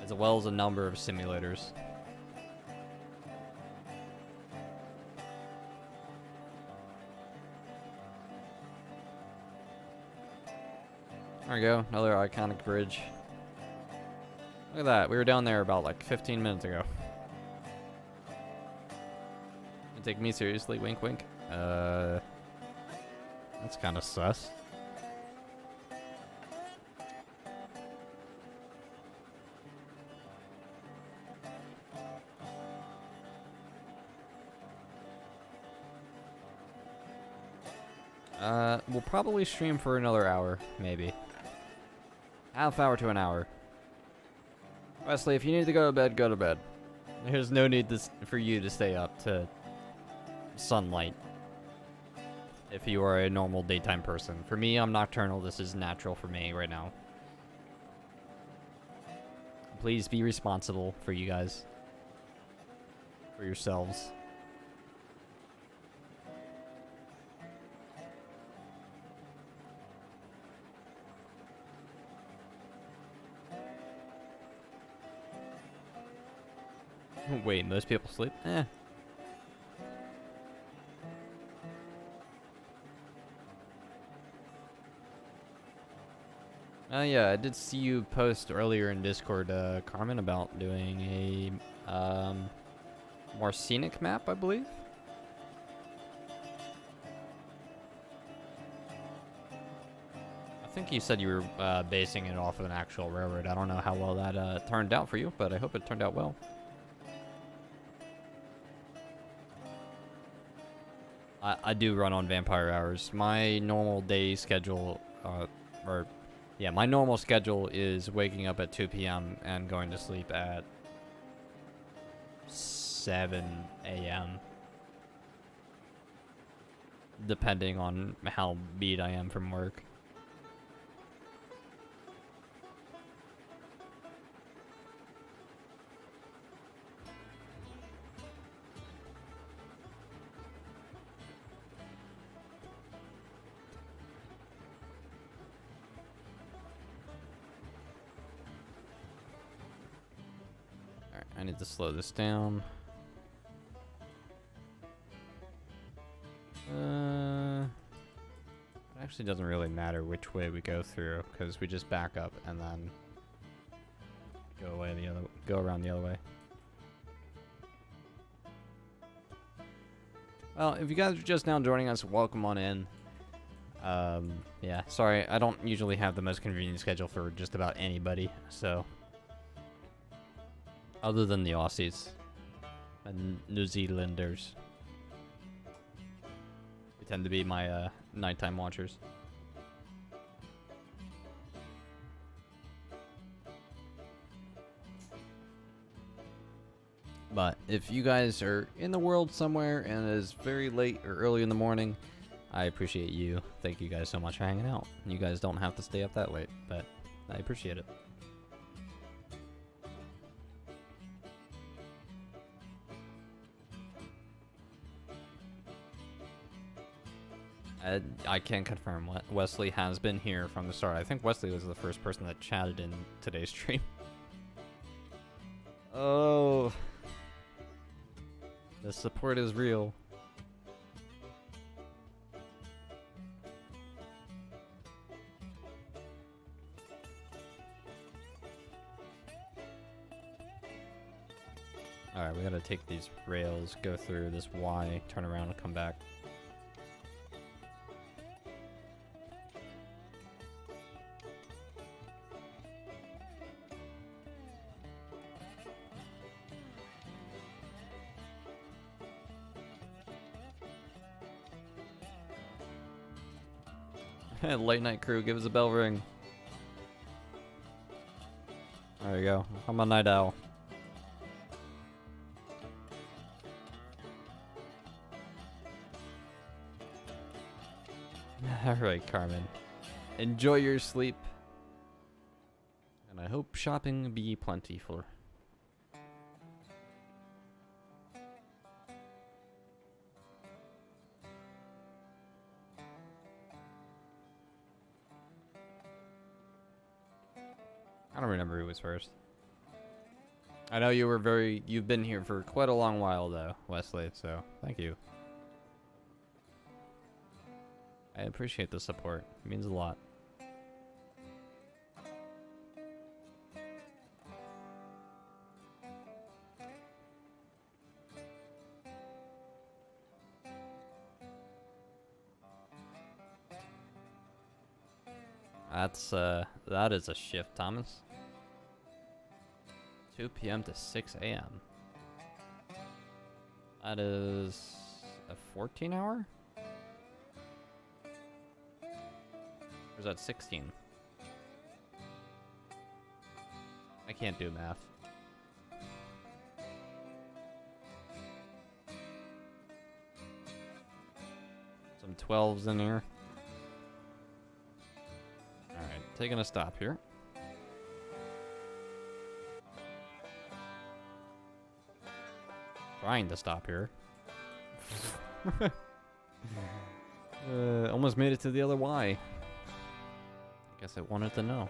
As well as a number of simulators. There we go, another iconic bridge. Look at that, we were down there about like 15 minutes ago. You take me seriously, wink wink. That's kind of sus. We'll probably stream for another hour, maybe. Half hour to an hour. Wesley, if you need to go to bed, go to bed. There's no need for you to stay up to sunlight. If you are a normal daytime person. For me, I'm nocturnal. This is natural for me right now. Please be responsible for you guys. For yourselves. Wait, most people sleep? Eh. Yeah, I did see you post earlier in Discord, Carmen, about doing a more scenic map, I believe. I think you said you were basing it off of an actual railroad. I don't know how well that turned out for you, but I hope it turned out well. I do run on vampire hours. My normal day schedule, my normal schedule is waking up at 2 p.m. and going to sleep at 7 a.m. depending on how beat I am from work. Alright, I need to slow this down. It actually doesn't really matter which way we go through, because we just back up and then go around the other way. Well, if you guys are just now joining us, welcome on in. Yeah, sorry, I don't usually have the most convenient schedule for just about anybody, so other than the Aussies and New Zealanders. They tend to be my nighttime watchers. But if you guys are in the world somewhere and it is very late or early in the morning, I appreciate you. Thank you guys so much for hanging out. You guys don't have to stay up that late, but I appreciate it. I can confirm Wesley has been here from the start. I think Wesley was the first person that chatted in today's stream. Oh, the support is real. Alright, we gotta take these rails, go through this Y, turn around and come back. Late night crew, give us a bell ring. There you go. I'm a night owl. Alright, Carmen. Enjoy your sleep. And I hope shopping be plentiful. I don't remember who was first. I know you've been here for quite a long while though, Wesley, so thank you. I appreciate the support. It means a lot. That is a shift, Thomas. 2 p.m. to 6 a.m. That is a 14 hour? Or is that 16? I can't do math. Some 12s in here. Alright, taking a stop here. Trying to stop here. Almost made it to the other Y. I guess I wanted to know.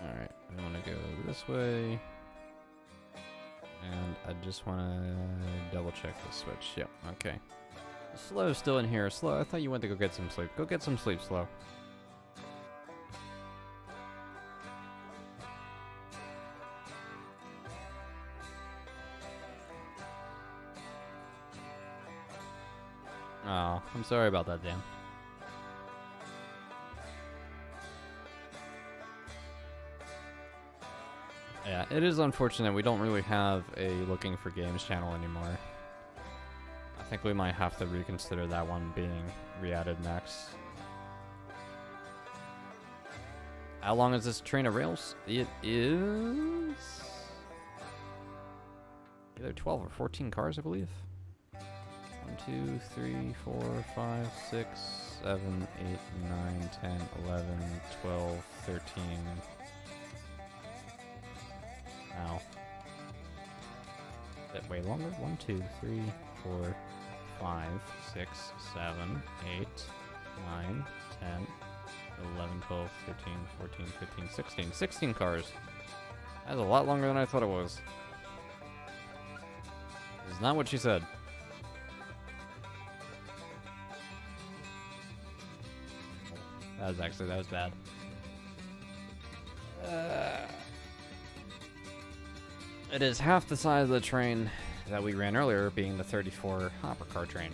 Alright, I want to go this way. And I just want to double check the switch. Yep, okay. Slow's still in here. Slow, I thought you went to go get some sleep. Go get some sleep, Slow. Oh, I'm sorry about that, Dan. Yeah, it is unfortunate we don't really have a Looking for Games channel anymore. I think we might have to reconsider that one being re-added next. How long is this train of rails? It is either 12 or 14 cars, I believe. 1, 2, 3, 4, 5, 6, 7, 8, 9, 10, 11, 12, 13. Ow. Is that way longer? 1, 2, 3, 4, 5, 6, 7, 8, 9, 10, 11, 12, 13, 14, 15, 16. 16 cars. That's a lot longer than I thought it was. It's not what she said. That was bad. It is half the size of the train that we ran earlier, being the 34 hopper car train.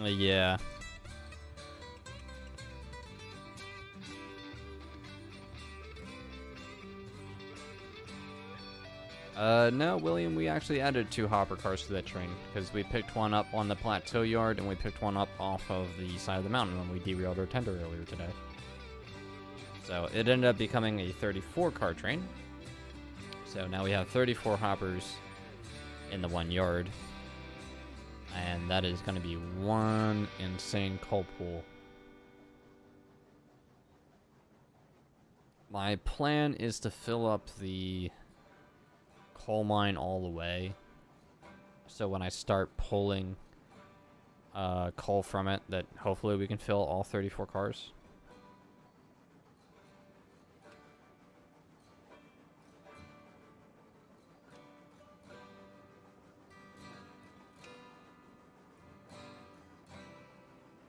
Yeah. No, William, we actually added 2 hopper cars to that train, because we picked one up on the plateau yard, and we picked one up off of the side of the mountain when we derailed our tender earlier today. So it ended up becoming a 34 car train. So now we have 34 hoppers in the 1 yard. And that is going to be one insane coal pool. My plan is to fill up the coal mine all the way. So when I start pulling coal from it, that hopefully we can fill all 34 cars.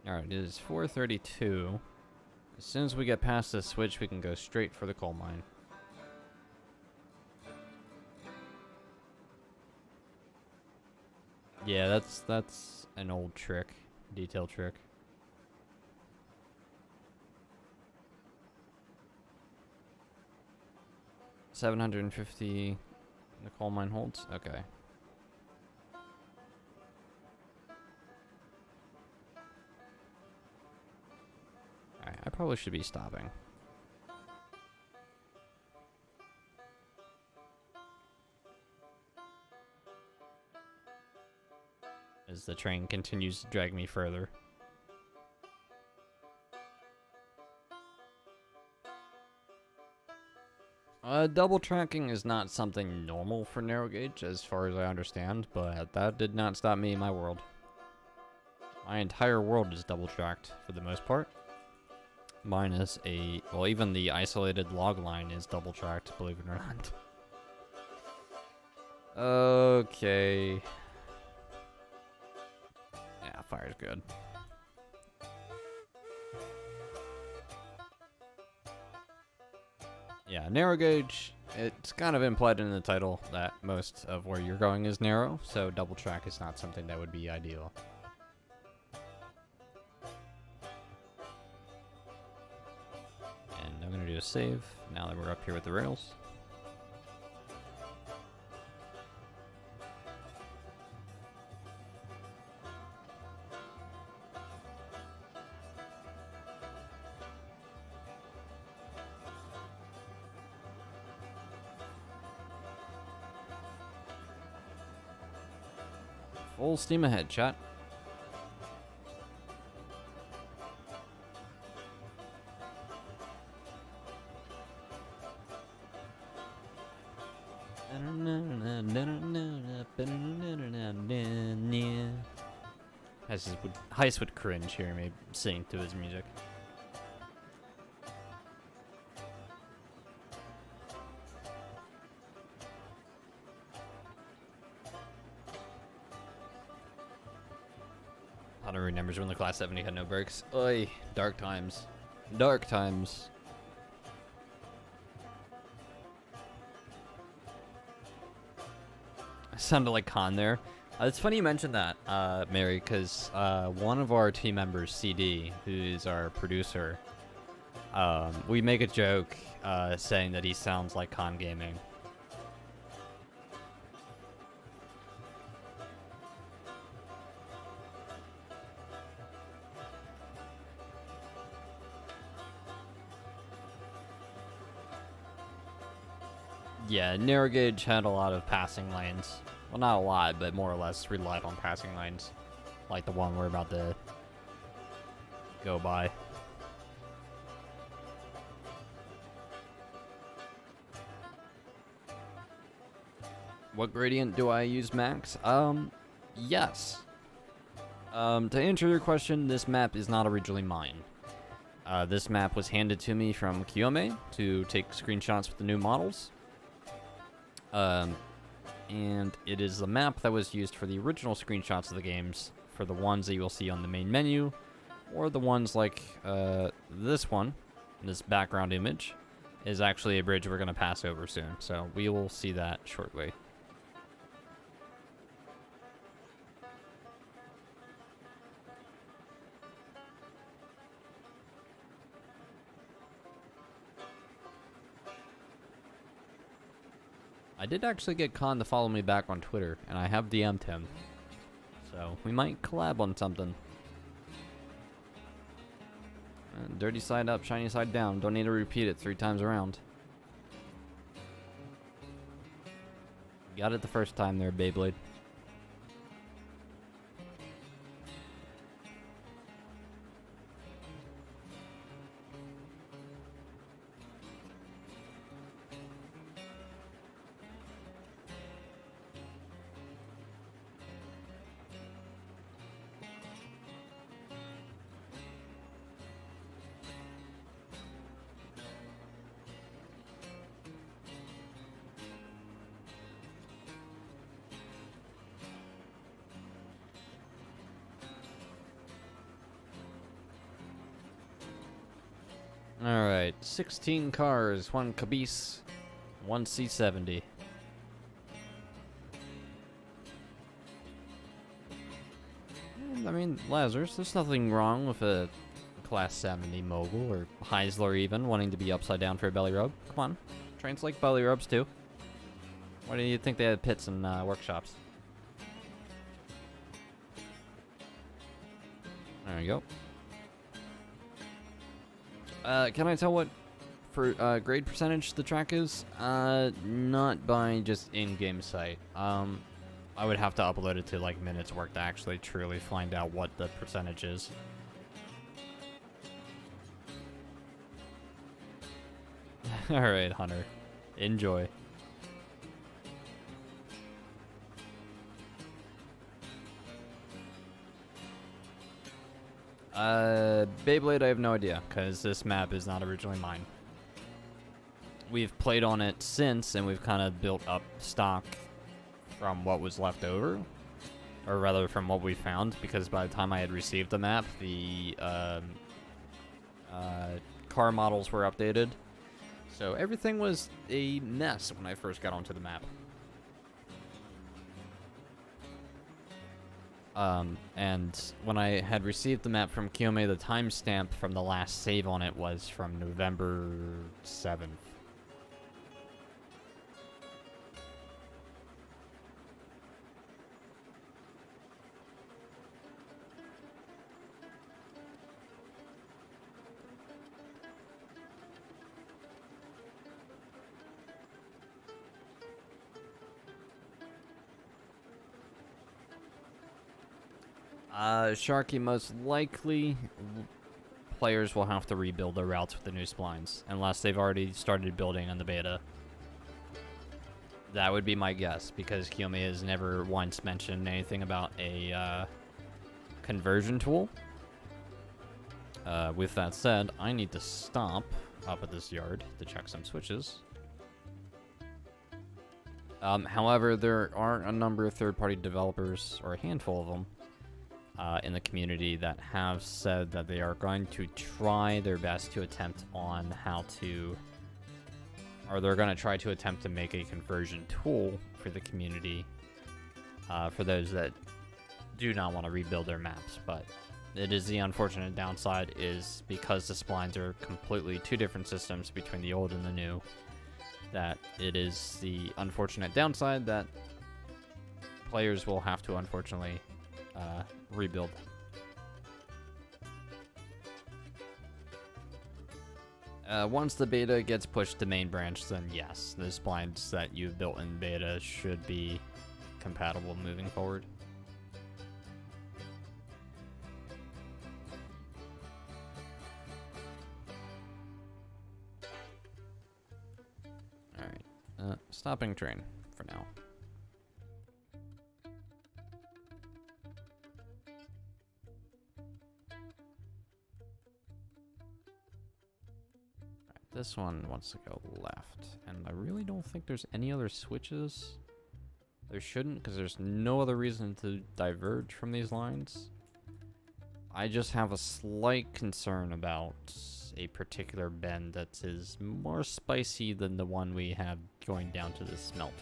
Alright, it is 4:32. As soon as we get past this switch, we can go straight for the coal mine. Yeah, that's an old trick. Detail trick. $750 the coal mine holds? Okay. Alright, I probably should be stopping. As the train continues to drag me further. Double tracking is not something normal for narrow gauge, as far as I understand, but that did not stop me in my world. My entire world is double tracked for the most part. Minus well, even the isolated log line is double tracked, believe it or not. Okay. Yeah, fire's good. Yeah, narrow gauge, it's kind of implied in the title that most of where you're going is narrow, so double track is not something that would be ideal. And I'm going to do a save now that we're up here with the rails. Full steam ahead, chat. Heist would cringe hearing me sing to his music. Hunter remembers when the Class 70 had no brakes. Oy, dark times. Dark times. I sounded like Khan there. It's funny you mentioned that, Mary, because one of our team members, CD, who is our producer, We make a joke saying that he sounds like Con Gaming. Yeah, narrow gauge had a lot of passing lanes. Well, not a lot, but more or less relied on passing lanes. Like the one we're about to go by. What gradient do I use max? Yes. To answer your question, this map is not originally mine. This map was handed to me from Kiyome to take screenshots with the new models. And it is the map that was used for the original screenshots of the games, for the ones that you will see on the main menu, or the ones like this one, this background image, is actually a bridge we're going to pass over soon, so we will see that shortly. I did actually get Khan to follow me back on Twitter, and I have DM'd him. So, we might collab on something. Dirty side up, shiny side down. Don't need to repeat it 3 times around. Got it the first time there, Beyblade. Alright, 16 cars, 1 Caboose, 1 C70. I mean, Lazarus, there's nothing wrong with a Class 70 Mogul, or Heisler even, wanting to be upside down for a belly rub. Come on, trains like belly rubs too. Why do you think they had pits and workshops? There you go. Can I tell what for grade percentage the track is? Not by just in-game sight. I would have to upload it to like minutes work to actually truly find out what the percentage is. Alright, Hunter. Enjoy. Beyblade, I have no idea, because this map is not originally mine. We've played on it since, and we've kind of built up stock from what was left over. Or rather, from what we found, because by the time I had received the map, the car models were updated. So everything was a mess when I first got onto the map. And when I had received the map from Kiyome, the timestamp from the last save on it was from November 7th. Sharky, most likely players will have to rebuild their routes with the new splines, unless they've already started building on the beta. That would be my guess, because Kiyome has never once mentioned anything about a conversion tool. With that said, I need to stop up at this yard to check some switches. However, there are a number of third-party developers, or a handful of them, in the community that have said that they are going to try their best to attempt on how to, or they're going to try to attempt to make a conversion tool for the community, for those that do not want to rebuild their maps. But it is the unfortunate downside is because the splines are completely two different systems between the old and the new, that it is the unfortunate downside that players will have to unfortunately rebuild. Once the beta gets pushed to main branch, then yes, the splines that you've built in beta should be compatible moving forward. Alright, stopping train for now. This one wants to go left, and I really don't think there's any other switches. There shouldn't, because there's no other reason to diverge from these lines. I just have a slight concern about a particular bend that is more spicy than the one we have going down to the smelter.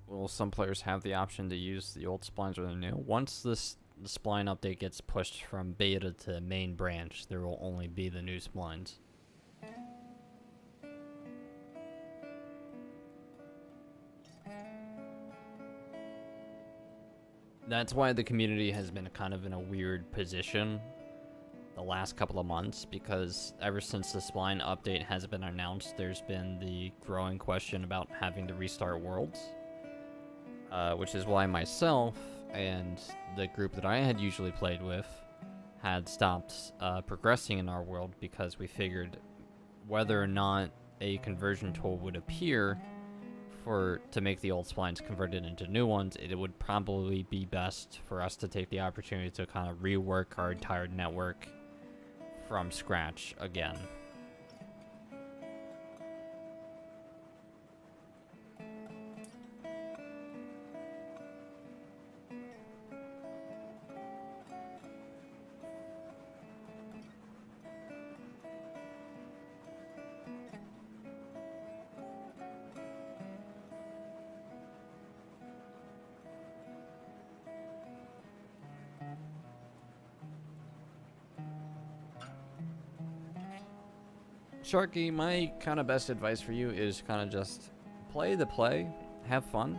Well, some players have the option to use the old splines or the new. Once the spline update gets pushed from beta to main branch, there will only be the new splines. That's why the community has been kind of in a weird position the last couple of months, because ever since the spline update has been announced, there's been the growing question about having to restart worlds. Which is why myself and the group that I had usually played with had stopped progressing in our world, because we figured whether or not a conversion tool would appear to make the old splines converted into new ones, it would probably be best for us to take the opportunity to kind of rework our entire network from scratch again. Sharky, my kind of best advice for you is kind of just play the play, have fun.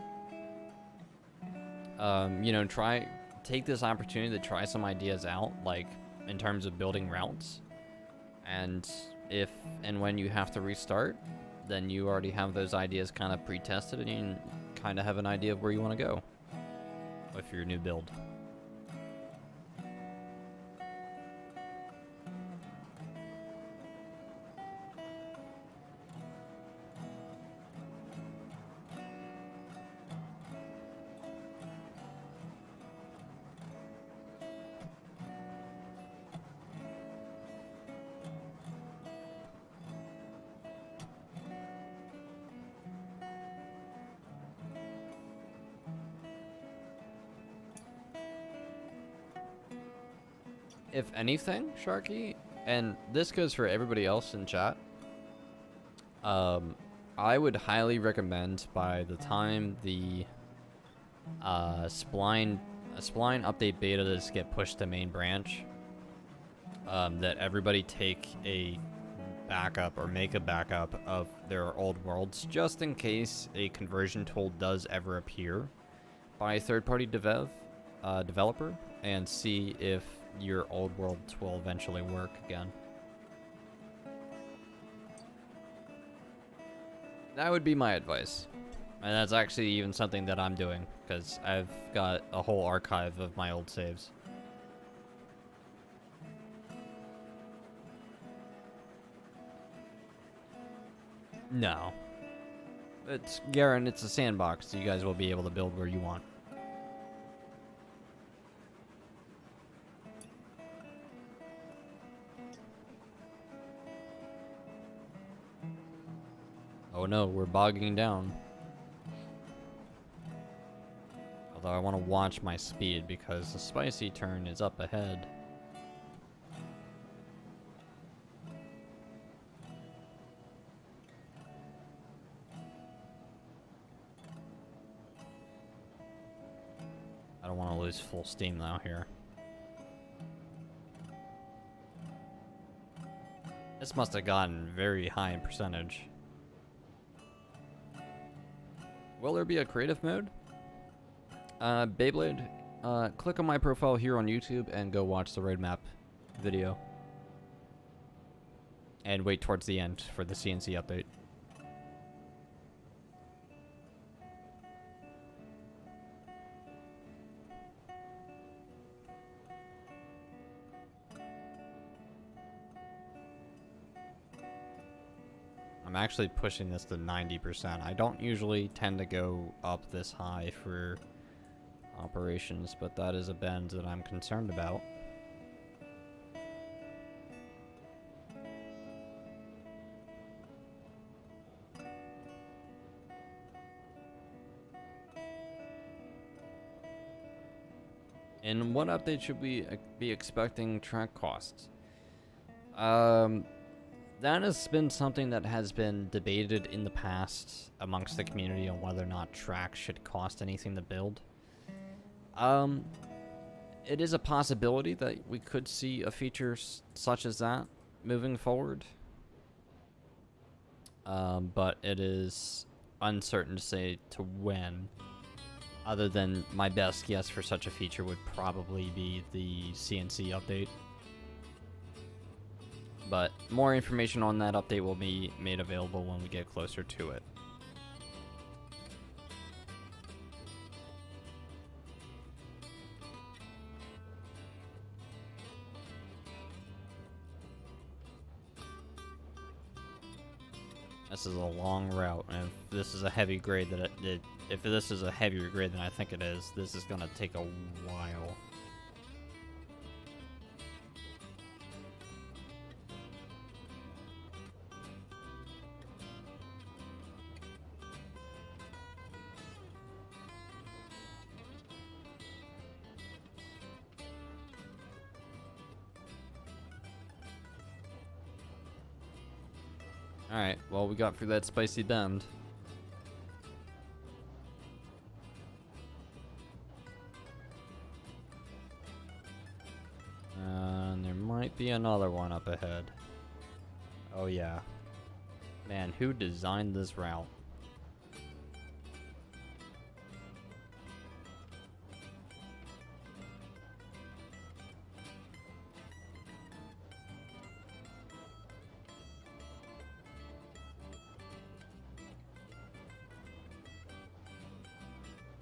You know, take this opportunity to try some ideas out, like in terms of building routes. And if and when you have to restart, then you already have those ideas kind of pre-tested and you kind of have an idea of where you want to go with your new build. If anything, Sharky, and this goes for everybody else in chat, I would highly recommend by the time the spline update beta does get pushed to main branch, that everybody take a backup or make a backup of their old worlds, just in case a conversion tool does ever appear by a third-party developer, and see if your old worlds will eventually work again. That would be my advice. And that's actually even something that I'm doing, because I've got a whole archive of my old saves. No. It's Garen, it's a sandbox, so you guys will be able to build where you want. Oh no, we're bogging down. Although I want to watch my speed because the spicy turn is up ahead. I don't want to lose full steam though here. This must have gotten very high in percentage. Will there be a creative mode? Beyblade, click on my profile here on YouTube and go watch the roadmap video. And wait towards the end for the CNC update. I'm actually pushing this to 90%. I don't usually tend to go up this high for operations, but that is a bend that I'm concerned about. And what update should we be expecting track costs? That has been something that has been debated in the past amongst the community on whether or not tracks should cost anything to build. It is a possibility that we could see a feature such as that moving forward. But it is uncertain to say to when. Other than my best guess for such a feature would probably be the CNC update. But more information on that update will be made available when we get closer to it. This is a long route, and if this is a heavy grade if this is a heavier grade than I think it is, this is gonna take a while. Alright, well, we got through that spicy bend. And there might be another one up ahead. Oh yeah. Man, who designed this route?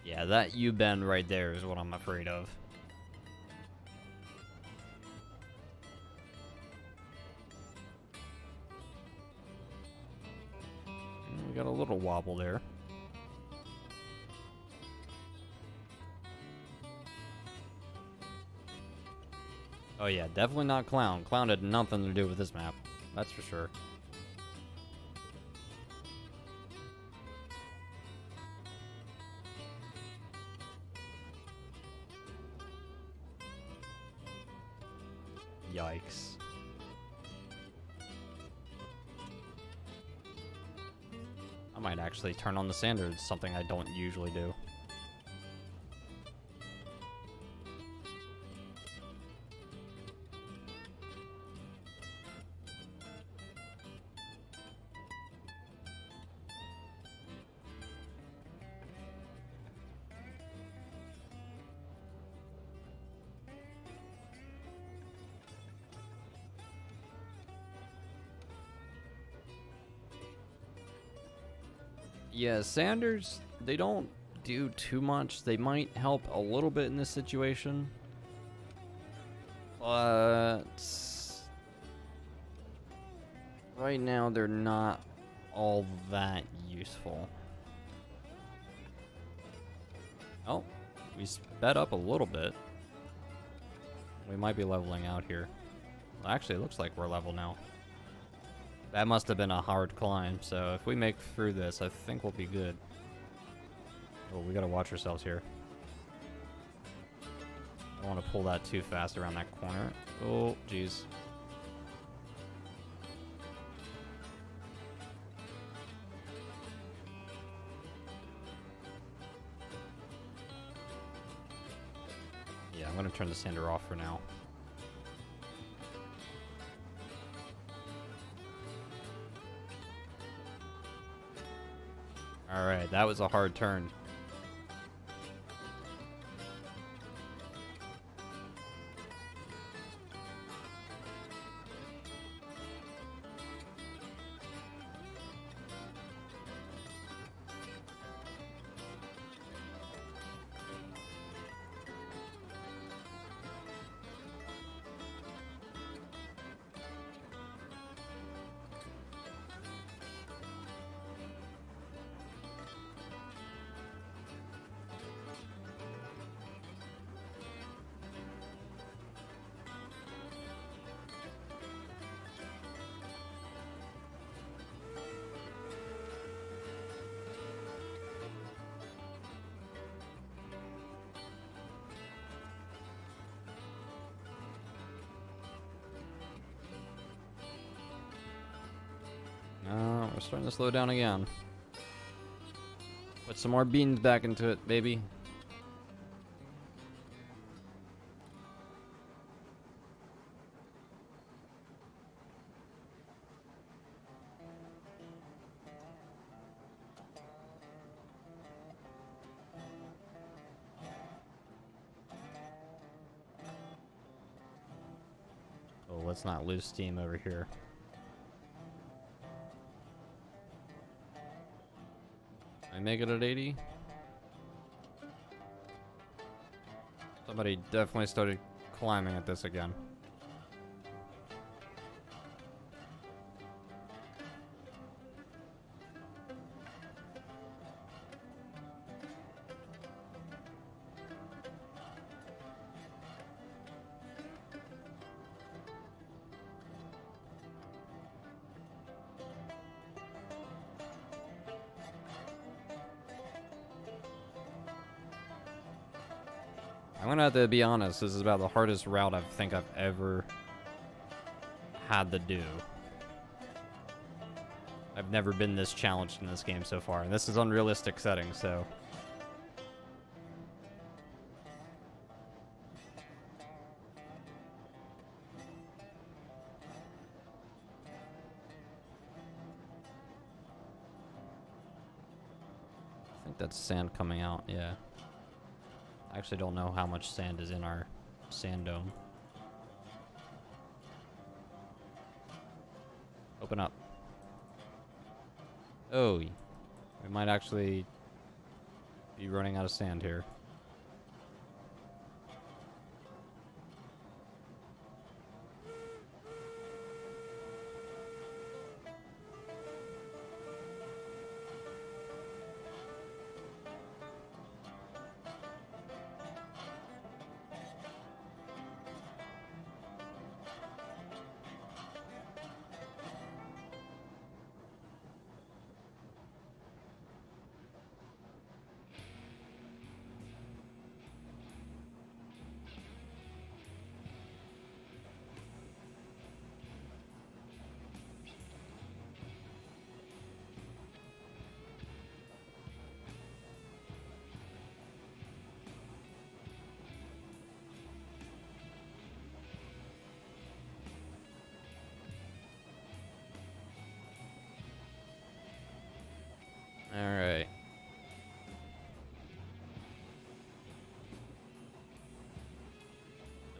Yeah, that U-bend right there is what I'm afraid of. We got a little wobble there. Oh yeah, definitely not Clown. Clown had nothing to do with this map. That's for sure. Yikes. I might actually turn on the sander. It's something I don't usually do. Yeah, sanders, they don't do too much. They might help a little bit in this situation. But right now they're not all that useful. Oh, we sped up a little bit. We might be leveling out here. Well, actually, it looks like we're level now. That must have been a hard climb, so if we make through this, I think we'll be good. Oh, we gotta watch ourselves here. I don't want to pull that too fast around that corner. Oh, jeez. Yeah, I'm gonna turn the sander off for now. Alright, that was a hard turn. We're starting to slow down again. Put some more beans back into it, baby. Oh, let's not lose steam over here. I make it at 80. Somebody definitely started climbing at this again. I'm gonna have to be honest, this is about the hardest route I think I've ever had to do. I've never been this challenged in this game so far, and this is unrealistic settings, so... I think that's sand coming out, yeah. I actually don't know how much sand is in our sand dome. Open up. Oh, we might actually be running out of sand here. Alright.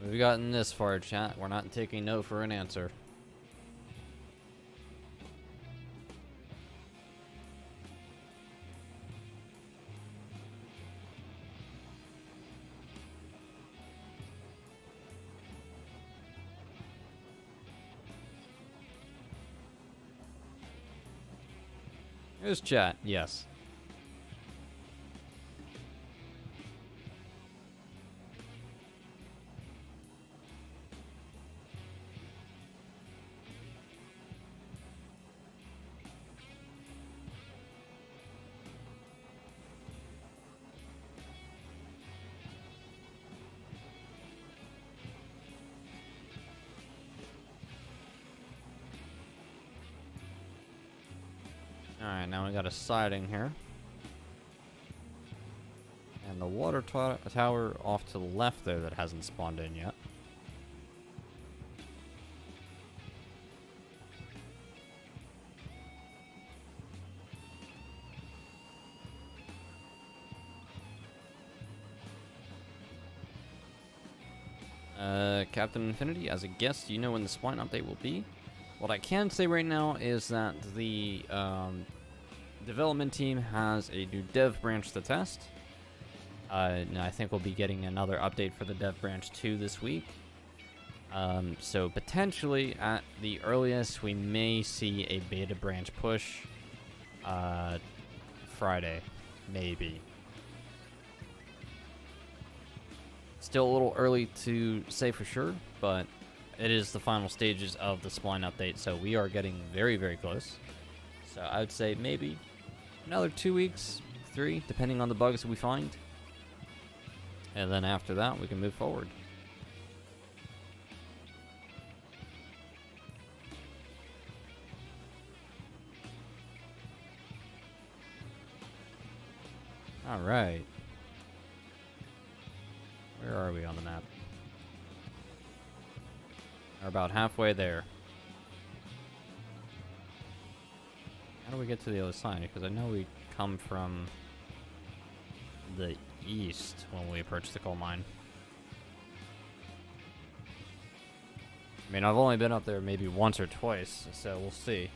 We've gotten this far, chat. We're not taking no for an answer. Here's chat, yes. Alright, now we got a siding here. And the water tower off to the left there that hasn't spawned in yet. Captain Infinity, as a guest, do you know when the spline update will be? What I can say right now is that the development team has a new dev branch to test. And I think we'll be getting another update for the dev branch 2 this week. So potentially, at the earliest, we may see a beta branch push Friday, maybe. Still a little early to say for sure, but it is the final stages of the spline update, so we are getting very, very close. So I would say maybe another 2 weeks, 3, depending on the bugs we find. And then after that, we can move forward. All right. Where are we on the map? We're about halfway there. How do we get to the other side? Because I know we come from the east when we approach the coal mine. I mean, I've only been up there maybe once or twice, so we'll see.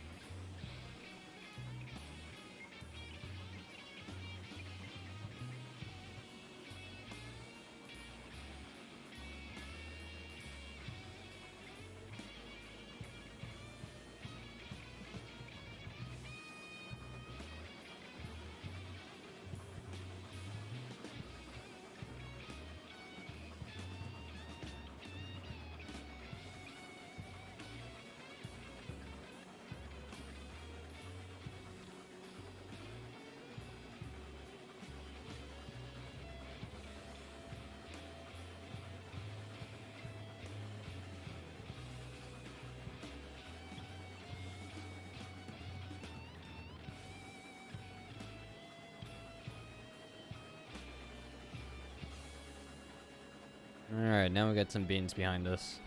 Alright, now we got some beans behind us.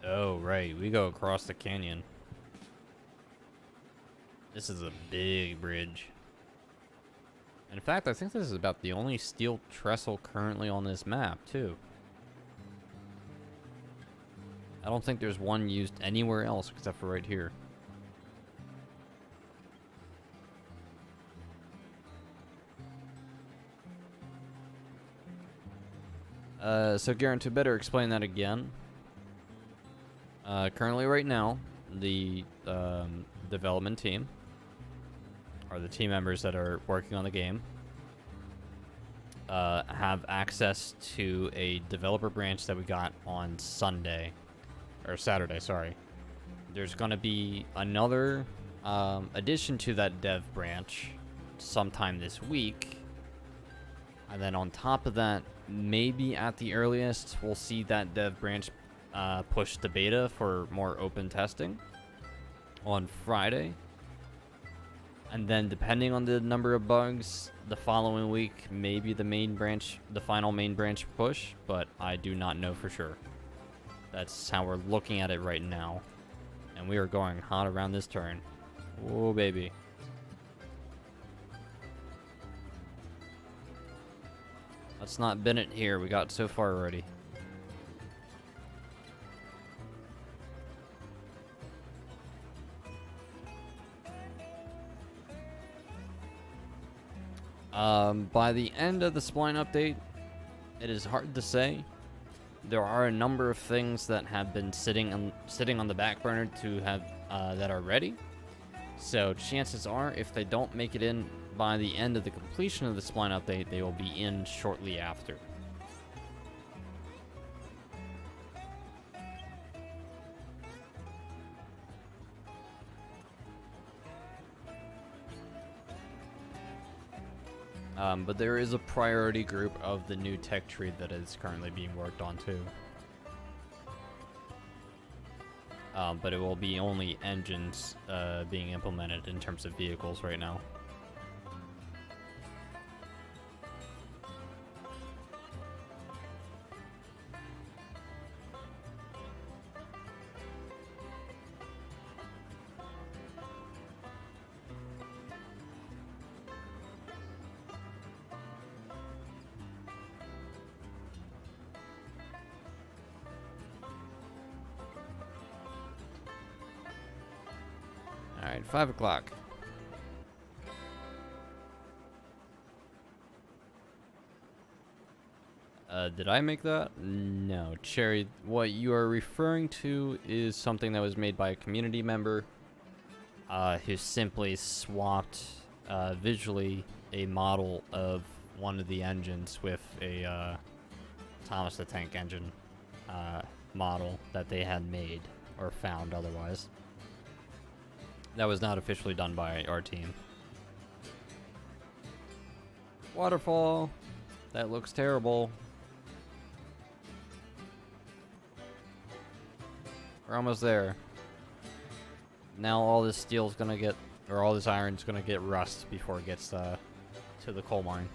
Oh, right, we go across the canyon. This is a big bridge. In fact, I think this is about the only steel trestle currently on this map, too. I don't think there's one used anywhere else except for right here. So Garen, to better explain that again, currently right now, the development team, or the team members that are working on the game, have access to a developer branch that we got on Sunday, or Saturday, sorry. There's going to be another addition to that dev branch sometime this week. And then on top of that, maybe at the earliest, we'll see that dev branch push to beta for more open testing on Friday. And then depending on the number of bugs, the following week, maybe the main branch, the final main branch push, but I do not know for sure. That's how we're looking at it right now. And we are going hot around this turn. Oh, baby. Let's not bin it here. We got so far already. By the end of the spline update, it is hard to say. There are a number of things that have been sitting on the back burner to have that are ready. So chances are, if they don't make it in by the end of the completion of the spline update, they will be in shortly after. But there is a priority group of the new tech tree that is currently being worked on too. but it will be only engines being implemented in terms of vehicles right now. Alright, 5 o'clock. Did I make that? No. Cherry, what you are referring to is something that was made by a community member who simply swapped visually a model of one of the engines with a Thomas the Tank Engine model that they had made or found otherwise. That was not officially done by our team. Waterfall. That looks terrible. We're almost there. Now all this steel's gonna get, or all this iron's gonna get rust before it gets to the coal mine.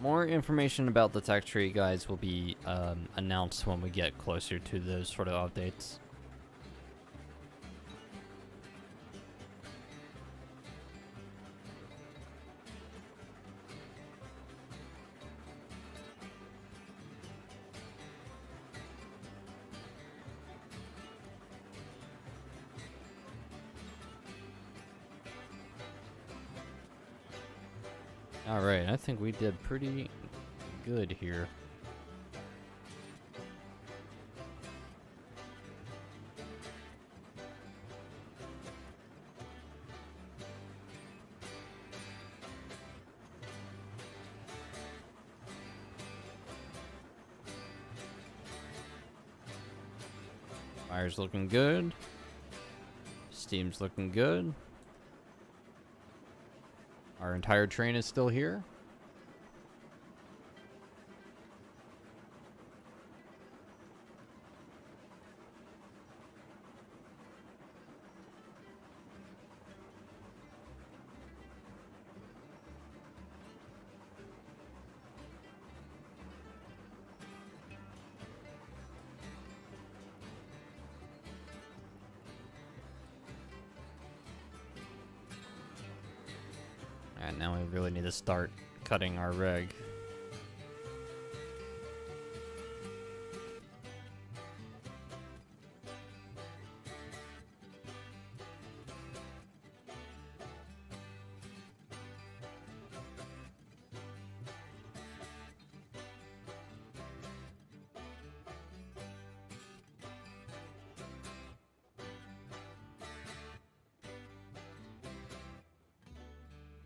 More information about the tech tree, guys, will be announced when we get closer to those sort of updates. Alright, I think we did pretty good here. Fire's looking good. Steam's looking good. Our entire train is still here. And now we really need to start cutting our reg.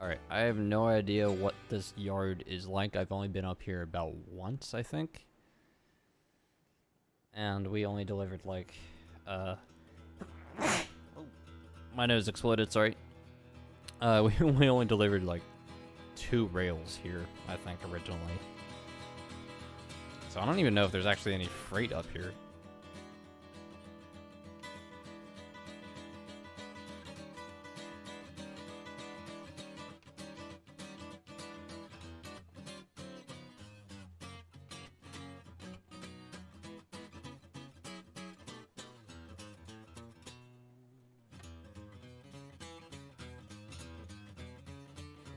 Alright, I have no idea what this yard is like. I've only been up here about once, I think. And we only delivered like, my nose exploded, sorry. We only delivered like 2 rails here, I think, originally. So I don't even know if there's actually any freight up here.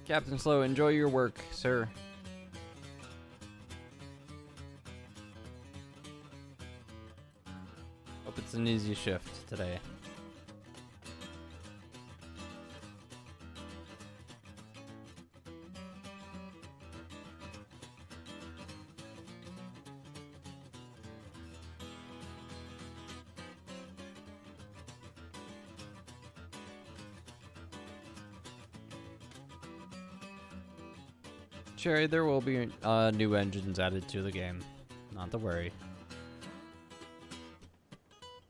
Captain Slow, enjoy your work, sir. Hope it's an easy shift today. Cherry, there will be new engines added to the game. Not to worry.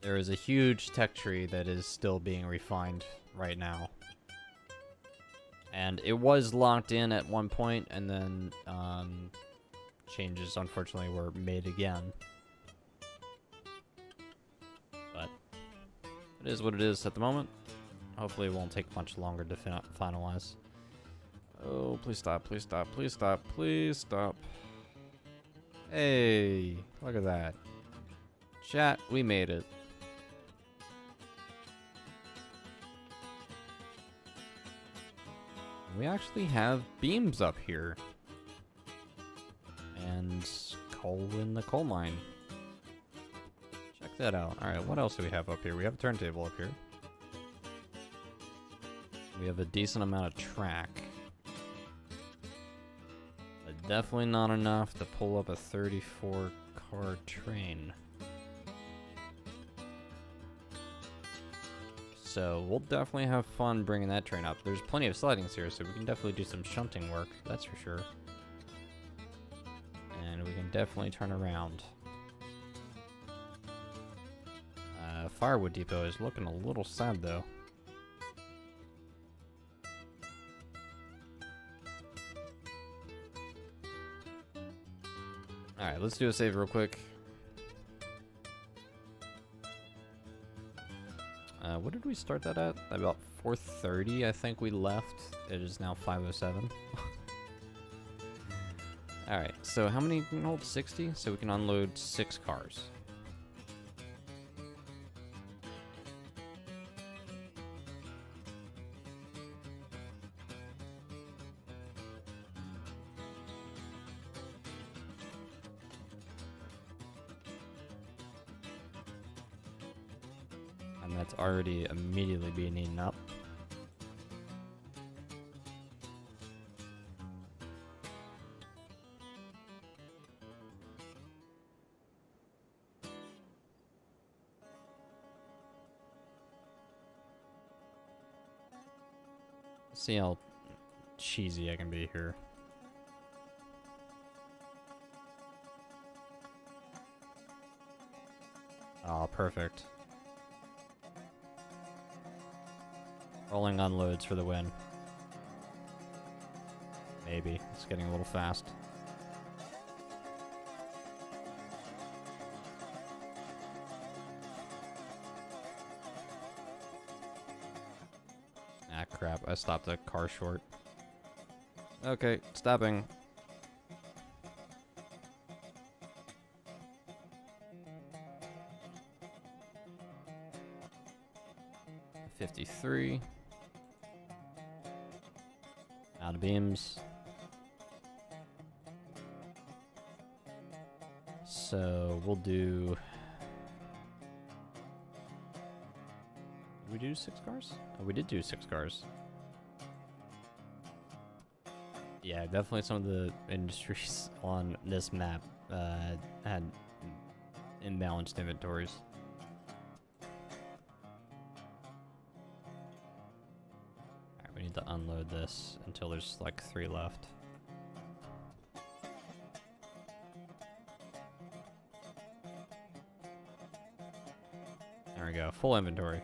There is a huge tech tree that is still being refined right now. And it was locked in at one point, and then changes, unfortunately, were made again. But it is what it is at the moment. Hopefully it won't take much longer to finalize. Oh, please stop, please stop, please stop, please stop. Hey, look at that. Chat, we made it. We actually have beams up here. And coal in the coal mine. Check that out. Alright, what else do we have up here? We have a turntable up here. We have a decent amount of track. But definitely not enough to pull up a 34-car train. So we'll definitely have fun bringing that train up. There's plenty of sidings here, so we can definitely do some shunting work, that's for sure. And we can definitely turn around. Firewood Depot is looking a little sad, though. Alright, let's do a save real quick. What did we start that at? About 4:30, I think we left. It is now 5:07. Alright, so how many can hold? 60? So we can unload 6 cars. And that's already immediately being eaten up. Let's see how cheesy I can be here. Oh, perfect. Rolling unloads for the win. Maybe. It's getting a little fast. Ah, crap. I stopped the car short. Okay, stopping. $53. Out of beams. So we'll do... Did we do 6 cars? Oh, we did do 6 cars. Yeah, definitely some of the industries on this map had imbalanced inventories. Alright, we need to unload this until there's like 3 left. There we go, full inventory.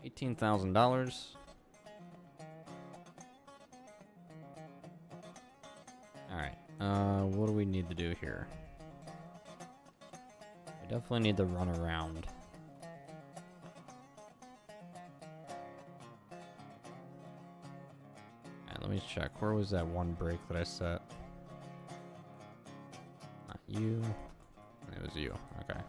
$18,000. Alright, what do we need to do here? We definitely need to run around. Alright, let me check. Where was that one break that I set? Not you. It was you. Okay.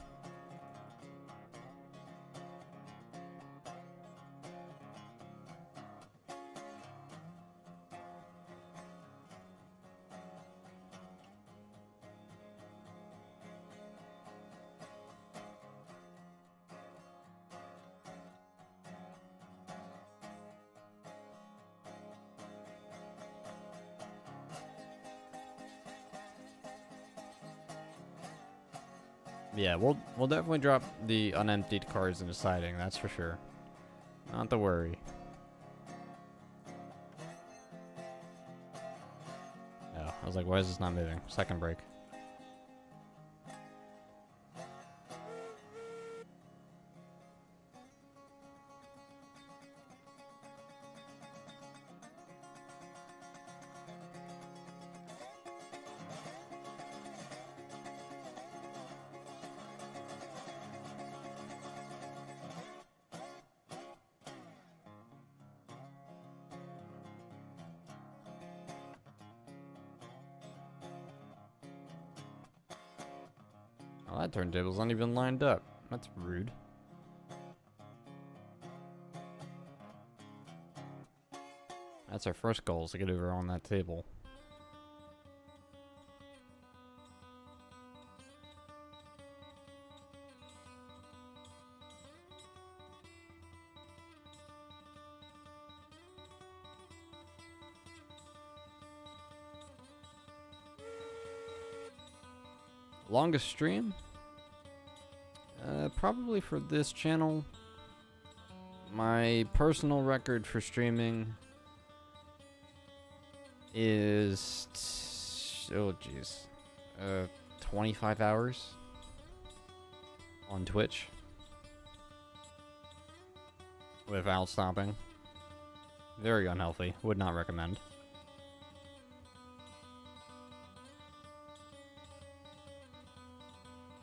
Yeah, we'll definitely drop the unemptied cars into siding, that's for sure. Not to worry. Oh, I was like, why is this not moving? Second break. Well, that turntable's not even lined up. That's rude. That's our first goal, is to get over on that table. Longest stream? Probably for this channel. My personal record for streaming is, oh jeez, 25 hours on Twitch without stopping. Very unhealthy. Would not recommend.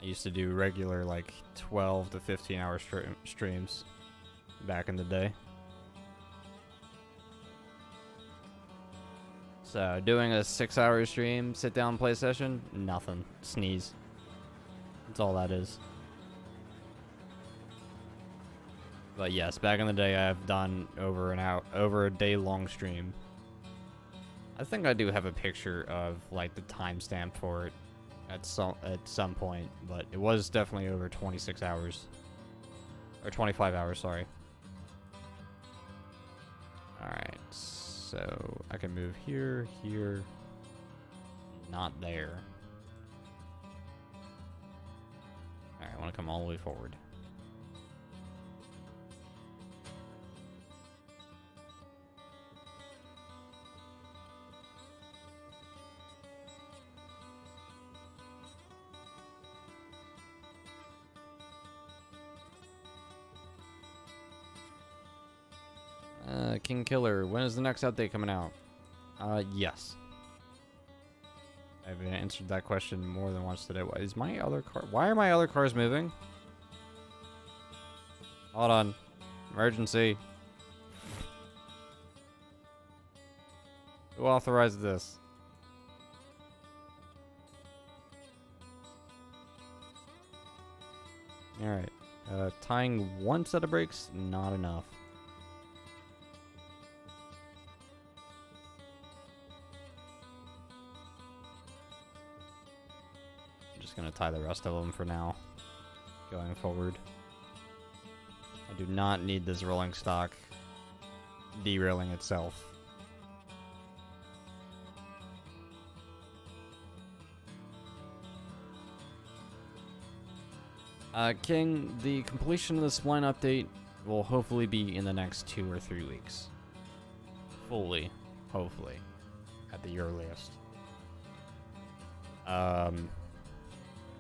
I used to do regular, like, 12 to 15 hour streams back in the day. So, doing a 6-hour stream, sit down, play session, nothing. Sneeze. That's all that is. But yes, back in the day, I've done over a day-long stream. I think I do have a picture of, like, the timestamp for it at some point, but it was definitely over 26 hours. Or 25 hours, sorry. Alright, so I can move here, here, not there. Alright, I want to come all the way forward. King Killer, when is the next update coming out? Yes. I've answered that question more than once today. Why are my other cars moving? Hold on. Emergency. Who authorized this? Alright. Tying one set of brakes, not enough. Gonna tie the rest of them for now, going forward. I do not need this rolling stock derailing itself. King, the completion of the spline update will hopefully be in the next 2 or 3 weeks. Fully, hopefully, at the earliest.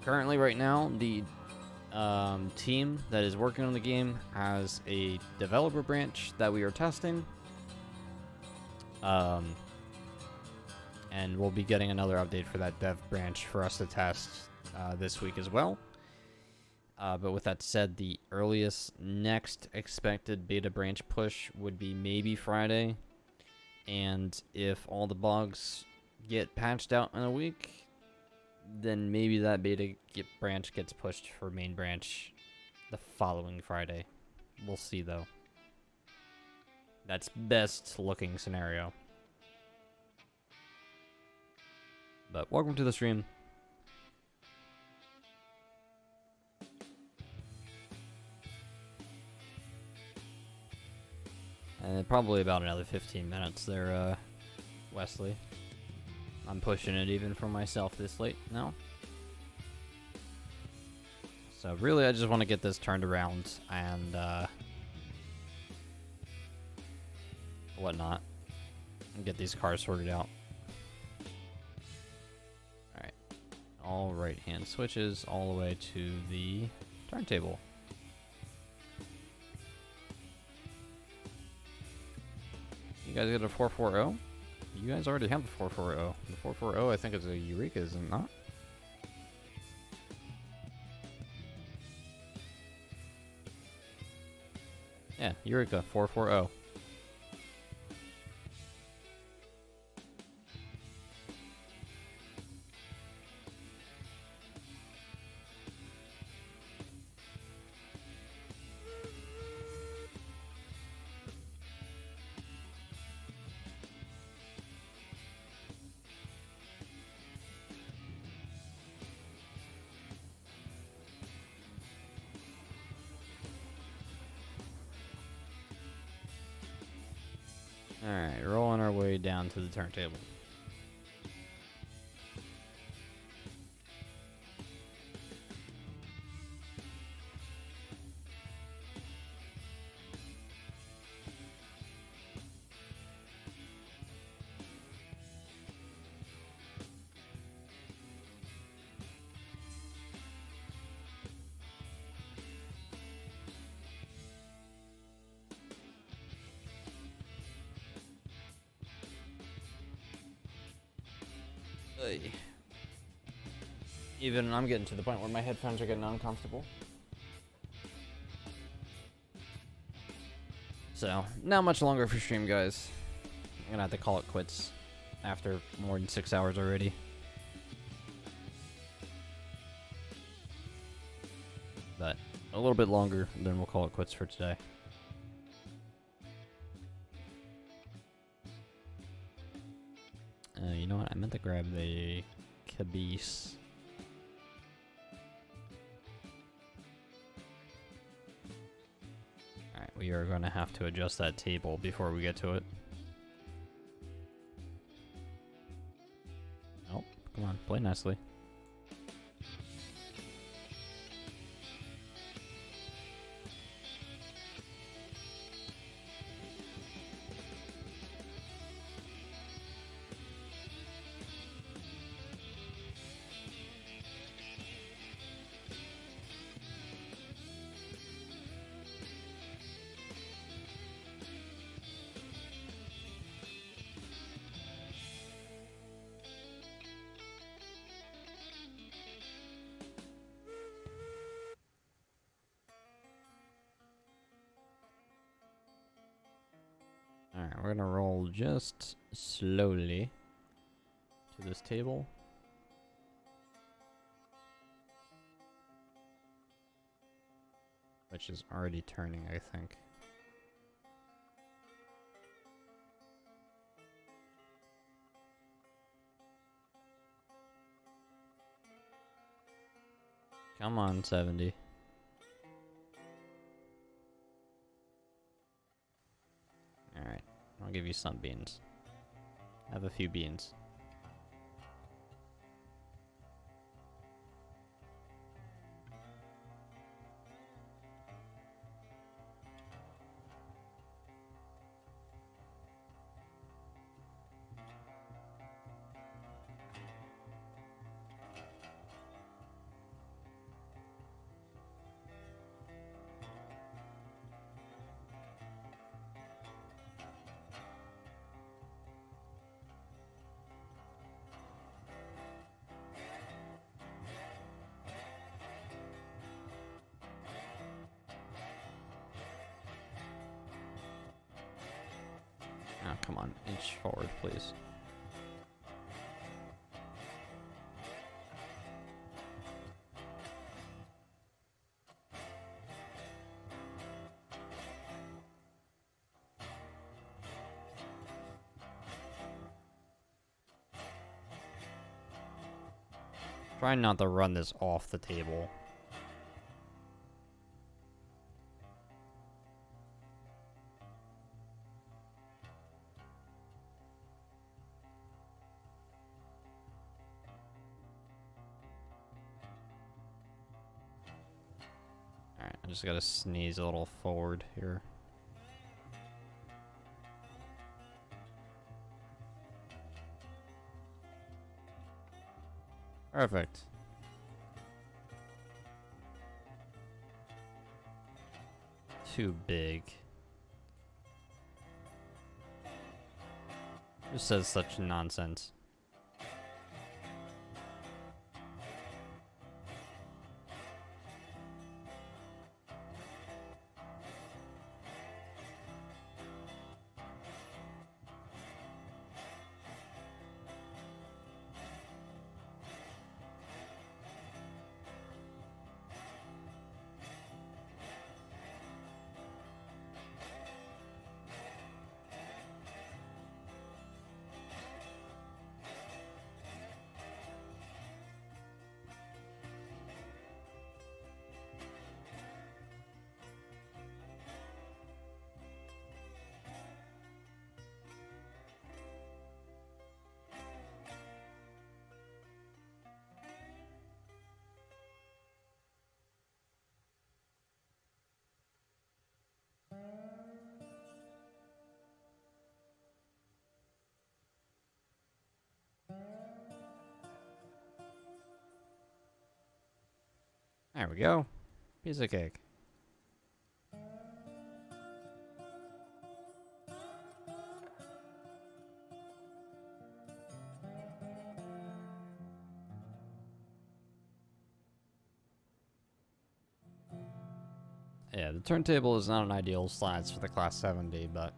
Currently, right now, the team that is working on the game has a developer branch that we are testing. And we'll be getting another update for that dev branch for us to test this week as well. But with that said, the earliest next expected beta branch push would be maybe Friday. And if all the bugs get patched out in a week, then maybe that beta branch gets pushed for main branch the following Friday. We'll see, though. That's best looking scenario. But welcome to the stream. Probably about another 15 minutes there, Wesley. I'm pushing it even for myself this late now. So really, I just want to get this turned around and whatnot, and get these cars sorted out. Alright. All right-hand switches all the way to the turntable. You guys get a 440? You guys already have the 440. The 440, I think, is a Eureka, is it not? Yeah, Eureka 440. Alright, rolling our way down to the turntable. Hey. Even I'm getting to the point where my headphones are getting uncomfortable. So, not much longer for stream, guys. I'm gonna have to call it quits after more than 6 hours already. But a little bit longer, then we'll call it quits for today. You know what? I meant to grab the caboose. Alright, we are going to have to adjust that table before we get to it. Oh, come on, play nicely. Alright, we're gonna roll just slowly to this table. Which is already turning, I think. Come on, 70. Alright, I'll give you some beans. Have a few beans. Oh, come on, inch forward, please. Try not to run this off the table. Alright, I just gotta sneeze a little forward here. Perfect. Too big. Who says such nonsense? There we go. Piece of cake. Yeah, the turntable is not an ideal size for the Class 70, but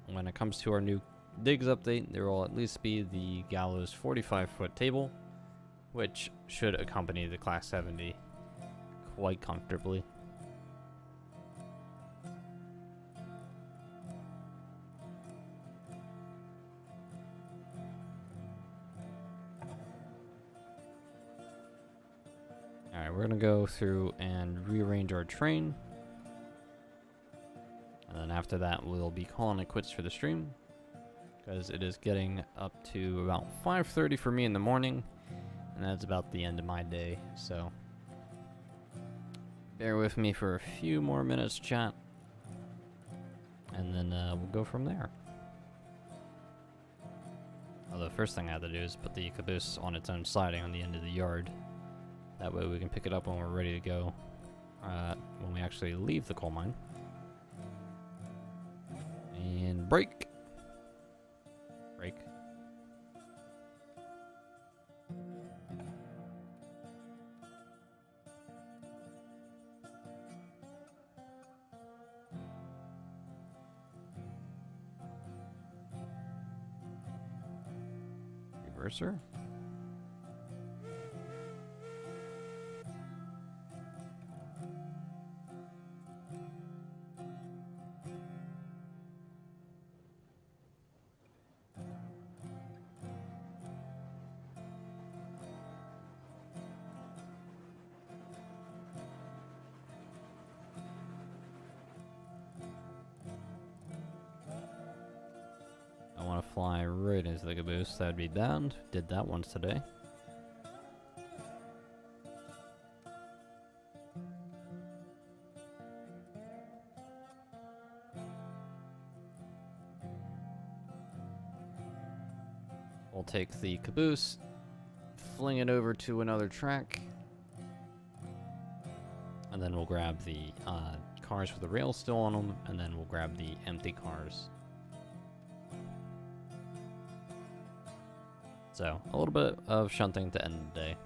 when it comes to our new digs update, there will at least be the Gallows 45-foot table, which should accompany the Class 70 quite comfortably. Alright, we're gonna go through and rearrange our train. And then after that, we'll be calling it quits for the stream, because it is getting up to about 5:30 for me in the morning, and that's about the end of my day, so bear with me for a few more minutes, chat, and then we'll go from there. Although the first thing I have to do is put the caboose on its own siding on the end of the yard. That way we can pick it up when we're ready to go, when we actually leave the coal mine. And brake. Brake. Reverser. I want to fly right into the caboose. That'd be downed. Did that once today. We'll take the caboose, fling it over to another track, and then we'll grab the cars with the rails still on them, and then we'll grab the empty cars. So, a little bit of shunting to end the day.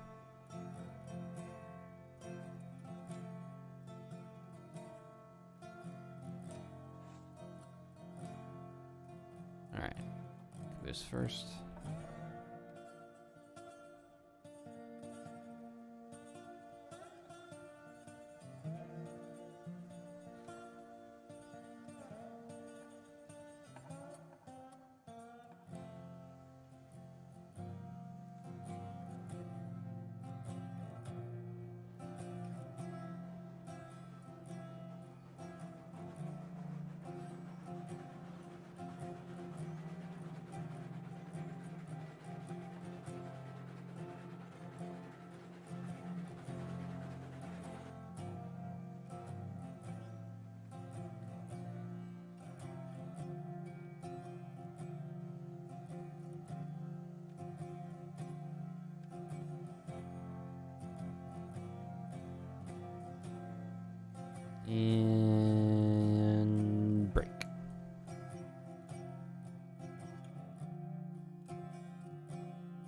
Alright, caboose first. And break.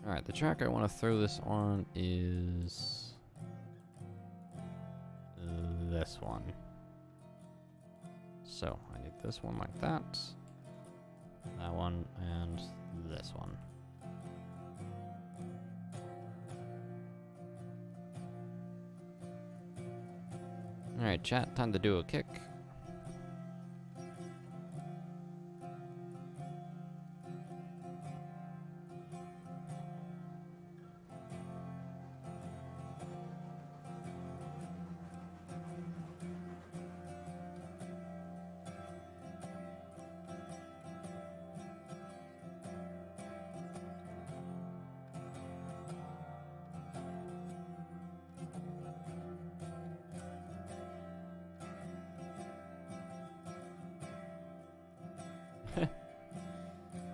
Alright, the track I want to throw this on is this one. So I need this one like that, that one, and this one. Alright, chat, time to do a kick.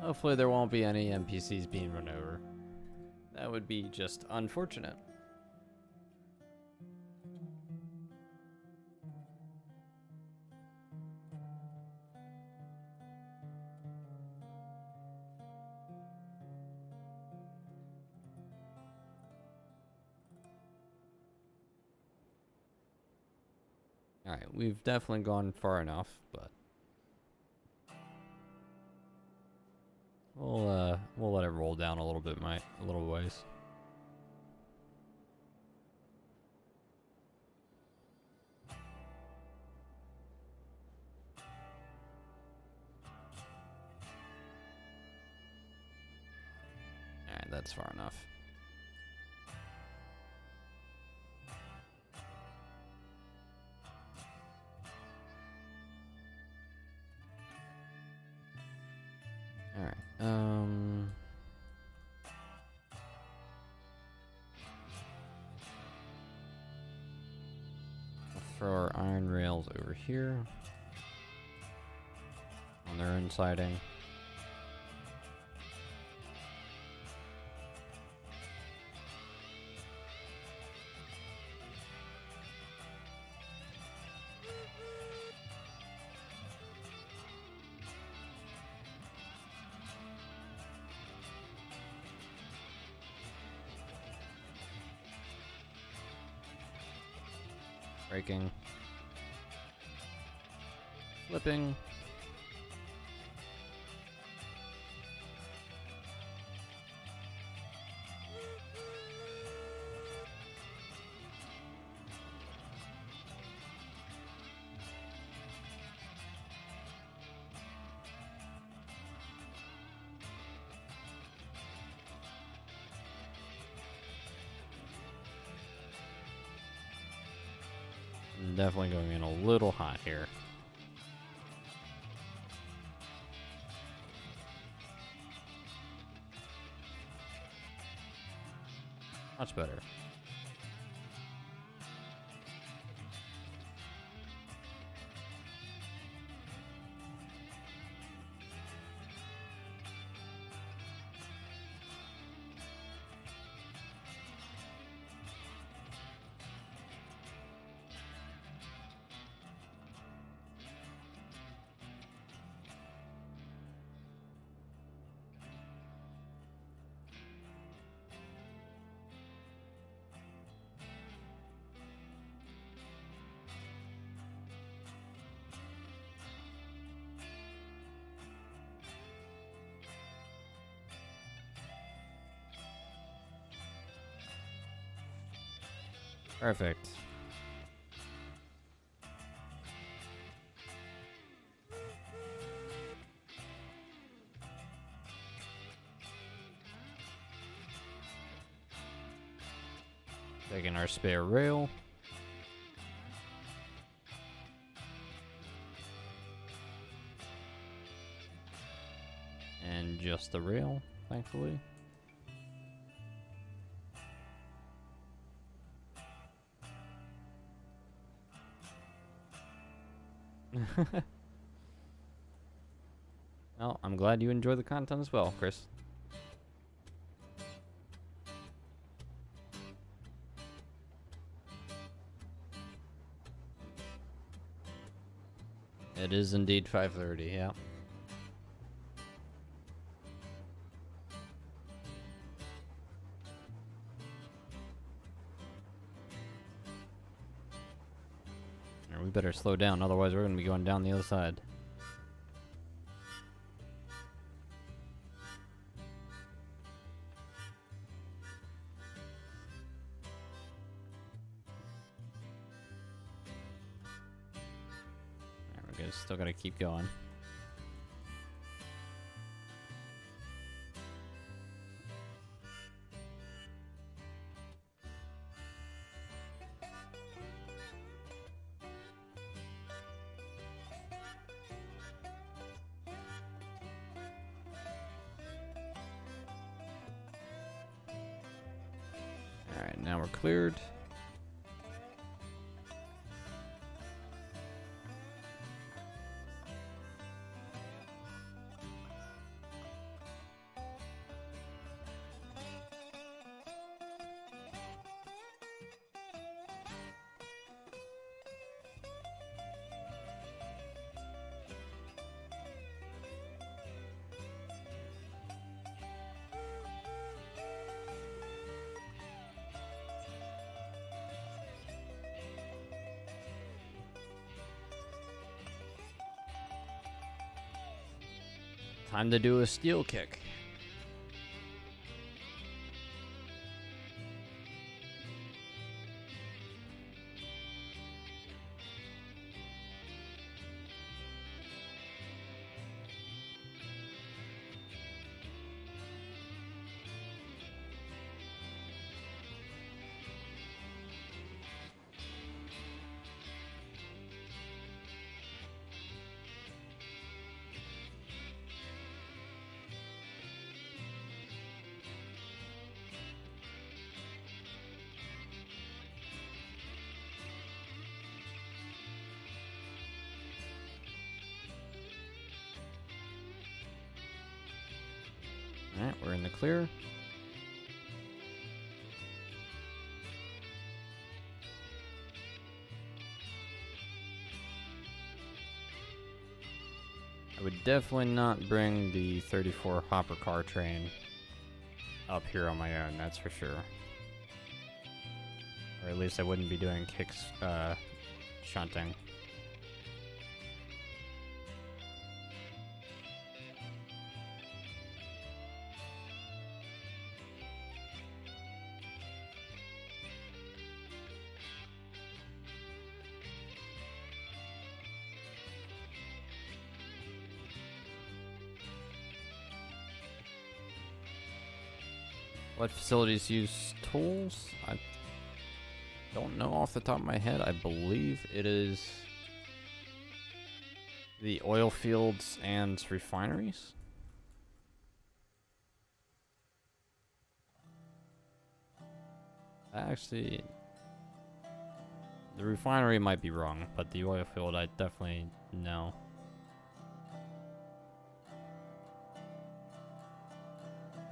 Hopefully there won't be any NPCs being run over. That would be just unfortunate. Alright, we've definitely gone far enough, but we'll let it roll down a little bit, a little ways. Alright, that's far enough. Alright, we'll throw our iron rails over here on their own siding. Braking. Flipping. Definitely going in a little hot here. Much better. Perfect. Taking our spare rail. And just the rail, thankfully. Well, I'm glad you enjoy the content as well, Chris. It is indeed 5:30, yeah. We better slow down, otherwise we're going to be going down the other side. We're gonna still got to keep going. Alright, now we're cleared. Time to do a steel kick. Alright, we're in the clear. I would definitely not bring the 34 hopper car train up here on my own, that's for sure. Or at least I wouldn't be doing kicks, shunting. What facilities use tools? I don't know off the top of my head. I believe it is the oil fields and refineries. Actually, the refinery might be wrong, but the oil field I definitely know.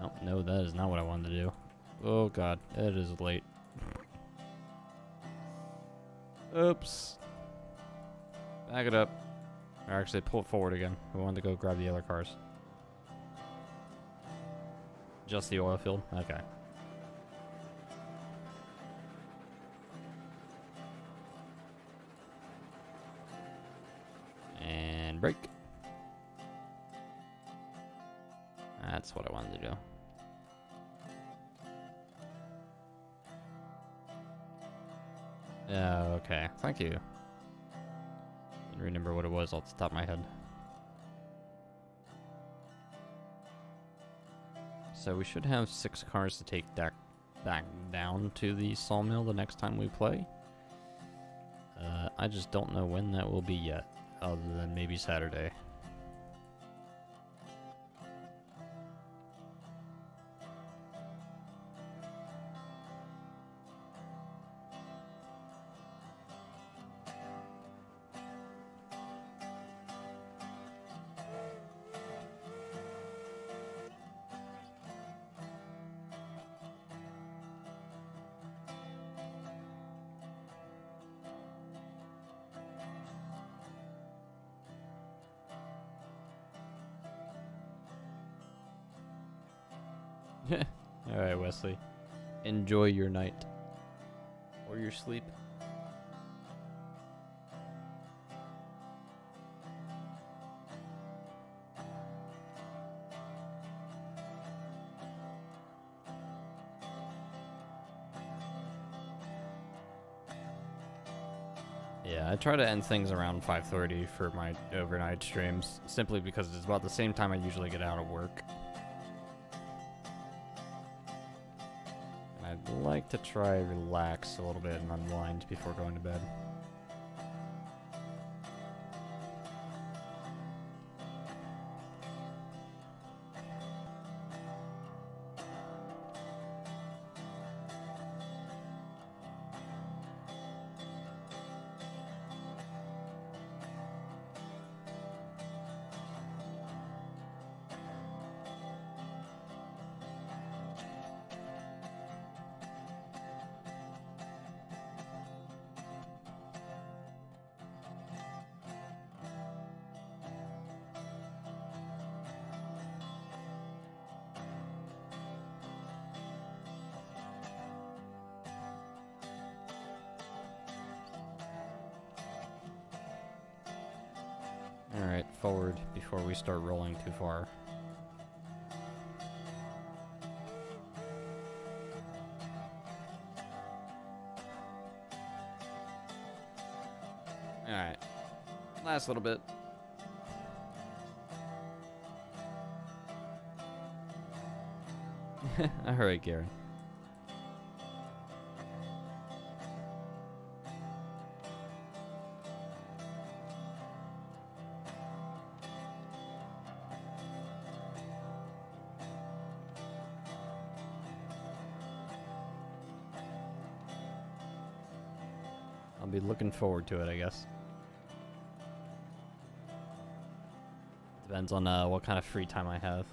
Oh, no, that is not what I wanted to do. Oh god, it is late. Oops. Back it up. Or actually, pull it forward again. We wanted to go grab the other cars. Just the oil field? Okay. And brake. That's what I wanted to do. Okay, thank you. Didn't remember what it was off the top of my head. So we should have 6 cars to take back down to the sawmill the next time we play. I just don't know when that will be yet, other than maybe Saturday. Alright, Wesley. Enjoy your night. Or your sleep. Yeah, I try to end things around 5:30 for my overnight streams, simply because it's about the same time I usually get out of work. I'd like to try relax a little bit and unwind before going to bed. Alright, forward before we start rolling too far. Last little bit. Alright, Gary. I'll be looking forward to it, I guess. Depends on what kind of free time I have.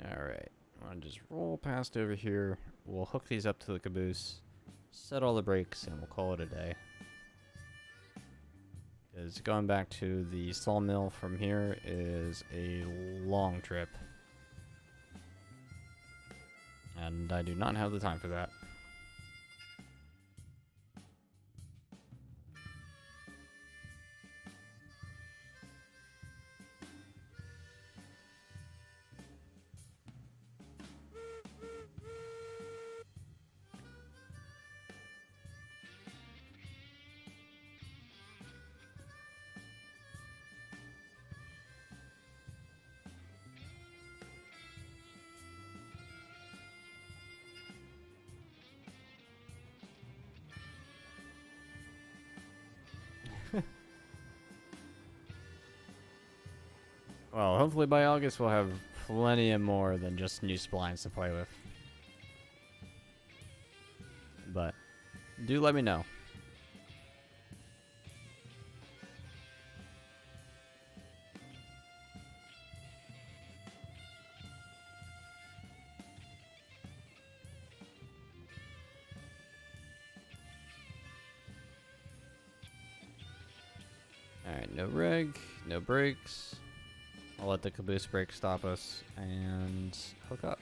Alright, I'll just roll past over here. We'll hook these up to the caboose, set all the brakes, and we'll call it a day. Because going back to the sawmill from here is a long trip. And I do not have the time for that. Well, hopefully by August we'll have plenty of more than just new splines to play with. But do let me know. Alright, no rig, no brakes. I'll let the caboose brake stop us and hook up.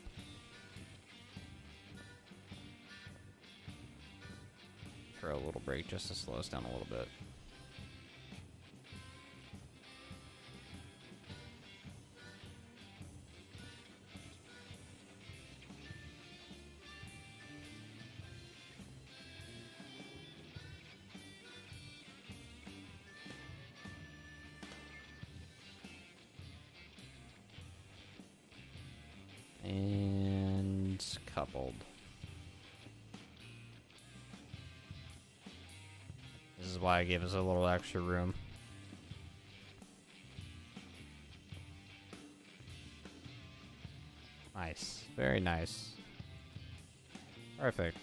Throw a little brake just to slow us down a little bit. And coupled. This is why I gave us a little extra room. Nice. Very nice. Perfect.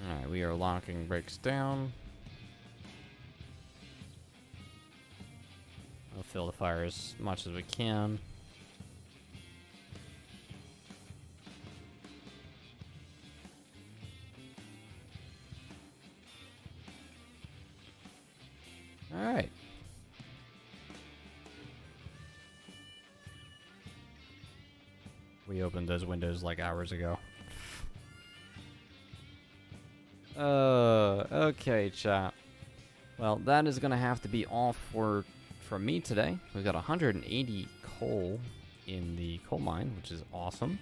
Alright, we are locking brakes down. We'll fill the fire as much as we can. Alright. We opened those windows like hours ago. Okay, chat. Well, that is gonna have to be all from me today. We've got 180 coal in the coal mine, which is awesome.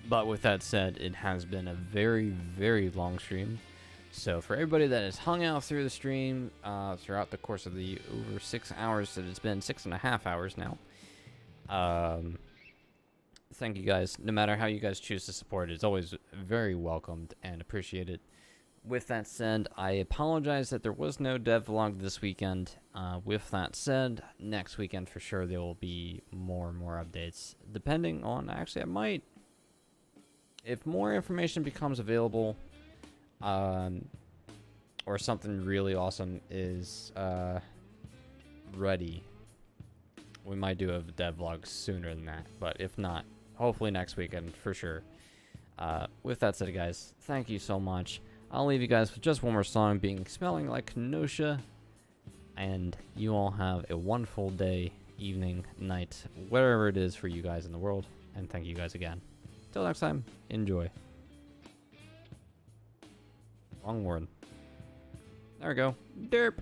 But with that said, it has been a very, very long stream. So for everybody that has hung out through the stream throughout the course of the over 6 hours that it's been, 6.5 hours now. Thank you guys. No matter how you guys choose to support, it's always very welcomed and appreciated. With that said, I apologize that there was no dev vlog this weekend. With that said, next weekend for sure there will be more and more updates. Depending on, actually I might, if more information becomes available, or something really awesome is ready, we might do a dev vlog sooner than that. But if not, hopefully next weekend for sure. With that said, guys, thank you so much. I'll leave you guys with just one more song being Smelling Like Kenosha. And you all have a wonderful day, evening, night, wherever it is for you guys in the world. And thank you guys again. Till next time, enjoy. Wrong word. There we go. Derp.